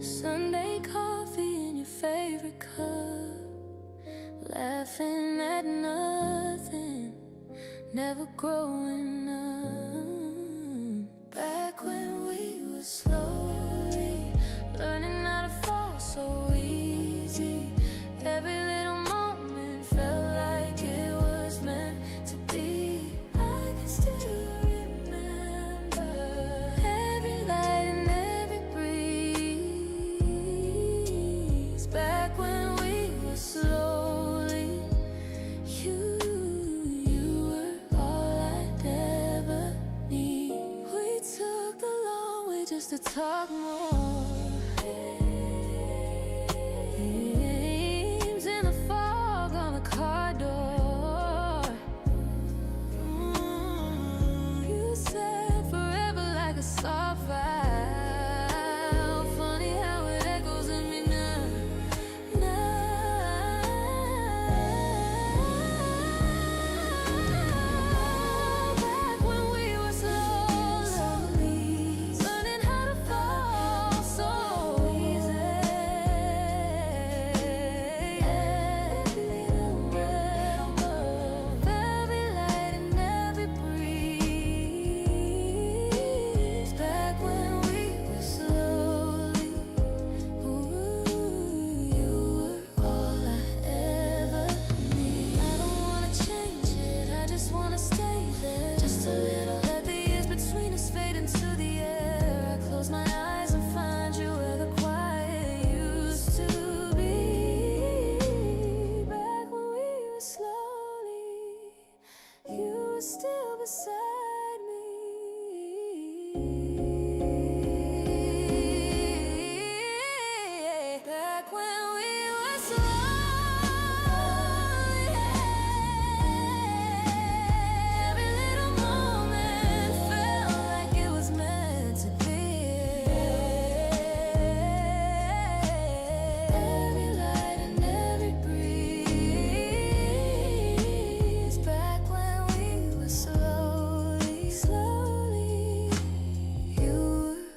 Sunday coffee in your favorite cup, laughing at nothing, never growing up. Back when we were slowly learning how to fall so easy. Every little moment felt like it was meant to be. I can still remember every light and every breeze. Back when we were slowly, you were all I'd ever need. We took the long way just to talk more. Names in the fog on the car door. You said forever like a soft valve. Funny how it echoes in me now. Back when we were slowly learning how to fall. still beside me. Back when we were slow, every little moment felt like it was meant to be. Every light and every breeze. Back when we were slowly, slowly, you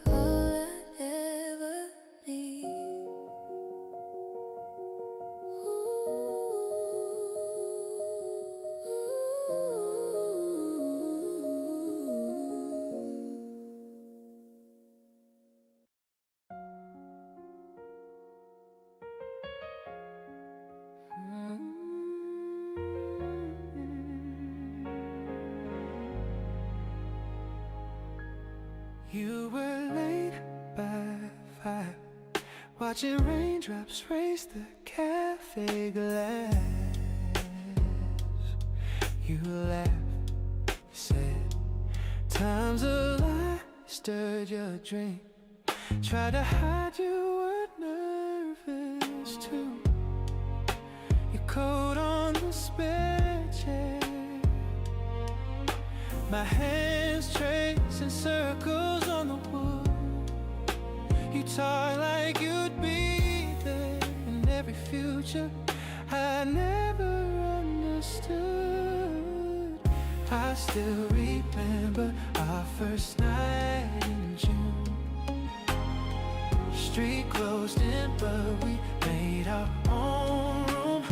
were all I ever need. You were late by 5, watching raindrops race the cafe glass. You laughed, said, time's a lie, stirred your drink, tried to hide you were nervous too. Your coat on the spare chair, my hands tracing circles on the wood. You talk like you'd be there in every future I never understood. I still remember our first night in June. Street closed in, but we made our own room.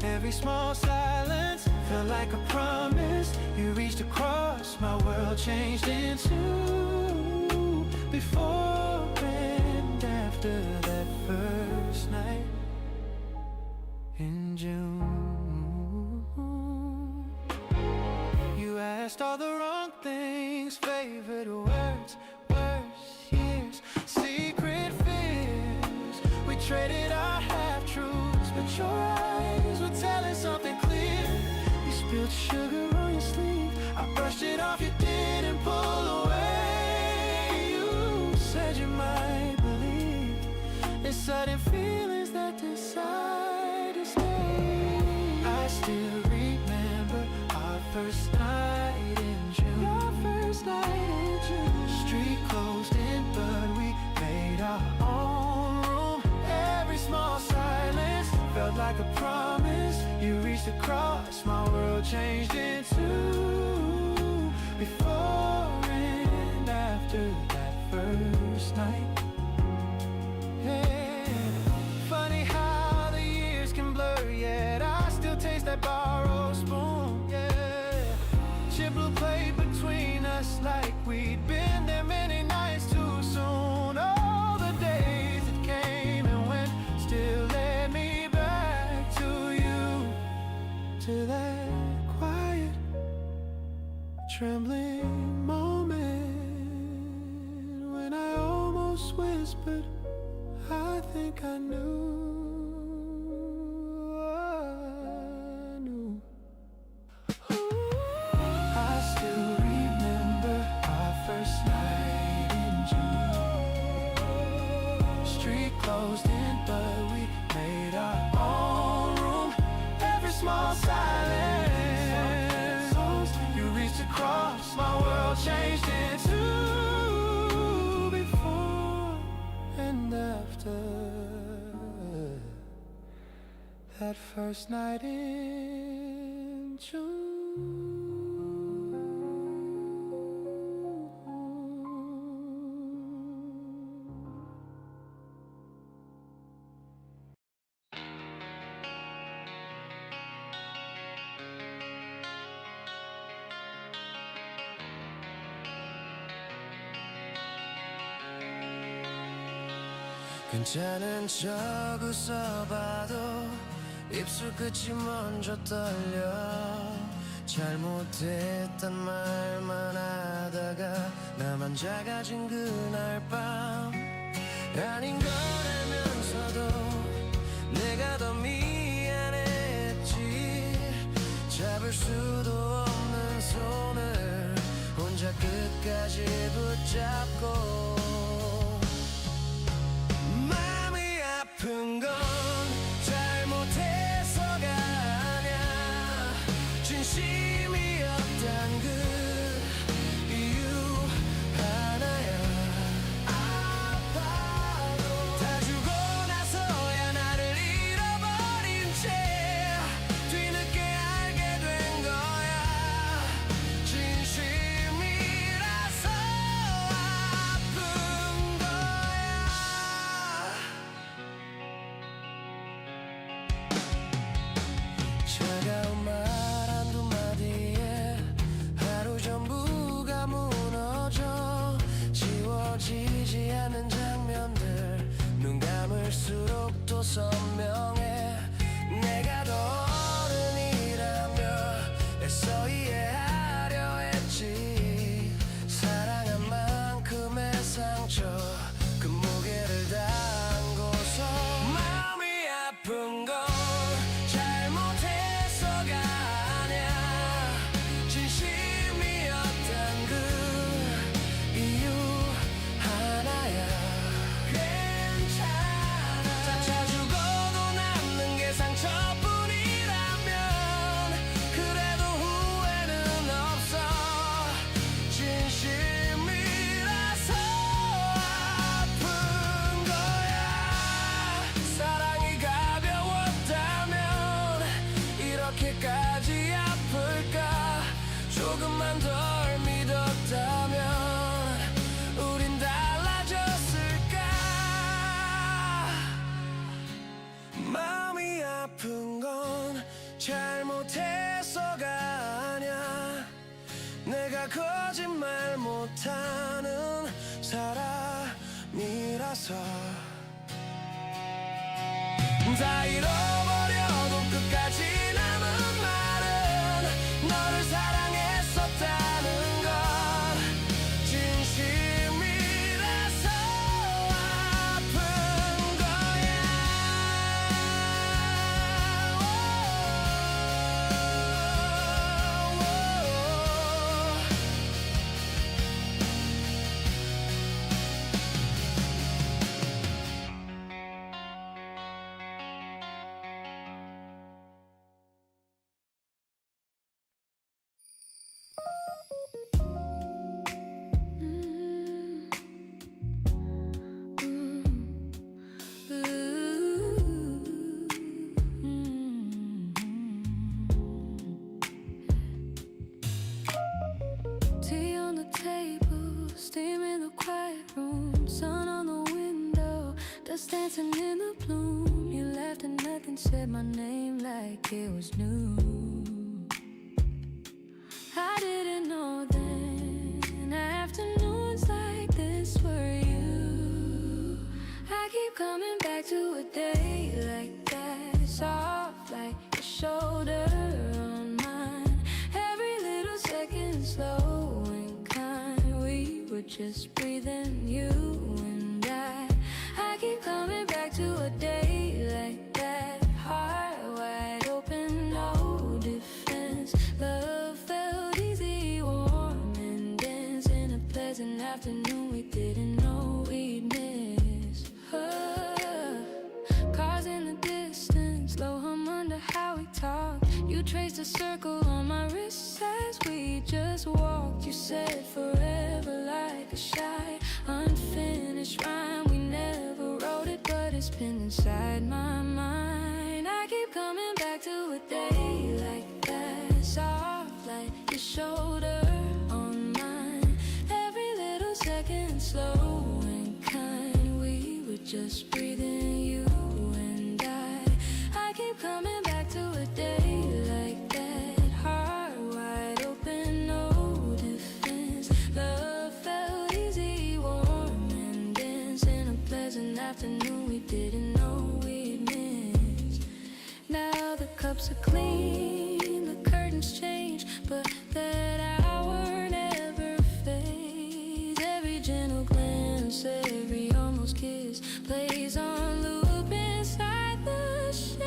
Every small silence felt like a promise. You reached across, my world changed in two. Before and after that first night in June. You asked all the wrong things, favorite words, worst years, secret fears. We traded our half-truths, but your eyes were telling something clear. You spilled sugar on your sleeve, I brushed it off, you didn't pull away. You said you might believe in sudden feelings that decide to stay. I still remember our first night in June. Your first night in June. Street closed in, but we made our own room. Every small silence felt like a promise. You reached across, my world changed in two. Before and after that first night. Yeah. Funny how the years can blur, yet I still taste that borrowed spoon. Yeah. Chip blue plate between us like we'd been there many nights too soon. All the days that came and went still led me back to you, to that quiet, trembling moment when I almost whispered, I think I knew. I still remember our first night in June. Street closed in, but we made our own room. Every small silence you reached across, my world changed in two. Before and after that first night in June. 괜찮은 척 웃어봐도 입술 끝이 먼저 떨려. 잘못했단 말만 하다가 나만 작아진 그날 밤 아닌 걸 알면서도 내가 더 미안했지. 잡을 수도 없는 손 혼자 끝까지 붙잡고 마음이 아픈 건 잘못해서가 아냐 진심이었단 그 이유 하나야 아파도 다 주고 나서야 나를 잃어버린 채 뒤늦게 알게 된 거야 진심이라서 아픈 거야 차가운 말 한두 마디에 하루 전부가 무너져 지워지지 않는 장면들 눈 감을수록 또 선명해 내가 더 어른이라며 애써 이해하려 했지 사랑한 만큼의 상처 그 무게를 담고서 마음이 아픈 건 잘못해서가 아냐 진심이었단 그 이유 하나야 괜찮아 찾아주고도 남는 게 상처뿐이라면 그래도 후회는 없어 진심이라서 아픈 거야 사랑이 가벼웠다면 이렇게까지 아플까 조금만 덜 믿었다면 우린 달라졌을까 마음이 아픈 건 잘못해서가 아냐 내가 거짓말 못하는 사람이라서 다 잃어버려도 끝까지 남은 말은 너를 사랑했었다는 것 진심이라서 아픈 거야 Tea on the table, steam in the quiet room, sun on the window, dust dancing in the bloom. You laughed and nothing, said my name like it was new. I didn't know then afternoons like this were you. I keep coming back to a day like that, soft like your shoulder on mine. Every little second slow and kind. We were just breathing, you and I keep coming back to a day like that, heart wide open, no defense. Love felt easy, warm and dense. In a pleasant afternoon we didn't know we'd miss. Cars in the distance, low hum under how we talked. You traced a circle on my wrist as we just walked. You said forever like a shy, unfinished rhyme. We never wrote it, but it's been inside my mind. I keep coming back to a day like that, soft like your shoulder on mine. Every little second slow and kind. We were just breathing, you and I keep coming back to a day like that, heart wide open, no defense. Love felt easy, warm and dense. In a pleasant afternoon we didn't know we'd miss. Now the cups are clean, the curtains change, but that hour never fades. Every gentle glance, every almost kiss plays on loop inside the shade.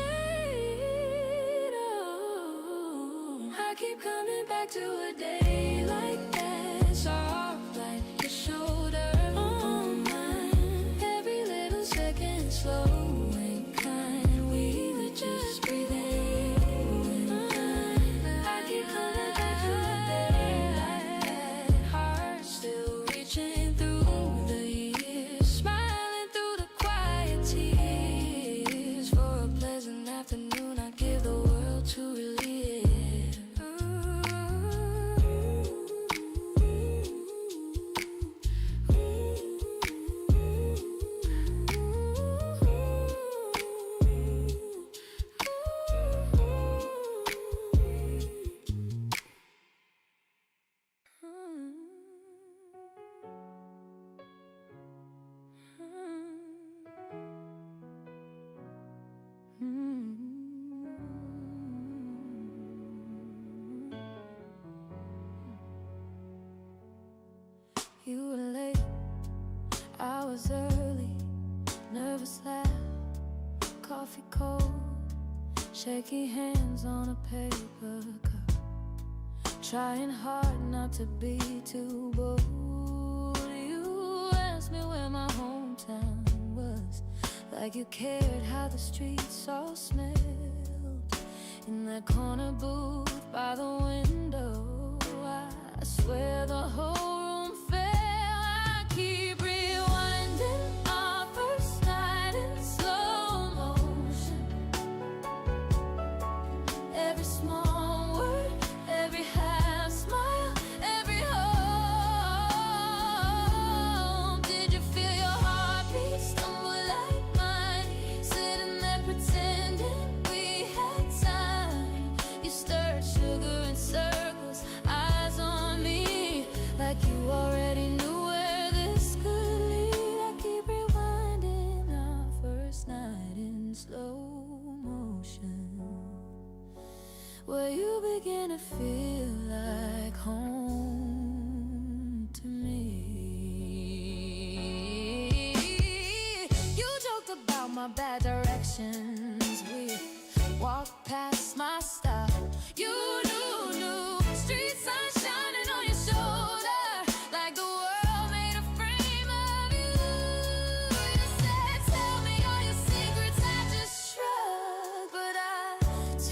Oh, I keep coming back to a day like that, soft like your shoulder on mine. Every little second slow and kind. We were just breathing. I keep coming back to the day. Heart still reaching through the years, smiling through the quiet tears. For a pleasant afternoon, I'd give the world to relive. You were late, I was early, nervous laugh, coffee cold, shaky hands on a paper cup, trying hard not to be too bold. You asked me where my hometown was, like you cared how the streets all smelled. In that corner booth by the window, I swear the whole room fell. I keep rewinding our first night in slow motion. Every small word, every half smile, every hope. Did you feel your heartbeat stumble like mine? Sitting there pretending we had time. You stirred sugar in circles, eyes on me, like you already knew where this could lead. I keep rewinding our first night in slow motion, where you begin to feel like home to me. You joked about my bad directions, we walked past my stop. You knew, street sun shining on your shoulder, like the world made a frame of you. You said, tell me all your secrets, I just shrugged, but I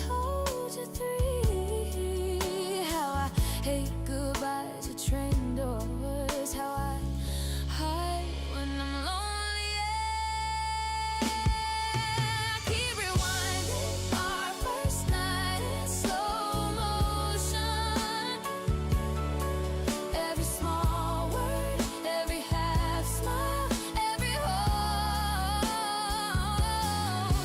told you three. How I hate goodbyes at train doors, how I hide when I'm lonely. I keep rewinding our first night in slow motion. Every small word, every half smile, every hope.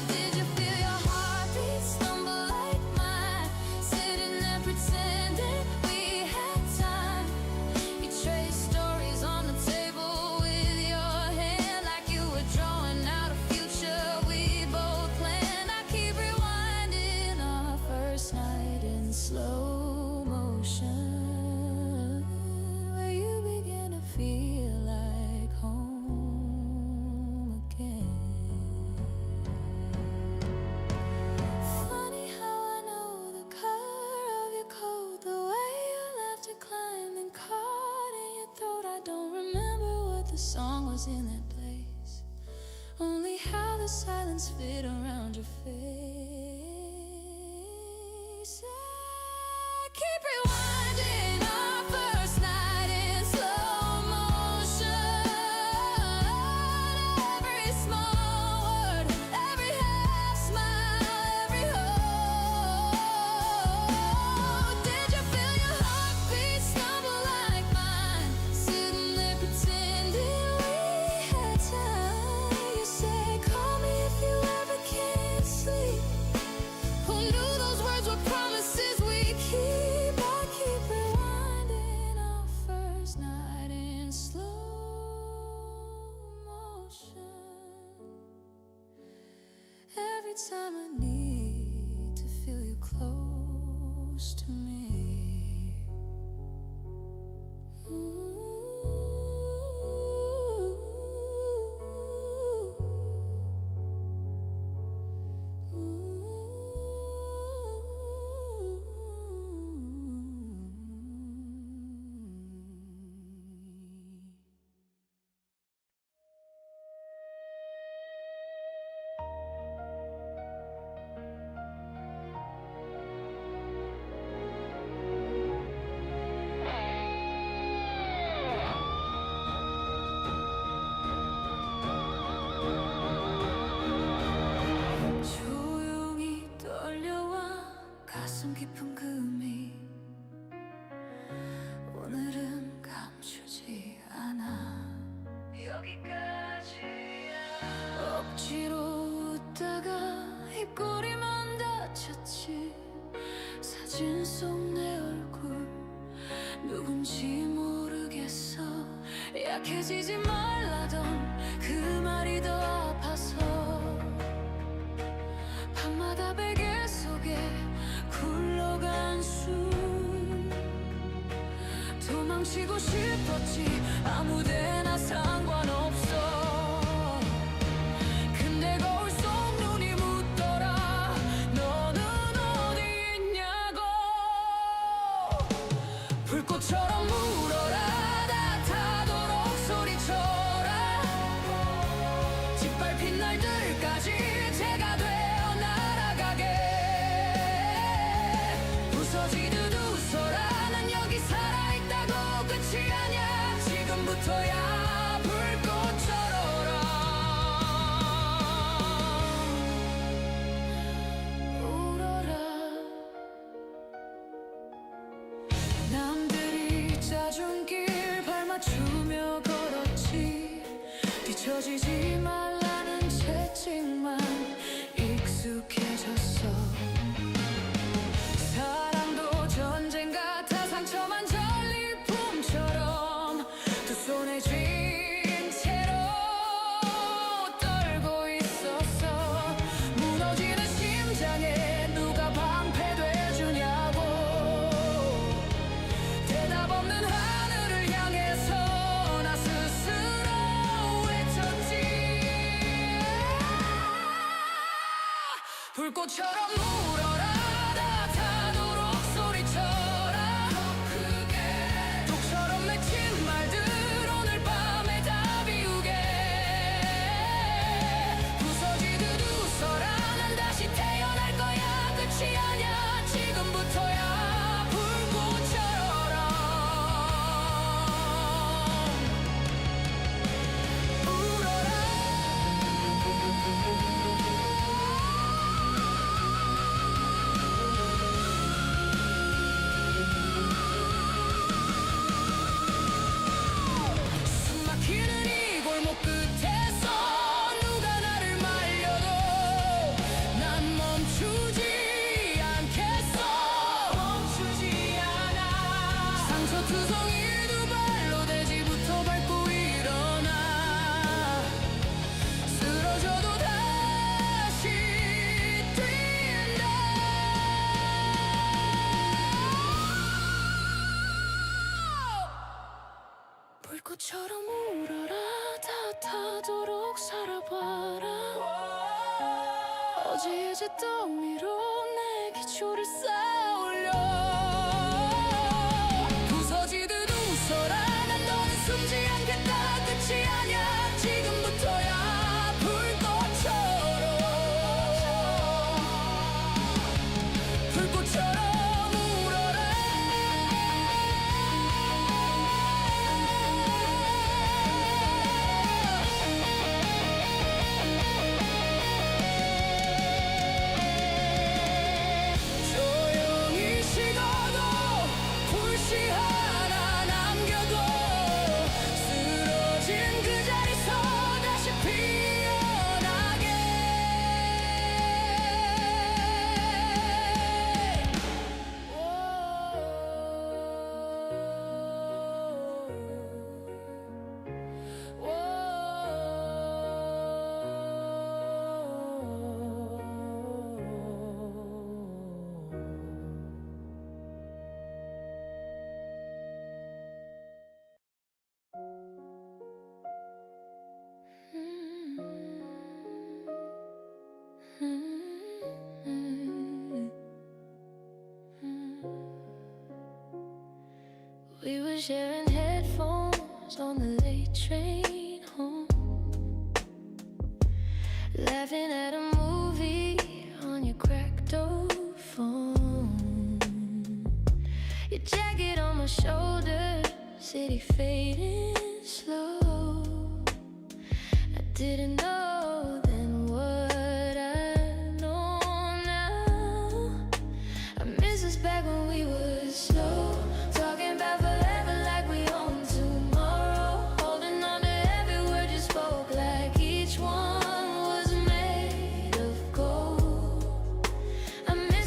Did you feel your heartbeat stumble like mine? Sitting there pretending we had time. You traced stories on the table with your hand, like you were drawing out a future we both planned. I keep rewinding our first night in slow motion, where you begin to feel like home again. Funny how I know the color of your coat, the way you left it climbed and caught in your throat. I don't remember what the song was in that place, only how the silence fit around your face. I keep rewinding our first night in slow motion. Every small word, every half smile, every hope. Did you feel your heartbeat stumble like mine? Sitting there pretending we had time. You said, call me if you ever can't sleep. Who knew those words were promises we keep? I keep rewinding our first night in slow motion. Every time I need to feel you close to me. 스쳤지. 사진 속 내 얼굴 누군지 모르겠어. 약해지지 말라던 그 말이 더 아파서 밤마다 베개 속에 굴러간 숨. 도망치고 싶었지 아무데나 상관없어. 근데 거울 속 눈이 묻더라. 너는 어디 있냐고. 불꽃처럼 울어라. 다 타도록 소리쳐라. 짓밟힌 날들까지 제가 되어 날아가게. 부서지듯 웃어라. 난 여기 살아있다고 끝이 아냐. 지금부터야 불꽃처럼 울어라. 남들이 짜준 길 발맞추며 걸었지. 뒤처지지 말라는 채찍만 익숙해졌어. 사랑도 전쟁 같아. 상처만 전리품처럼 두 손에 쥔 채로 떨고 있었어. 무너지는 심장에 누가 방패돼주냐고. 대답 없는 하늘을 향해서 나 스스로 외쳤지. 불꽃처럼 울어라. 다 타도록 소리쳐라. 독처럼 맺힌 말들 오늘 밤에 다 비우게. 부서지듯 웃어라. 난 다시 태어날 거야. 끝이 아냐. 지금부터야 불꽃처럼 울어라. 숨 막히는 이 골목 끝에서 누가 나를 말려도 난 멈추지 않겠어. 멈추지 않아. 상처투성이 두 발로 돼지부터 밟고 일어나. 쓰러져도 다시 뛴다. 불꽃처럼 울어라. 다 타도록 살아봐라. 어제의 잿더미로 내 기초를 쌓아올려. 부서지듯 웃어라. 난 더는 숨지 않겠다. 끝이 아냐. 지금부터야 불꽃처럼 불꽃처럼 울어라. 조용히 식어도 불씨 하나 남겨도 쓰러진 그 자리서 다시 피어나게. We were sharing headphones on the late train home, laughing at a movie on your cracked old phone. Your jacket on my shoulder, city fading slow. I didn't know then what I know now. I miss us back when we were slow, talking about forever like we own tomorrow, holding on to every word you spoke like each one was made of gold. I miss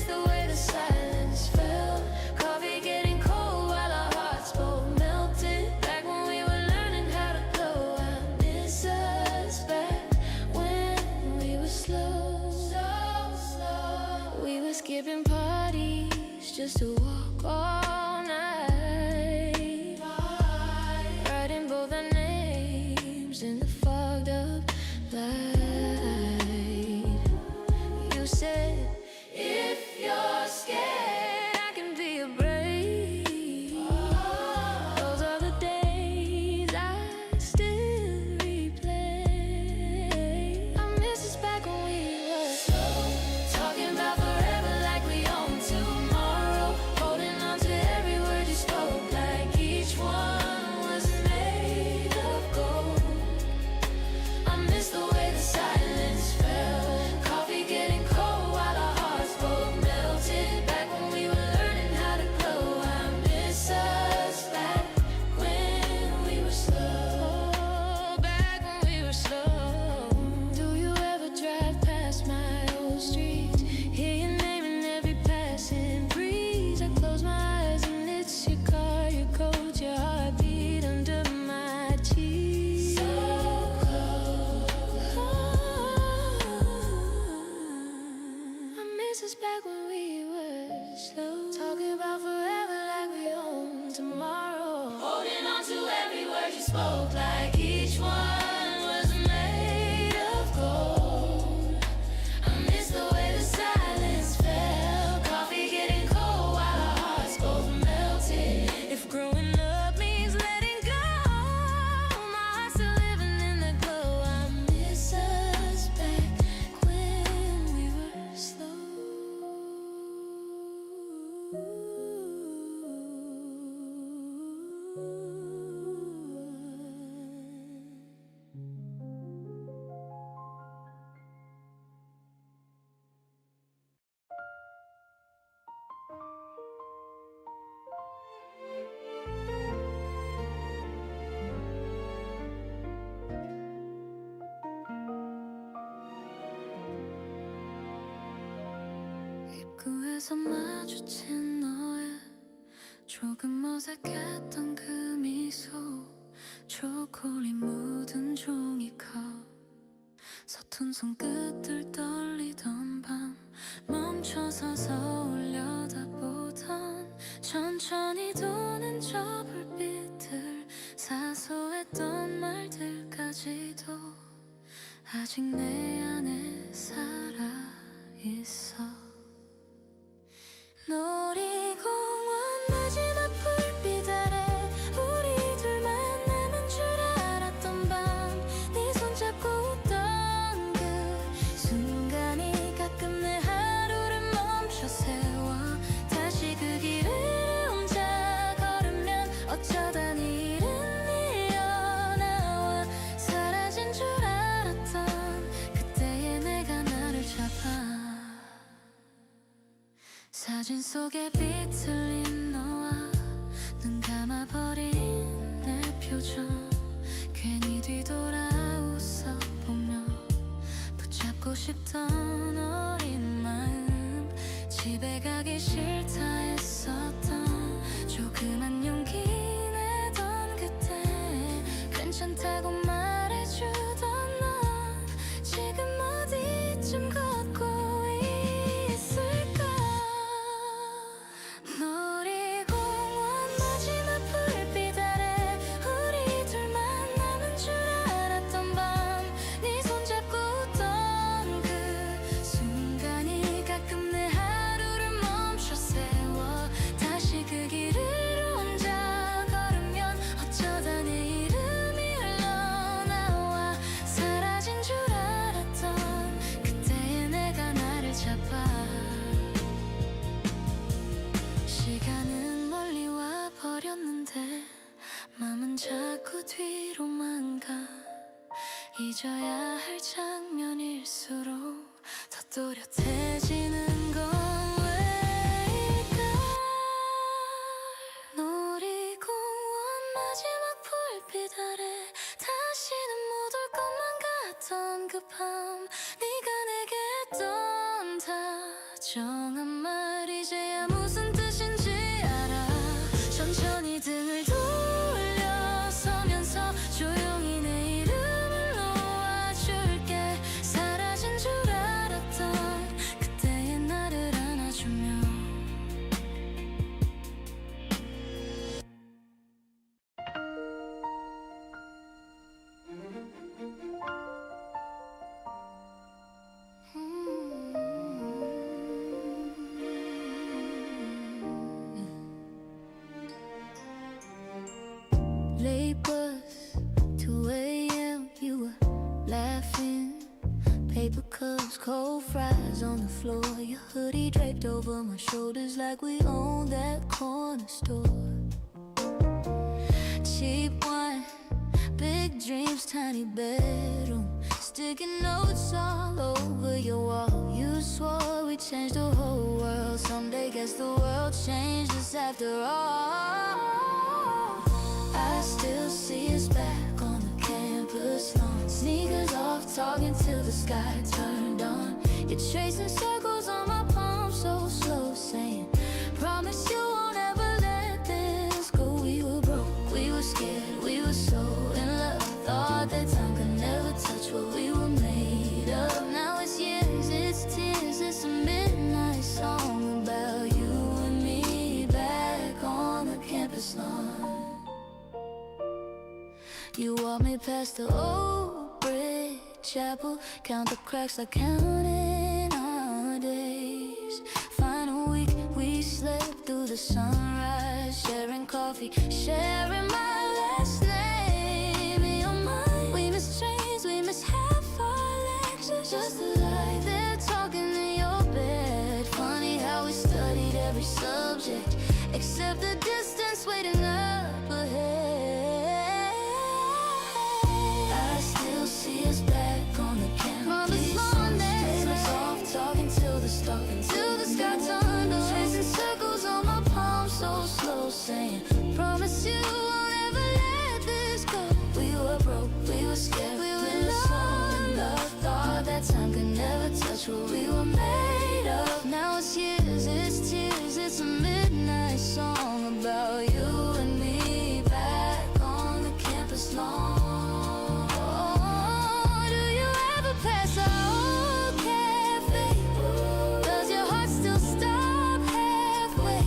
words you spoke like each one was made of gold. I miss the way the silence fell. Coffee getting cold while our hearts both melted. If growing up means letting go, my heart's still living in the glow. I miss us back when we were slow. 입구에서 마주친 너의 조금 어색했던 그 미소, 초콜릿 묻은 종이컵, 서툰 손끝들 떨리던 밤, 멈춰서서 올려다보던 천천히 도는 저 불빛들, 사소했던 말들까지도 아직 내 안에 살아있어. 놀이공원 마지막 불빛 아래 우리 둘만 남은 줄 알았던 밤, 네 손잡고 웃던 그 순간이 가끔 내 하루를 멈춰 세워. 다시 그 길을 혼자 걸으면 어쩌다 네 이름 밀려나와. 사라진 줄 알았던 그때의 내가 나를 잡아. 사진 속에 비틀린 너와 눈 감아버린 내 표정, 괜히 뒤돌아 웃어보며 붙잡고 싶던 어린 마음, 집에 가기 싫다 했었던 조그만 용기 내던 그때, 괜찮다고 말해주던 넌 지금 어디쯤 걷고 있을까. 놀이공원 마지막 불빛 아래 우리 둘만 남은 줄 알았던 밤, 네 손잡고 웃던 그 순간이 가끔 내 하루를 멈춰 세워. 다시 그 길을 혼자 걸으면 어쩌다 내 이름이 흘러나와. 사라진 줄 알았던 그때의 내가 나를 잡아. 시간은 멀리 와 버렸는데 맘은 자꾸 뒤로만 가. 잊어야 할 장면일수록 더 또렷해지는 건 왜일까. 놀이공원 마지막 불빛 아래 다시는 못 올 것만 같던 그 밤, 네가 내게 했던 다정한 말 이제야 무슨 뜻인지 알아. 천천히 등을 돌려서면서 조용히 내 이름을 놓아줄게. 사라진 줄 알았던 그때의 나를 안아주며. Late bus, 2 a.m. You were laughing. Paper cups, cold fries on the floor. Your hoodie draped over my shoulders like we own that corner store. Cheap wine, big dreams, tiny bedroom. Sticky notes all over your wall. You swore we changed the whole world. Someday guess the world changed us after all. I still see us back on the campus lawn. Sneakers off, talking till the sky turned on. You're tracing circles on my palm so slow, saying, promise you won't ever let this go. We were broke, we were scared, we were so in love. Thought that time could never touch what we were made of. Now it's years, it's tears, it's a midnight song about you and me back on the campus lawn. You walk me past the old brick chapel, count the cracks like counting our days. Final week, we slept through the sunrise, sharing coffee, sharing my last name in your mind. We missed trains, we missed half our lectures, just to lie there talking in your bed. Funny how we studied every subject except the distance waiting up ahead. I still see us back on the campus on days off, talking till the sky turned on, chasing circles on my palm so slow, saying promise you won't ever let this go. We were broke, we were scared, we were in love. Thought that time could never touch what we were made of. Now it's years, it's tears, it's a midnight song about you and me back on the campus lawn. Do you ever pass our old cafe? Does your heart still stop halfway?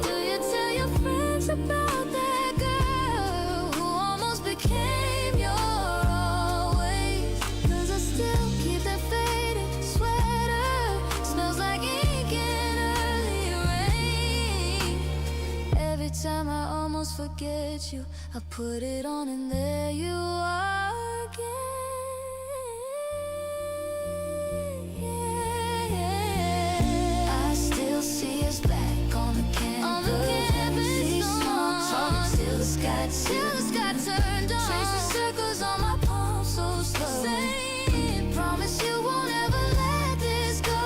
Do you tell your friends about that girl who almost became your always? 'Cause I still keep that faded sweater, smells like ink and early rain. Every time I almost forget you, I put it on and there you are again. I still see us back on the campus, small talk till the sky turned on, tracing circles on my palm so slow, saying promise you won't ever let this go.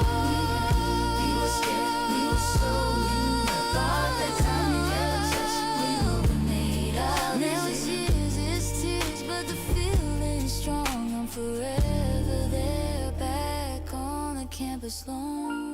We were scared, we were so in love. Thought that time you never touched, we were made of. Now it's years, it's tears, but the feeling's strong. I'm forever there, back on the campus lawn.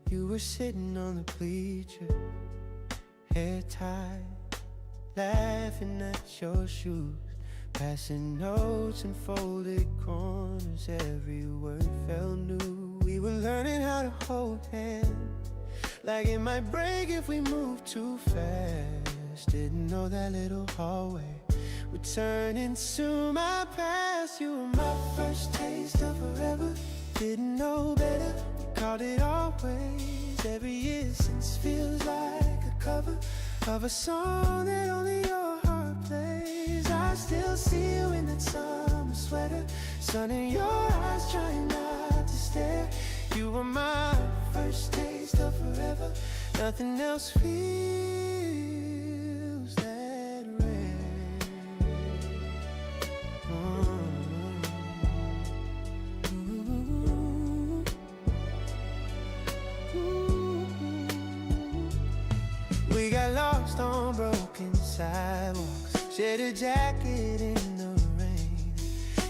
You were sitting on the bleacher, hair tied, laughing at your shoes, passing notes and folded corners. Every word felt new. We were learning how to hold hands, like it might break if we moved too fast. Didn't know that little hallway would turn into my past. You were my first taste of forever. Didn't know better, we called it always. Every year since feels like a cover of a song that only your heart plays. I still see you in that summer sweater, sun in your eyes, trying not to stare. You were my first taste of forever. Nothing else feels that rare. We got lost on broken sidewalks, shared a jacket in the rain.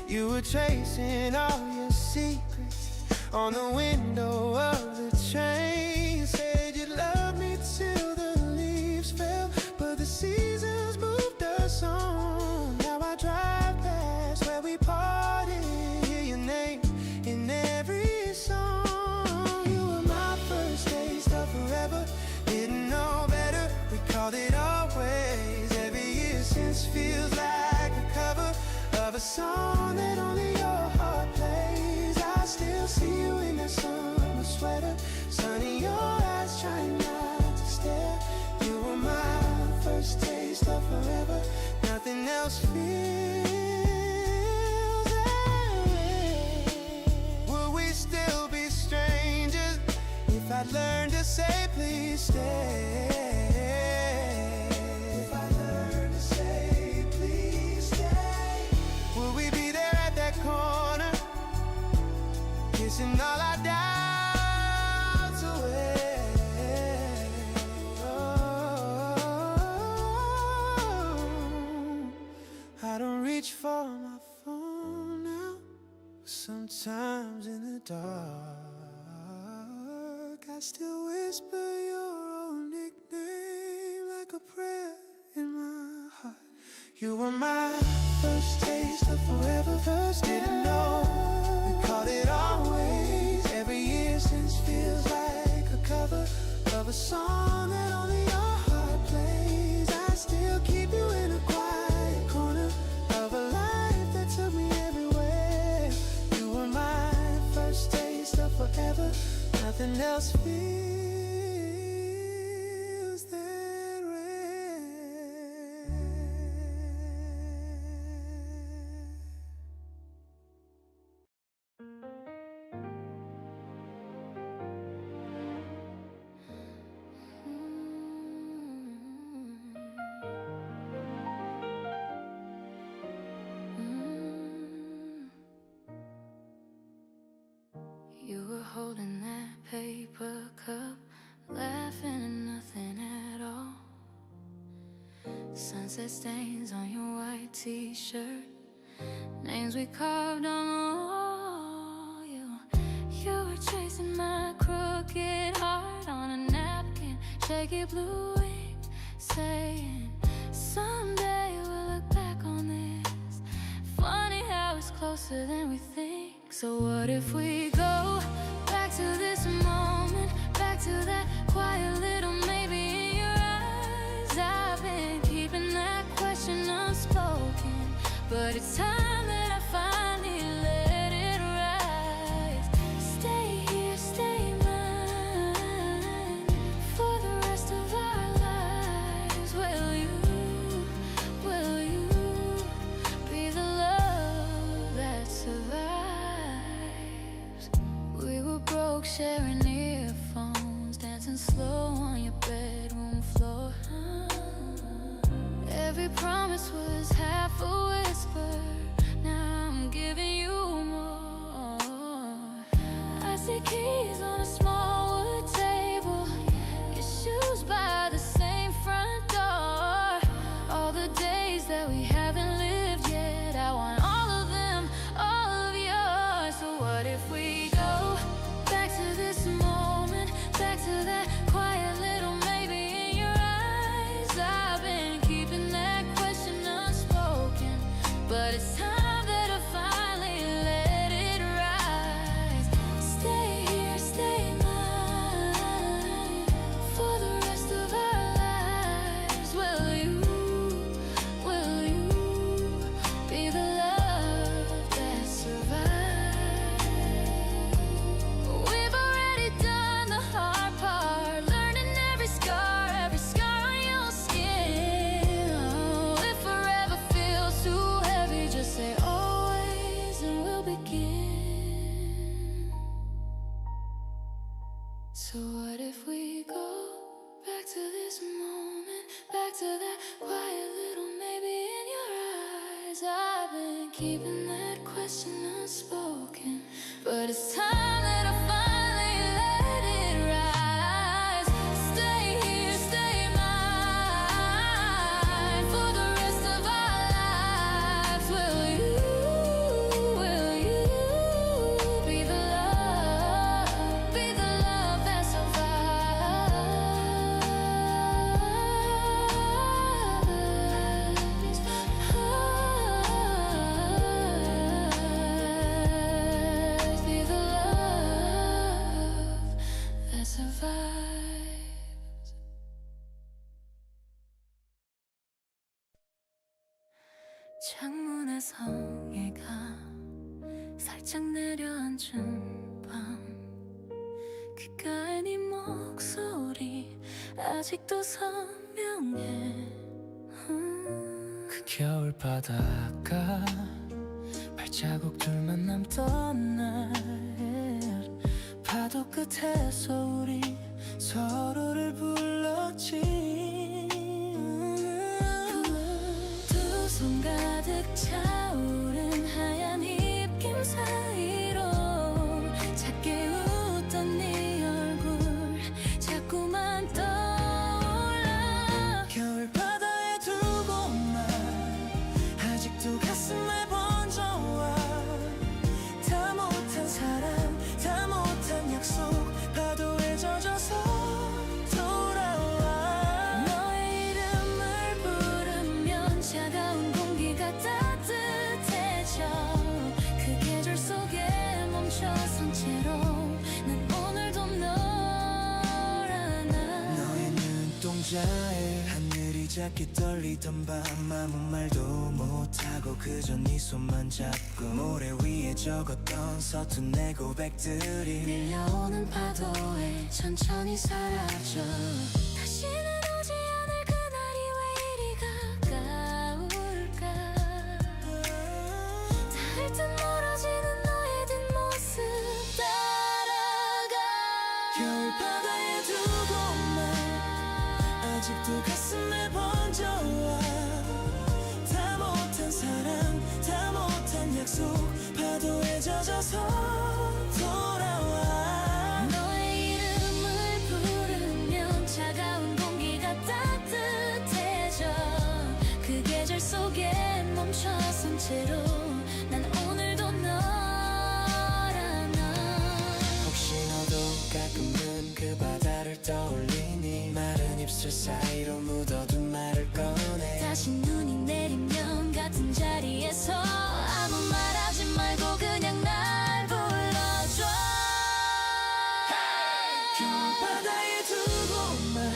You were tracing all your secrets on the window of the train. Said you'd love me till the leaves fell, but the seasons moved us on. Now I drive past where we parted, hear your name in every song. You were my first taste of forever. Didn't know better, we called it always. Every year since feels like a cover of a song that only your heart plays. I still see you in that summer sweater, sun in your eyes, trying not to stare. You were my first taste of forever. Nothing else feels that way. Will we still be strangers if I'd learned to say please stay? If I learned to say please stay, will we be there at that corner, kissing all our doubts away? Oh, I don't reach for my phone. Sometimes in the dark, I still whisper your old nickname like a prayer in my heart. You were my first taste of forever, first didn't know. We called it always. Every year since feels like a cover of a song that only your heart plays. I still keep you in a quiet corner of a life that took me everywhere. You were my first taste of forever. Nothing else feels that rare. You were holding that paper cup, laughing at nothing at all. Sunset stains on your white t-shirt, names we carved on the wall. You were tracing my crooked heart on a napkin, shaky blue ink, saying someday we'll look back on this. Funny how it's closer than we think. So what if we go back to this moment, back to that quiet little maybe in your eyes? I've been keeping that question unspoken, but it's time that I finally let it rise. Stay here, stay mine for the rest of our lives. Will you be the love that survives? We were broke, sharing earphones, dancing slow on your bedroom floor. Every promise was half a whisper. Now I'm giving you more. I see keys on a small wood table, your shoes by the same front door. All the days that we haven't lived yet, I want all of them, all of yours. So what if we go back to this moment, back to that quiet little maybe in your eyes? I've been keeping that question unspoken, but it's time that I finally let it rise. Stay here, stay mine for the rest of our lives. Will you be the love that survives? We've already done the hard part, learning every scar on your skin. Oh, if forever feels too heavy, just say always and we'll begin. So what if we go back to this moment, back to that quiet little maybe in your eyes? I've been keeping that question unspoken, but it's time that I finally let it rise. Stay here, stay mine for the rest of our lives. Will you be the love that survives? Be the love that survives. 창문에서 해가 살짝 내려앉은 밤, 귓가에 네 목소리 아직도 선명해. 그 겨울 바닷가 발자국들만 남던 날, 파도 끝에서 우리 서로를 불렀지. 두 손 가득 차오른 하얀 입김 사이로 작게 웃던 네 얼굴 자꾸만 떠올라. 겨울 바다에 두고만 아직도 가슴에 번져와. 의자에 하늘이 작게 떨리던 밤 아무 말도 못하고 그저 네 손만 잡고 모래 위에 적었던 서툰 내 고백들이 밀려오는 파도에 천천히 사라져 다시는 오지 않을 그날이 왜 이리 가까울까 닿을 듯 멀어지는 너의 뒷모습 따라가 겨울바다에 두고 날 아직도 가슴에 번져와 다 못한 사랑 다 못한 약속 파도에 젖어서 돌아와 너의 이름을 부르면 차가운 공기가 따뜻해져 그 계절 속에 멈춰선 채로 난 오늘도 너라나 혹시 너도 가끔은 그 바다를 떠올리니 마른 입술 사이로 묻어둔 말을 꺼내 다시 눈이 내리면 같은 자리에서 아무 말하지 말고 그냥 날 불러줘 겨울바다에 두고 말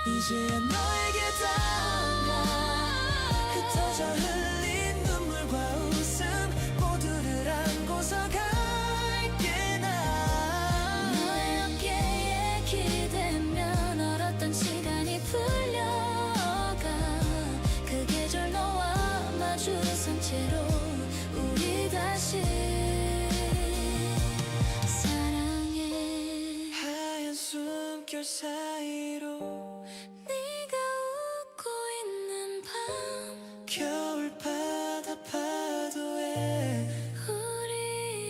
이제야 너에게 닿아가 흩어져 흘린 눈물과 웃음 모두를 안고서 갈게 나 너의 어깨에 기대면 얼었던 시간이 풀려가 그 계절 너와 마주선 채로 우리 다시 사랑해 하얀 숨결 사이로 네가 웃고 있는 밤 겨울바다 파도에 우리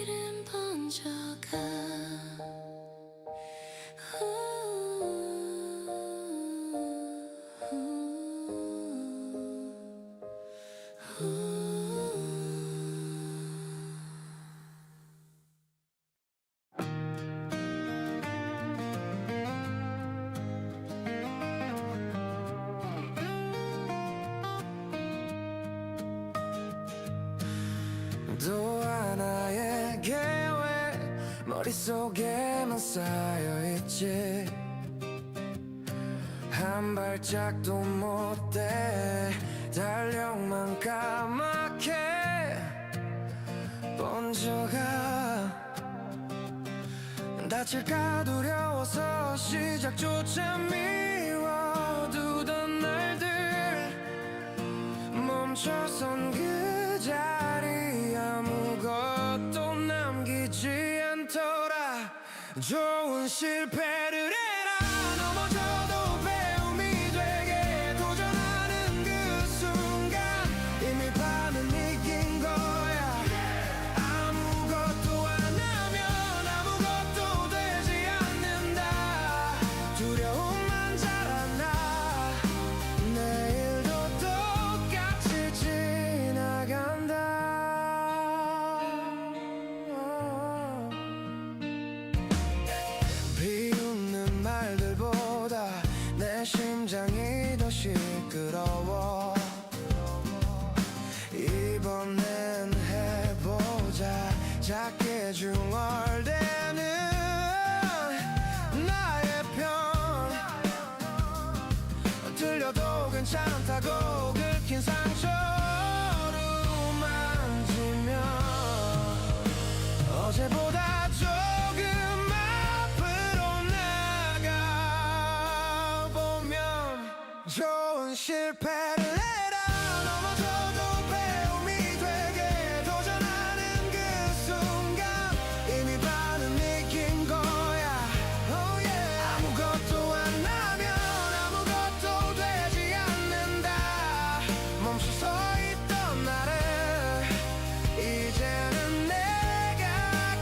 이름 번져가 또 하나의 계획 머릿속에만 쌓여있지 한 발짝도 못돼 달력만 까맣게 번져가 다칠까 두려워서 시작조차 미워두던 날들 멈춰선 그 자리 아무것도 남기지 않더라 좋은 실패를 해라 넘어져도 배움이 되게 도전하는 그 순간 이미 반은 이긴 거야 아무것도 안 하면 아무것도 되지 않는다 두려움만 자라나 내일도 똑같이 지나간다 비웃는 말들보다 내 심장이 더 시끄러워 이번엔 해보자 작게 중얼대는 나의 편 들려도 괜찮다고 긁힌 상처로 만지면 어제보다 조금 앞으로 나가보면 좋은 실패를 해라 넘어져도 배움이 되게 도전하는 그 순간 이미 반은 이긴 거야 oh yeah. 아무것도 안 하면 아무것도 되지 않는다 멈춰서 있던 나를 이제는 내가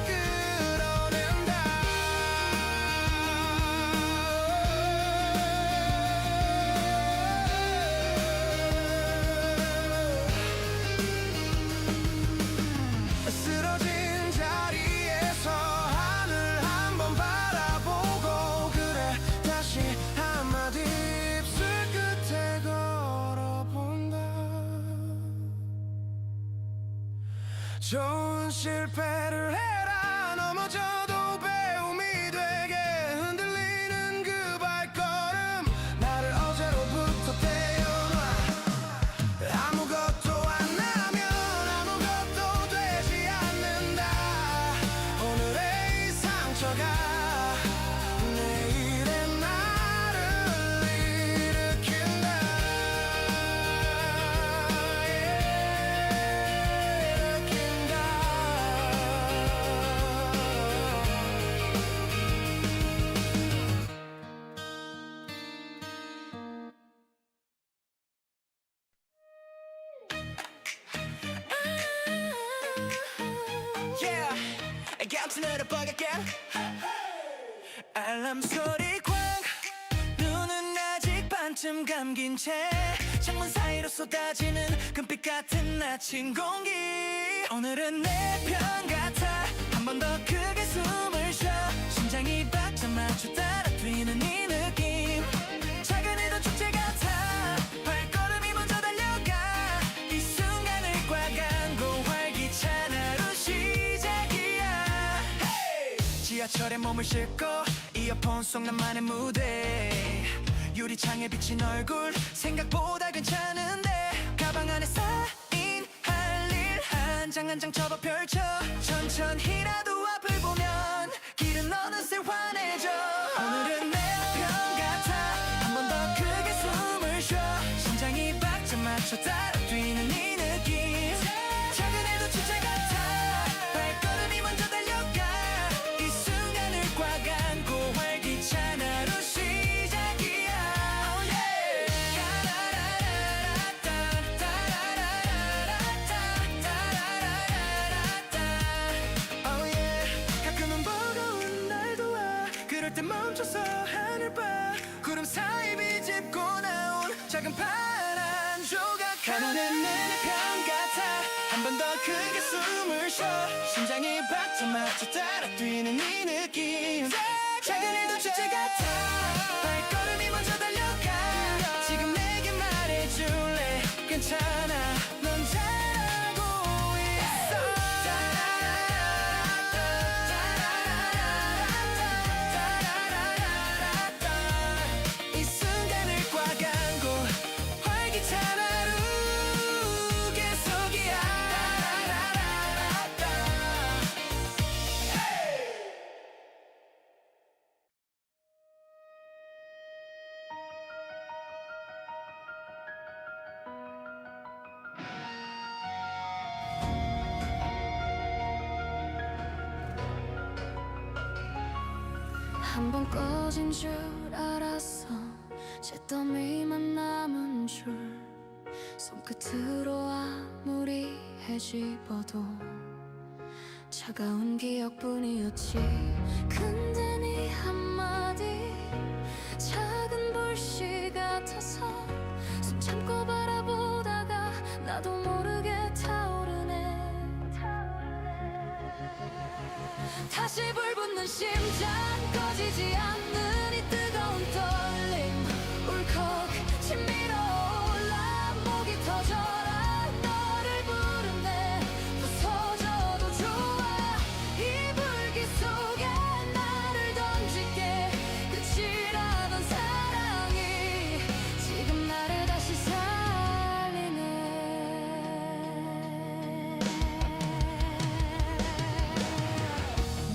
끌어낸다 쓰러진 자리에서 하늘 한번 바라보고 그래 다시 한마디 입술 끝에 걸어본다 좋은 실패를 해라 넘어져도 배움이 되게 흔들리는 그 발걸음 나를 깜짝으로 뻐갈게 알람 소리 꽝 눈은 아직 반쯤 감긴 채 창문 사이로 쏟아지는 금빛 같은 아침 공기 오늘은 내 편 같아 한 번 더 크게 숨을 쉬어 심장이 박자 맞춰 따라 뛰는 이 느낌 작은 해도 축제 같아 발걸음이 먼저 달려가 이 순간을 꽉안고 활기찬 하루 시작이야 지하철에 몸을 싣고 이어폰 속 나만의 무대 유리창에 비친 얼굴 생각보다 괜찮은데 가방 안에 쌓인 할 일 한 장 한 장 접어 펼쳐 천천히라도 앞을 보면 길은 어느새 환해져 오늘은 내 편 같아 한 번 더 크게 숨을 쉬어 심장이 박자 맞춰 따라 뛰는 이 느낌 작은 해도 축제 같아 발걸음이 먼저 달려가 이 순간을 꽉 안고 활기찬 하루 시작이야 oh yeah. Oh yeah. 가끔은 버거운 날도 와 그럴 때 멈춰서 하늘 봐 구름 사이 비집고 나온 작은 파란 조각 하나는 내 편 같아 한 번 더 크게 숨을 쉬어 심장이 박자 맞춰 따라 뛰는 이 느낌 작은 일도 축제 같아 발걸음이 먼저 달려가 지금 내게 말해줄래 괜찮아 넌 잘하고 있어 이 순간을 꽉 안고 활기찬 하루 계속이야 한 번 꺼진 줄 알았어 잿더미만 남은 줄 손끝으로 아무리 헤집어도 차가운 기억뿐이었지 근데 네 한마디 작은 불씨 같아서 숨 참고 바라보다가 나도 모르게 타오르네 다시 불붙는 심장 꺼지지 않는 이 뜨거운 떨림 울컥 치밀어 올라 목이 터져라 너를 부르네 부서져도 좋아 이 불길 속에 나를 던질게 끝이라던 사랑이 지금 나를 다시 살리네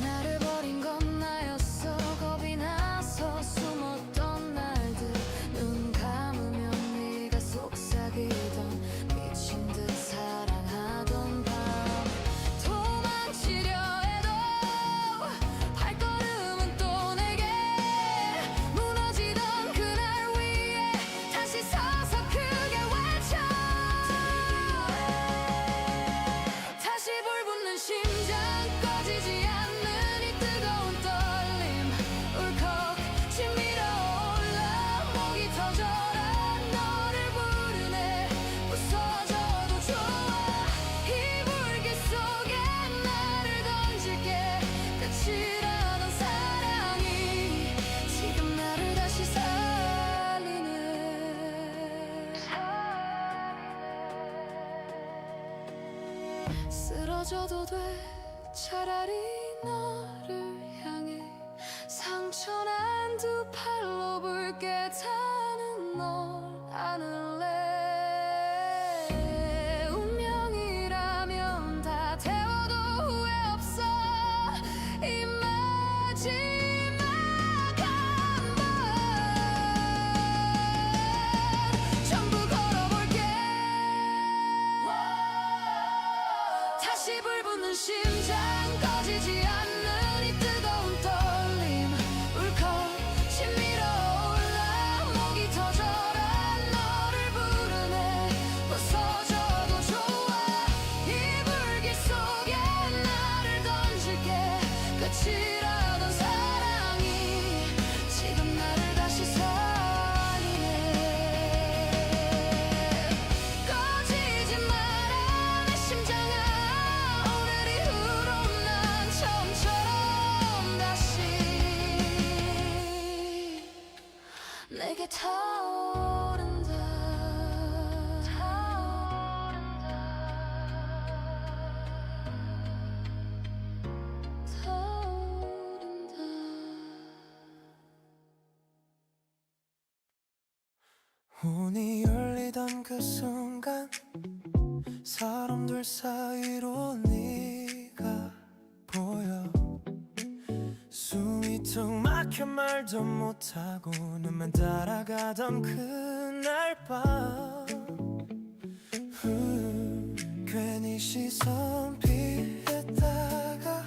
나를 버린 건 나였어 겁이 나서 숨었던 날들 눈 감으면 네가 속삭이던 미친 듯 사랑하던 밤 도망치려 해도 발걸음은 또 내게 무너지던 그날 위에 다시 서서 크게 외쳐 다시 불붙는 심장 꺼지지 않는 이 뜨거운 떨림 울컥 치밀어 올라 목이 터져라 너를 부르네 부서져도 좋아 이 불길 속에 나를 던질게 끝이라던 사랑이 지금 나를 다시 살리네 쓰러져도 돼 차라리 너를 향해 상처난 두 팔로 붉게 타는 널 안을래 운명이라면 다 태워도 후회 없어 이 마지막 한번 전부 걸어볼게 다시 불붙는 심장 꺼지지 않는 이 뜨거운 떨림 울컥 치밀어 올라 목이 터져라 너를 부르네 부서져도 좋아 이 불길 속에 나를 던질게 문이 열리던 그 순간 사람들 사이로 네가 보여. 숨이 툭 막혀 말도 못하고 눈만 따라가던 그날 밤 괜히 시선 피했다가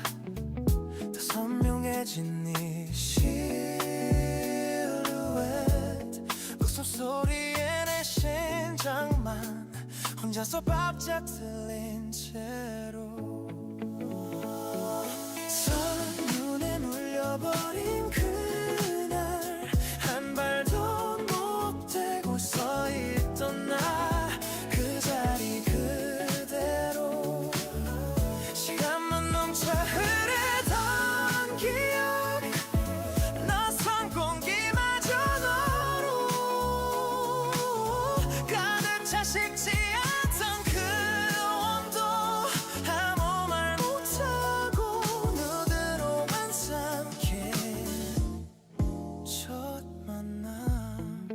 더 선명해진 네 실루엣. 웃음소리에 내 심장만 혼자서 바짝 들린 채로 첫눈에 물려버린 그날 한 발도 못 대고 서 있던 나 그 자리 그대로 시간만 멈춰 흐르던 기억 낯선 공기마저 너로 가득 차 식지 않던 그 온도 아무 말 못하고 눈으로만 삼킨 첫 만남.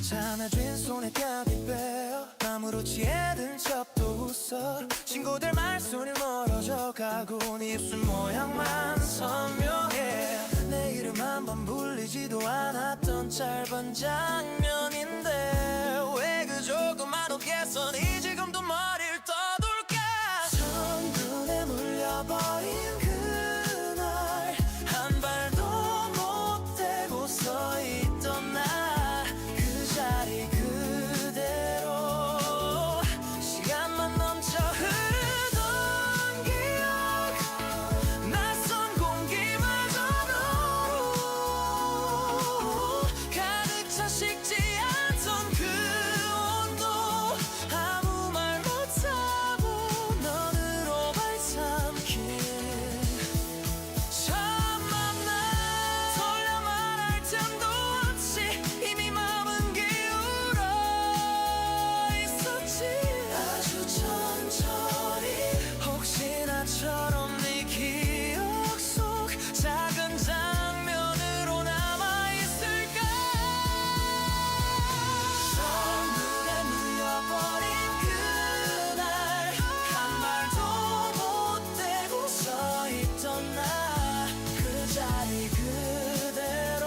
자나쥔 손에 벽이 베어 아무렇지 않은 척도 웃어. 친구들 말소리 멀어져 가고 네 입술 모양만 선명해. 내 이름 한 번 불리지도 않았던 짧은 장면인데 왜 그 조그만 어깨선이 지금도 머리를 떠돌까. 첫눈에 물려버린 그날 한 발도 못 대고 서 있던 나 그 자리 그대로 시간만 넘쳐 흐르던 기억 낯선 공기마저 너로 가득 차 식지 않던 그 온도 아무 말 못하고 너으로만 삼킨 첫 만남. 돌려 말할 틈도 없이 이미 마음은 기울어 있었지. 아주 천천히 혹시 나처럼 네 기억 속 작은 장면으로 남아있을까. 첫눈에 물려버린 그날 한 발도 못 대고 서 있던 나 그 자리 그대로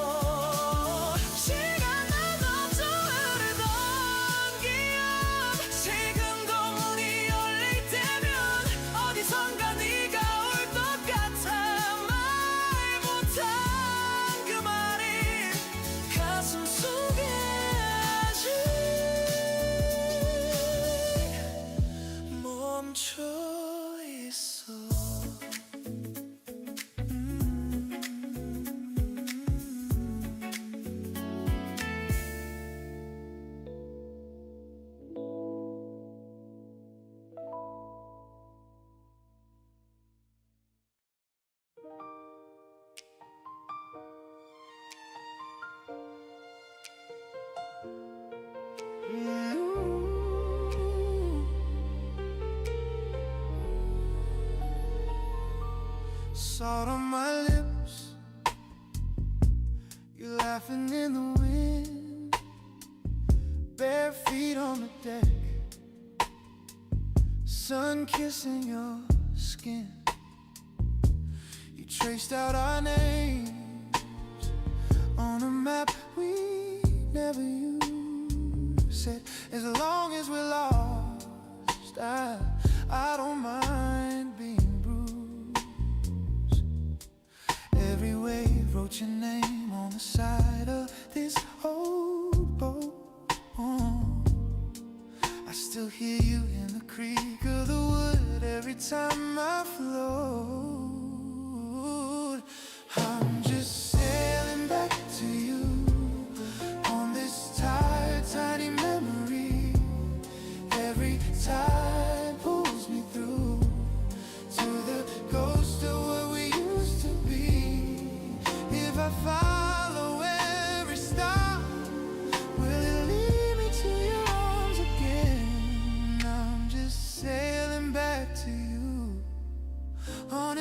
시간만 멈춰 흐르던 기억 지금도 문이 열릴 때면 어디선가 네가 올 것 같아. 말 못한 그 말이 가슴 속에 아직 멈춰 있어. Salt on my lips, you laughing in the wind, bare feet on the deck, sun kissing your skin. You traced out our names on a map we never used. Said as long as we're lost, I don't mind being bruised. Every wave wrote your name on the side of this old boat. I still hear you in the creak of the wood every time I float. I'm just sailing back to you on this tired, tiny memory. Every tide pulls me through to the ghost of what we used to be. If I follow every star, will it lead me to your arms again? I'm just sailing back to you on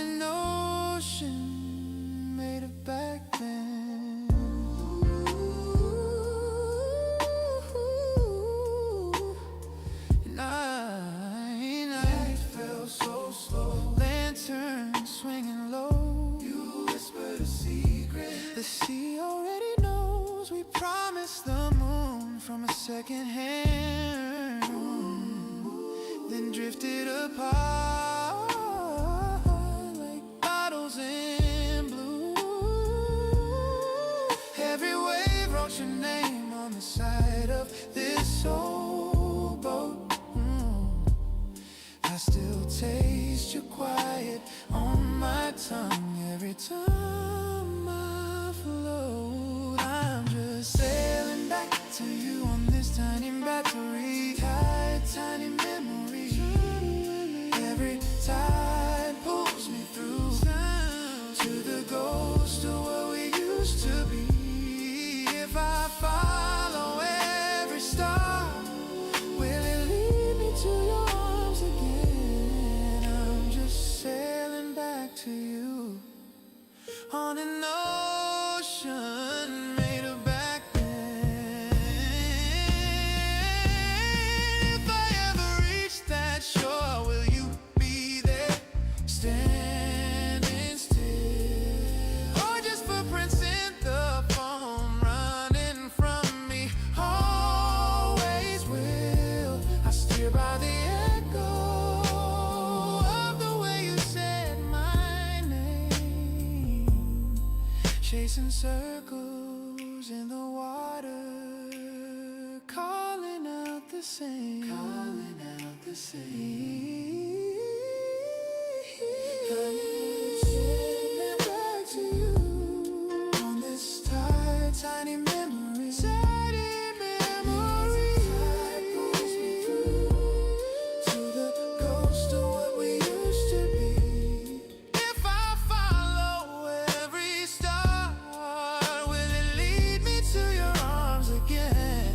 apart like bottles in blue. Every wave wrote your name on the side of this old boat. I still taste your quiet on my tongue every time I float. I'm just sailing back to you on this tiny battery, tiny memory. Every tide pulls me through to the ghost of what we used to be. If I follow every star, will it lead me to your arms again? I'm just sailing back to you on an ocean made of back then. If I ever reach that shore, will you be there standing still? Or just footprints in the foam running from me? Always will I steer by the echo of the way you said my name, chasing circles in the water, calling out the same, calling out the same. Sailing back to you on this tiny memory, tiny memory. Tide pulls me through to the ghost of what we used to be. If I follow every star, will it lead me to your arms again?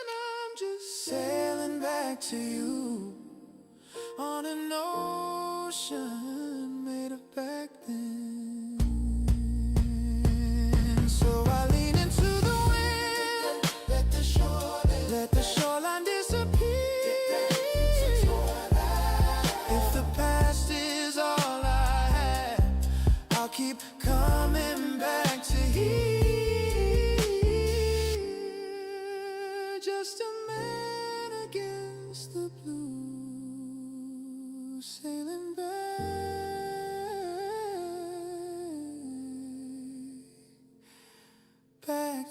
I'm just sailing back to you on an ocean made of back then. So I lean into the wind, let the shoreline disappear. If the past is all I have, I'll keep coming back to here. Just a man against the blue, sailing back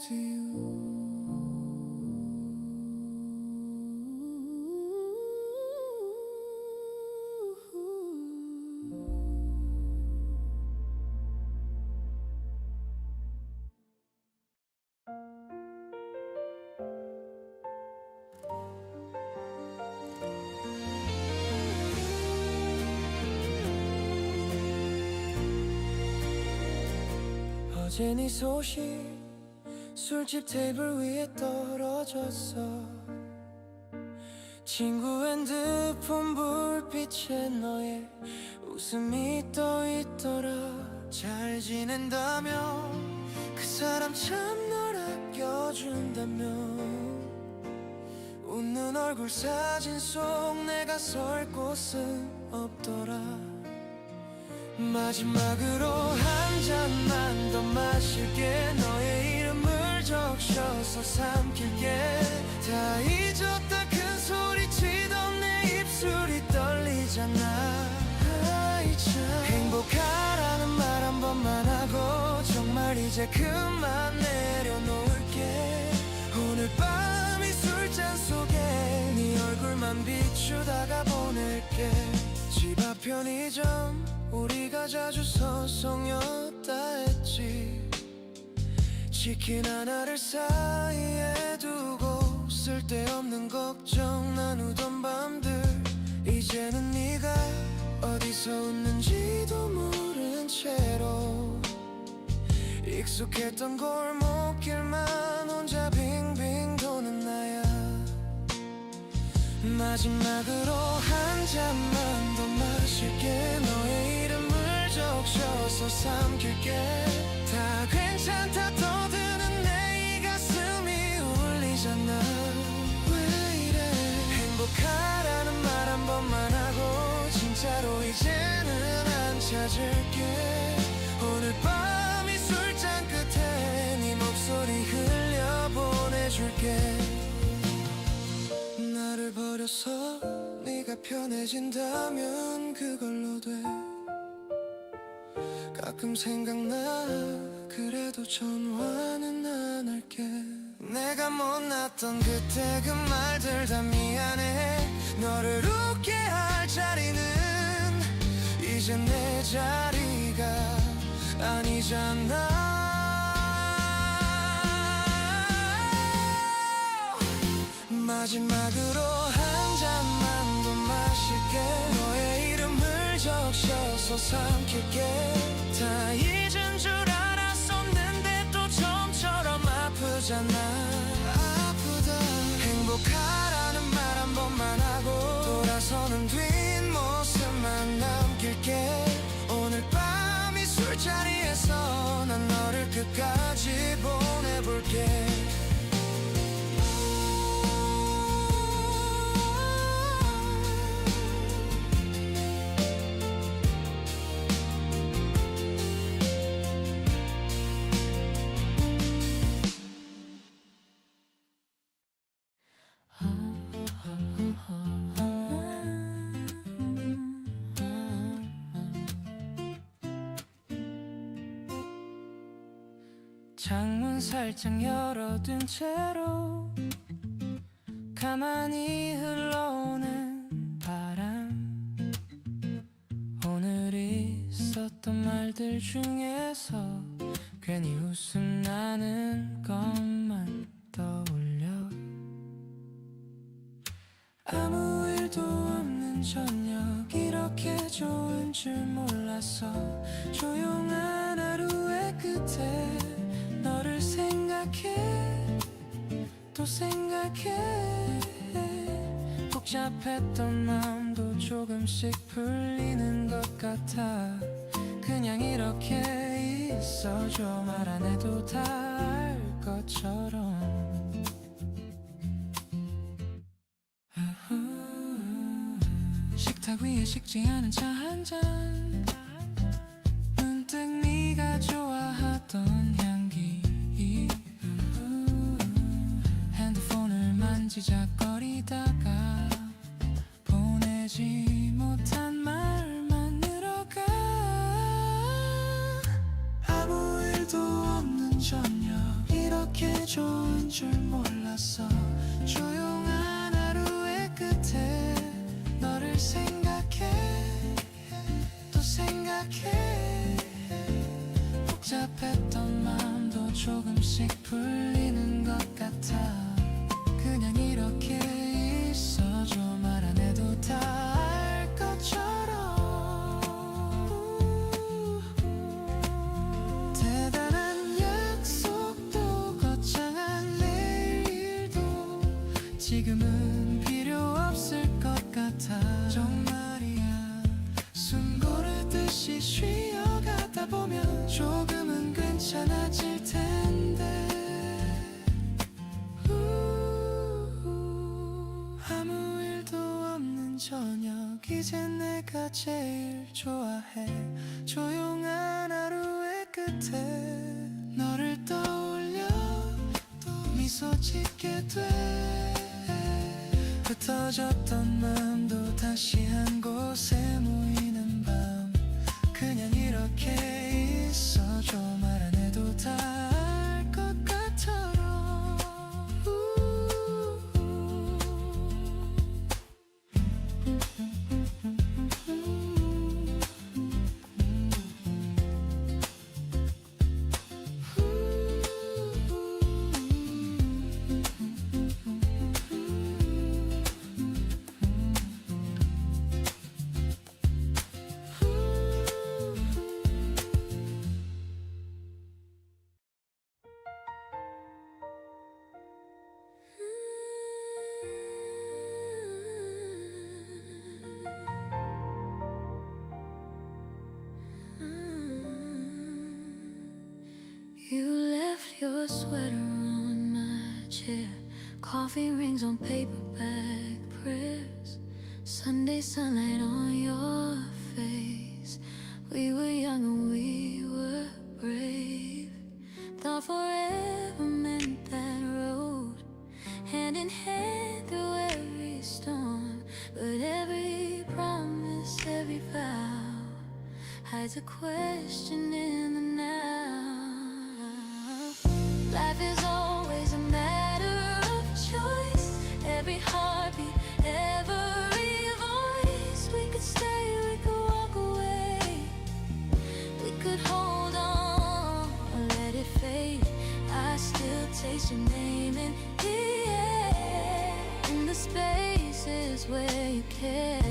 to you. 어제 네 소식 술집 테이블 위에 떨어졌어. 친구 핸드폰 불빛에 너의 웃음이 떠 있더라. 잘 지낸다며 그 사람 참 널 아껴준다며 웃는 얼굴 사진 속 내가 설 곳은 없더라. 마지막으로 한 잔만 더 마실게. 너의 이름을 적셔서 삼킬게. 다 잊었다 큰 소리 치던 내 입술이 떨리잖아. 아이 참 행복하라는 말 한 번만 하고 정말 이제 그만 내려놓을게. 오늘 밤 이 술잔 속에 네 얼굴만 비추다가 보낼게. 집 앞 편의점 우리가 자주 서성였다 했지. 치킨 하나를 사이에 두고 쓸데없는 걱정 나누던 밤들. 이제는 네가 어디서 웃는지도 모른 채로 익숙했던 골목길만 혼자 빙빙 도는 나야. 마지막으로 한 잔만 더 마실게. 너의 이름을 적셔서 삼킬게. 다 괜찮다 떠드는 내 이 가슴이 울리잖아. 왜 이래 행복하라는 말 한 번만 하고 진짜로 이제는 안 찾을게. 오늘 밤 이 술잔 끝에 네 목소리 흘려보내줄게. 버려서 네가 편해진다면 그걸로 돼. 가끔 생각나 그래도 전화는 안 할게. 내가 못났던 그때 그 말들 다 미안해. 너를 웃게 할 자리는 이제 내 자리가 아니잖아. 마지막으로 한 잔만 더 마실게. 너의 이름을 적셔서 삼킬게. 다 잊은 줄 알았었는데 또 처음처럼 아프잖아. 아프다. 행복하라는 말 한 번만 하고 돌아서는 뒷모습만 남길게. 오늘 밤 이 술자리에서 난 너를 끝까지 보내볼게. 창문 살짝 열어둔 채로 가만히 흘러오는 바람. 오늘 있었던 말들 중에서 괜히 웃음 나는 것만 떠올려. 아무 일도 없는 저녁 이렇게 좋은 줄 몰랐어. 조용한 하루의 끝에 너를 생각해 또 생각해. 복잡했던 마음도 조금씩 풀리는 것 같아. 그냥 이렇게 있어줘. 말 안 해도 다 알 것처럼. 식탁 위에 식지 않은 차 한 잔. 문득 네가 좋아하던 향기. 핸드폰을 만지작거리다가 보내지 못한 말만 늘어가. 아무 일도 없는 저녁 이렇게 좋은 줄 몰랐어. 조용한 하루의 끝에 너를 생각해 또 생각해. 복잡했던 마음도 조금씩 풀리는 것 같아. 그냥 이렇게 있어줘. 말 안 해도 다 알 것처럼. 대단한 약속도 거창한 내일 일도 지금은 필요 없을 것 같아. 정말이야. 숨 고르듯이 쉬어가다 보면 조금은 괜찮아질 텐데. 아무 일도 없는 저녁 이제 내가 제일 좋아해. 조용한 하루의 끝에 너를 떠올려 또 미소 짓게 돼. 흩어졌던 마음도 다시 한 곳에 모이는 밤. 그냥 이렇게 있어줘. 말 안 해도 다 알 것 같아로. You left your sweater on my chair. Coffee rings on paperback prayers. Sunday sunlight on your face. We were young and we were brave. Thought forever meant that road, hand in hand through every storm. There's a question in the now. Life is always a matter of choice. Every heartbeat, every voice. We could stay, we could walk away. We could hold on or let it fade. I still taste your name in the air, in the spaces where you cared.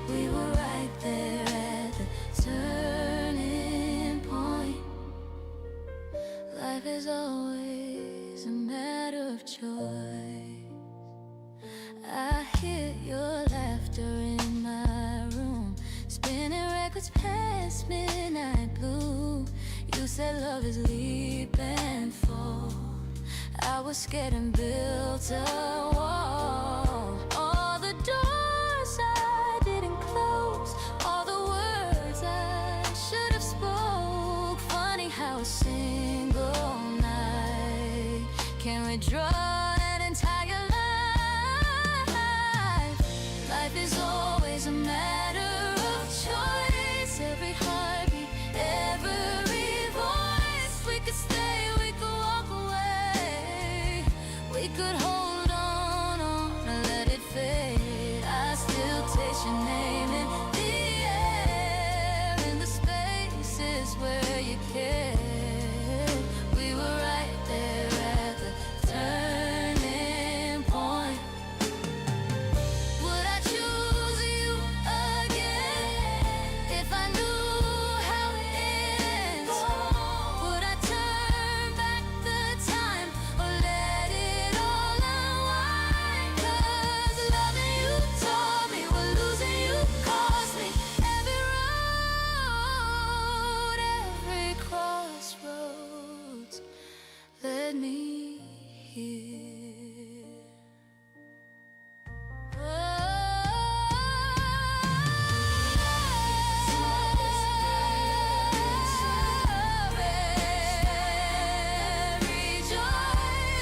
We were right there at the turning point. Life is always a matter of choice. I hear your laughter in my room, spinning records past midnight blue. You said love is leap and fall. I was scared and built a wall. All the doors I didn't close, all the words I should have spoke. Funny how a single night can withdraw an entire life. Life is always a matter of choice. Every heartbeat, every voice. We could stay, we could walk away. We could hold on and let it fade. I still taste your name in the air, in the spaces where you cared. We were right there at the turning point. Would I choose you again if I knew how it ends? Would I turn back the time or let it all unwind? 'Cause loving you taught me what losing you cost me. Every road, every crossroads led me here. Every joy,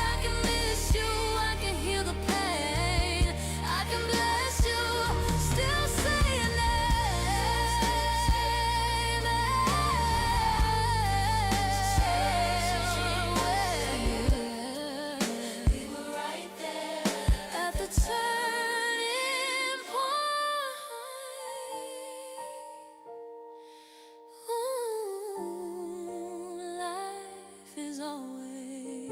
I can miss you, I can heal the pain, I can bless you, still say your name. We were right there at the turning point. Ooh, life is always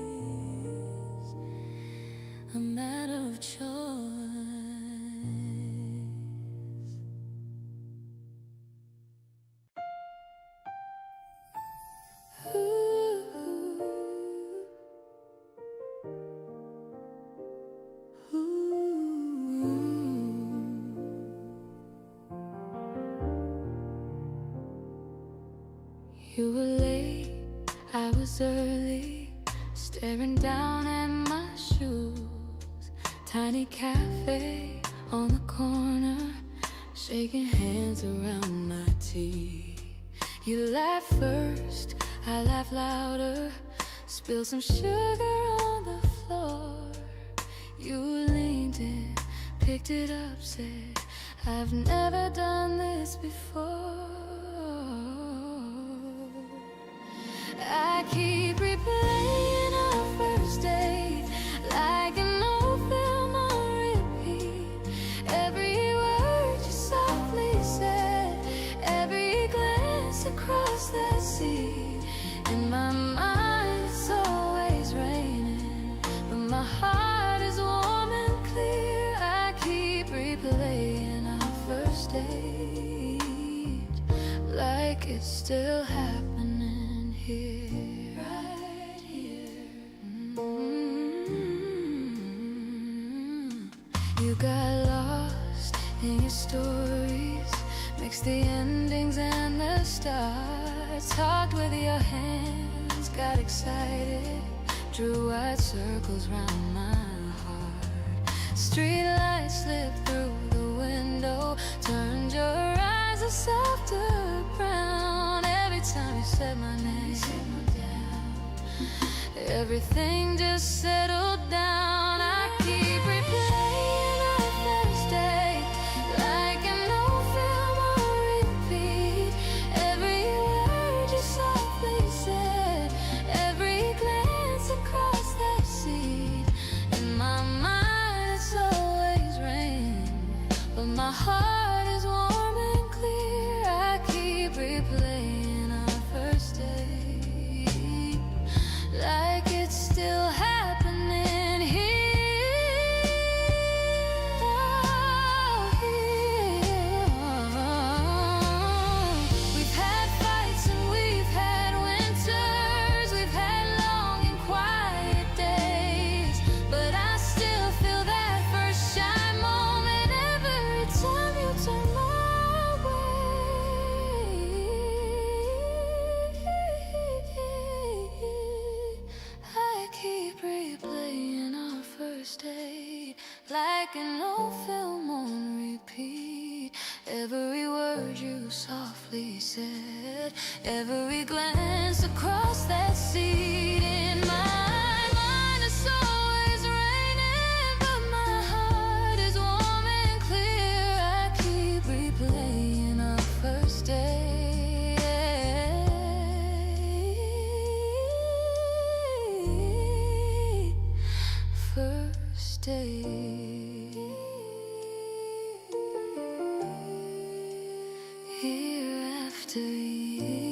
a matter of choice. You were late, I was early, staring down at my shoes. Tiny cafe on the corner, shaking hands around my tea. You laughed first, I laughed louder, spilled some sugar on the floor. You leaned in, picked it up, said, I've never done this before. I keep replaying our first date like an old film on repeat. Every word you softly said, every glance across that sea. In my mind it's always raining, but my heart is warm and clear. I keep replaying our first date like it's still happening here, right here. You got lost in your stories, mixed the endings and the starts. Talked with your hands, got excited, drew wide circles round my heart. Street lights slipped through the window, turned your eyes a softer brown. Every time you said my name, everything just settled down. I keep replaying our first date like an old film on repeat. first date, like an old film on repeat. Every word you softly said, every glance across that seat. In my mind it's always raining, but my heart is warm and clear. I keep replaying our first date. First date. Year after year.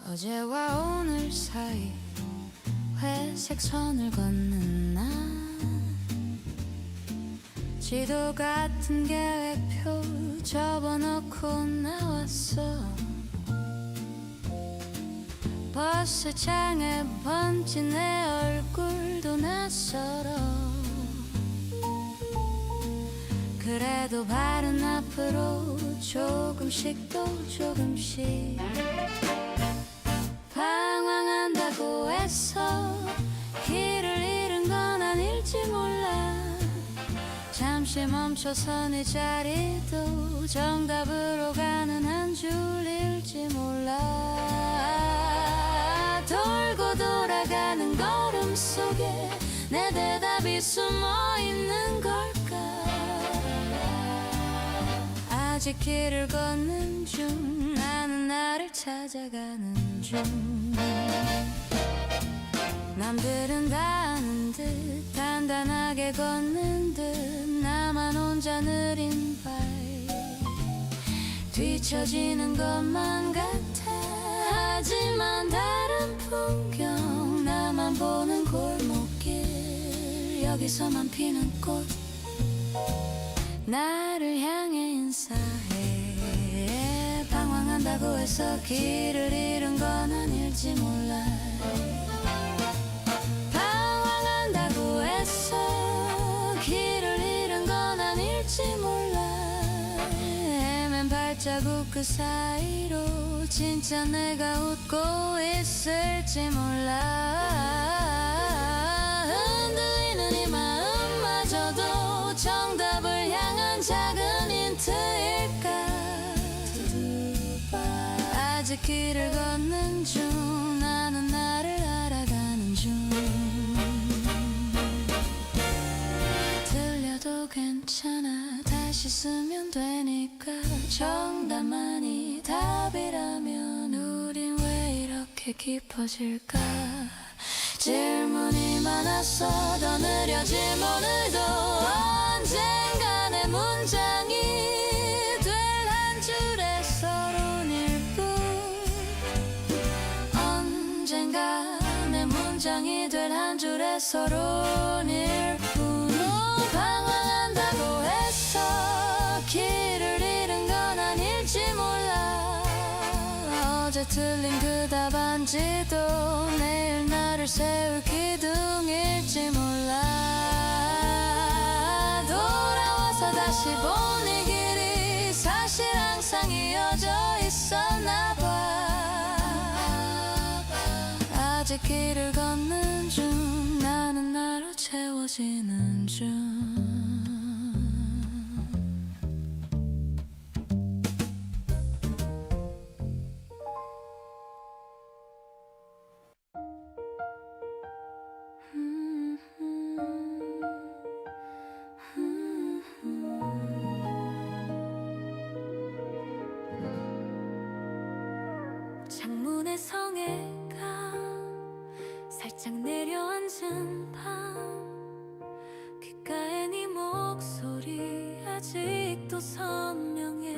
어제와 오늘 사이 회색 선을 걷는 나, 지도 같은 계획표 접어놓고 나왔어. 버스 창에 번진 내 얼굴도 낯설어. 그래도 발은 앞으로 조금씩 또 조금씩. 방황한다고 해서 길을 잃은 건 아닐지 몰라. 잠시 멈춰선 이 자리도 정답으로 가는 한 줄일지 몰라. 돌고 돌아가는 걸음 속에 내 대답이 숨어 있는 걸까. 아직 길을 걷는 중, 나는 나를 찾아가는 중. 남들은 다 아는 듯 단단하게 걷는 듯 나만 혼자 느린 발 뒤처지는 것만 같아. 하지만 다른 풍경, 나만 보는 골목길, 여기서만 피는 꽃 나를 향해 인사해. 방황한다고 해서 길을 잃은 건 아닐지 몰라. 방황한다고 해서 길을 잃은 건 아닐지 몰라. 헤맨 발자국 그 사이로 진짜 내가 웃고 있을지 몰라. 흔들리는 이 마음마저도 정답을 향한 작은 힌트일까. 아직 길을 걷는 중, 나는 나를 알아가는 중. 틀려도 괜찮아, 다시 쓰면 되니까. 정답만이 답이라면 우린 왜 이렇게 깊어질까. 질문이 많아서 더 느려진 오늘도 언젠가 내 문장이 될 한 줄의 서론일 뿐. 언젠가 내 문장이 될 한 줄의 서론일 뿐. 방황한다고 해서 길을 잃은 건 아닐지 몰라. 어제 틀린 그 답안지도 내일 나를 세울 기둥일지 몰라. 돌아와서 다시 본 이 길이 사실 항상 이어져 있었나 봐. 아직 길을 걷는 중, 나는 나로 채워지는 중. 창문에 성애가 살짝 내려앉은 밤, 귓가에 네 목소리 아직도 선명해.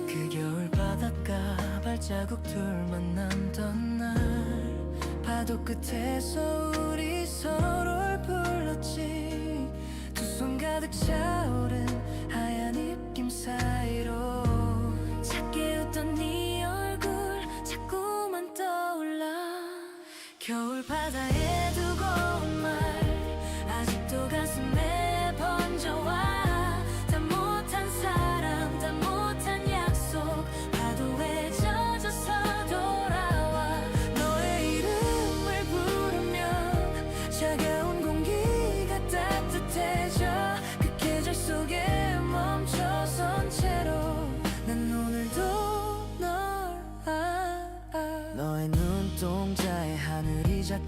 그 겨울 바닷가 발자국들만 남던 날, 파도 끝에서 우리 서로를 불렀지. 두 손 가득 차오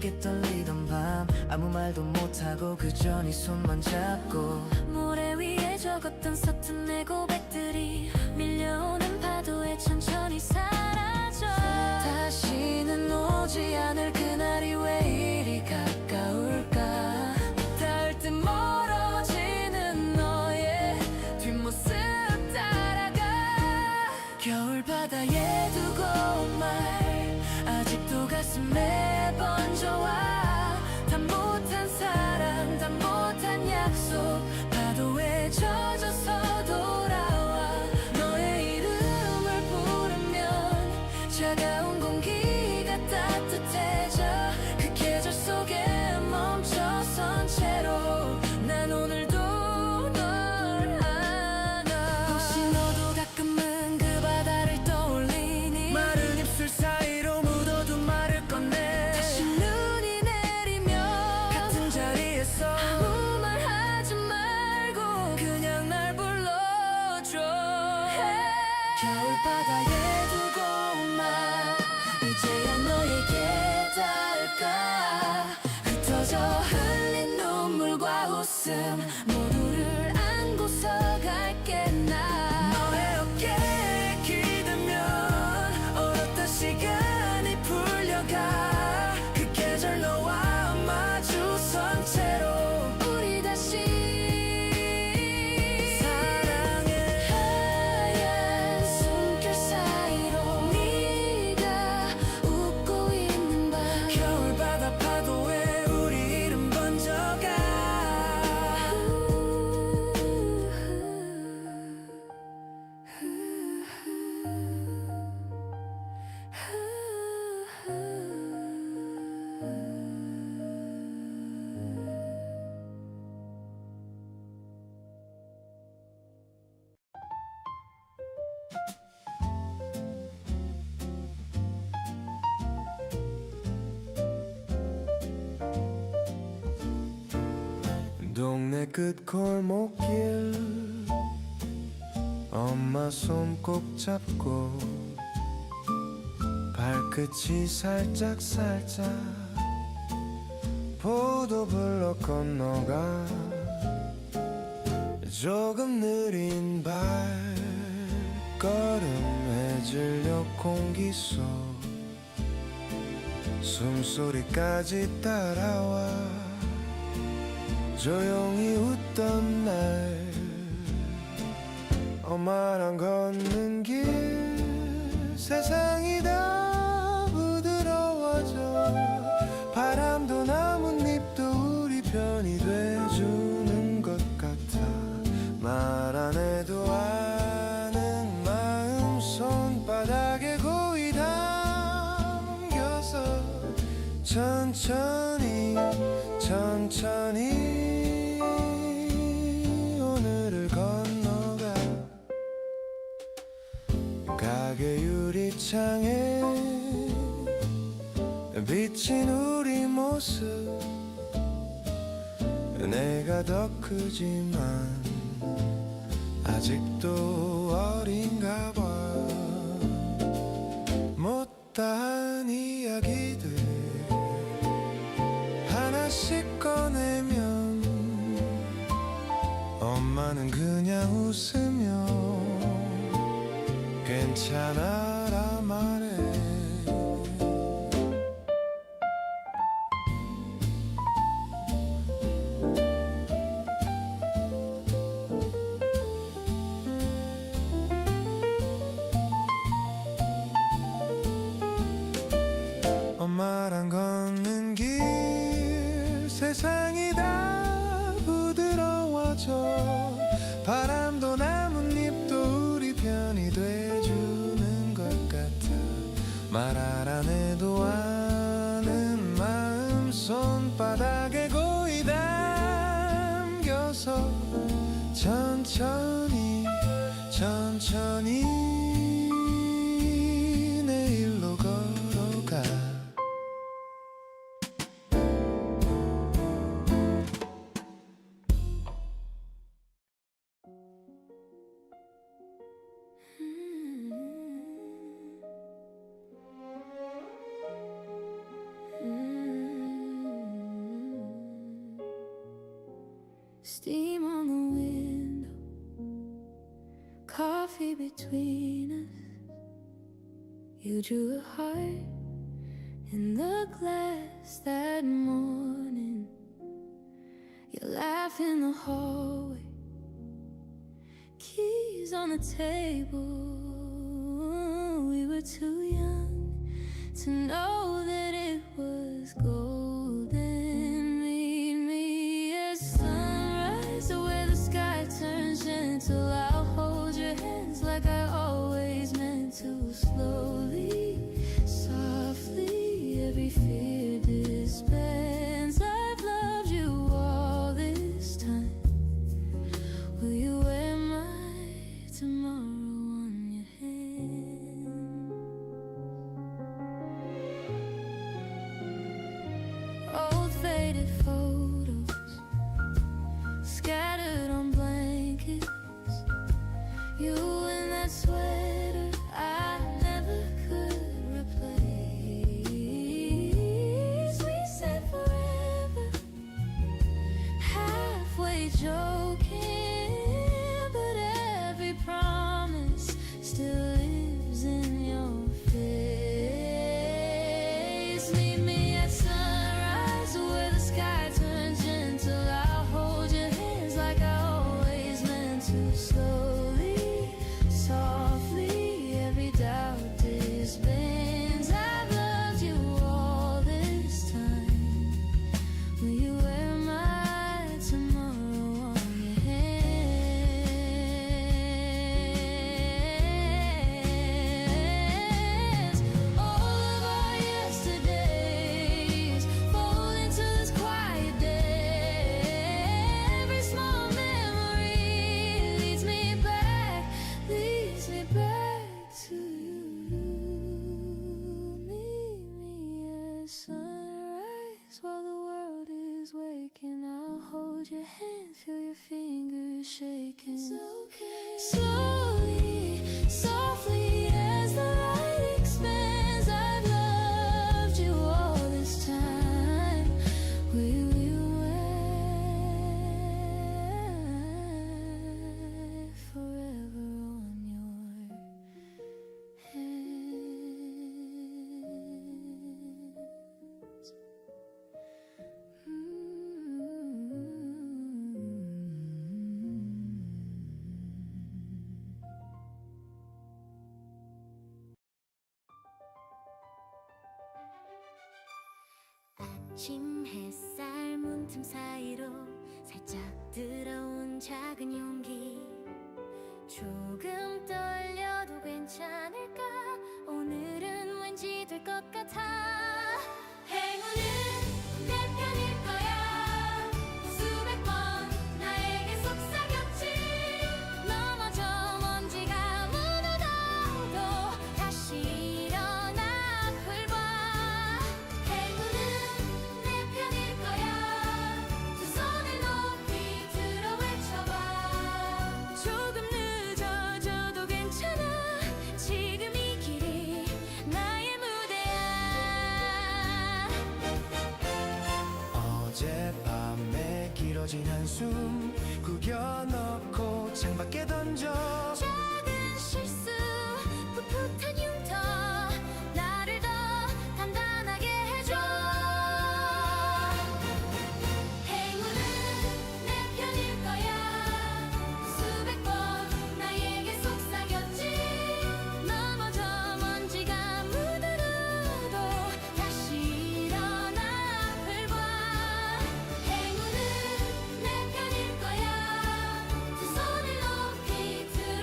어렵게 떨리던 밤 아무 말도 못하고 그저 네 손만 잡고 모래 위에 적었던 서툰 내 고백들이 밀려오는 파도에 천천히 사라져. 다시는 오지 않을 그날이 왜 이리 가까울까. 닿을 듯 멀어지는 너의 뒷모습 따라가. 겨울바다에 두고 온 말 아직도 가슴에 번져와. 다 못한 사랑 다 못한 약속 파도에 젖어서 돌아와. 너의 이름을 부르면 차가운 공기가 따뜻해져. 그 계절 속에 멈춰선 채로 난 오늘도 널 안아. 혹시 너도 가끔은 그 바다를 떠올리니. 마른 입술 사이로 묻어둔 말을 꺼내. 다시 눈이 내리면 같은 자리에서 아무 말 하지 말고 그냥 날 불러줘. 겨울바다에 두고 온 말 이제야 너에게 닿을까. 흩어져 흘린 눈물과 웃음 모두를 안고서 갈게. 나 너의 어깨에 기대면 얼었던 시간이 풀려가. 그 계절 너와 마주선 채로 우리 다시 사랑해. 하얀 숨길 사이로 네가 웃고 있는 밤 겨울바다 파도에 우리 이름 번져가. 동네 끝 골목길 엄마 손 꼭 잡고 발끝이 살짝살짝 포도블럭 건너가. 조금 느린 발걸음 해질녘 공기 속 숨소리까지 따라와. 조용히 웃던 날 엄마랑 걷는 길 세상이 다 부드러워져. 바람도 나뭇잎도 우리 편이 돼주는 것 같아. 말 안 해도 아는 마음 손바닥에 고이 담겨서 천천히 천천히 오늘을 건너가. 가게 유리창에 비친 우리 모습 내가 더 크지만 아직도 어린가 봐. 못다한 이야기들 하나씩 꺼내면 엄마는 그냥 웃으며 괜찮아라 말해. 엄마랑 걷는 길 세상이 다 부드러워져. 바람도 나뭇잎도 우리 편이 돼주는 것 같아. 말 안 해도 아는 마음 손바닥에 고이 담겨서 천천히 천천히 내일로 걸어가. steam on the window, coffee between us. You drew a heart in the glass that morning. You laugh in the hallway, keys on the table. We were too young to know that it was golden. Meet me at sunrise, where the sky turns gentle. I'll hold your hands like I always meant to. Slowly, softly, every fear disbands. I've loved you all this time. Will you wear my tomorrow on your hand? Old faded photos scattered on blankets. You in that sweater I never could replace. We said forever, halfway joking, but every promise still lives in your face. Meet me at sunrise, where the sky turns gentle. I'll hold your hands like I always meant to. Slowly, softly, every doubt disbands. I've loved you all this time. Will you wear my tomorrow on your hands? All of our yesterdays fold into this quiet day. Every small memory leads me back to you. Meet me at sunrise while the world is waking. I'll hold your hand, feel your fingers shaking. It's okay. Slowly, softly, as the light expands. I've loved you all this time. Will you wear forever on your hands? 아침 햇살 문틈 사이로 살짝 들어온 작은 용기. 조금 떨려도 괜찮을까? 오늘은 왠지 될 것 같아. 행운은 내 편일 거야. 수백 번 나에게 속삭였지. 넘어져 먼지가 묻어나도 다시 일어나 앞을 봐. 행운은 내 편일 거야. 두 손을 높이 들어 외쳐봐. 조금 늦어져도 괜찮아. 지금 이 길이 나의 무대야. 어젯밤에 길어진 한숨 구겨넣고 창밖에 던져. 작은 실수, 풋풋한 흉터 나를 더 단단하게 해줘. 행운은 내 편일 거야. 수백 번 나에게 속삭였지. 넘어져 먼지가 묻어나도 다시 일어나 앞을 봐. 행운은 내 편일 거야. 두 손을 높이 들어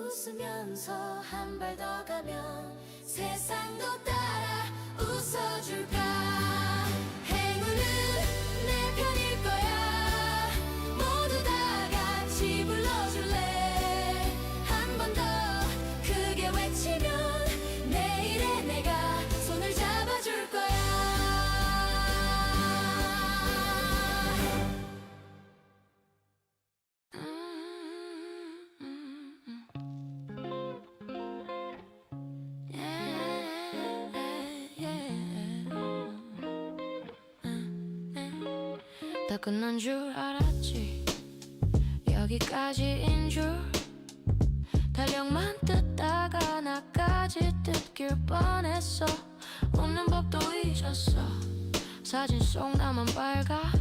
웃으면서 한 발 더 가면 세상도 따라 웃어줄까. 행운은 내 편일 거야. 모두 다 같이 불러줄래. 한 번 더 크게 외치면 내일의 내가 손을 잡아줄 거야. 다 끝난 줄 알았지. 여기까지인 줄. 달력만 뜯다가 나까지 뜯길 뻔했어. 웃는 법도 잊었어. 사진 속 나만 밝아.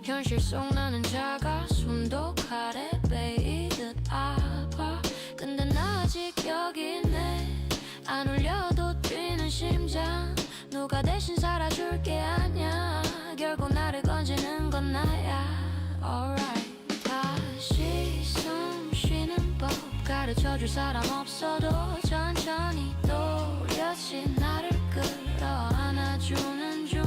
현실 속 나는 작아. 숨도 칼에 베이듯 아파. 근데 나 아직 여기 있네. 안 울려도 뛰는 심장. 누가 대신 살아줄 게 아냐. 결국 나를 건지는 건 나야. Alright. 다시 숨 쉬는 법 가르쳐줄 사람 없어도 천천히 또렷이 나를 끌어안아주는 중.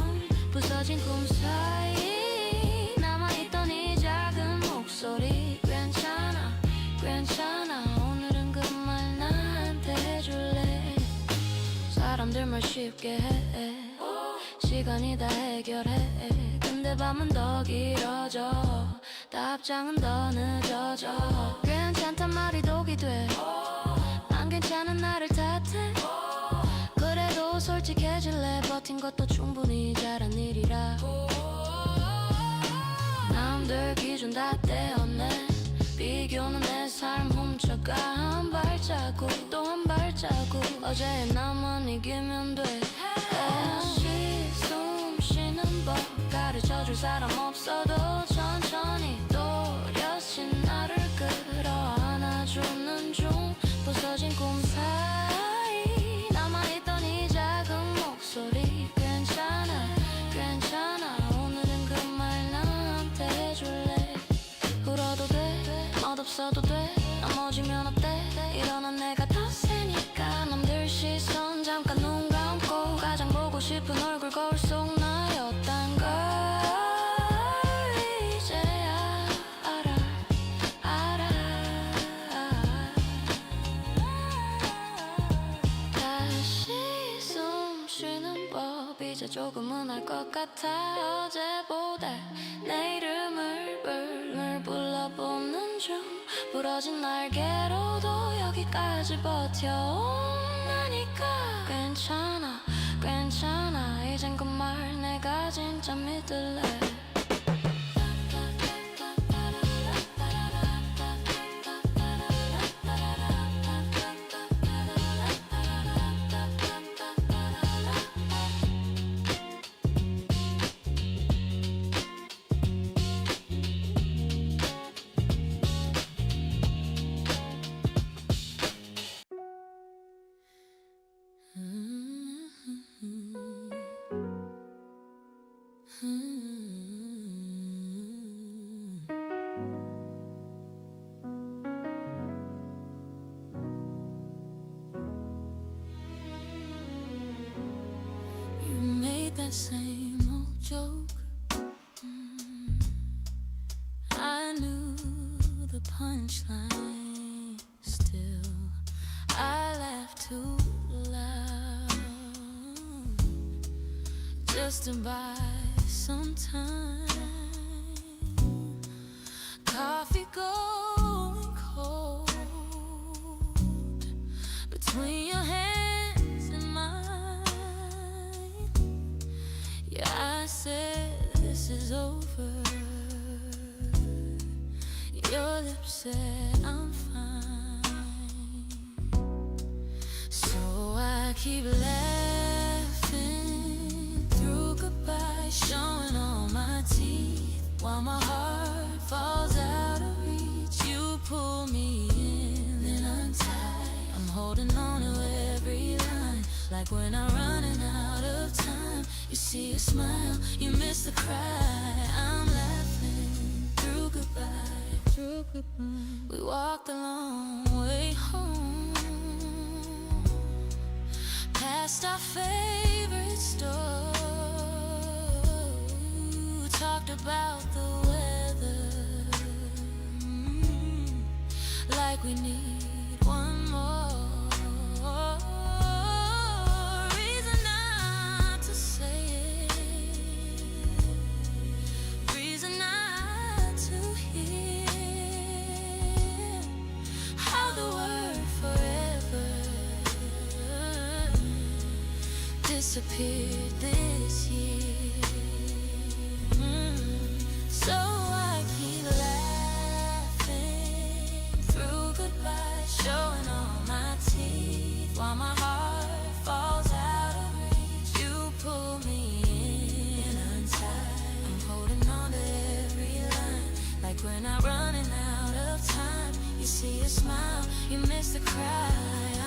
부서진 꿈 사이 남아있던 이 작은 목소리. 괜찮아 괜찮아 오늘은 그 말 나한테 해줄래. 사람들 말 쉽게 해. 시간이 다 해결해. 근데 밤은 더 길어져. 답장은 더 늦어져. 괜찮단 말이 독이 돼. 안 괜찮은 나를 탓해. 그래도 솔직해질래. 버틴 것도 충분히 잘한 일이라. 남들 기준 다 떼었네. 비교는 내 삶 훔쳐가. 한 발자국 또 한 발자국. 어제의 나만 이기면 돼. 다시 숨 쉬는 법 가르쳐줄 사람 없어도 천천히 또렷이 나를 끌어안아주는 중. 부서진 꿈 사이 남아있던 이 작은 목소리. 괜찮아 괜찮아 오늘은 그 말 나한테 해줄래. 울어도 돼 맛없어도 돼. 넘어지면 어때. 일어난 내가 더 세니까. 남들 시선 잠깐 눈 감고 가장 보고 싶은 얼굴 거울 속 나였단 걸 이제야 알아. 다시 숨 쉬는 법 이제 조금은 알 것 같아. 어제보다 내 이름을 불을 불러보는 중. 부러진 날개로도 여기까지 버텨오나니까. 괜찮아 괜찮아 이젠 그 말 내가 진짜 믿을래. You made that same old joke. I knew the punchline. Still, I laughed too loud just to buy some time. Coffee going cold between your hands and mine. Yeah, I said this is over. Your lips said I'm fine. So I keep laughing through goodbye, showing all my teeth while my heart falls out of reach. You pull me in, then untie. I'm holding on to every line, like when I'm running out of time. You see a smile, you miss the cry. I'm laughing through goodbye. through goodbye. We walked the long way home, past our favorite store. Talked about the weather, like we need one more reason not to say it, reason not to hear how the word forever disappeared this year. So I keep laughing through goodbye, showing all my teeth while my heart falls out of reach. You pull me in untied, I'm holding on to every line, like we're not running out of time. You see a smile, you miss the cry.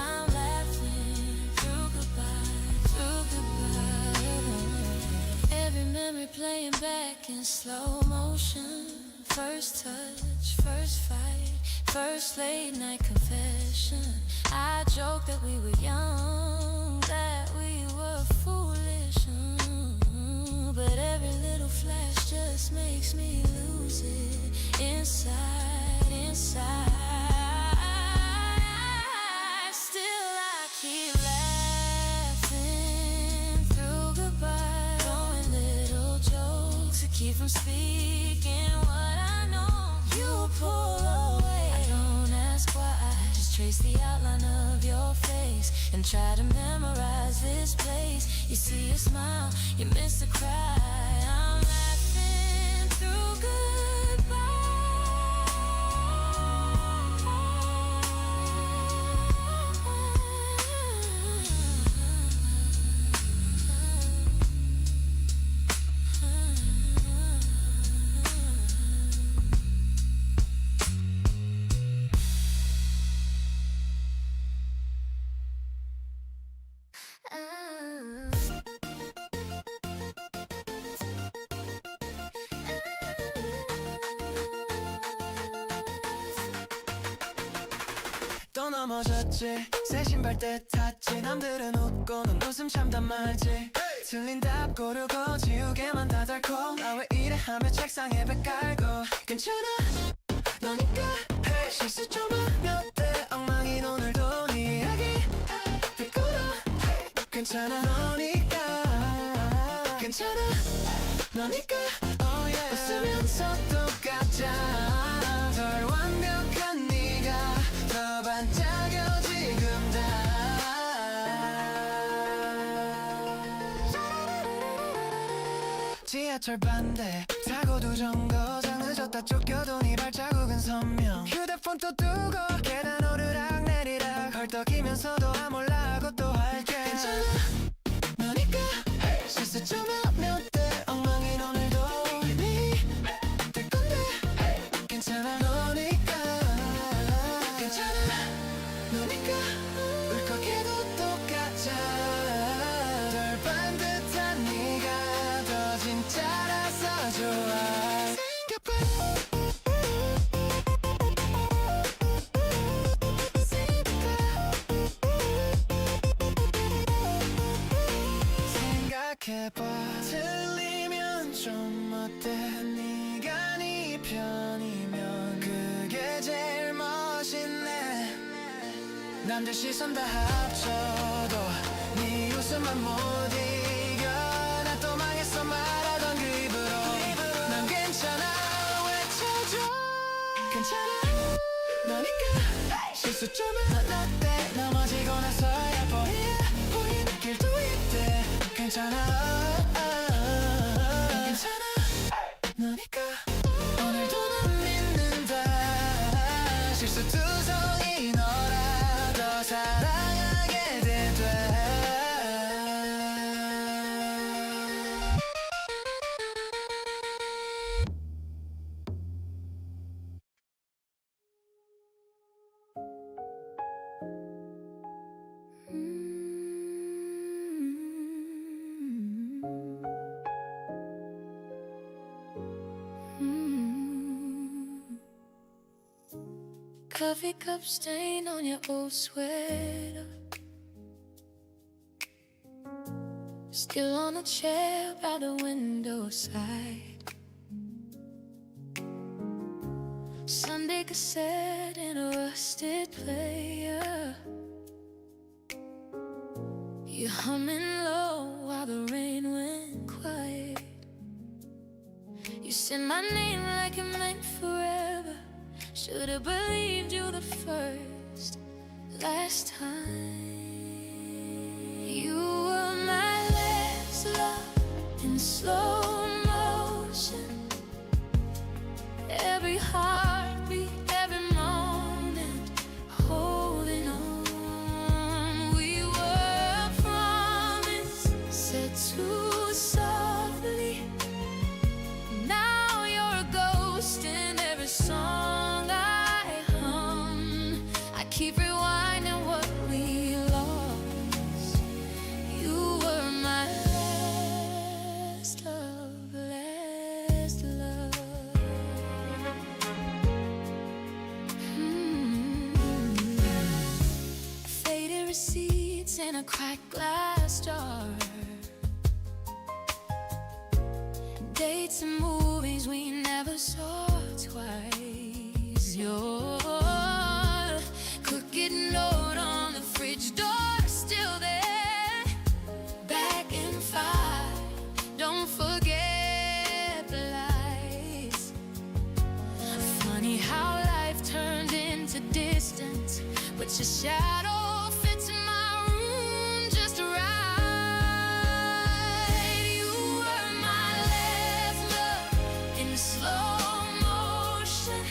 I'm laughing through goodbye, through goodbye. Every memory playing back in slow motion. First touch, first fight, first late night confession. I joked that we were young, that we were foolish, but every little flash just makes me lose it inside, inside. Still I keep laughing through goodbye, throwing little jokes to keep from speaking what I know. You pull away, I don't ask why, just trace the outline of your face and try to memorize this place. You see a smile, you miss the cry. I'm laughing through 또 넘어졌지 새 신발 때 탔지 남들은 웃고 넌 웃음 참단 말지 틀린 답 고르고 지우개만 다 닳고 나 왜 이래 하며 책상에 배 깔고 괜찮아 너니까 hey, 실수 좀 하면 돼 엉망인 오늘도 네 이야기 비꼬라 hey, 괜찮아 너니까 괜찮아 너니까 oh yeah. 웃으면서 똑같자 덜 완벽한 네가 더 반짝여 지금 다 지하철 반대 타고도 정거장 늦었다 쫓겨도 네 발자국은 선명 휴대폰 또 두고 계단 오르락 내리락 헐떡이면서도 아 몰라 하고 또 할게 괜찮아 너니까 hey. 실수 좀 하면 돼 엉망인 오늘도 이미 될 건데 hey. 괜찮아 너니까 괜찮아 너니까 울컥해도 똑같아 덜 반듯한 네가 더 진짜라서 좋아 생각해봐 틀리면 좀 어때 네가 네 편이면 그게 제일 멋있네 남들 시선 다 합쳐도 네 웃음만 못 이겨 나 또 망했어 말하던 그 입으로 난 괜찮아 외쳐줘 괜찮아 너니까 실수 좀 넌 어때 넘어지고 나서야 보이는 길도 있대 괜찮아 괜찮아 너니까 오늘도 난 믿는다 실수투성이 너라 더 사랑하게 돼 coffee cup stain on your old sweater, still on a chair by the window side. Sunday cassette in a rusted player, you're humming low while the rain went quiet. You said my name like it meant forever. Should've believed you the last time. You were my last love in slow motion. Every heartbeat, every moment, holding on. We were a promise said too softly. Now you're a ghost in every song I hum. I keep rewinding what we lost. You were my last love, last love. Faded receipts in a cracked glass jar, dates and movies we never saw twice. Your crooked note on the fridge door, still there. Back in 5, don't forget the lights. Funny how life turned into distance, but your shadow fits in my room just right. You were my last love in slow motion.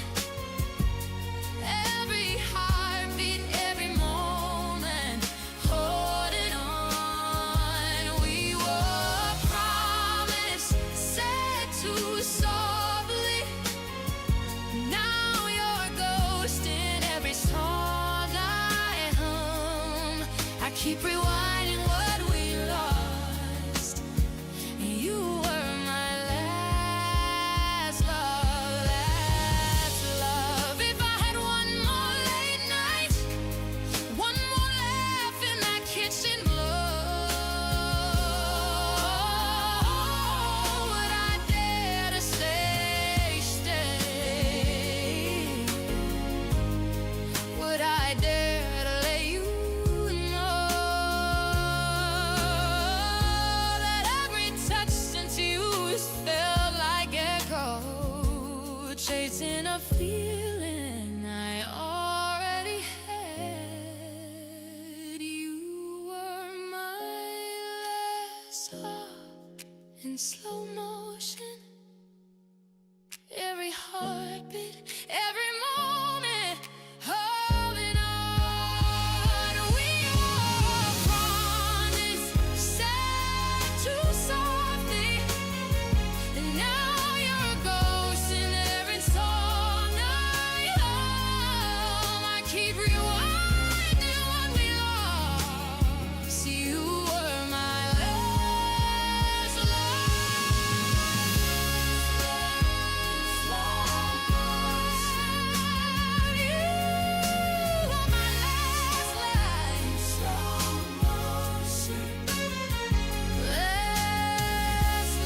Every heartbeat, every moment, holding on. We were a promise said too softly. Now you're a ghost in every song I hum. I keep rewinding what we lost. You were my last love, last love. If I had one more late night, one more laugh in that kitchen blow, would I dare to say stay? Would I dare to let you know that every touch since you has felt like echo, chasing a feeling I already had. You were my last love in slow motion. Every heartbeat, every moment, holding on. We all promised, said too softly, and now you're a ghost in every song I hum. I keep rewinding what we lost. You were my last love. You were my last love. Slow motion. Last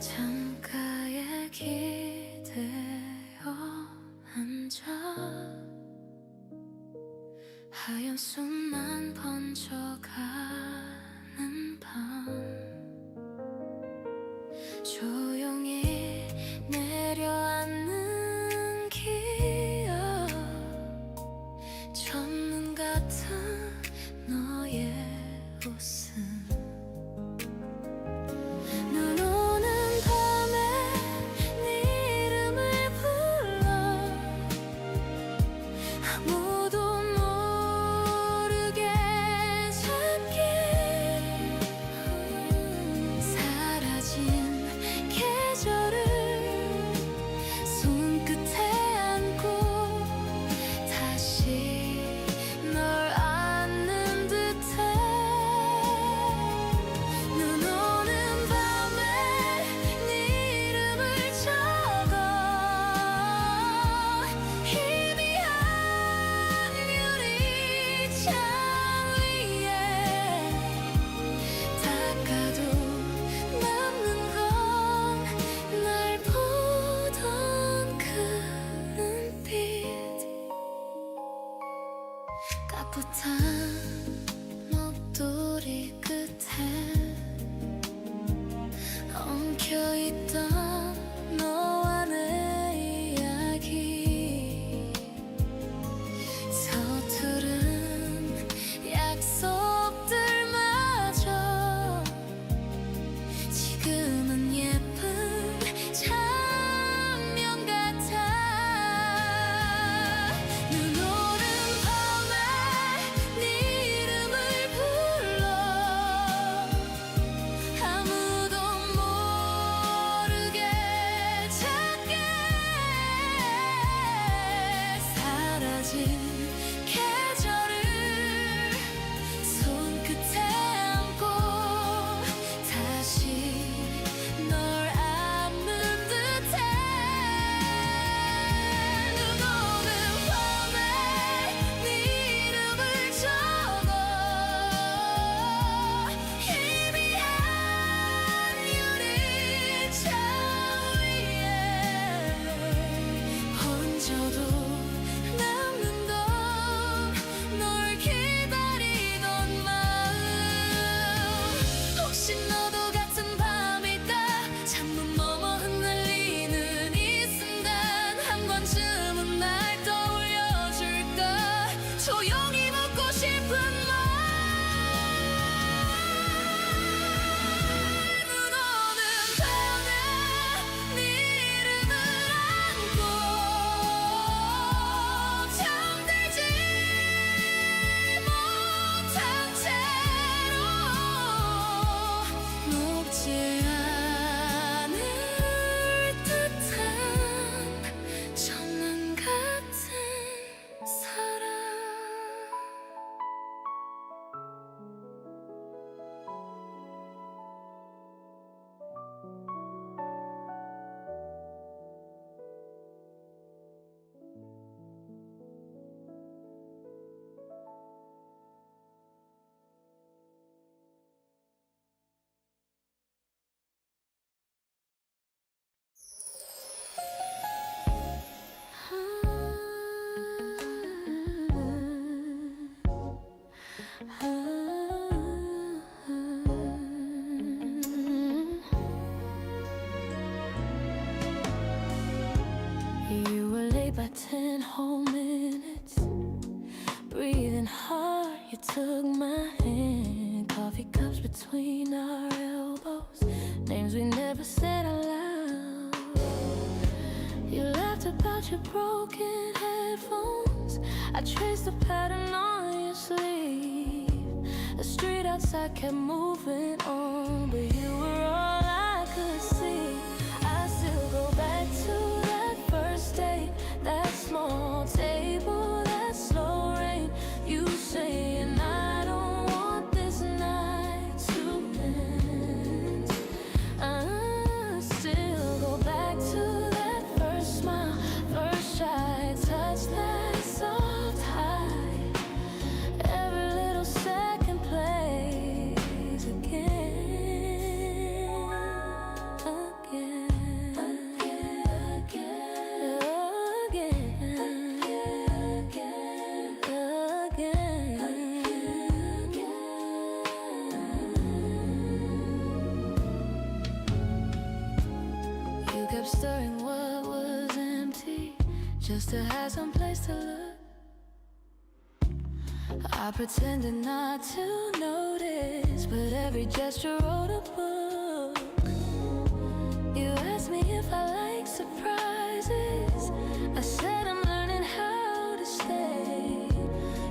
창가에 기대어 앉아 하얀 숨만 번져가는 밤, 조용히 내려앉는 기억, 첫눈 같은 너의 웃음. 눈 오는 밤 your broken headphones. I traced the pattern on your sleeve. The street outside kept moving on, but you were all I could see. I still go back to that first date, that small table, that slow rain. You saying I don't want this night to end. I still go back to that first smile, first shy touch, that soft high. Every little second plays again, again, again, again. You kept stirring what was empty, just to have some place to look. I pretended not to notice, but every gesture wrote a book. You asked me if I like surprises. I said I'm learning how to stay.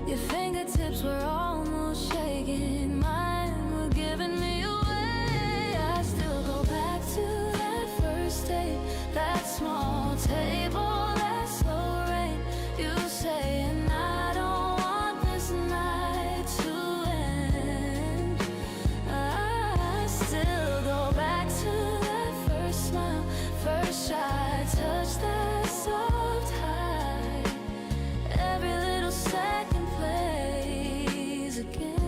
Your fingertips were almost shaking, mine were giving me away. I still go back to that first date, that small table, that slow rain. You saying I don't want this night to end. I still go back to that first smile, first shy touch, that soft high. Every little second plays again,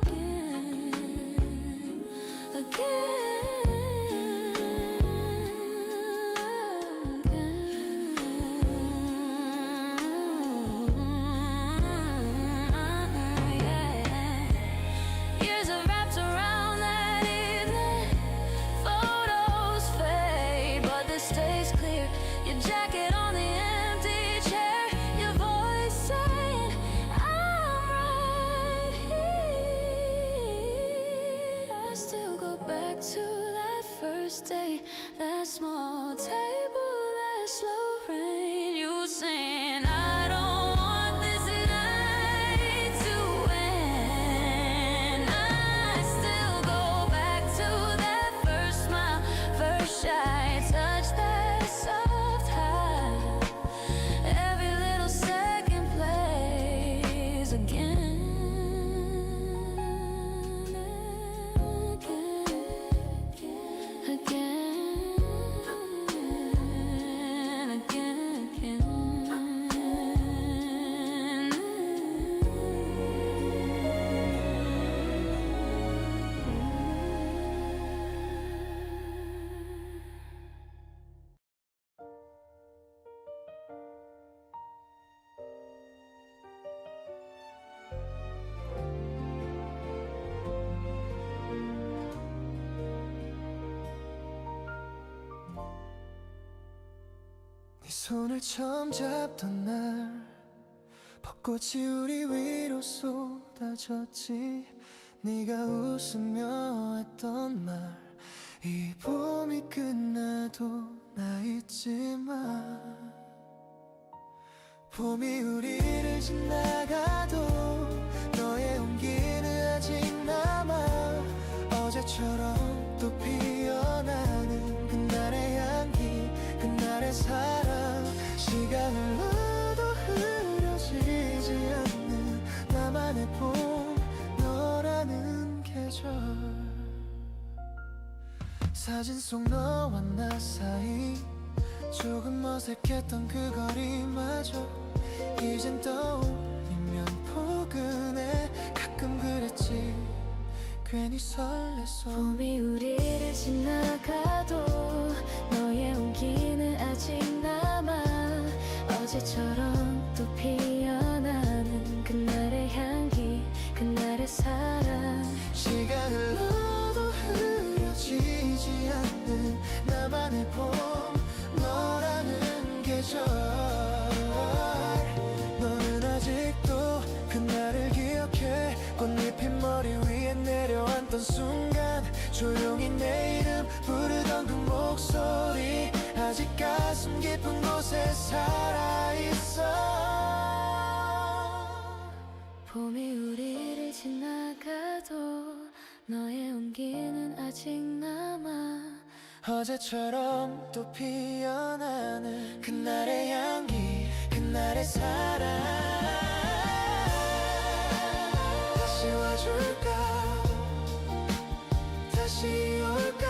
again, again. Years have wrapped around that evening. Photos fade, but this stays clear. Your jacket on the empty chair, your voice saying, I'm right here. I still go back to that first date, that small table, that slow rain. You saying I don't want this night to end. I still go back to that first smile, first shy touch, that soft high. Every little second plays again, again, again, again, 네 손을 처음 잡던 날 벚꽃이 우리 위로 쏟아졌지. 네가 웃으며 했던 말, 이 봄이 끝나도 나 잊지 마. 봄이 우리를 지나가도 너의 온기는 아직 남아. 어제처럼 또 피어나는 그날의 향기, 그날의 사랑. 시간 흘러도 흐려지지 않는 나만의 봄, 너라는 계절. 사진 속 너와 나 사이 조금 어색했던 그 거리마저 이젠 떠올리면 포근해. 가끔 그랬지, 괜히 설레서. 봄이 우리를 지나가도 너의 온기는 아직 남아. 어제처럼 또 피어나는 그날의 향기, 그날의 사랑. 시간 흘러도 흐려지지 않는 나만의 봄, 너라는 계절. 너는 아직도 그날을 기억해. 꽃잎이 머리 위에 내려앉던 순간 조용히 내 이름 부르던 그 목소리 아직 가슴 깊은 곳에 살아있어. 봄이 우리를 지나가도 너의 온기는 아직 남아. 어제처럼 또 피어나는 그날의 향기 그날의 사랑 다시 와줄까 다시 올까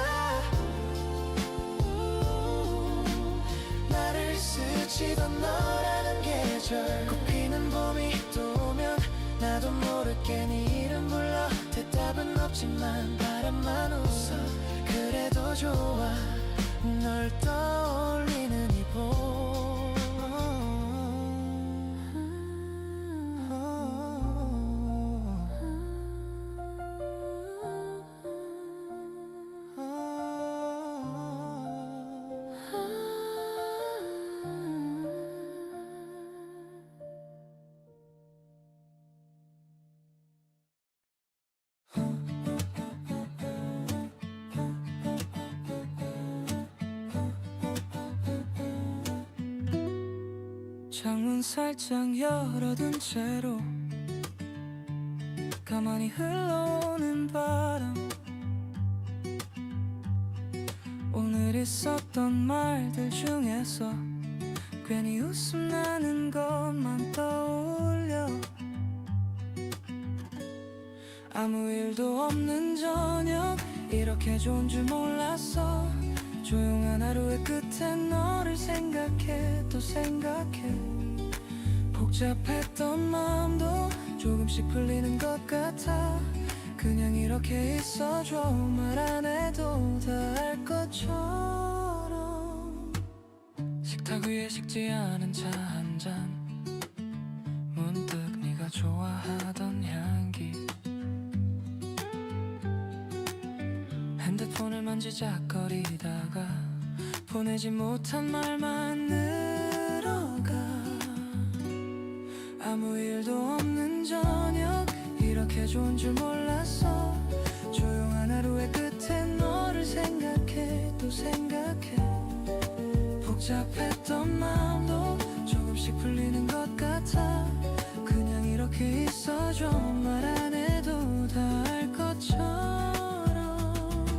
나를 스치던 너라는 계절 꽃 피는 봄이 또 오면 나도 모르게 네 이름 불러 대답은 없지만 바람만 웃어 그래도 좋아 널 떠올리는 이 봄 창문 살짝 열어둔 채로 가만히 흘러오는 바람 오늘 있었던 말들 중에서 괜히 웃음 나는 것만 떠올려 아무 일도 없는 저녁 이렇게 좋은 줄 몰랐어 조용한 하루의 끝에 너를 생각해 또 생각해 복잡했던 마음도 조금씩 풀리는 것 같아 그냥 이렇게 있어줘 말 안 해도 다 알 것처럼 식탁 위에 식지 않은 차 한 잔 문득 네가 좋아하던 향기 핸드폰을 만지작거리다가 보내지 못한 말만 늘어가 아무 일도 없는 저녁 이렇게 좋은 줄 몰랐어 조용한 하루의 끝에 너를 생각해 또 생각해 복잡했던 마음도 조금씩 풀리는 것 같아 그냥 이렇게 있어줘 말 안 해도 다 알 것처럼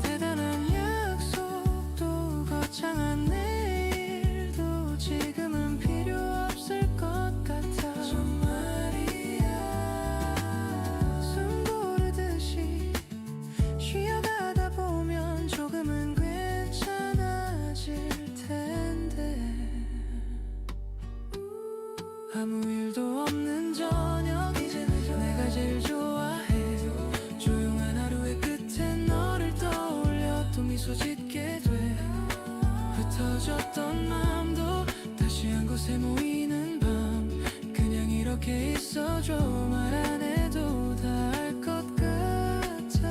대단한 약속도 거창한 내일도 지금은 필요 없을 것 같아 정말이야 숨 고르듯이 쉬어가다 보면 조금은 괜찮아질 텐데 아무 일도 없는 저녁 내가 제일 좋아해 조용한 하루의 끝에 너를 떠올려 또 미소 짓게 돼 흩어졌던 마음도 다시 한 곳에 모이는 밤 그냥 이렇게 있어줘 말 안 해도 다 알 것 같아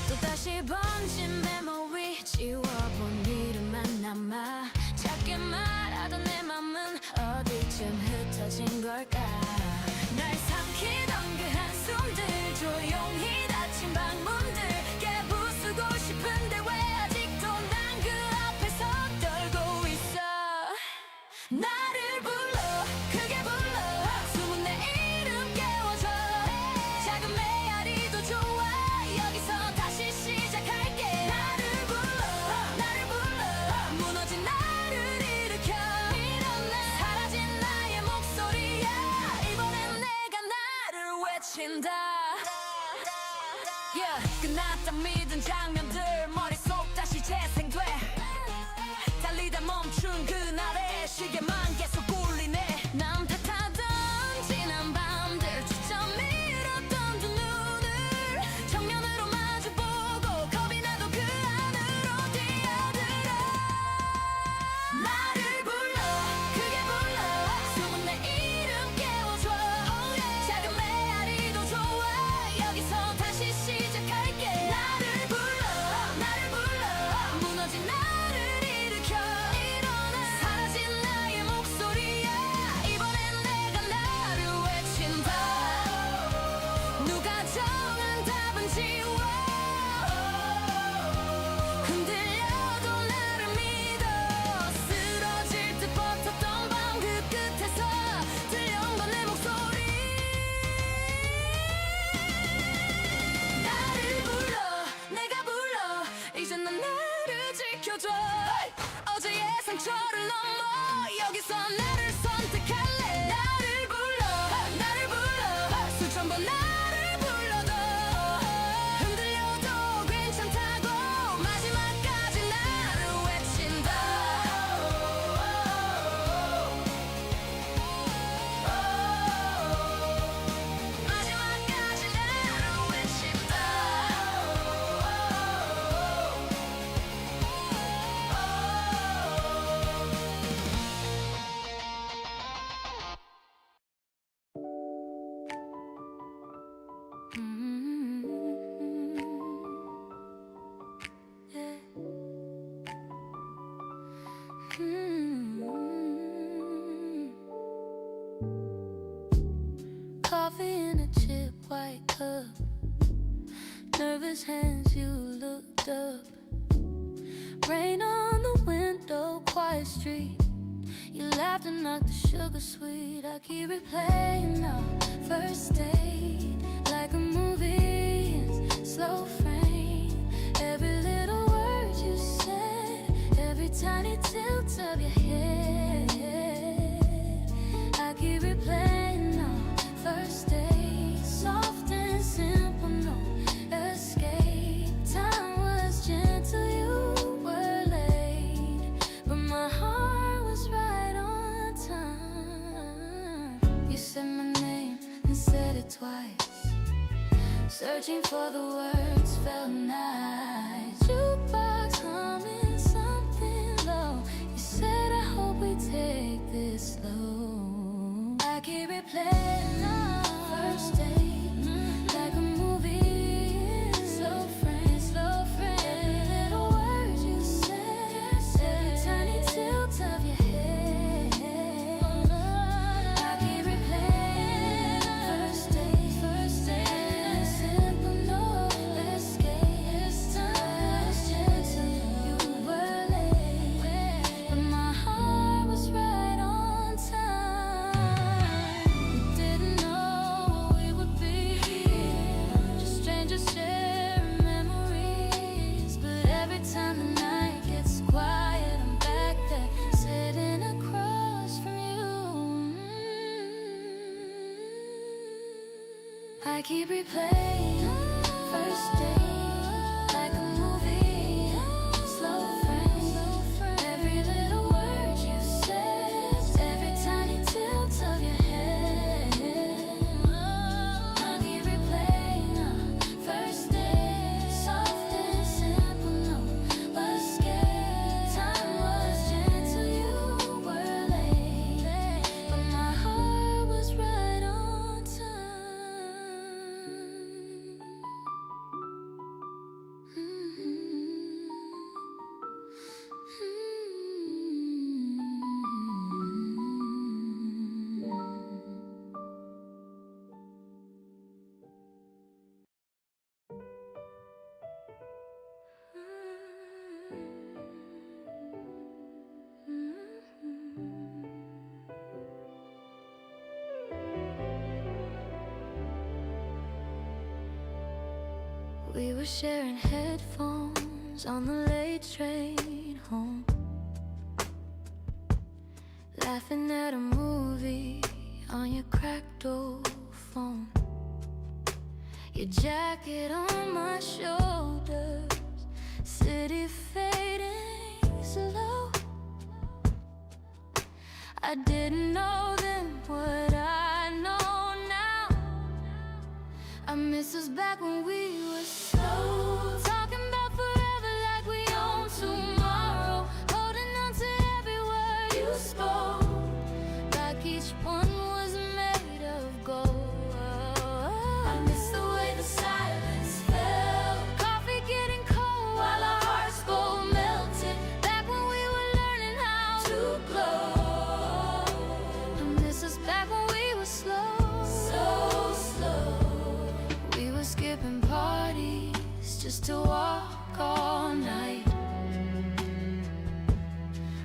또다시 번진 메모리 지워본 이름만 남아 작게 말하던 내 맘은 어디쯤 흩어진 걸까 날 삼키던 그 한숨들 조용히 닫힌 방문들 깨부수고 싶은데 왜 아직도 난 그 앞에서 떨고 있어 나를 불러 크게 불러 숨은 내 이름 깨워줘 작은 메아리도 좋아 여기서 다시 시작할게 나를 불러 무너진 나를 일으켜 일어나 사라진 나의 목소리야 이번엔 내가 나를 외친다 yeah. 끝났다 믿은 장면들 머릿속 다시 재생돼 달리다 멈춘 그날의 시계만 계속 울리네 남 탓하던 지난 밤들 추천 밀었던 Coffee in a chip white cup. Nervous hands, you looked up. Rain on the window, quiet street. You laughed and knocked the sugar sweet. I keep replaying our first date like a movie in slow frame. Every little word you said, every tiny tilt of your head. I keep replaying our first date, soft and simple, no escape. Time was gentle, you were late, but my heart was right on time. You said my name and said it twice. Searching for the words felt nice. Jukebox humming something low. You said I hope we take this slow. I keep replaying our first date like a movie, slow frame, slow frame. Every little word you said, every tiny tilt of your head. I keep replaying first date, simple, no escape. This time was gentle, you were late, but my heart was right on time. We didn't know what we would be, just strangers sharing memories. But every time the night gets quiet, I'm back there sitting across from you. I keep replaying first date like a movie, slow frame. Every little word you said, every tiny tilt of your head. I keep replaying our first date, soft and simple, no escape. Time was gentle, you were late, but my heart was right on time. We were sharing headphones on the late train home, laughing at a movie on your cracked old phone. Your jacket on my shoulders, city fading slow. I didn't know then what I know now. I miss us back when we were slow, talking about forever like we own tomorrow, holding on to every word you spoke, like each one was made of gold. I miss the way the silence fell, coffee getting cold while our hearts both melted, back when we were learning how to glow. I miss us back when we were slow, so slow. We were skipping parties just to walk all night,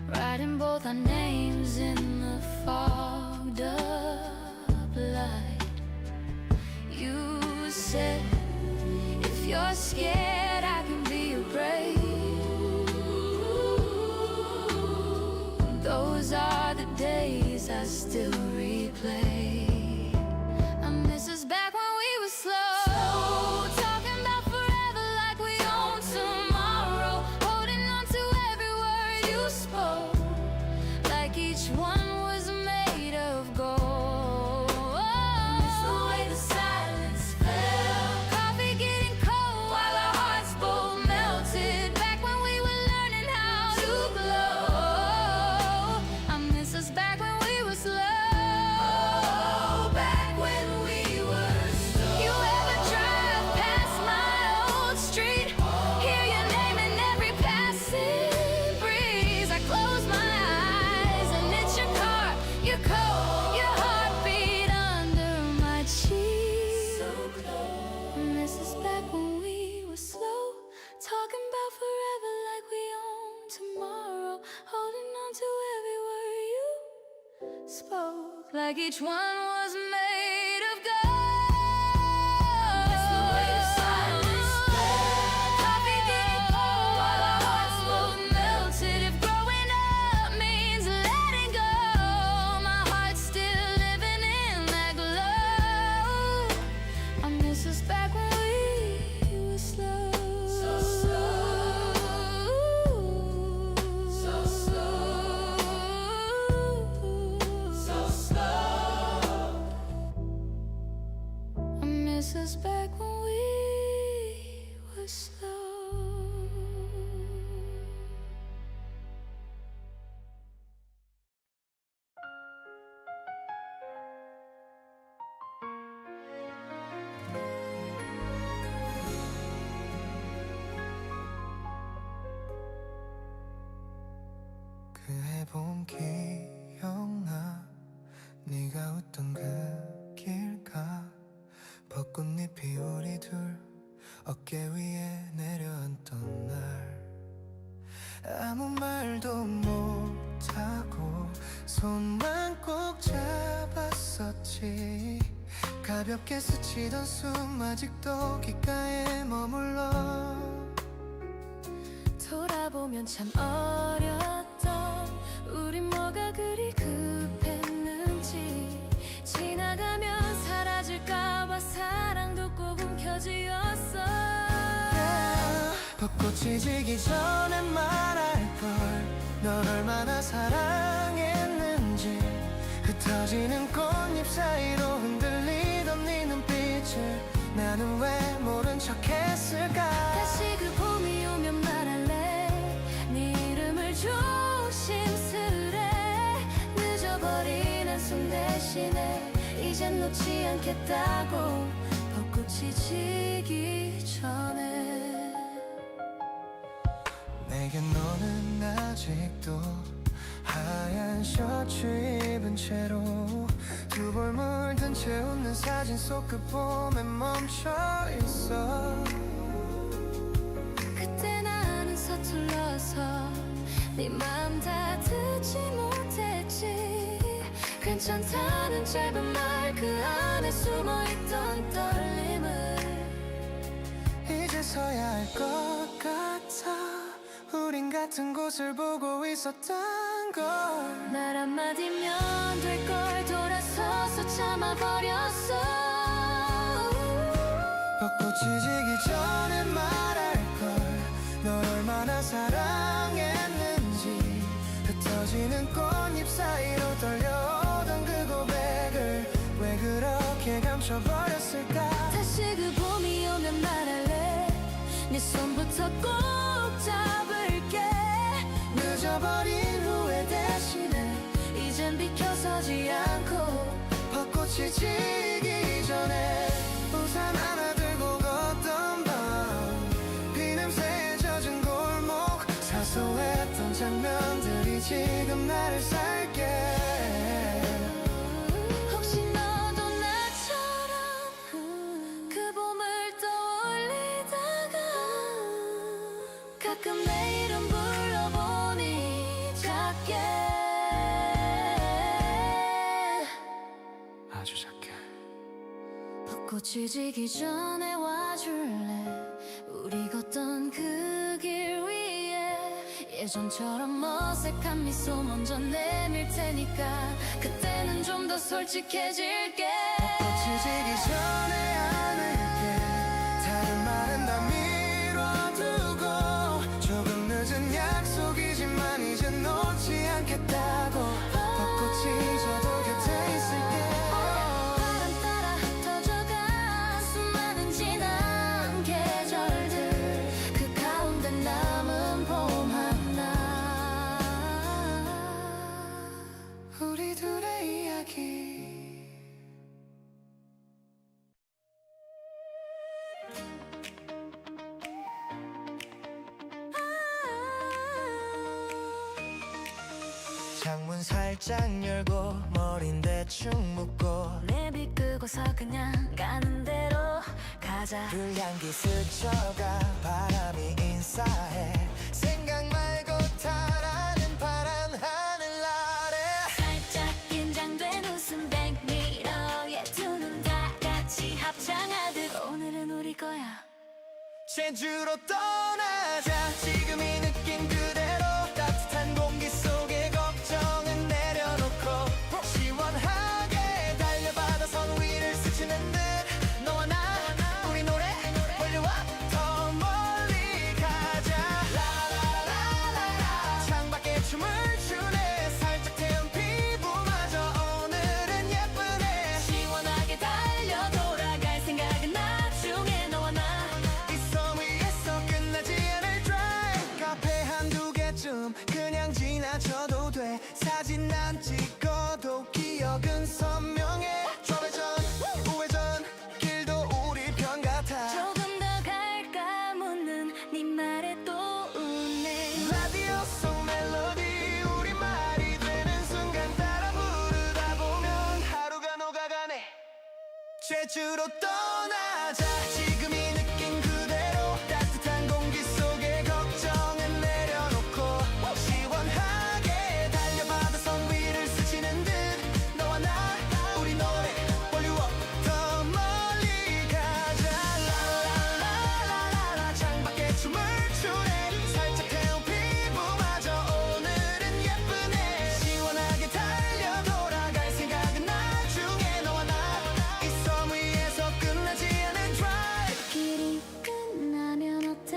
writing both our names in the fogged up light. You said, if you're scared, I can be your brave. Those are the days I still replay. I miss us back when we were slow, talking about forever like we own tomorrow, holding on to every word you spoke, like each one was made of gold. I miss the way the silence fell, coffee getting cold while our hearts both melted, back when we were learning how to glow. I miss us back when we were slow, back when we were slow. You ever drive past my old street, hear your name in every passing breeze? I close my eyes and it's your car, your coat, your heartbeat under my cheek. like each one was made of gold. That's the way the silence spread. Coffee getting cold while our hearts both melted. If growing up means letting go, my heart's still living in that glow. I miss us back when we were slow. So slow. So slow. So slow. I miss us back when we were slow. 그 해봄 기억나 네가 웃던 그 길가 벚꽃잎이 우리 둘 어깨 위에 내려앉던 날 아무 말도 못하고 손만 꼭 잡았었지 가볍게 스치던 숨 아직도 귓가에 머물러 돌아보면 참 어렸던 우린 뭐가 그리 급했는지 지나가면 사라질까봐 사랑도 꼭 움켜쥐었어. 벚꽃이 지기 전에 말할걸 널 얼마나 사랑했는지 흩어지는 꽃잎 사이로 흔들리던 네 눈빛을 나는 왜 모른 척 했을까 다시 그 봄이 오면 말할래 네 이름을 조심스레 늦어버린 한숨 대신에 이젠 놓지 않겠다고 벚꽃이 지기 전에 내겐 너는 아직도 하얀 셔츠 입은 채로 두 볼 물든 채 웃는 사진 속 그 봄에 멈춰 있어 그때 나는 서툴러서 네 맘 다 듣지 못했지 괜찮다는 짧은 말 그 안에 숨어있던 떨림을 이제서야 알 것 같아 우린 같은 곳을 보고 있었단 걸 말 한마디면 될 걸 돌아서서 참아버렸어 벚꽃이 지기 전에 말할걸 널 얼마나 사랑했는지 흩어지는 꽃잎 사이로 떨려오던 그 고백을 왜 그렇게 감춰버렸을까 다시 그 봄이 오면 말할래 네 손부터 꼭 잡을게 늦어버린 후회 대신에 이젠 비켜서지 않고 벚꽃이 지기 전에 우산 하나 들고 걷던 밤 비냄새에 젖은 골목 사소했던 장면들이 지금 나를 살게 혹시 너도 나처럼 그 봄을 떠올리다가 가끔 내 이름 불러보니 작게 아주 작게 벚꽃이 지기 전에 와줄래 우리 걷던 그 길 위에 예전처럼 어색한 미소 먼저 내밀 테니까 그때는 좀 더 솔직해질게 벚꽃이 지기 전에 안을게 다른 말은 다 미뤄두고 조금 늦은 약속이지만 이제 놓지 않겠다고 벚꽃이 져도 곁에 있을게 바람 따라 흩어져간 수많은 지난 계절들 그 가운데 남은 봄 하나 우리 둘의 이야기 창문 살짝 열고 머린 대충 묶고 내비 끄고서 그냥 가는 대로 가자 불향기 스쳐가 바람이 인사해 생각 말고 타라는 파란 하늘 아래 살짝 긴장된 제주로 떠나자 지금 이 느낌 그대로 따뜻한 공기 속에 걱정은 내려놓고 시원하게 달려받아 선 위를 스치는 듯 너와 나 우리 노래 벌려와 더 멀리 가자 라라라라라 창밖에 춤을 추네 살짝 태운 피부마저 오늘은 예쁘네 시원하게 달려 돌아갈 생각은 나중에 너와 나 이 섬 위에서 끝나지 않을 drive 카페 한두 개쯤 그냥 지나쳐도 돼 사진 안 찍어도 기억은 선명해 좌회전 우회전 길도 우리 편 같아 조금 더 갈까 묻는 네 말에 또 웃네 라디오 속 멜로디 우리말이 되는 순간 따라 부르다 보면 하루가 녹아가네 제주로 떠나자 지금 이 느낌 그대로 따뜻한 공기 속에 걱정은 내려놓고 시원하게 달려받아 선 위를 스치는 듯 너와 나 우리 노래 볼륨업 더 멀리 가자 라라라라라 창밖에 춤을 추네 살짝 태운 피부마저 오늘은 예쁘네 시원하게 달려 돌아갈 생각은 나중에 너와 나 이 섬 위에서 끝나지 않은 drive 길이 끝나면 어때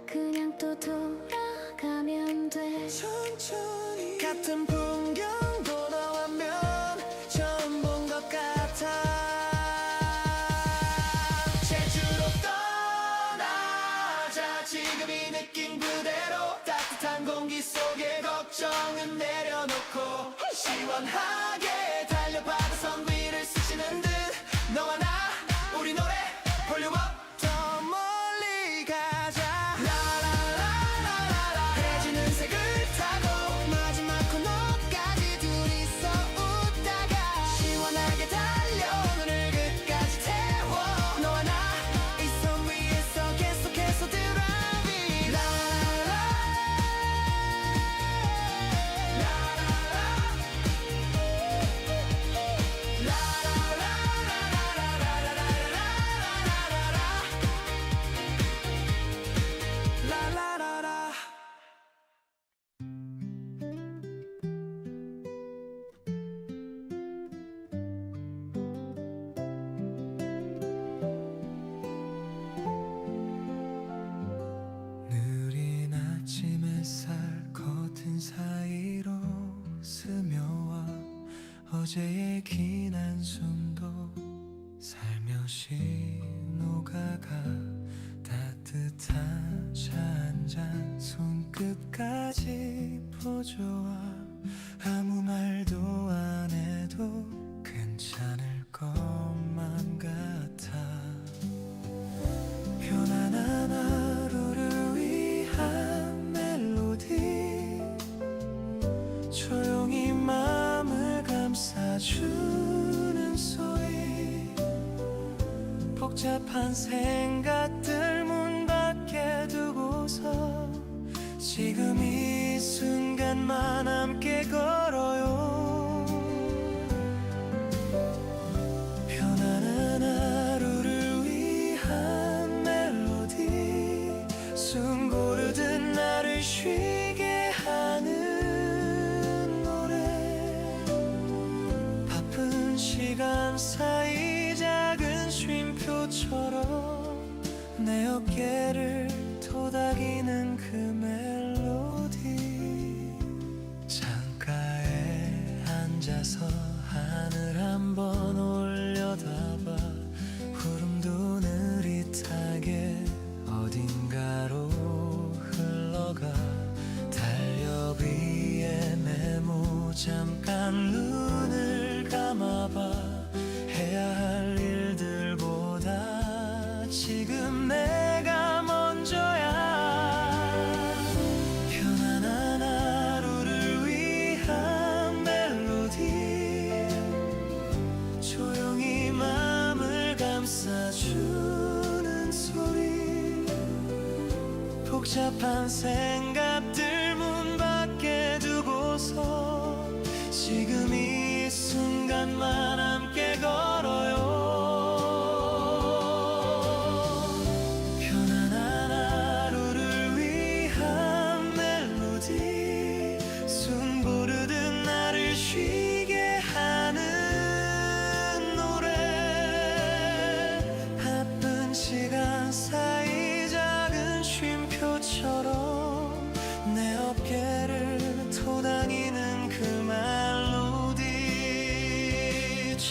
그냥 또 돌아가면 돼 천천히 같은 풍경 돌아오면 처음 본 것 같아 제주로 떠나자 지금 이 느낌 그대로 따뜻한 공기 속에 걱정은 내려놓고 시원하게 달려받아 선 위를 스치는 듯 너와 나 우리 노래 볼륨업 더 멀리 가자 라라라라라라 해지는 색을 타고 마지막 코너까지 둘이서 웃다가 시원하게 달려 오늘을 끝까지 태워 너와 나 이 섬 위에서 계속해서 드라이빙 라라라 라라라라 느린 아침 햇살 커튼 사이로 스며와 어제의 긴 한숨도 살며시 녹아가 따뜻한 차 한 잔 손끝까지 퍼져와 아무 말도 안 해도 괜찮을 것만 같아 편안한 하루를 위한 멜로디 조용히 마음을 감싸주는 소리 복잡한 생각들 문 밖에 두고서 지금 이 순간만 함께 걸어요 편안한 하루를 위한 멜로디 숨 고르듯 나를 쉬게 하는 노래 바쁜 시간 사이 작은 쉼표처럼 내 어깨를 토닥이는 그 멜로디 창가에 앉아서 하늘 한번 올려다봐 구름도 느릿하게 어딘가로 흘러가 달력 위에 메모 잠깐 눈을 감아봐 해야 할 일들보다 지금 내가 먼저야 편안한 하루를 위한 멜로디 조용히 마음을 감싸주는 소리 복잡한 생각들 문 밖에 두고서 지금 이 순간만 함께 걸어요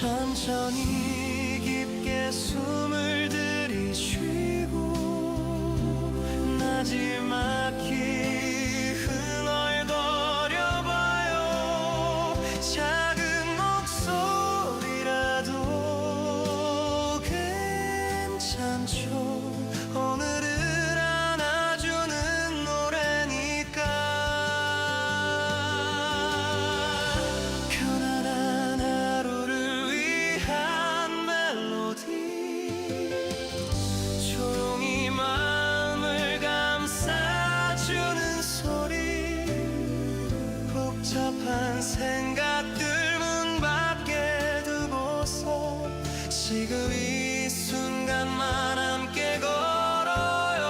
천천히 깊게 숨을 들이쉬고 나지막히 흥얼거려봐요. 작은 목소리라도 괜찮죠. 오늘을 안아주는 노래니까. 편안한 하루를 위한 멜로디, 조용히 마음을 감싸주는 소리, 복잡한 생각들 문 밖에 두고서 지금 이 순간만 함께 걸어요.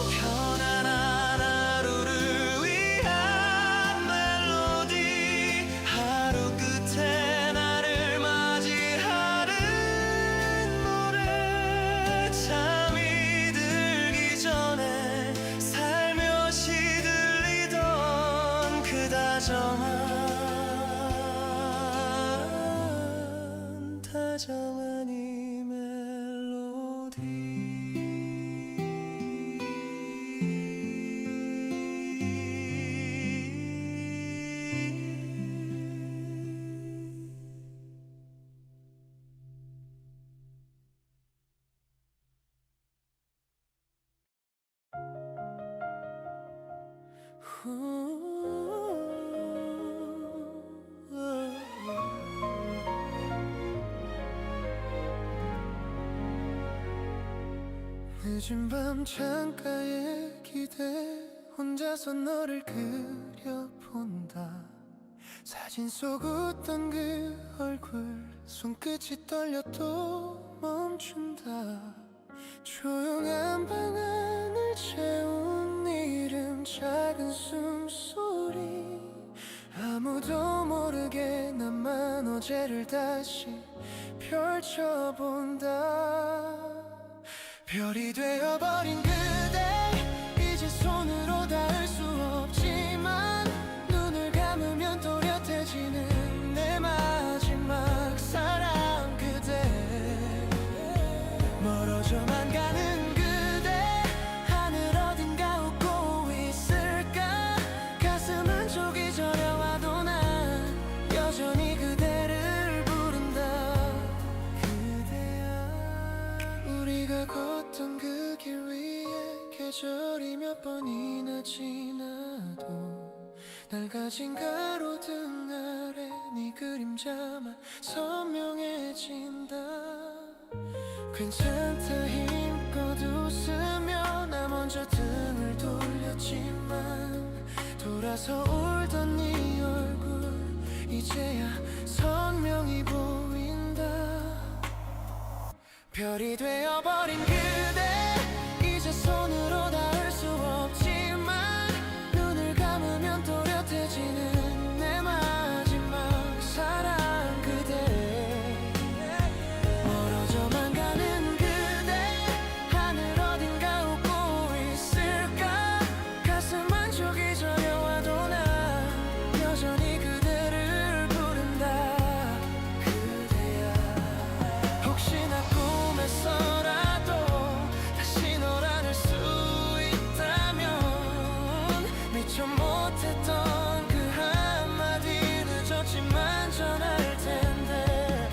편안한 하루를 위한 멜로디, 하루 끝에 나를 맞이하는 노래, 잠이 들기 전에 살며시 들리던 그 다정한 이 멜로디. 늦은 밤 창가에 기대 혼자서 너를 그려본다. 사진 속 웃던 그 얼굴 손끝이 떨려도 멈춘다. 조용한 방 안을 채운 이름 작은 숨소리, 아무도 모르게 나만 어제를 다시 펼쳐본다. 별이 되어버린 그대, 이제 손으로 닿을 수 없지만 눈을 감으면 또렷해지는 내 마지막 사랑 그대. 멀어져만 가는 그대, 하늘 어딘가 웃고 있을까. 가슴 한쪽이 저려와도 난 여전히 그대를 부른다. 그대야, 우리가 걷던 그 길 위에 계절이 몇 번이나 지나도 낡아진 가로등 아래 네 그림자만 선명해진다. 괜찮다 힘껏 웃으며 나 먼저 등을 돌렸지만 돌아서 울던 네 얼굴 이제야 선명히 보인다. 별이 되어버린 그대, 이제 손으로 닿을 수 없지만 눈을 감으면 또렷해지는 내 마지막 사랑 그대. 멀어져만 가는 그대, 하늘 어딘가 웃고 있을까. 가슴 한쪽이 저려와도 난 여전히 그대를 부른다. 그대야, 혹시나 꿈에서라도 다시 널 안을 수 있다면 미처 못했던 그 한마디 늦었지만 전할 텐데.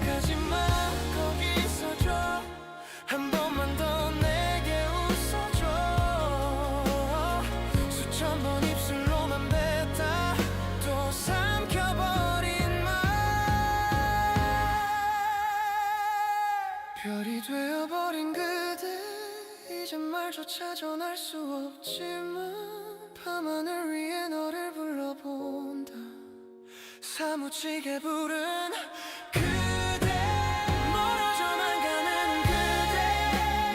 가지마 거기 서줘, 한 번만 더 내게 웃어줘. 수천 번 입술로만 뱉다 또 삼켜버린 말. 별이 되어버린 그대, 이젠 말조차 전할 수 없지만 밤하늘 위에 너를 불러본다. 사무치게 부른 그대. 멀어져만 가는 그대,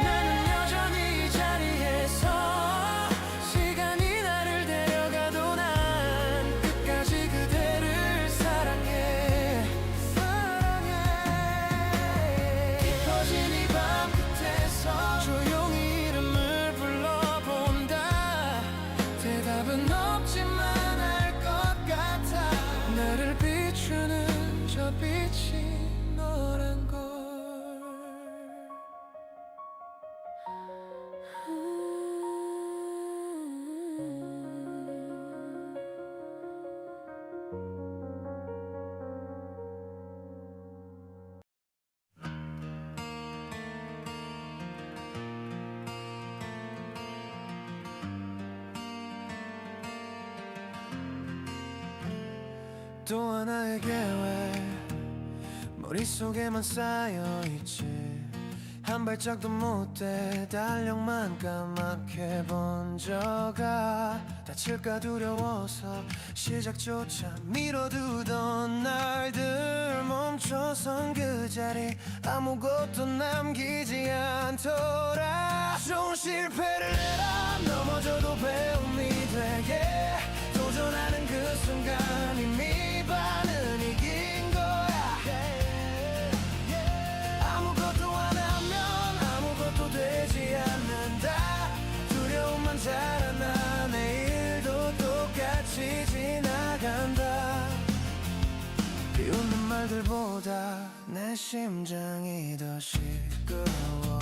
나는 여전히 이 자리에서 시간이 나를 데려가도 난 끝까지 그대를 사랑해. 깊어진 이 밤 끝에서 조용히 이름을 불러본다. 대답은 없지만 알 것 같아. 나를 또 하나의 계획 머릿속에만 쌓여있지 한 발짝도 못돼 달력만 까맣게 번져가 다칠까 두려워서 시작조차 미뤄두던 날들 멈춰선 그 자리 아무것도 남기지 않더라 좋은 실패를 해라 넘어져도 배움이 되게 도전하는 그 순간 이미 반은 이긴 거야 아무것도 안 하면 아무것도 되지 않는다 두려움만 자라나 내일도 똑같이 지나간다 비웃는 말들보다 내 심장이 더 시끄러워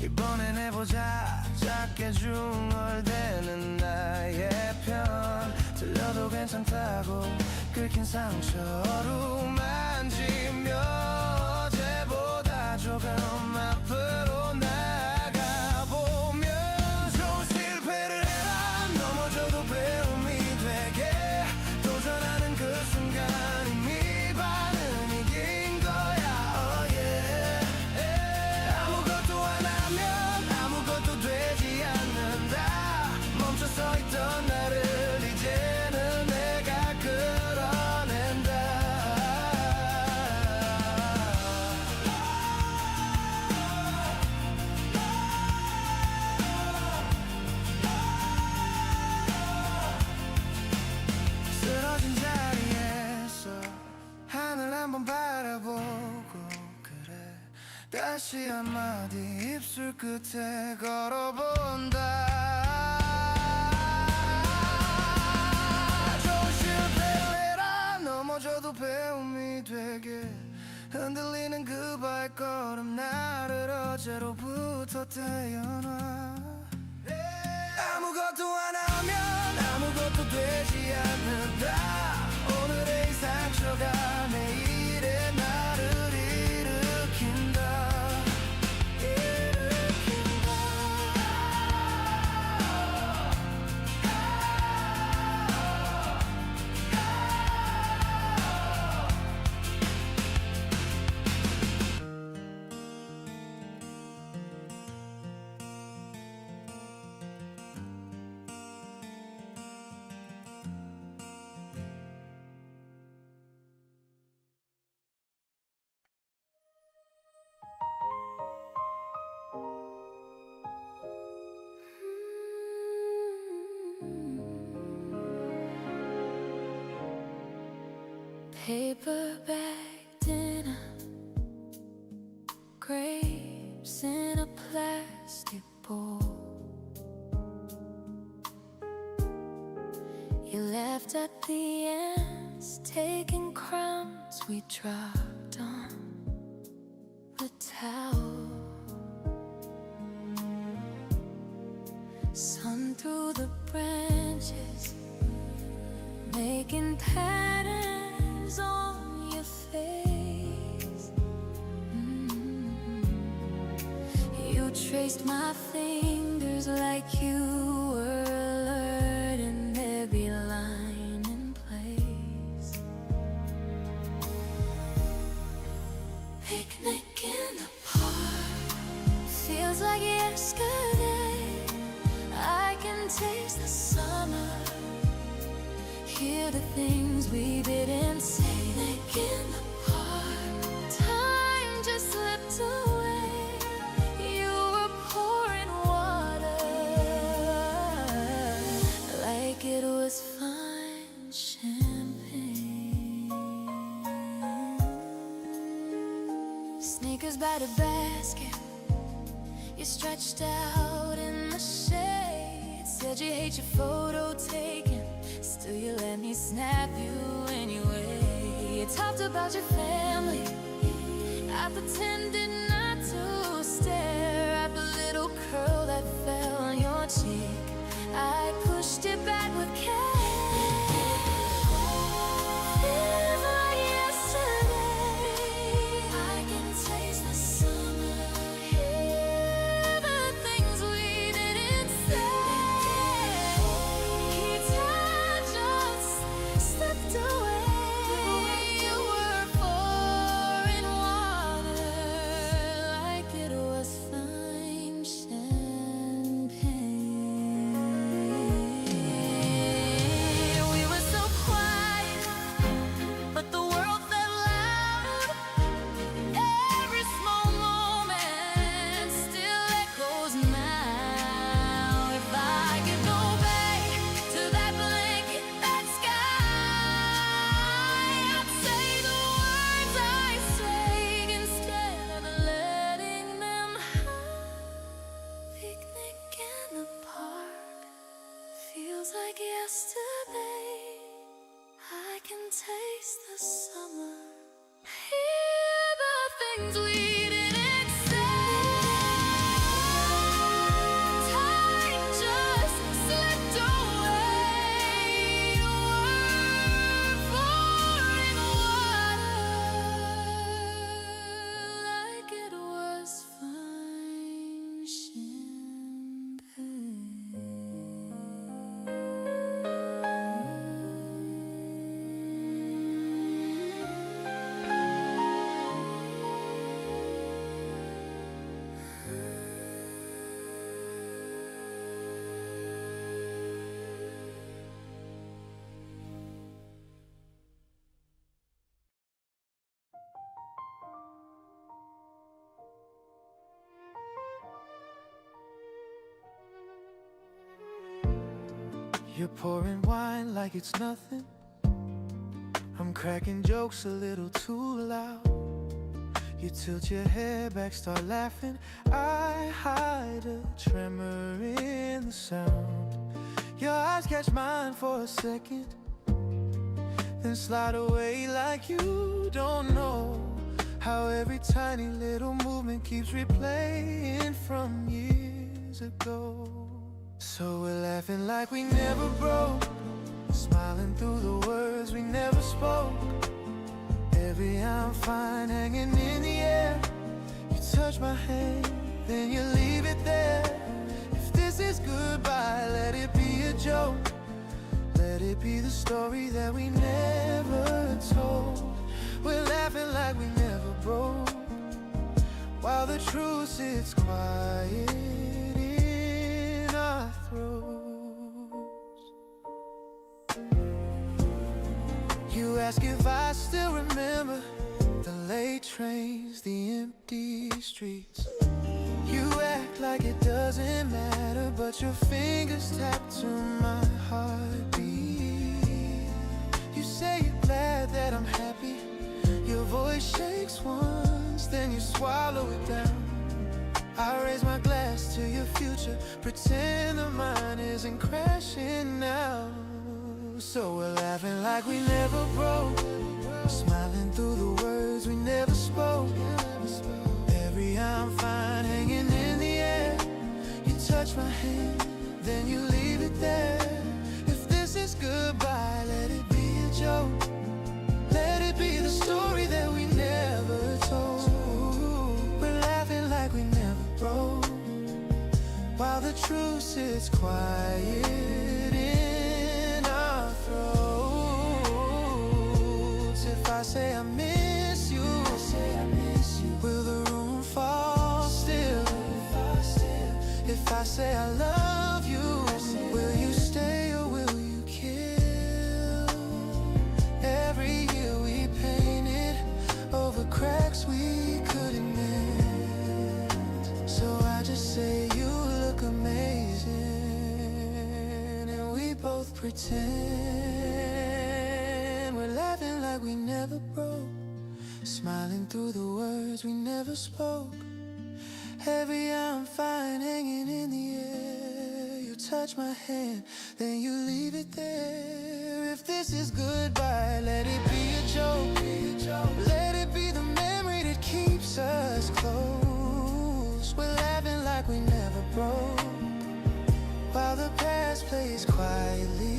이번엔 해보자 작게 중얼대는 나의 편 들려도 괜찮다고 긁힌 상처로 만지며 어제보다 조금 앞으로 나가보면 좋은 실패를 해라 넘어져도 배움이 되게 도전하는 그 순간 이미 반은 이긴 거야 oh yeah. 아무것도 안 하면 아무것도 되지 않는다 멈춰서 있던 나를 이제는 내가 끌어낸다 쓰러진 자리에서 하늘 한번 바라보고 그래 다시 한마디 입술 끝에 걸어본다 좋은 실패를 해라 넘어져도 배움이 되게 흔들리는 그 발걸음 나를 어제로부터 떼어놔 아무것도 안 하면 아무것도 되지 않는다 오늘의 이 상처가 내일의 나를 일으킨다 Paperback dinner, grapes in a plastic bowl. You left at the ends, taking crumbs we dropped on the towel. Sun through the branches, making patterns on your face. You traced my fingers like you were alerting every line in place. Picnic in the park feels like yesterday. I can taste the summer, hear the things we didn't say. Picnic in the park, time just slipped away. You were pouring water like it was fine champagne. Sneakers by the basket, you stretched out in the shade. Said you hate your photo taking, still you let me snap you anyway. You talked about your family, I pretended not to stare at the little curl that fell on your cheek. I pushed it back with care. Feels like yesterday. I can taste the summer, hear the things we didn't say. Time just slipped away. taste the summer. Hear the things we didn't say. Time just slipped away. Word pouring water like it was fine You're pouring wine like it's nothing. I'm cracking jokes a little too loud. You tilt your head back, start laughing. I hide a tremor in the sound. Your eyes catch mine for a second, then slide away like you don't know how every tiny little movement keeps replaying from years ago. So we're laughing like we never broke, smiling through the words we never spoke. Every I'm fine hanging in the air. You touch my hand, then you leave it there. If this is goodbye, let it be a joke. Let it be the story that we never told. We're laughing like we never broke, while the truth sits quiet in our throats. You ask if I still remember the late trains, the empty streets. You act like it doesn't matter, but your fingers tap to my heartbeat. You say you're glad that I'm happy. Your voice shakes once, then you swallow it down. I raise my glass to your future, pretend that mine isn't crashing now. So we're laughing like we never broke, smiling through the words we never spoke. Every I'm fine hanging in the air. You touch my hand, then you leave it there. If this is goodbye, let it be a joke. Let it be the story that we never told. We're laughing like we never broke, while the truth sits quiet in our throats. If I say I miss you, will the room fall still? If I say I love you, will you stay or will you kill? Every year we painted over cracks we couldn't mend. So I just say you look amazing, and we both pretend we're laughing like we never broke, smiling through the words we never spoke. Heavy, I'm fine hanging in the air. You touch my hand, then you leave it there. If this is goodbye, let it be a joke. Let it be the memory that keeps us close. We're laughing like we never broke, while the past plays quietly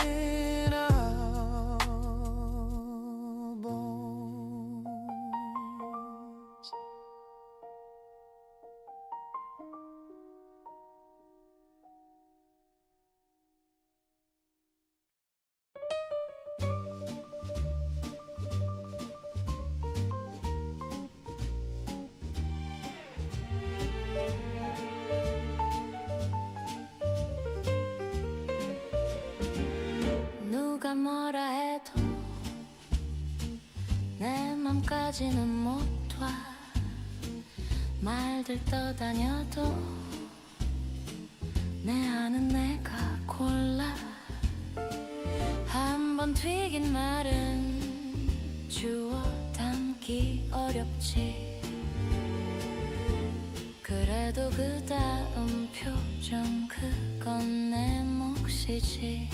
in our bones. 누가 뭐라 해도 내 맘까지는 못 와. 말들 떠다녀도 내 안은 내가 골라. 한 번 튀긴 말은 주워 담기 어렵지. 그래도 그 다음 표정 그건 내 몫이지.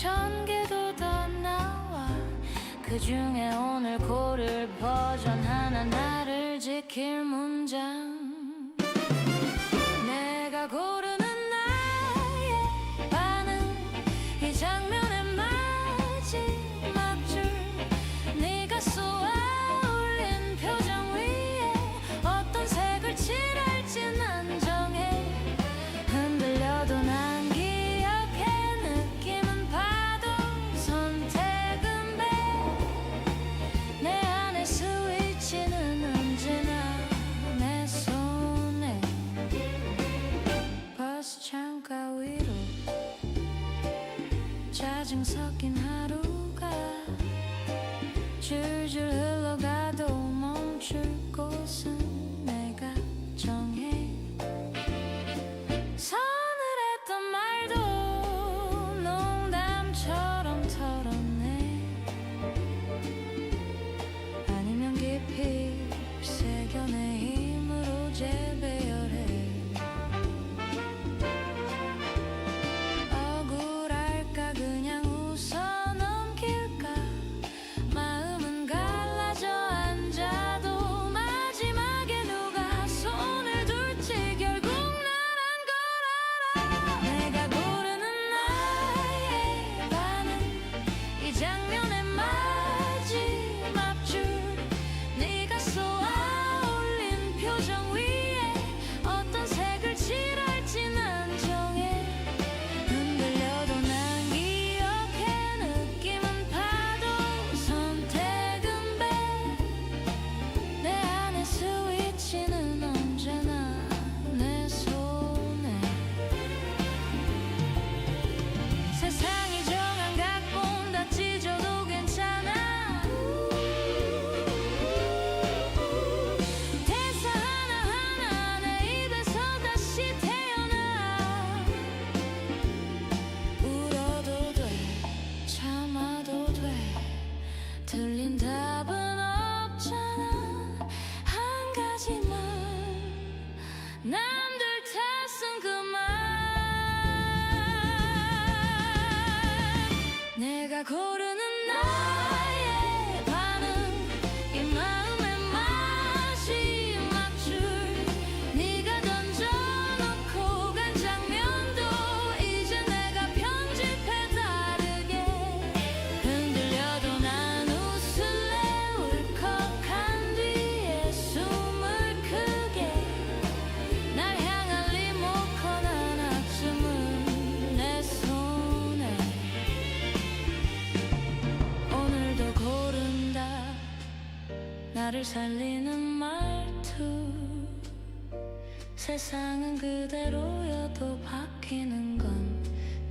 1000개도 더 나와. 그 중에 오늘 고를 버전 하나, 나를 지킬 문장. 내가 고르는 나의 반응, 이 장면의 마지막 줄. 네가 쏘아올린 표정 위에 어떤 색을 칠할지 난 정해. 흔들려도 난 기억해. 느낌은 파도, 선택은 배. 내 안의 스위치는 언제나 내 손에. 버스 창가 위로 짜증 섞인 하루가 줄줄 흘러가도 멈출 곳은 내가 정해. 서늘했던 말도 농담처럼 털어내. 아니면 깊이 새겨 내 힘으로 재배열해. 억울할까 그냥 웃어 넘길까. 마음은 갈라져 앉아도 마지막에 누가 손을 둘지 결국 난 걸 알아. 내가 고르는 나의 반응, 이 장면의 마지막 줄. 네가 쏘아올린 표정 위에 어떤 색을 칠할지 난 정해. 흔들려도 난 기억해. 느낌은 파도, 선택은 배. 내 안의 스위치는 언제나 내 손에. 세상이 정한 각본 다 찢어도 괜찮아. 대사 하나하나 내 입에서 다시 태어나. 울어도 돼, 참아도 돼. 틀린 답은 없잖아. 한 가지만, 남들 탓은 그만. 내가 고르는 나의 반응, 이 마음의 마지막 줄. 네가 던져놓고 간 장면도 이제 내가 편집해 다르게. 흔들려도 난 웃을래. 울컥한 뒤에 숨을 크게. 날 향한 리모컨 하나쯤은 내 손에. 오늘도 고른다, 나를 살리는 말투. 세상은 그대로여도 바뀌는 건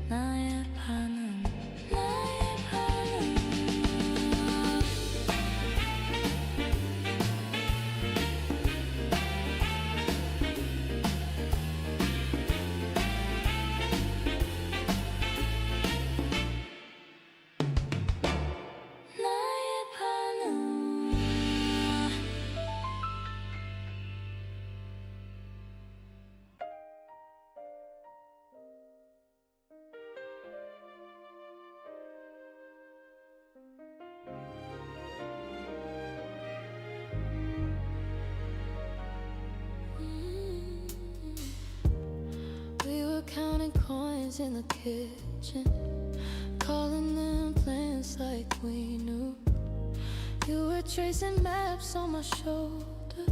나의 반응, 나의 반응. 나의 반응. We were counting coins in the kitchen, calling them plans like we knew. You were tracing maps on my shoulder,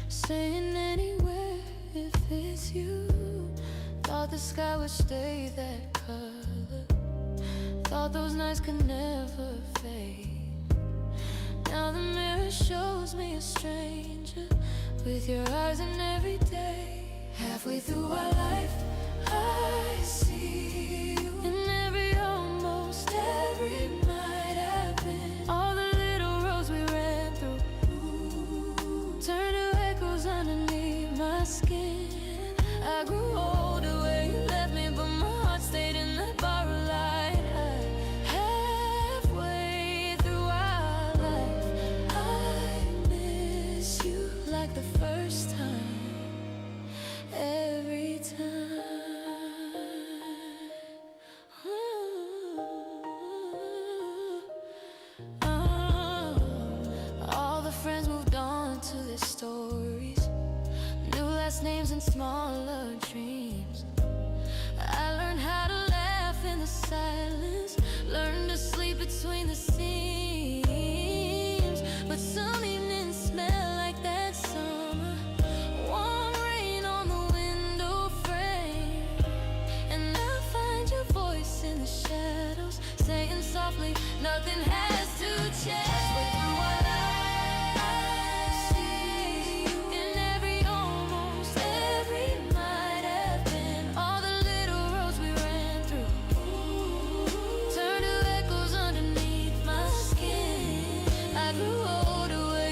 saying anywhere if it's you. Thought the sky would stay that color, thought those nights could never fade. Now the mirror shows me a stranger with your eyes in every day. Halfway through our life, I see you in every, almost every night I've been. All the little roads we ran through turn to echoes underneath my skin. I grew older where you left me, but my heart stayed in that borrowed light. Halfway through our life, I miss you like the first time. Every time. Ooh. first names and smaller dreams. I learned how to laugh in the silence, learned to sleep between the seams. But some evenings smell like that summer, warm rain on the window frame. And I find your voice in the shadows, saying softly, nothing has to change. Halfway through our lives, I see you in every, almost every might have been. All the little roads we ran through turn to echoes underneath my skin. I grew older where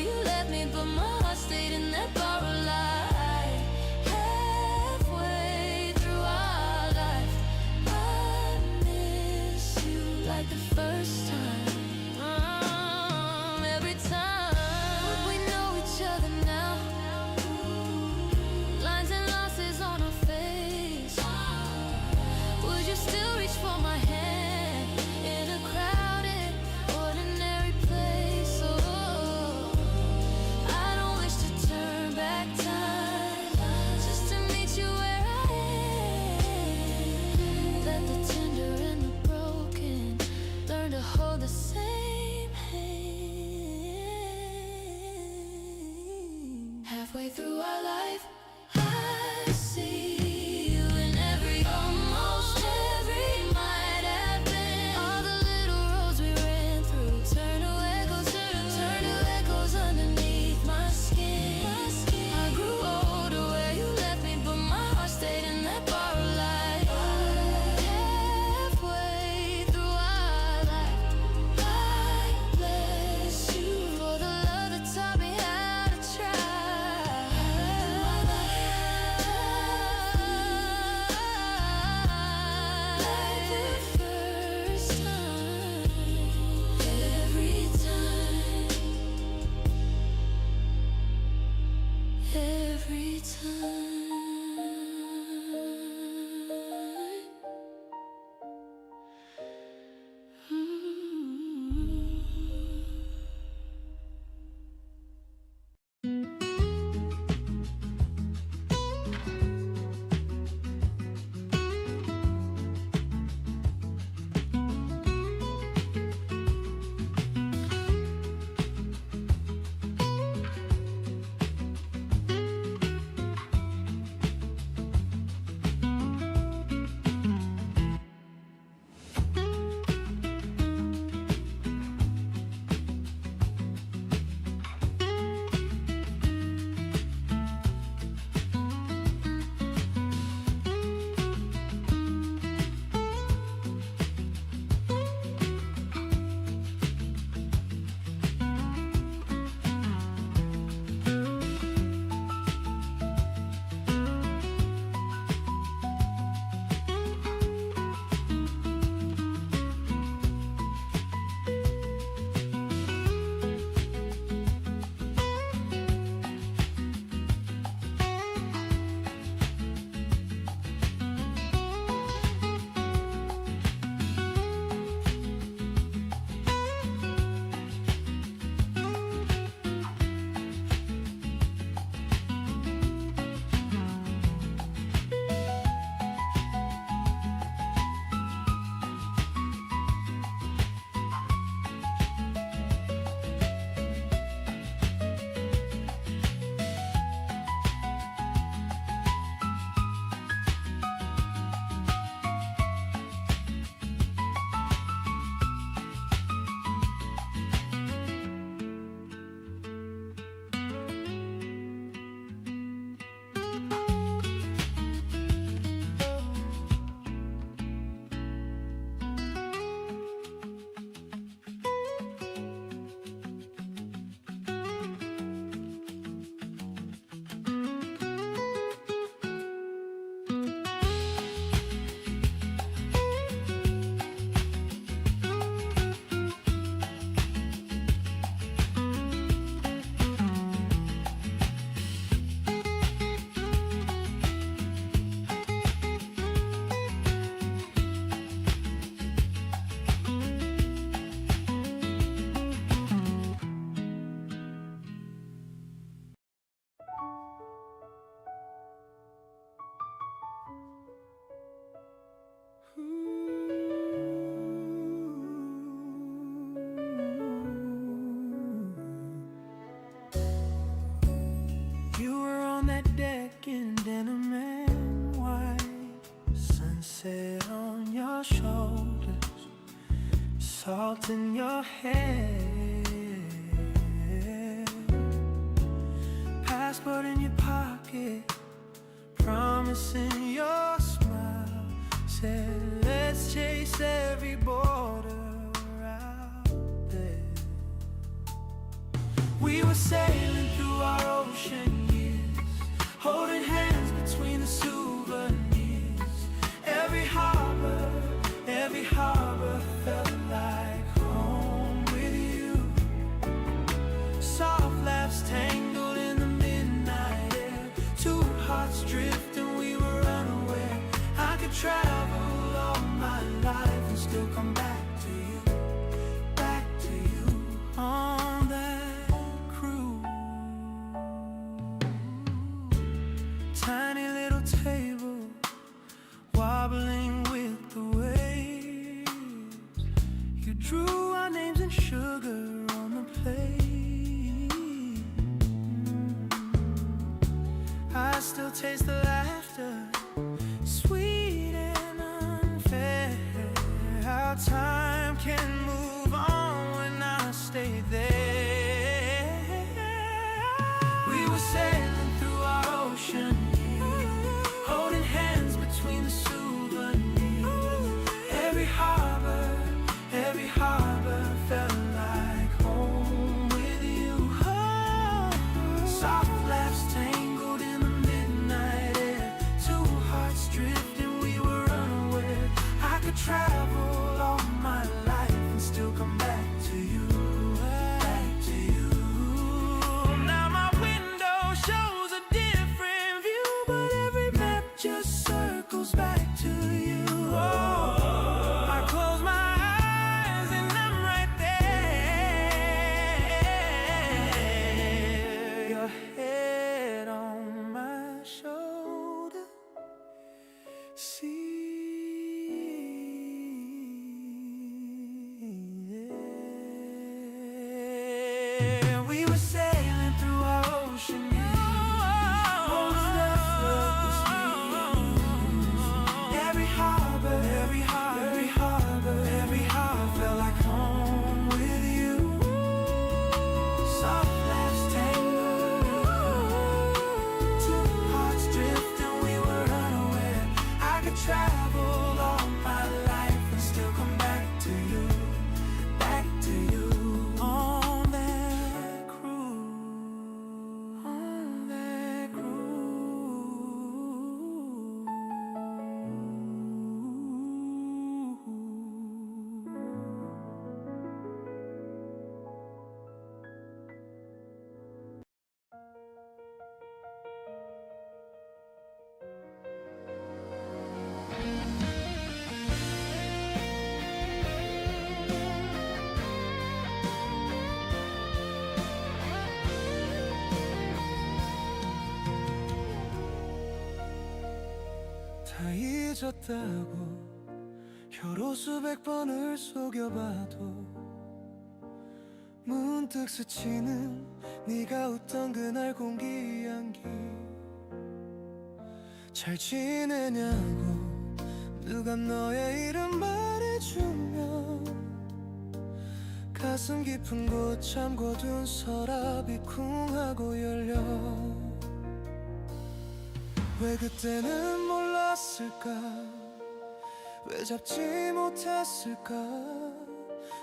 cinnamon wine, sunset on your shoulders, salt in your hair, passport in your pocket, promise in your smile. Said let's chase every border out there. We were sailing through our ocean years, holding hands between the souvenirs. Every harbor felt like home with you. Soft laughs tangled in the midnight air, two hearts drifting, we were unaware. I could travel all my life and still come back to you on that cruise. Tiny little table wobbling with the waves. You drew our names in sugar on the plate. I still taste the laughter, sweet and unfair. How time can move on when I stay there. We were sailing through our ocean years, holding hands between the souvenirs. Every harbor felt like home with you. Soft laughs tangled in the midnight air, two hearts drifting, we were unaware. I could travel all my life and still come back to you, back to you. Now my window shows a different view, but every map just circles back to you. I close my eyes and I'm right there. Your head on my shoulder. We were sailing through our ocean years, holding us every harbor felt like home with you. Soft laughs tangled, two hearts drifting, we were unaware. I could travel all my life and still come back to you on that cruise, on that 다 잊었다고 혀로 수백 번을 속여봐도 문득 스치는 네가 웃던 그날 공기 향기. 잘 지내냐고 누가 너의 이름 말해주면 가슴 깊은 곳 잠궈둔 서랍이 쿵 하고 열려. 왜 그때는 몰랐을까, 왜 잡지 못했을까,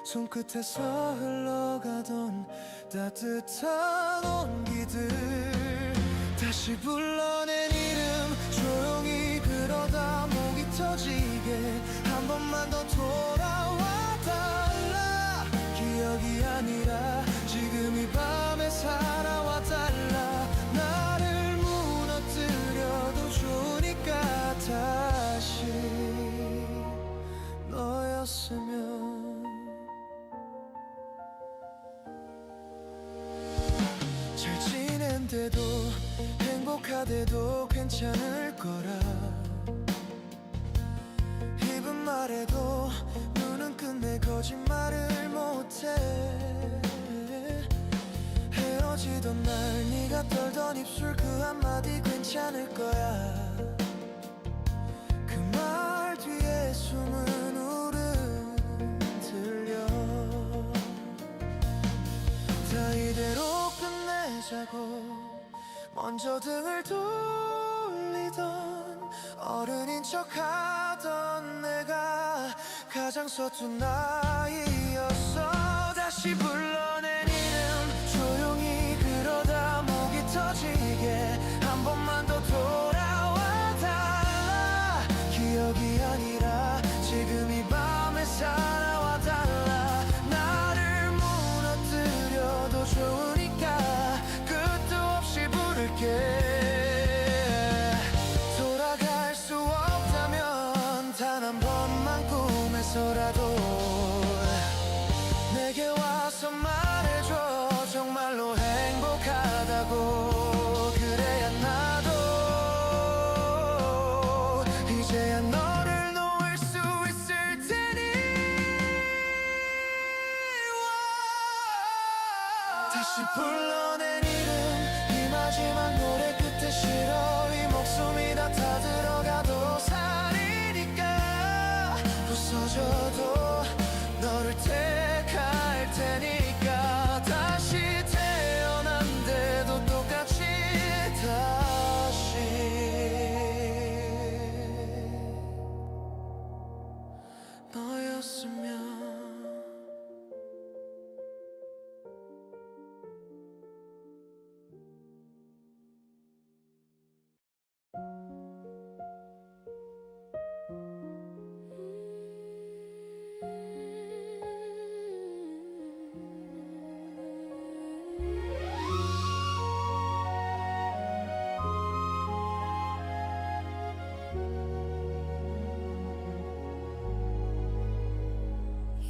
손끝에서 흘러가던 따뜻한 온기들 다시 불러낸 이름 조용히 그러다 목이 터지게 한 번만 더 돌아와 달라. 기억이 아니라 지금 이 밤에 살아와 달라. 나를 무너뜨려도 좋으니까 다시 너였으면. 잘 지낸데도 행복하대도 괜찮을 거라. 입은 말해도 눈은 끝내 거짓말을 못해. 헤어지던 날 네가 떨던 입술 그 한마디 괜찮을 거야. 돌리던 어른인 척하던 내가 가장 서툰 나이였어. 다시 불러낸 이름 조용히 그러다 목이 터지게 한 번만 더 돌아와 달라. 기억이 아니라 지금 이 밤에 살아와 달라. 나를 무너뜨려도 좋으니까 끝도 없이 부를게. 돌아갈 수 없다면 단 한 번만 꿈에서라도 내게 와서 말해줘. 정말로 행복하다고. 그래야 나도 이제야 너를 놓을 수 있을 테니. 다시 불러낸 이름 이 마지막 노래 끝에 실어. 이 목숨이 다 들어가도 살이니까. 부서져도 너를 택할 테니까. 다시 태어난데도 똑같이 다시 너였으면.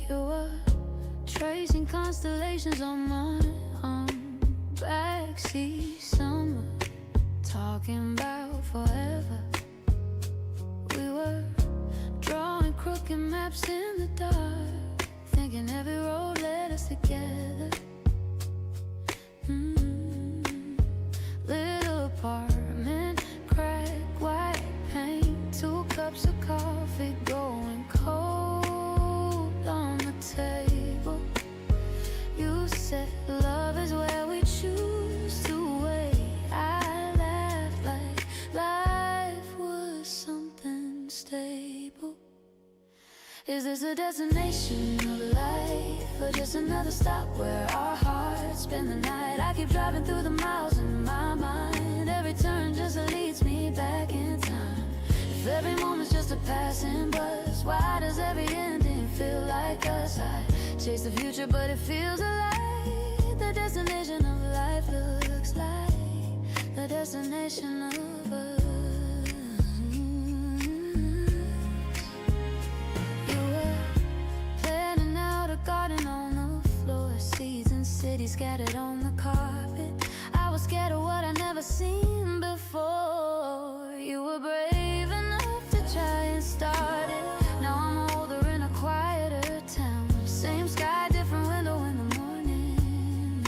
You were tracing constellations on my backseat summer, talking about forever. We were drawing crooked maps in the dark, thinking every road led us together. Little apartment, crack white paint, 2 cups of coffee going cold on the table. You said love is where we choose to wait. I laughed like life was something stable. Is this a destination of life, or just another stop where our hearts spend the night? I keep driving through the miles in my mind. Every turn just leads me back in time. If every moment's just a passing buzz, why does every ending feel like us? I chase the future but it feels alive. The destination of life looks like the destination of us. You were planning out a garden on the floor, seeds and cities scattered on the carpet. I was scared of what I'd never seen before. You were brave enough to try and start it. Now I'm older in a quieter town. Same sky, different window in the morning.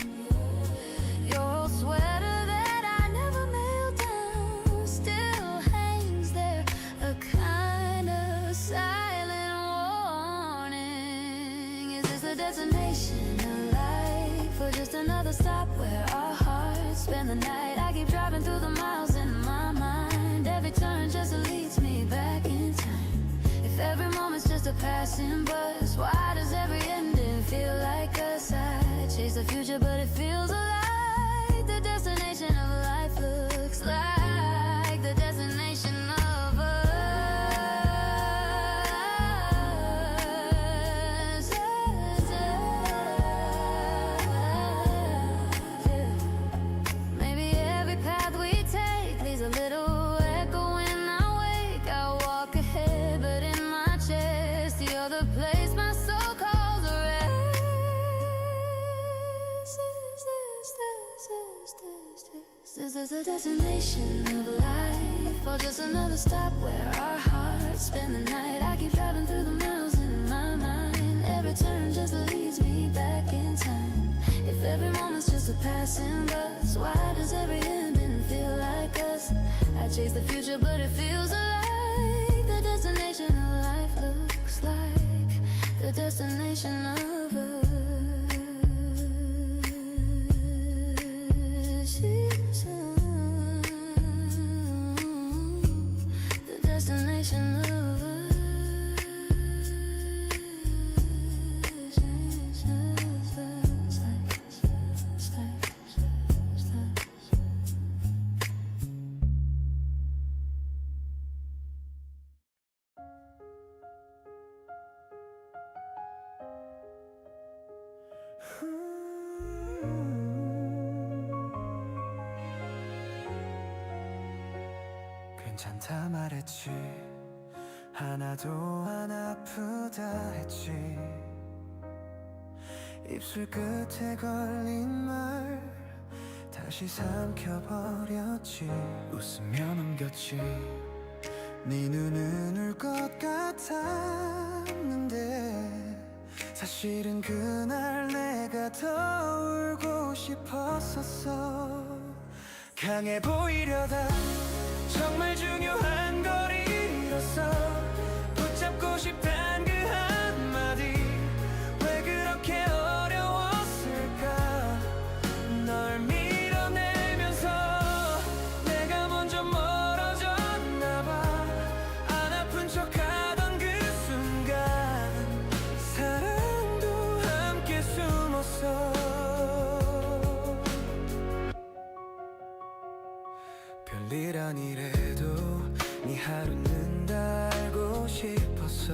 Your old sweater that I never mailed down still hangs there, a kind of silent warning. Is this a destination of life, or just another stop where our hearts spend the night? I keep driving through the miles in my mind. Every turn just leads me back in time. If every moment's just a passing buzz, why does every ending feel like us? I chase the future but it feels alive. The destination of life looks like the destination of us. Maybe every path we take leaves a little echo when I wake. I walk ahead, but in my chest, the other place my soul calls a rest. Is this a destination of life, or just another stop where our hearts spend the night? I keep driving through the miles in my mind. Every turn just leads me back in time. If every moment's just a passing buzz, why does every ending feel like us? I chase the future but it feels alive. The destination of life looks like the destination of us. 괜찮다 말했지. 하나도 안 아프다 했지. 입술 끝에 걸린 말 다시 삼켜버렸지. 웃으며 넘겼지. 네 눈은 울 것 같았는데 사실은 그날 내가 더 울고 싶었었어. 강해 보이려다 정말 중요한 걸 잃었어. 붙잡고 싶단 그 한마디 왜 그렇게 어려웠을까. 널 밀어내면서 내가 먼저 멀어졌나 봐. 안 아픈 척하던 그 순간 사랑도 함께 숨었어. 별일 아니래도 네 하루는 다 알고 싶었어.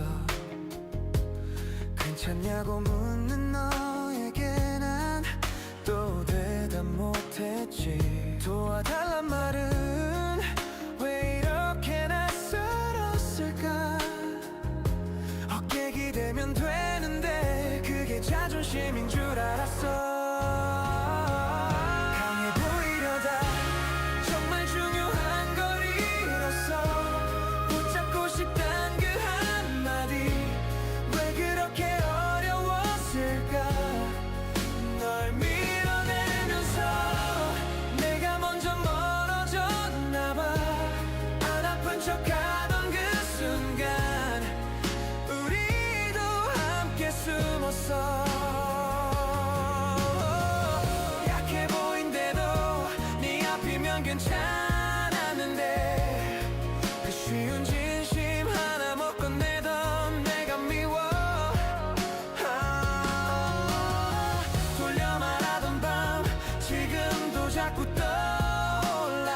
괜찮냐고 묻는 너에게 난 또 대답 못했지. 도와달란 말은 왜 이렇게 낯설었을까. 어깨 기대면 되는데 그게 자존심인 줄 알았어. 강해 보이려다 정말 중요한 걸 잃었어. 붙잡고 싶단 그 한마디 왜 그렇게 어려웠을까. 널 밀어내면서 내가 먼저 멀어졌나 봐. 안 아픈 척하던 그 순간 우리도 함께 숨었어. 약해 보인대도 네 앞이면 괜찮았는데 그 쉬운 진심 하나 못 건네던 내가 미워. 돌려 말하던 밤 지금도 자꾸 떠올라.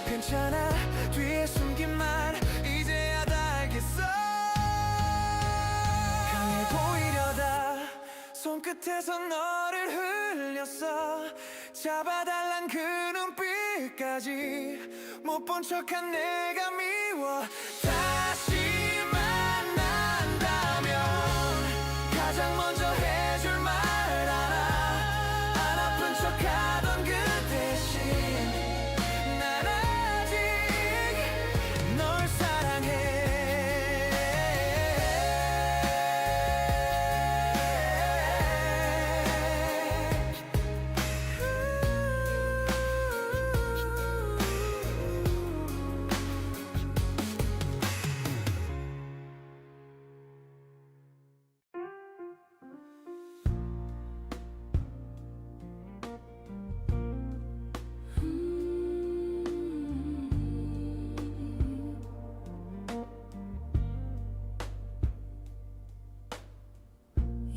괜찮아 뒤에 숨긴 말 이제야 다 알겠어. 강해 보이려다 손끝에서 너를 흘렸어. 잡아달란 그 눈빛까지 못 본 척한 내가 미워. 다시 만난다면 가장 먼저 해줄 말 알아. 안 아픈 척하던 그 대신 난 아직 널 사랑해.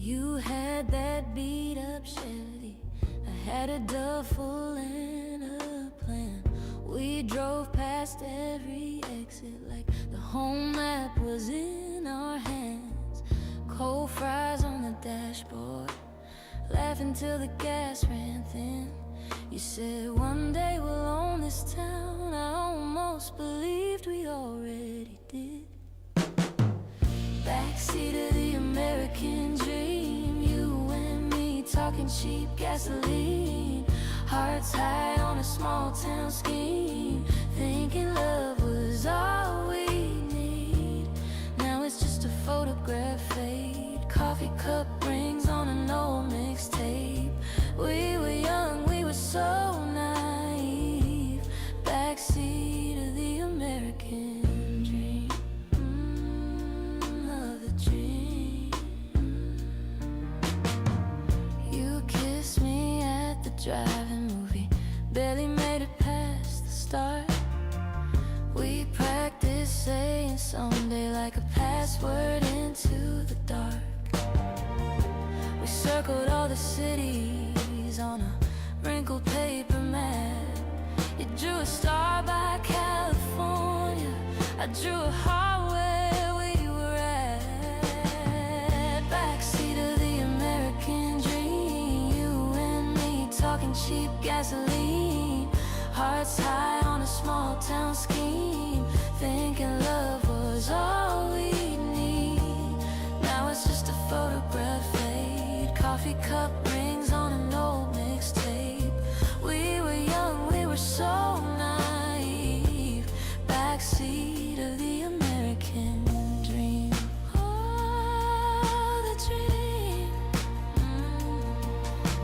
You had that beat up Chevy, I had a duffel and a plan. We drove past every exit like the home map was in our hands. Cold fries on the dashboard, laughing till the gas ran thin. You said one day we'll own this town. I almost believed we already did. Backseat of the American dream, you and me talking cheap gasoline. Hearts high on a small town scheme, thinking love was all we need. Now it's just a photograph fade, coffee cup rings on an old mixtape. We were young, we were so naive. Backseat of the American dream, of the dream. You kissed me at the drive-in movie, barely made it past the start. We practiced saying someday like a password into the dark. We circled all the cities on a wrinkled paper map. You drew a star by California, I drew a heart where we were at. Backseat of the American dream, you and me talking cheap gasoline. Hearts high on on a small town scheme, thinking love was all we need. Now it's just a photograph fade, coffee cup rings on an old mixtape. We were young, we were so naive, backseat of the American dream. Oh, the dream.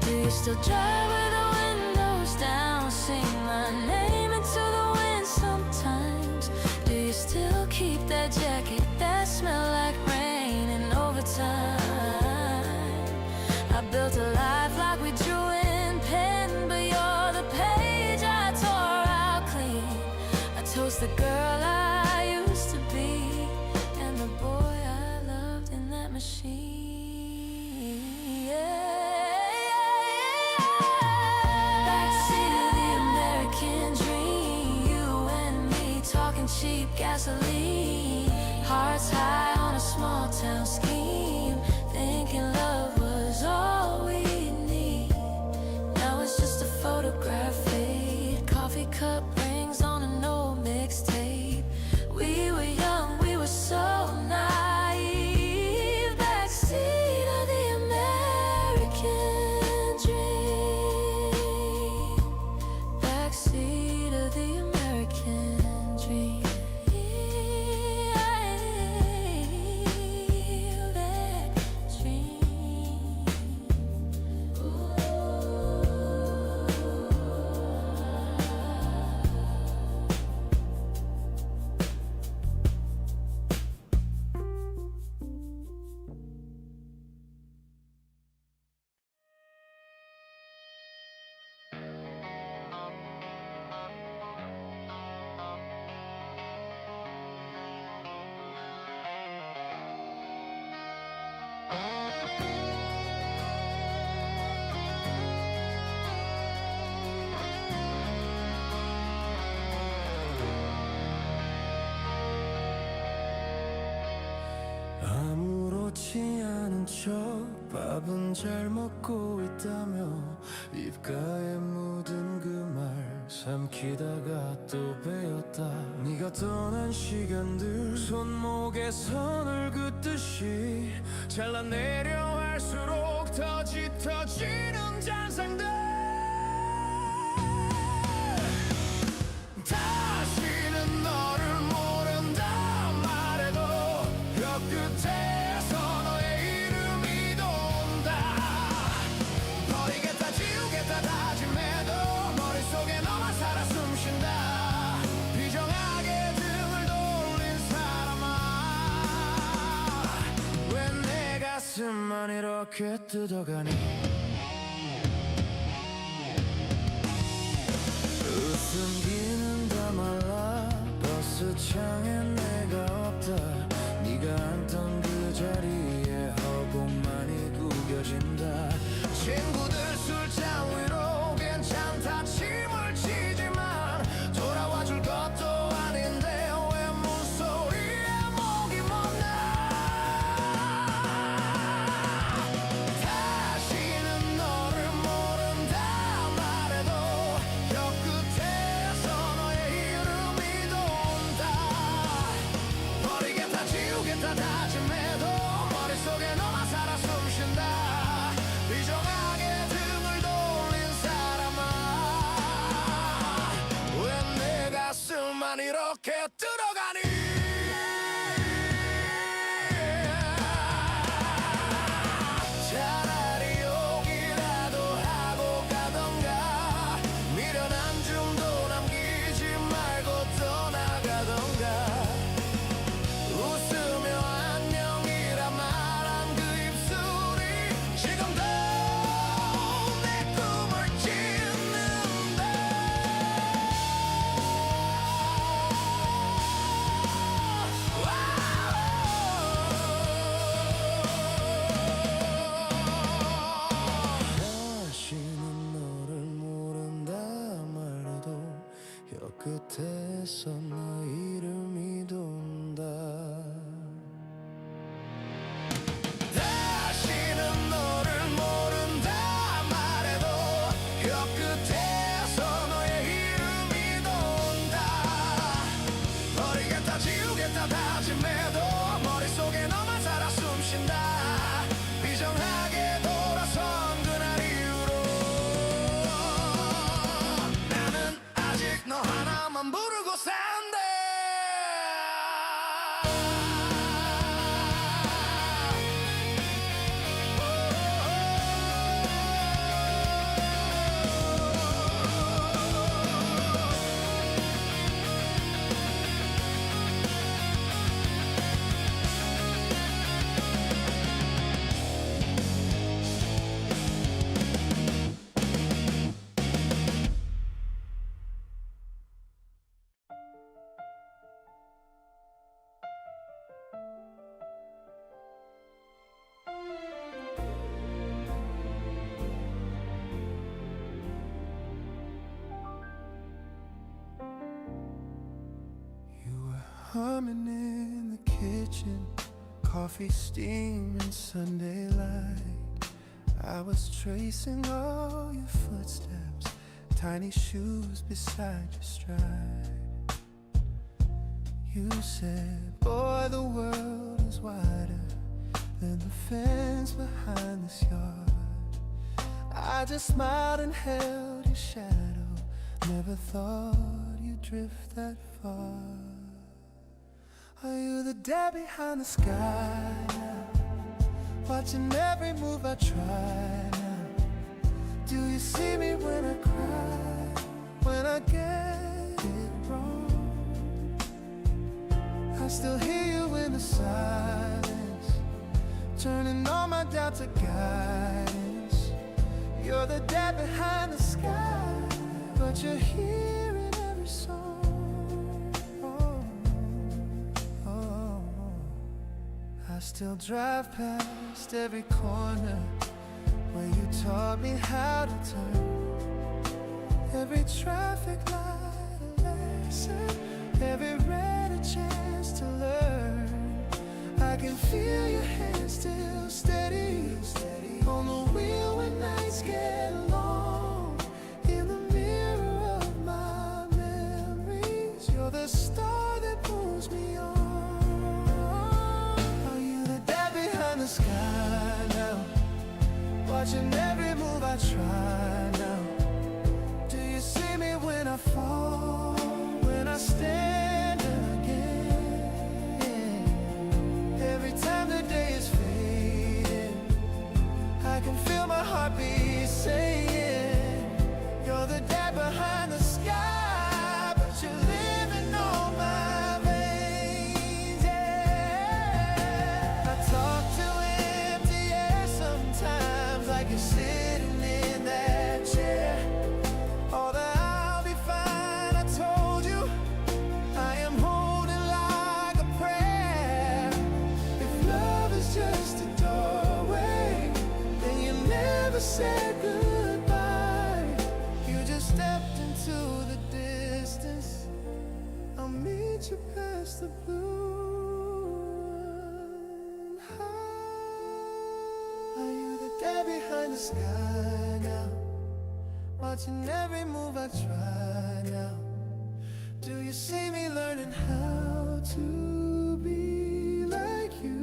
Do you still drive with the windows down, sing my name into the wind sometimes? Do you still keep that jacket that smell like rain and overtime? I built a life like we drew in pen, but you're the page I tore out clean. I toast the girl I used to be and the boy I loved in that machine. Backseat of the American dream, you and me talking cheap gasoline, hearts high on a small town scheme, thinking love was all we need. Now it's just a photograph fade, coffee cup rings on an old mixtape. We were young, we were so naive, backseat of the American dream, backseat of the American dream. 아무렇지 않은 척 밥은 잘 먹고 있다며 입가에 묻은 그 말 삼키다가 또 베었다. 네가 떠난 시간들 손목에 선을 긋듯이 잘라내려 할수록 더 짙어지는 잔상들. 다시는 너를 모른다 말해도 혀끝에서 너의 이름이 돈다. 버리겠다 지우겠다 다짐해도 머릿속에 너만 살아 숨쉰다. 비정하게 등을 돌린 사람아, 왜 내 가슴만 이렇게 뜯어가니. 웃음기는 다 말라 버스 창에 내가 없다. 네가 앉던 그 자리에 허공만이 구겨진다. 친구들 술잔 위로 괜찮다 침을 치지만 돌아와줄 것도 아닌데 왜 문소리에 목이 멎나. 다시는 너를 모른다 말해도 혀끝에서 너의 이름이 돈다. 버리겠다 지우겠다 다짐해도 머릿속에 너만 살아 숨쉰다. 비정하게 등을 돌린 사람아, 왜 내 가슴만 이렇게 뜯어가니. 차라리 욕이라도 하고 가던가 미련한 줌도 남기지 말고 떠나가던가. 웃으며 안녕이라 말한 그 입술이 지금도 내 꿈을 짓는다. 다시는 너를 모른다 말해도 혀끝에서 너 이름이 돈다. 다시는 너를 모른다 말해도 혀끝에서 너의 이름이 돈다. humming in the kitchen, coffee steaming, Sunday light. I was tracing all your footsteps, tiny shoes beside your stride. You said, boy, the world is wider than the fence behind this yard. I just smiled and held your shadow, never thought you'd drift that far. Are you the dad behind the sky now, watching every move I try now? Do you see me when I cry, when I get it wrong? I still hear you in the silence, turning all my doubt to guidance. You're the dad behind the sky, but you're here in every song. I still drive past every corner where you taught me how to turn. Every traffic light a lesson, every red a chance to learn. I can feel your hands still steady on the wheel when nights get long. In the mirror of my memories, you're the star that moves me on. Are you the dad behind the sky now, watching every move I try now? Do you see me when I fall, when I stand again? Every time the day is fading, I can feel my heartbeat saying, you're the dad behind the sky, but you're living on my veins, yeah. I talk to empty air sometimes, like you're sitting in that chair. Oh, that I'll be fine, I told you. I am holding like a prayer. If love is just a doorway, then you never said goodbye. You just stepped into the distance. I'll meet you past the blue. Are you the dad behind the sky now, watching every move I try now? Do you see me learning how to be like you?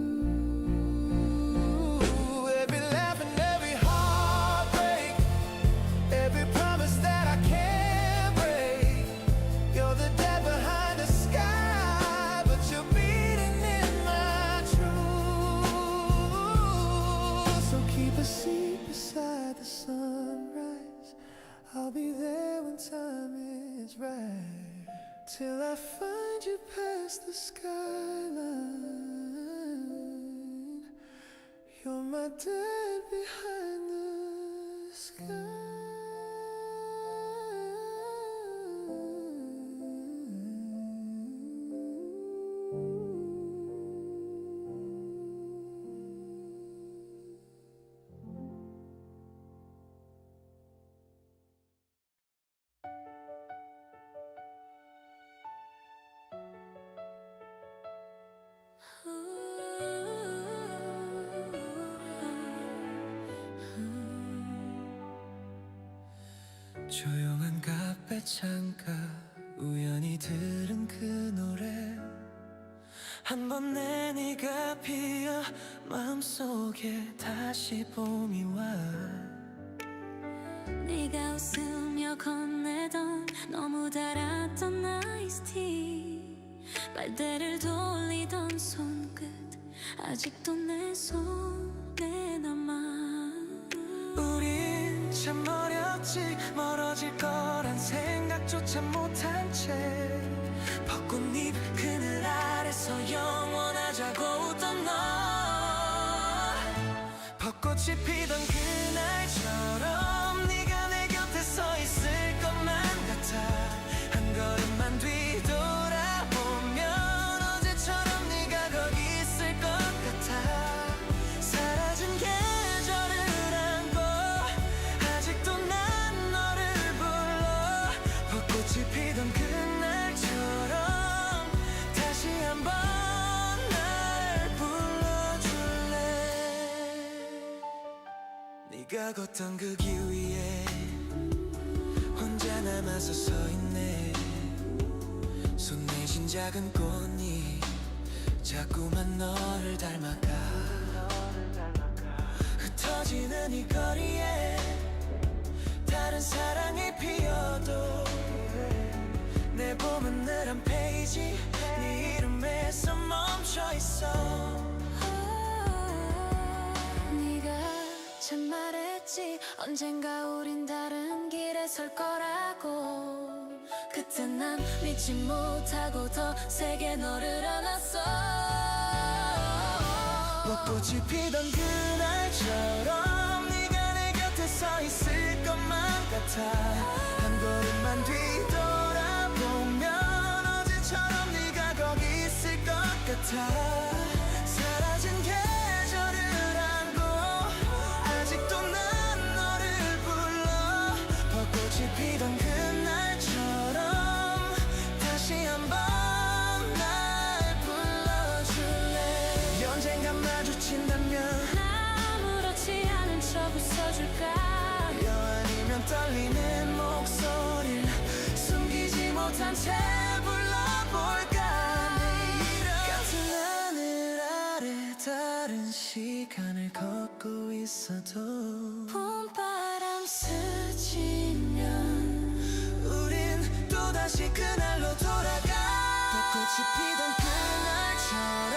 Every laugh and every heartbreak, every promise that I can't break. You're the dad behind the sky, but you're beating in my truth. So keep a seat beside the sunrise, I'll be there when time is right. Till I find you past the skyline, you're my dad behind the sky. 조용한 카페 창가 우연히 들은 그 노래 한 번 내 네가 피어 마음속에 다시 봄이 와 네가 웃으며 건네던 너무 달았던 아이스티 빨대를 돌리던 손끝 아직도 내 손에 남아 우린 참 어렸지 멀어질 거란 생각조차 못한 채 벚꽃잎 그늘 아래서 영원하자고 웃던 너 벚꽃이 피던 그날처럼 네가 내 곁에 서 있을 것만 같아 한 걸음만 뒤돌아보면 어제처럼 네가 거기 있을 것 같아 사라진 계절을 안고 아직도 난 너를 불러 벚꽃이 피던 그날처럼 내가 걷던 그 길 위에 혼자 남아서 서 있네. 손 내쥔 작은 꽃이 자꾸만 너를 닮아가. 흩어지는 이 거리에 다른 사랑이 피어도 내 봄은 늘 한 페이지 네 이름에서 멈춰있어. 네가 참 말했지 언젠가 우린 다른 길에 설 거라고. 그때 난 믿지 못하고 더 세게 너를 안았어. 벚꽃이 피던 그날처럼 네가 내 곁에 서 있을 것만 같아. 한 걸음만 뒤돌아보면 어제처럼 네가 거기 있을 것 같아. 사라진 계절을 안고 아직도 난 너를 불러. 벚꽃이 피던 그날처럼 다시 한번 날 불러줄래. 언젠가 마주친다면 아무렇지 않은 척 웃어줄까. 아니면 떨리는 목소리를 숨기지 못한 채 불러볼까. 내일은 같은 하늘 아래 다른 시간을 걷고 있어도 봄바람 스치면 우린 또다시 그날로 돌아가. 벚꽃이 피던 그날처럼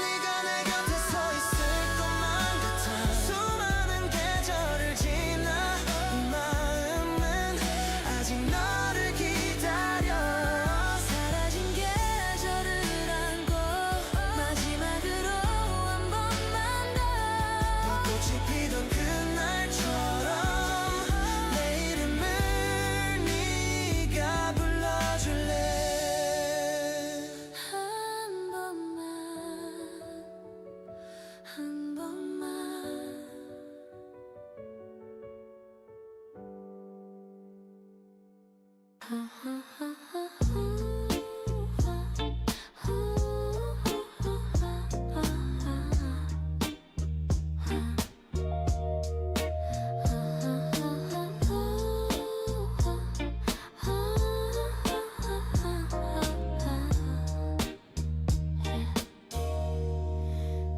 네가 내 곁에 서 있을 것만 같아. 수많은 계절을 지나 이 마음은 아직 너를 기다려. 사라진 계절을 안고 마지막으로 한 번만 더. 벚꽃이 피던 그날처럼 내 이름을 네가 불러줄래. 한 번만 한 번만.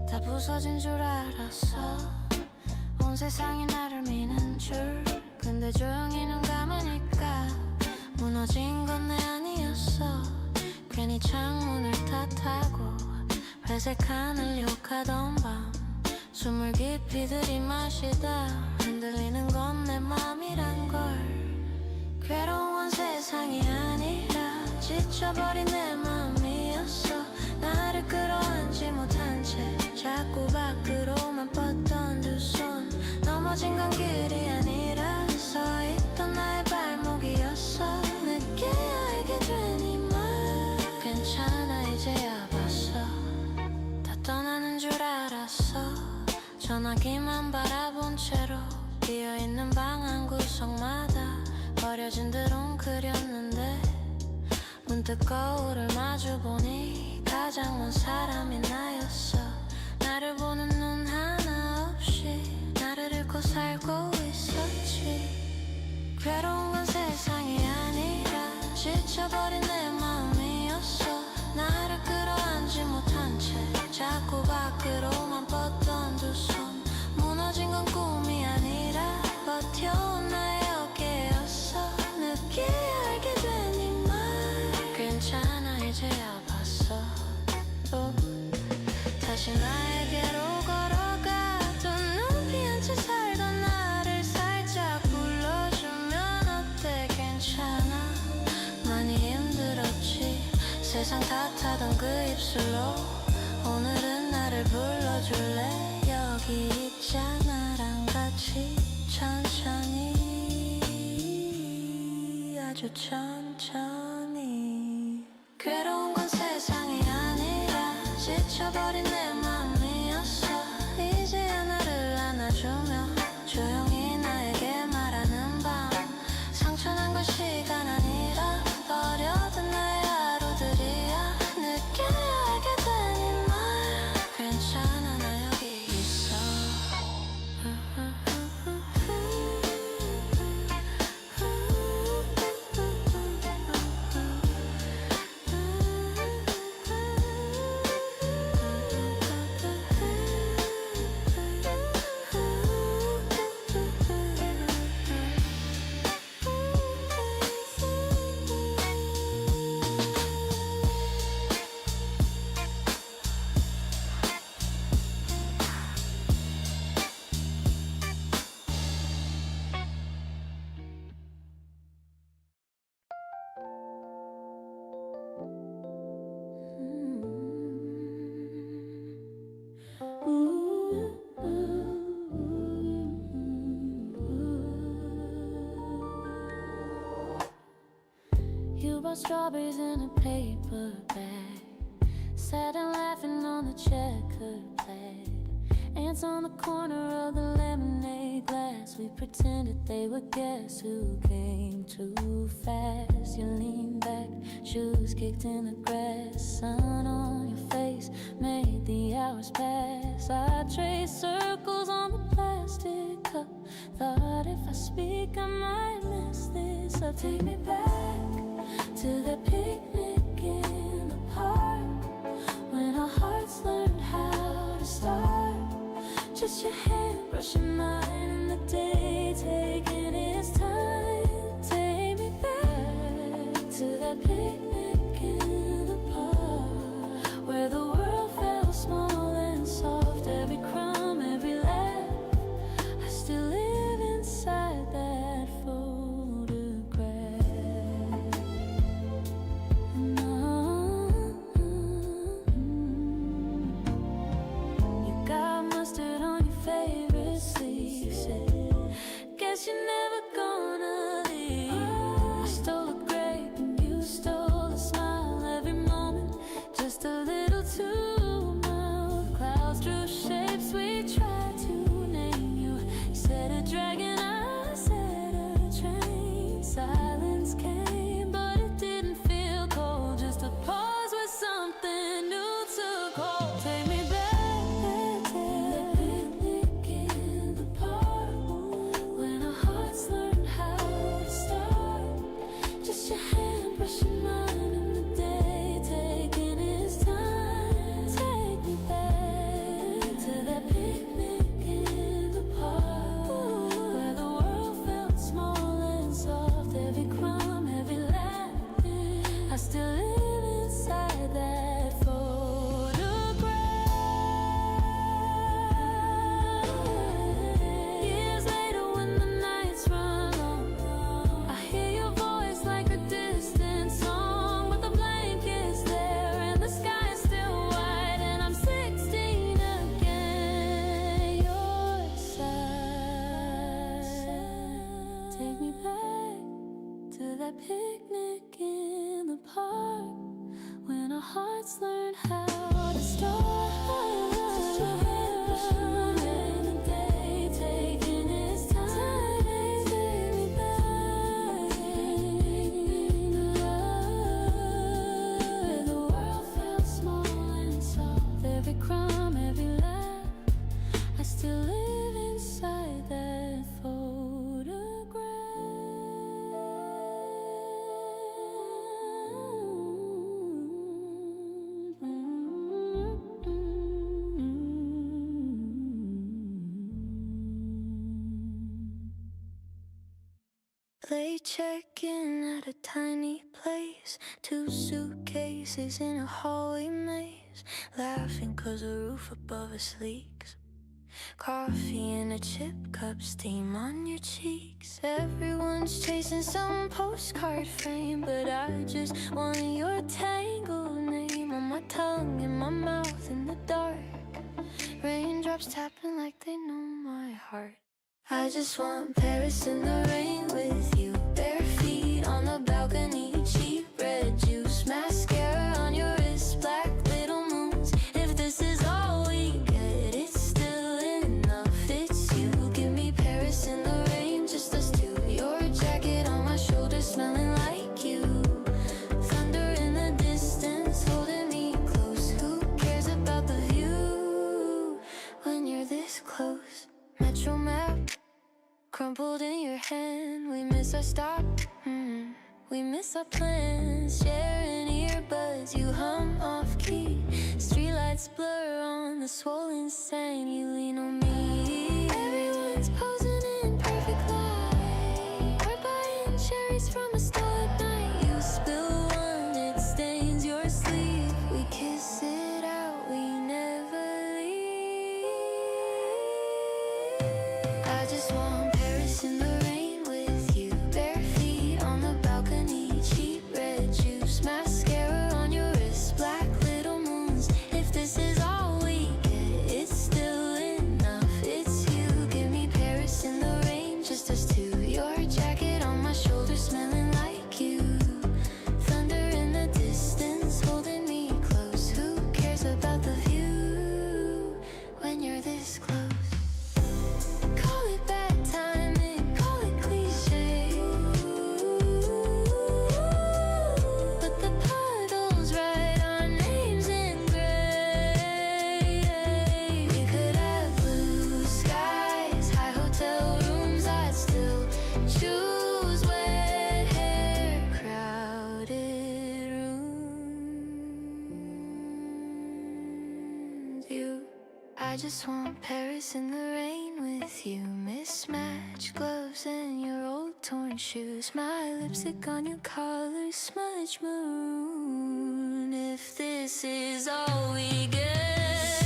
다 부서진 줄 알았어. 온 세상이 나를 미는 줄. 근데 조용히 눈 감으니까 무너진 건 내 아니었어. 괜히 창문을 탓하고 회색 하늘 욕하던 밤 숨을 깊이 들이마시다 흔들리는 건 내 맘이란 걸. 괴로운 세상이 아니라 지쳐버린 내 맘이었어. 나를 끌어안지 못한 채 자꾸 밖으로만 뻗던 두 손. 넘어진 건 길이 아니라 서 있던 나의 발목이었어. 늦게 알게 된 이 말 괜찮아 이제야 봤어. 다 떠나는 줄 알았어. 전화기만 바라본 채로 비어있는 방 한 구석마다 버려진 듯 웅크렸는데 문득 거울을 마주보니 가장 먼 사람이 나였어. 나를 보는 눈 하나 없이 나를 잃고 살고 있었지. 괴로운 건 세상이 아니라 지쳐버린 내 마음이었어. 나를 끌어안지 못한 채 자꾸 밖으로만 뻗던 두 손. 무너진 건 꿈이 아니라 버텨온 나의 어깨였어. 늦게 알게 된 이 말 괜찮아 이제야 봤어. 또 다시 나에게로 걸어가. 또 눈 피한 채 살던 나를 살짝 불러주면 어때. 괜찮아 많이 힘들었지. 세상 탓하던 그 입술로 오늘은 나를 불러줄래. 여기 있잖아 나랑 같이 천천히 아주 천천히. 괴로운 건 세상이 아니라 지쳐버린 내 맘이었어. 이제야 나를 안아주며 조용히 나에게 말하는 밤. 상처난 건 시간 아니라 버려둔 나의 하루들이야. 늦게 알게 된 이 말 괜찮아 나 여기 있어. strawberries in a paper bag. Sat and laughing on the checkered plaid. Ants on the corner of the lemonade glass. We pretended they would guess who came too fast. You leaned back, shoes kicked in the grass. Sun on your face made the hours pass. I traced circles on the plastic cup. Thought if I speak I might mess this up. Take me back to that picnic in the park, when our hearts learned how to start. Just your hand brushing mine in the day, taking its time. Take me back to that picnic in the park, where the world felt small and soft. Every crumb, every laugh, I still live inside that photograph. You got mustard on your favorite sleeve. Said, guess you're never gonna leave. I stole a grape and you stole a smile. Every moment, just a little too mild. Clouds drew shapes, we tried to name you. You said a dragon, I said a train. Silence came, but it didn't feel cold. Just a pause with something new took hold. Take me back to the picnic in the park, when our hearts learned how to start. Just your hand brushing mine in the day, taking its time. Take me back to that picnic in the park, where the world felt small and soft. Every crumb, every laugh, I still live inside that photograph. Years later when the nights run long, I hear your voice like a distant song. But the blanket's there and the sky's still white, and I'm 16 again, your side. Take me back to that picnic in the park, when our hearts learned how to start. Just your hand brushing mine in the day, taking its time. Take me back in the love, where the world felt small and soft. Every crumb, every laugh, I still live inside that Late check-in at a tiny place, 2 suitcases in a hallway maze. Laughing 'cause the roof above us leaks. Coffee in a chip cup, steam on your cheeks. Everyone's chasing some postcard frame, but I just want your tangled name on my tongue, in my mouth, in the dark. Raindrops tapping like they know my heart. I just want Paris in the rain with you. Bare feet on the balcony, cheap red juice, mascara on your wrist, black little moons. If this is all we get, it's still enough. It's you, give me Paris in the rain, just us two. Your jacket on my shoulder, smelling like you. Thunder in the distance, holding me close. Who cares about the view when you're this close? Metro map crumpled in your hand. We miss our stop, we miss our plans. Sharing earbuds, you hum off key. Streetlights blur on the swollen sand. You lean on me. Everyone's posing in perfect light. We're buying cherries from a store at night. You spill one, it stains your sleeve. We kiss it out, we never leave. I just want Paris in the rain with you. Bare feet on the balcony, cheap red juice, mascara on your wrist, black little moons. If this is all we get, it's still enough. I just want Paris in the rain with you. Mismatched gloves and your old torn shoes. My lipstick on your collar, smudge maroon. If this is all we get,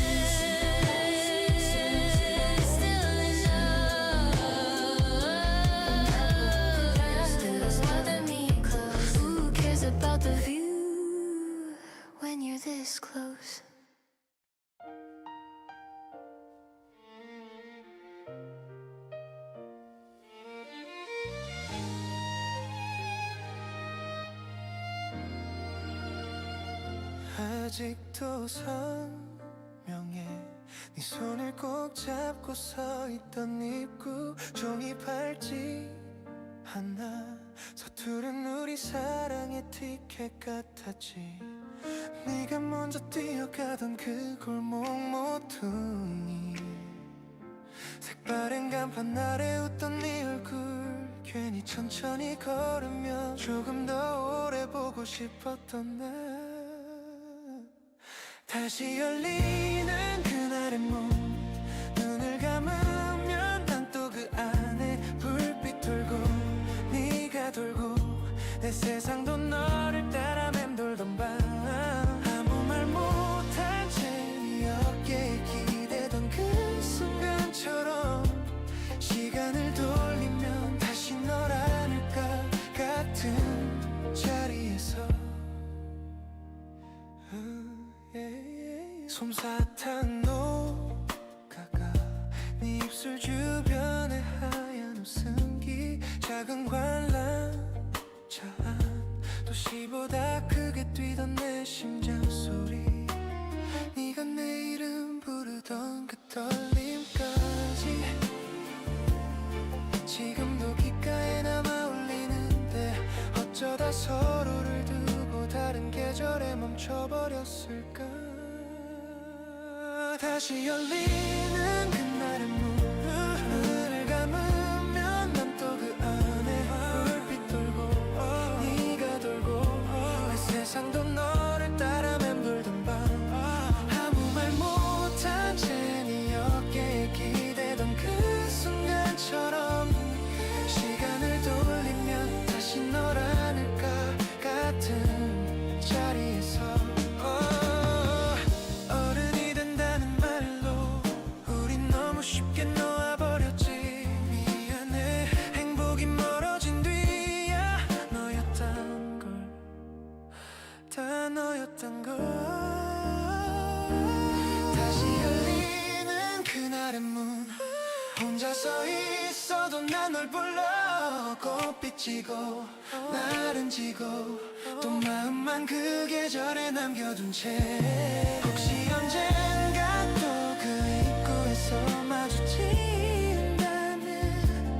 still enough. Still smother me close. Who cares about the view when you're this close? 아직도 선명해 네 손을 꼭 잡고 서 있던 입구 종이 팔찌 하나 서투른 우리 사랑의 티켓 같았지 네가 먼저 뛰어가던 그 골목 모퉁이 색바랜 간판 아래 웃던 네 얼굴 괜히 천천히 걸으며 조금 더 오래 보고 싶었던 날 다시 열리는 그날의 문 눈을 감으면 난 또 그 안에 불빛 돌고 네가 돌고 내 세상도 너를 따라 맴돌던 밤 아무 말 못한 채 어깨에 기대던 그 순간처럼 시간을 돌리면 다시 널 안을까 같은 자리에서 솜사탕 녹아가 네 입술 주변에 하얀 웃음기 작은 관람차 안 도시보다 크게 뛰던 내 심장 소리 네가 내 이름 부르던 그 떨림까지 지금도 귓가에 남아 울리는데 어쩌다 서로를 두고 다른 계절에 멈춰버렸을까 다시 열리는 그날의 문을 감으면 난 또 그 안에 불빛 돌고 네가 돌고 내 세상도 너를 따라 맴돌던 밤 아무 말 못한 채 네 어깨에 기대던 그 순간처럼 시간을 돌리면 다시 널 안을까 같은 자리에서 쉽게 놓아버렸지 미안해 행복이 멀어진 뒤야 너였단 걸 다 너였단 걸 다시 열리는 그날의 문 혼자 서 있어도 난 널 불러 꽃빛 지고 날은 지고 또 마음만 그 계절에 남겨둔 채 혹시 언젠가 또 그 입구에서 마주친다면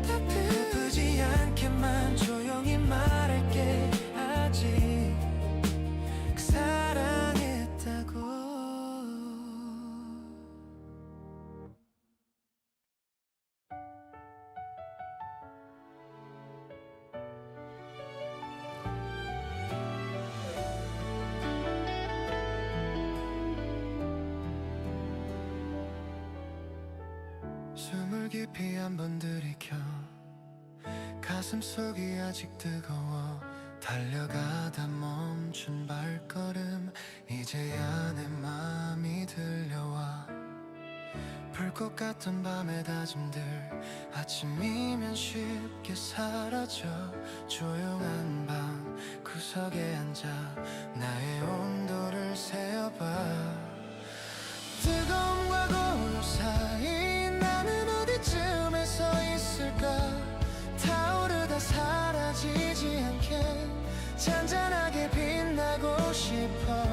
바쁘지 않게만 조용히 말할게 아직 사랑했다고 숨을 깊이 한번 들이켜 가슴속이 아직 뜨거워 달려가다 멈춘 발걸음 이제야 내 맘이 들려와 불꽃 같던 밤의 다짐들 아침이면 쉽게 사라져 조용한 방 구석에 앉아 나의 온도를 세어봐 뜨거움과 고요 사이 나는 어디쯤에 서 있을까 타오르다 사라지지 않게 잔잔하게 빛나고 싶어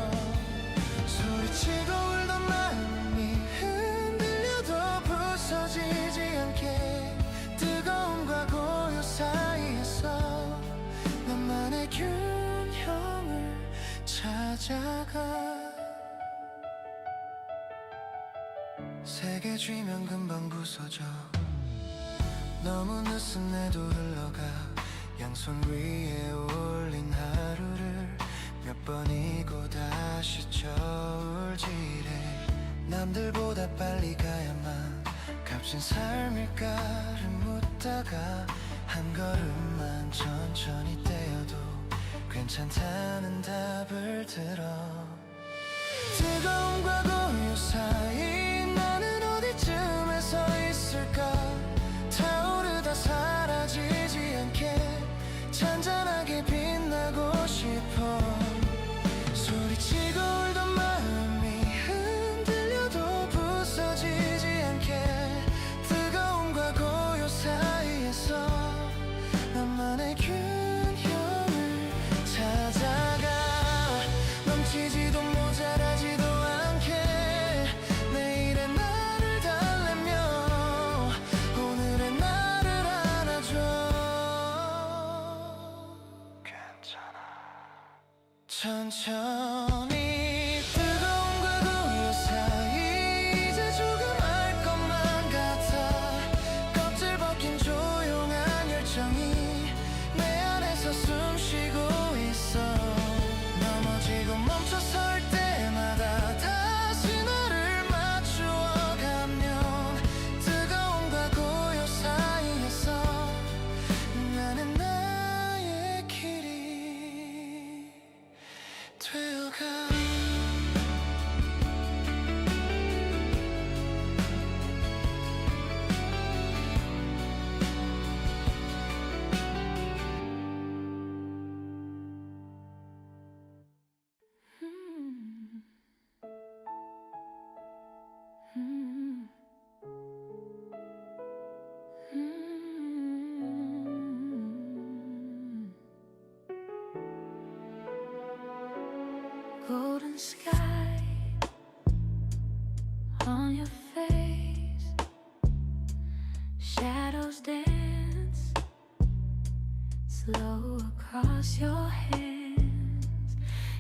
소리치고 울던 마음이 흔들려도 부서지지 않게 뜨거움과 고요 사이에서 나만의 균형을 찾아가 세게 쥐면 금방 부서져 너무 느슨해도 흘러가 양손 위에 올린 하루를 몇 번이고 다시 저울질해 나 남들보다 빨리 가야만 값진 삶일까를 묻다가 한 걸음만 천천히 떼어도 괜찮다는 답을 들어 뜨거움과 고요 사이 나는 어디쯤에 서 있을까 타오르다 사라지지 않게 잔잔하게 빛나고 싶어 소리치고 울던 마음이 흔들려도 부서지지 않게 뜨거움과 고요 사이에서 나만의 균형을 찾아가 넘치지도 모자라지도 않게 내일의 나를 달래며 오늘의 나를 안아줘 괜찮아 천천히 뜨거움과 고요 사이 이제 조금 알 것만 같아 껍질 벗긴 조용한 열정이 내 안에서 숨 쉬고 있어 넘어지고 멈춰설 때마다 다시 너를 맞추어 가면 뜨거움과 고요 사이에서 나는 나의 길이 되어가 Golden sky on your face, shadows dance slow across your hands.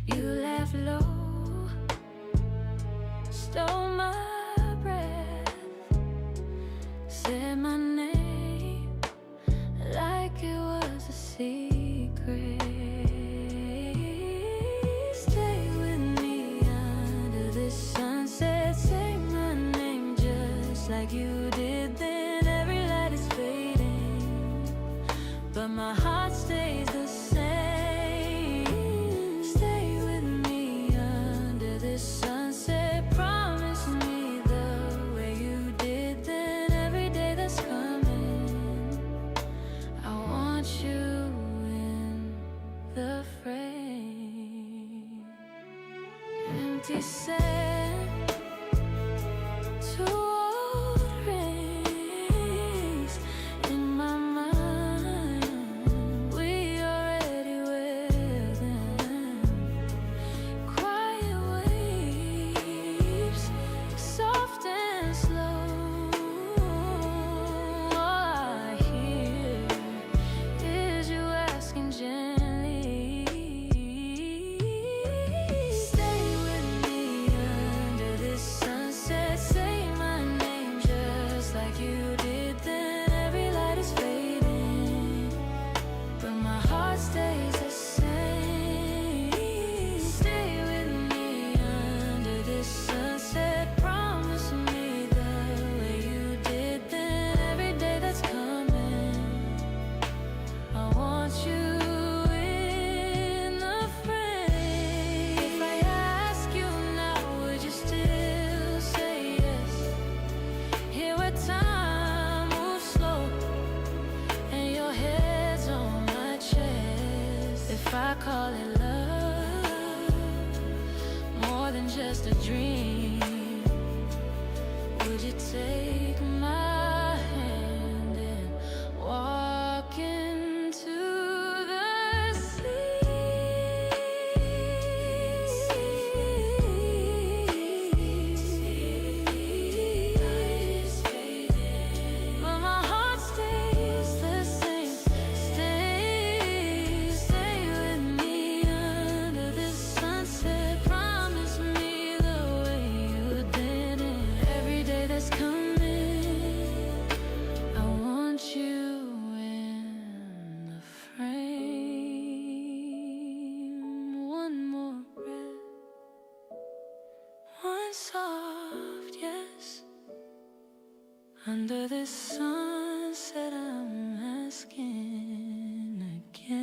You laugh low, stole my breath, said my name like it was a secret. Stay with me under this sunset, say my name just like you did then. Every light is fading, but my heart stays the same. Stay with me under this sunset, promise me the way you did then. Every day that's coming, I want you in the frame. Empty sand, two old rings in my mind. We already wear them. Quiet waves, soft and slow. All I hear is you asking gently. Stay with me under this sunset, say my name just like you did then. Every light is fading, but my heart stays the same. Stay with me under this sunset, promise me the way you did then. Every day that's coming, I want you in the frame. If I ask you now, would you still say yes? Here where time moves slow and your head's on my chest. If I call it love, more than just a dream, would you take my hand and walk into the sea? But my heart stays the same. Stay with me under this sunset. Promise me the way you did it. Every day that's coming, I want you in the frame. One more breath, one soft Under this sunset I'm asking again.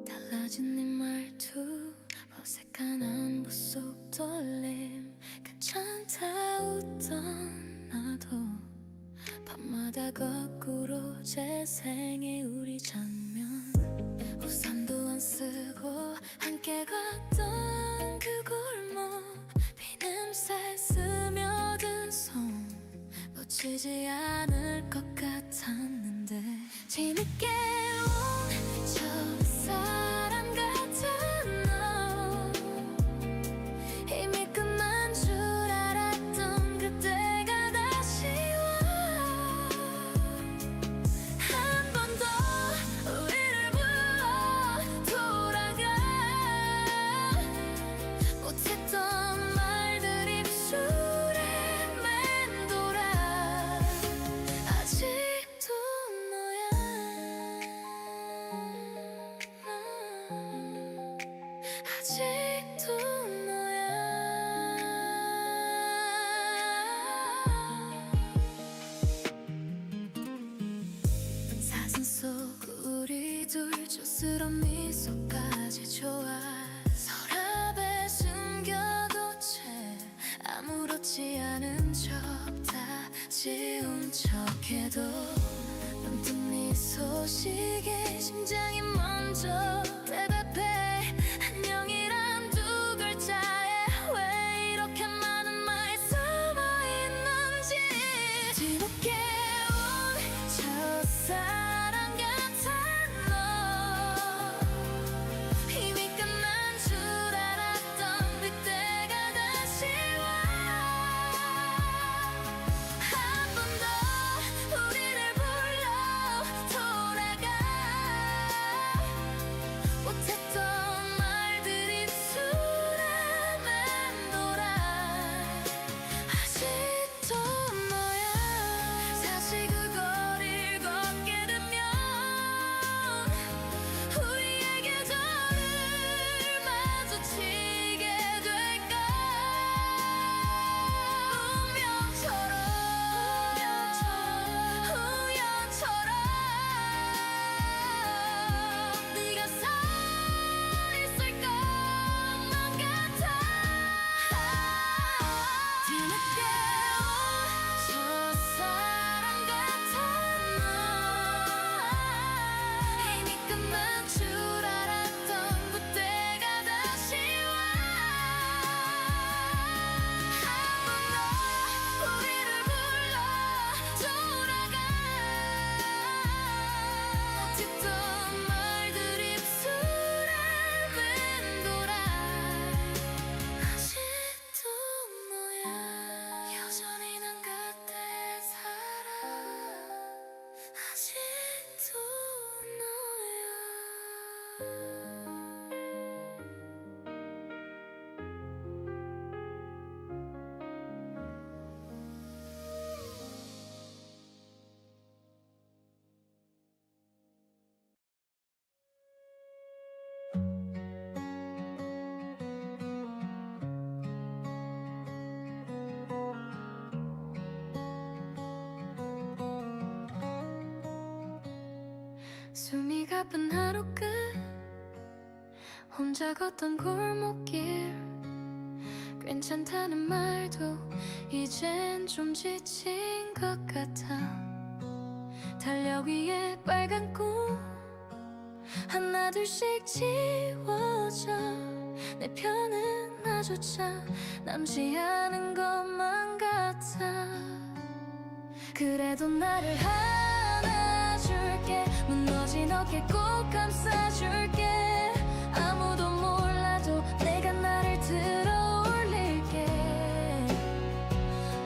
달라진 네 말투 어색한 안부 속 떨림 괜찮다 웃던 나도 밤마다 거꾸로 재생해 우리 장면 우산도 안 쓰고 함께 걷던 그 골목 비냄새 스며든 손 놓치지 않을 것 같았는데 뒤늦게 온 첫사랑 같은 너 이미 끝난 줄 알았던 그때가 다시 와 한 번 더 우리를 불러 돌아가 못했던 말들 입술에 맴돌아 아직도 너야 아직도 너야 사진 속 우리 둘 촌스러운 미소까지 좋아 서랍에 숨겨둔 채 아무렇지 않은 척 다 지운 척해도 눈뜬 네 소식에 심장이 먼저 대답해 안녕이란 두 글자에 왜 이렇게 많은 말이 숨어있는지 뒤늦게 온 첫사랑 같은 너 이미 끝난 줄 알았던 그때가 다시 와 한 번 더 우리를 불러 돌아가 못했던 말들 입술에 맴돌아 아직도 너야 다시 그 거리를 걷게 되면 우리의 계절을 마주치게 될까 운명처럼 우연처럼 네가 서 있을 것만 같아 뒤늦게 온 첫사랑 같은 너 이미 끝난 줄 알았던 그때가 다시 와 한 번 더 우리를 불러 돌아가 못했던 말들 입술에 맴돌아 아직도 너야 여전히 난 그때의 사랑 아직도 너야 숨이 가쁜 하루 끝 혼자 걷던 골목길 괜찮다는 말도 이젠 좀 지친 것 같아 달력 위에 빨간 꿈 하나둘씩 지워져 내 편은 나조차 남지 않은 것만 같아 그래도 나를 안아줄게 무너진 어깨 꼭 감싸줄게 아무도 몰라도 내가 나를 들어 올릴게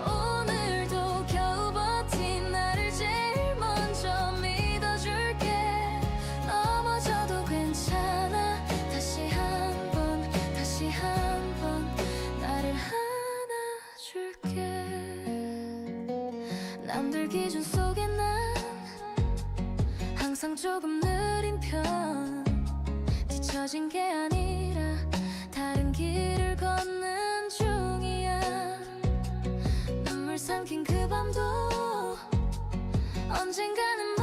오늘도 겨우 버틴 나를 제일 먼저 믿어줄게 넘어져도 괜찮아 남들 기준 속에 난 항상 조금 느린 편. 뒤처진 게 아니라 다른 길을 걷는 중이야. 눈물 삼킨 그 밤도 언젠가는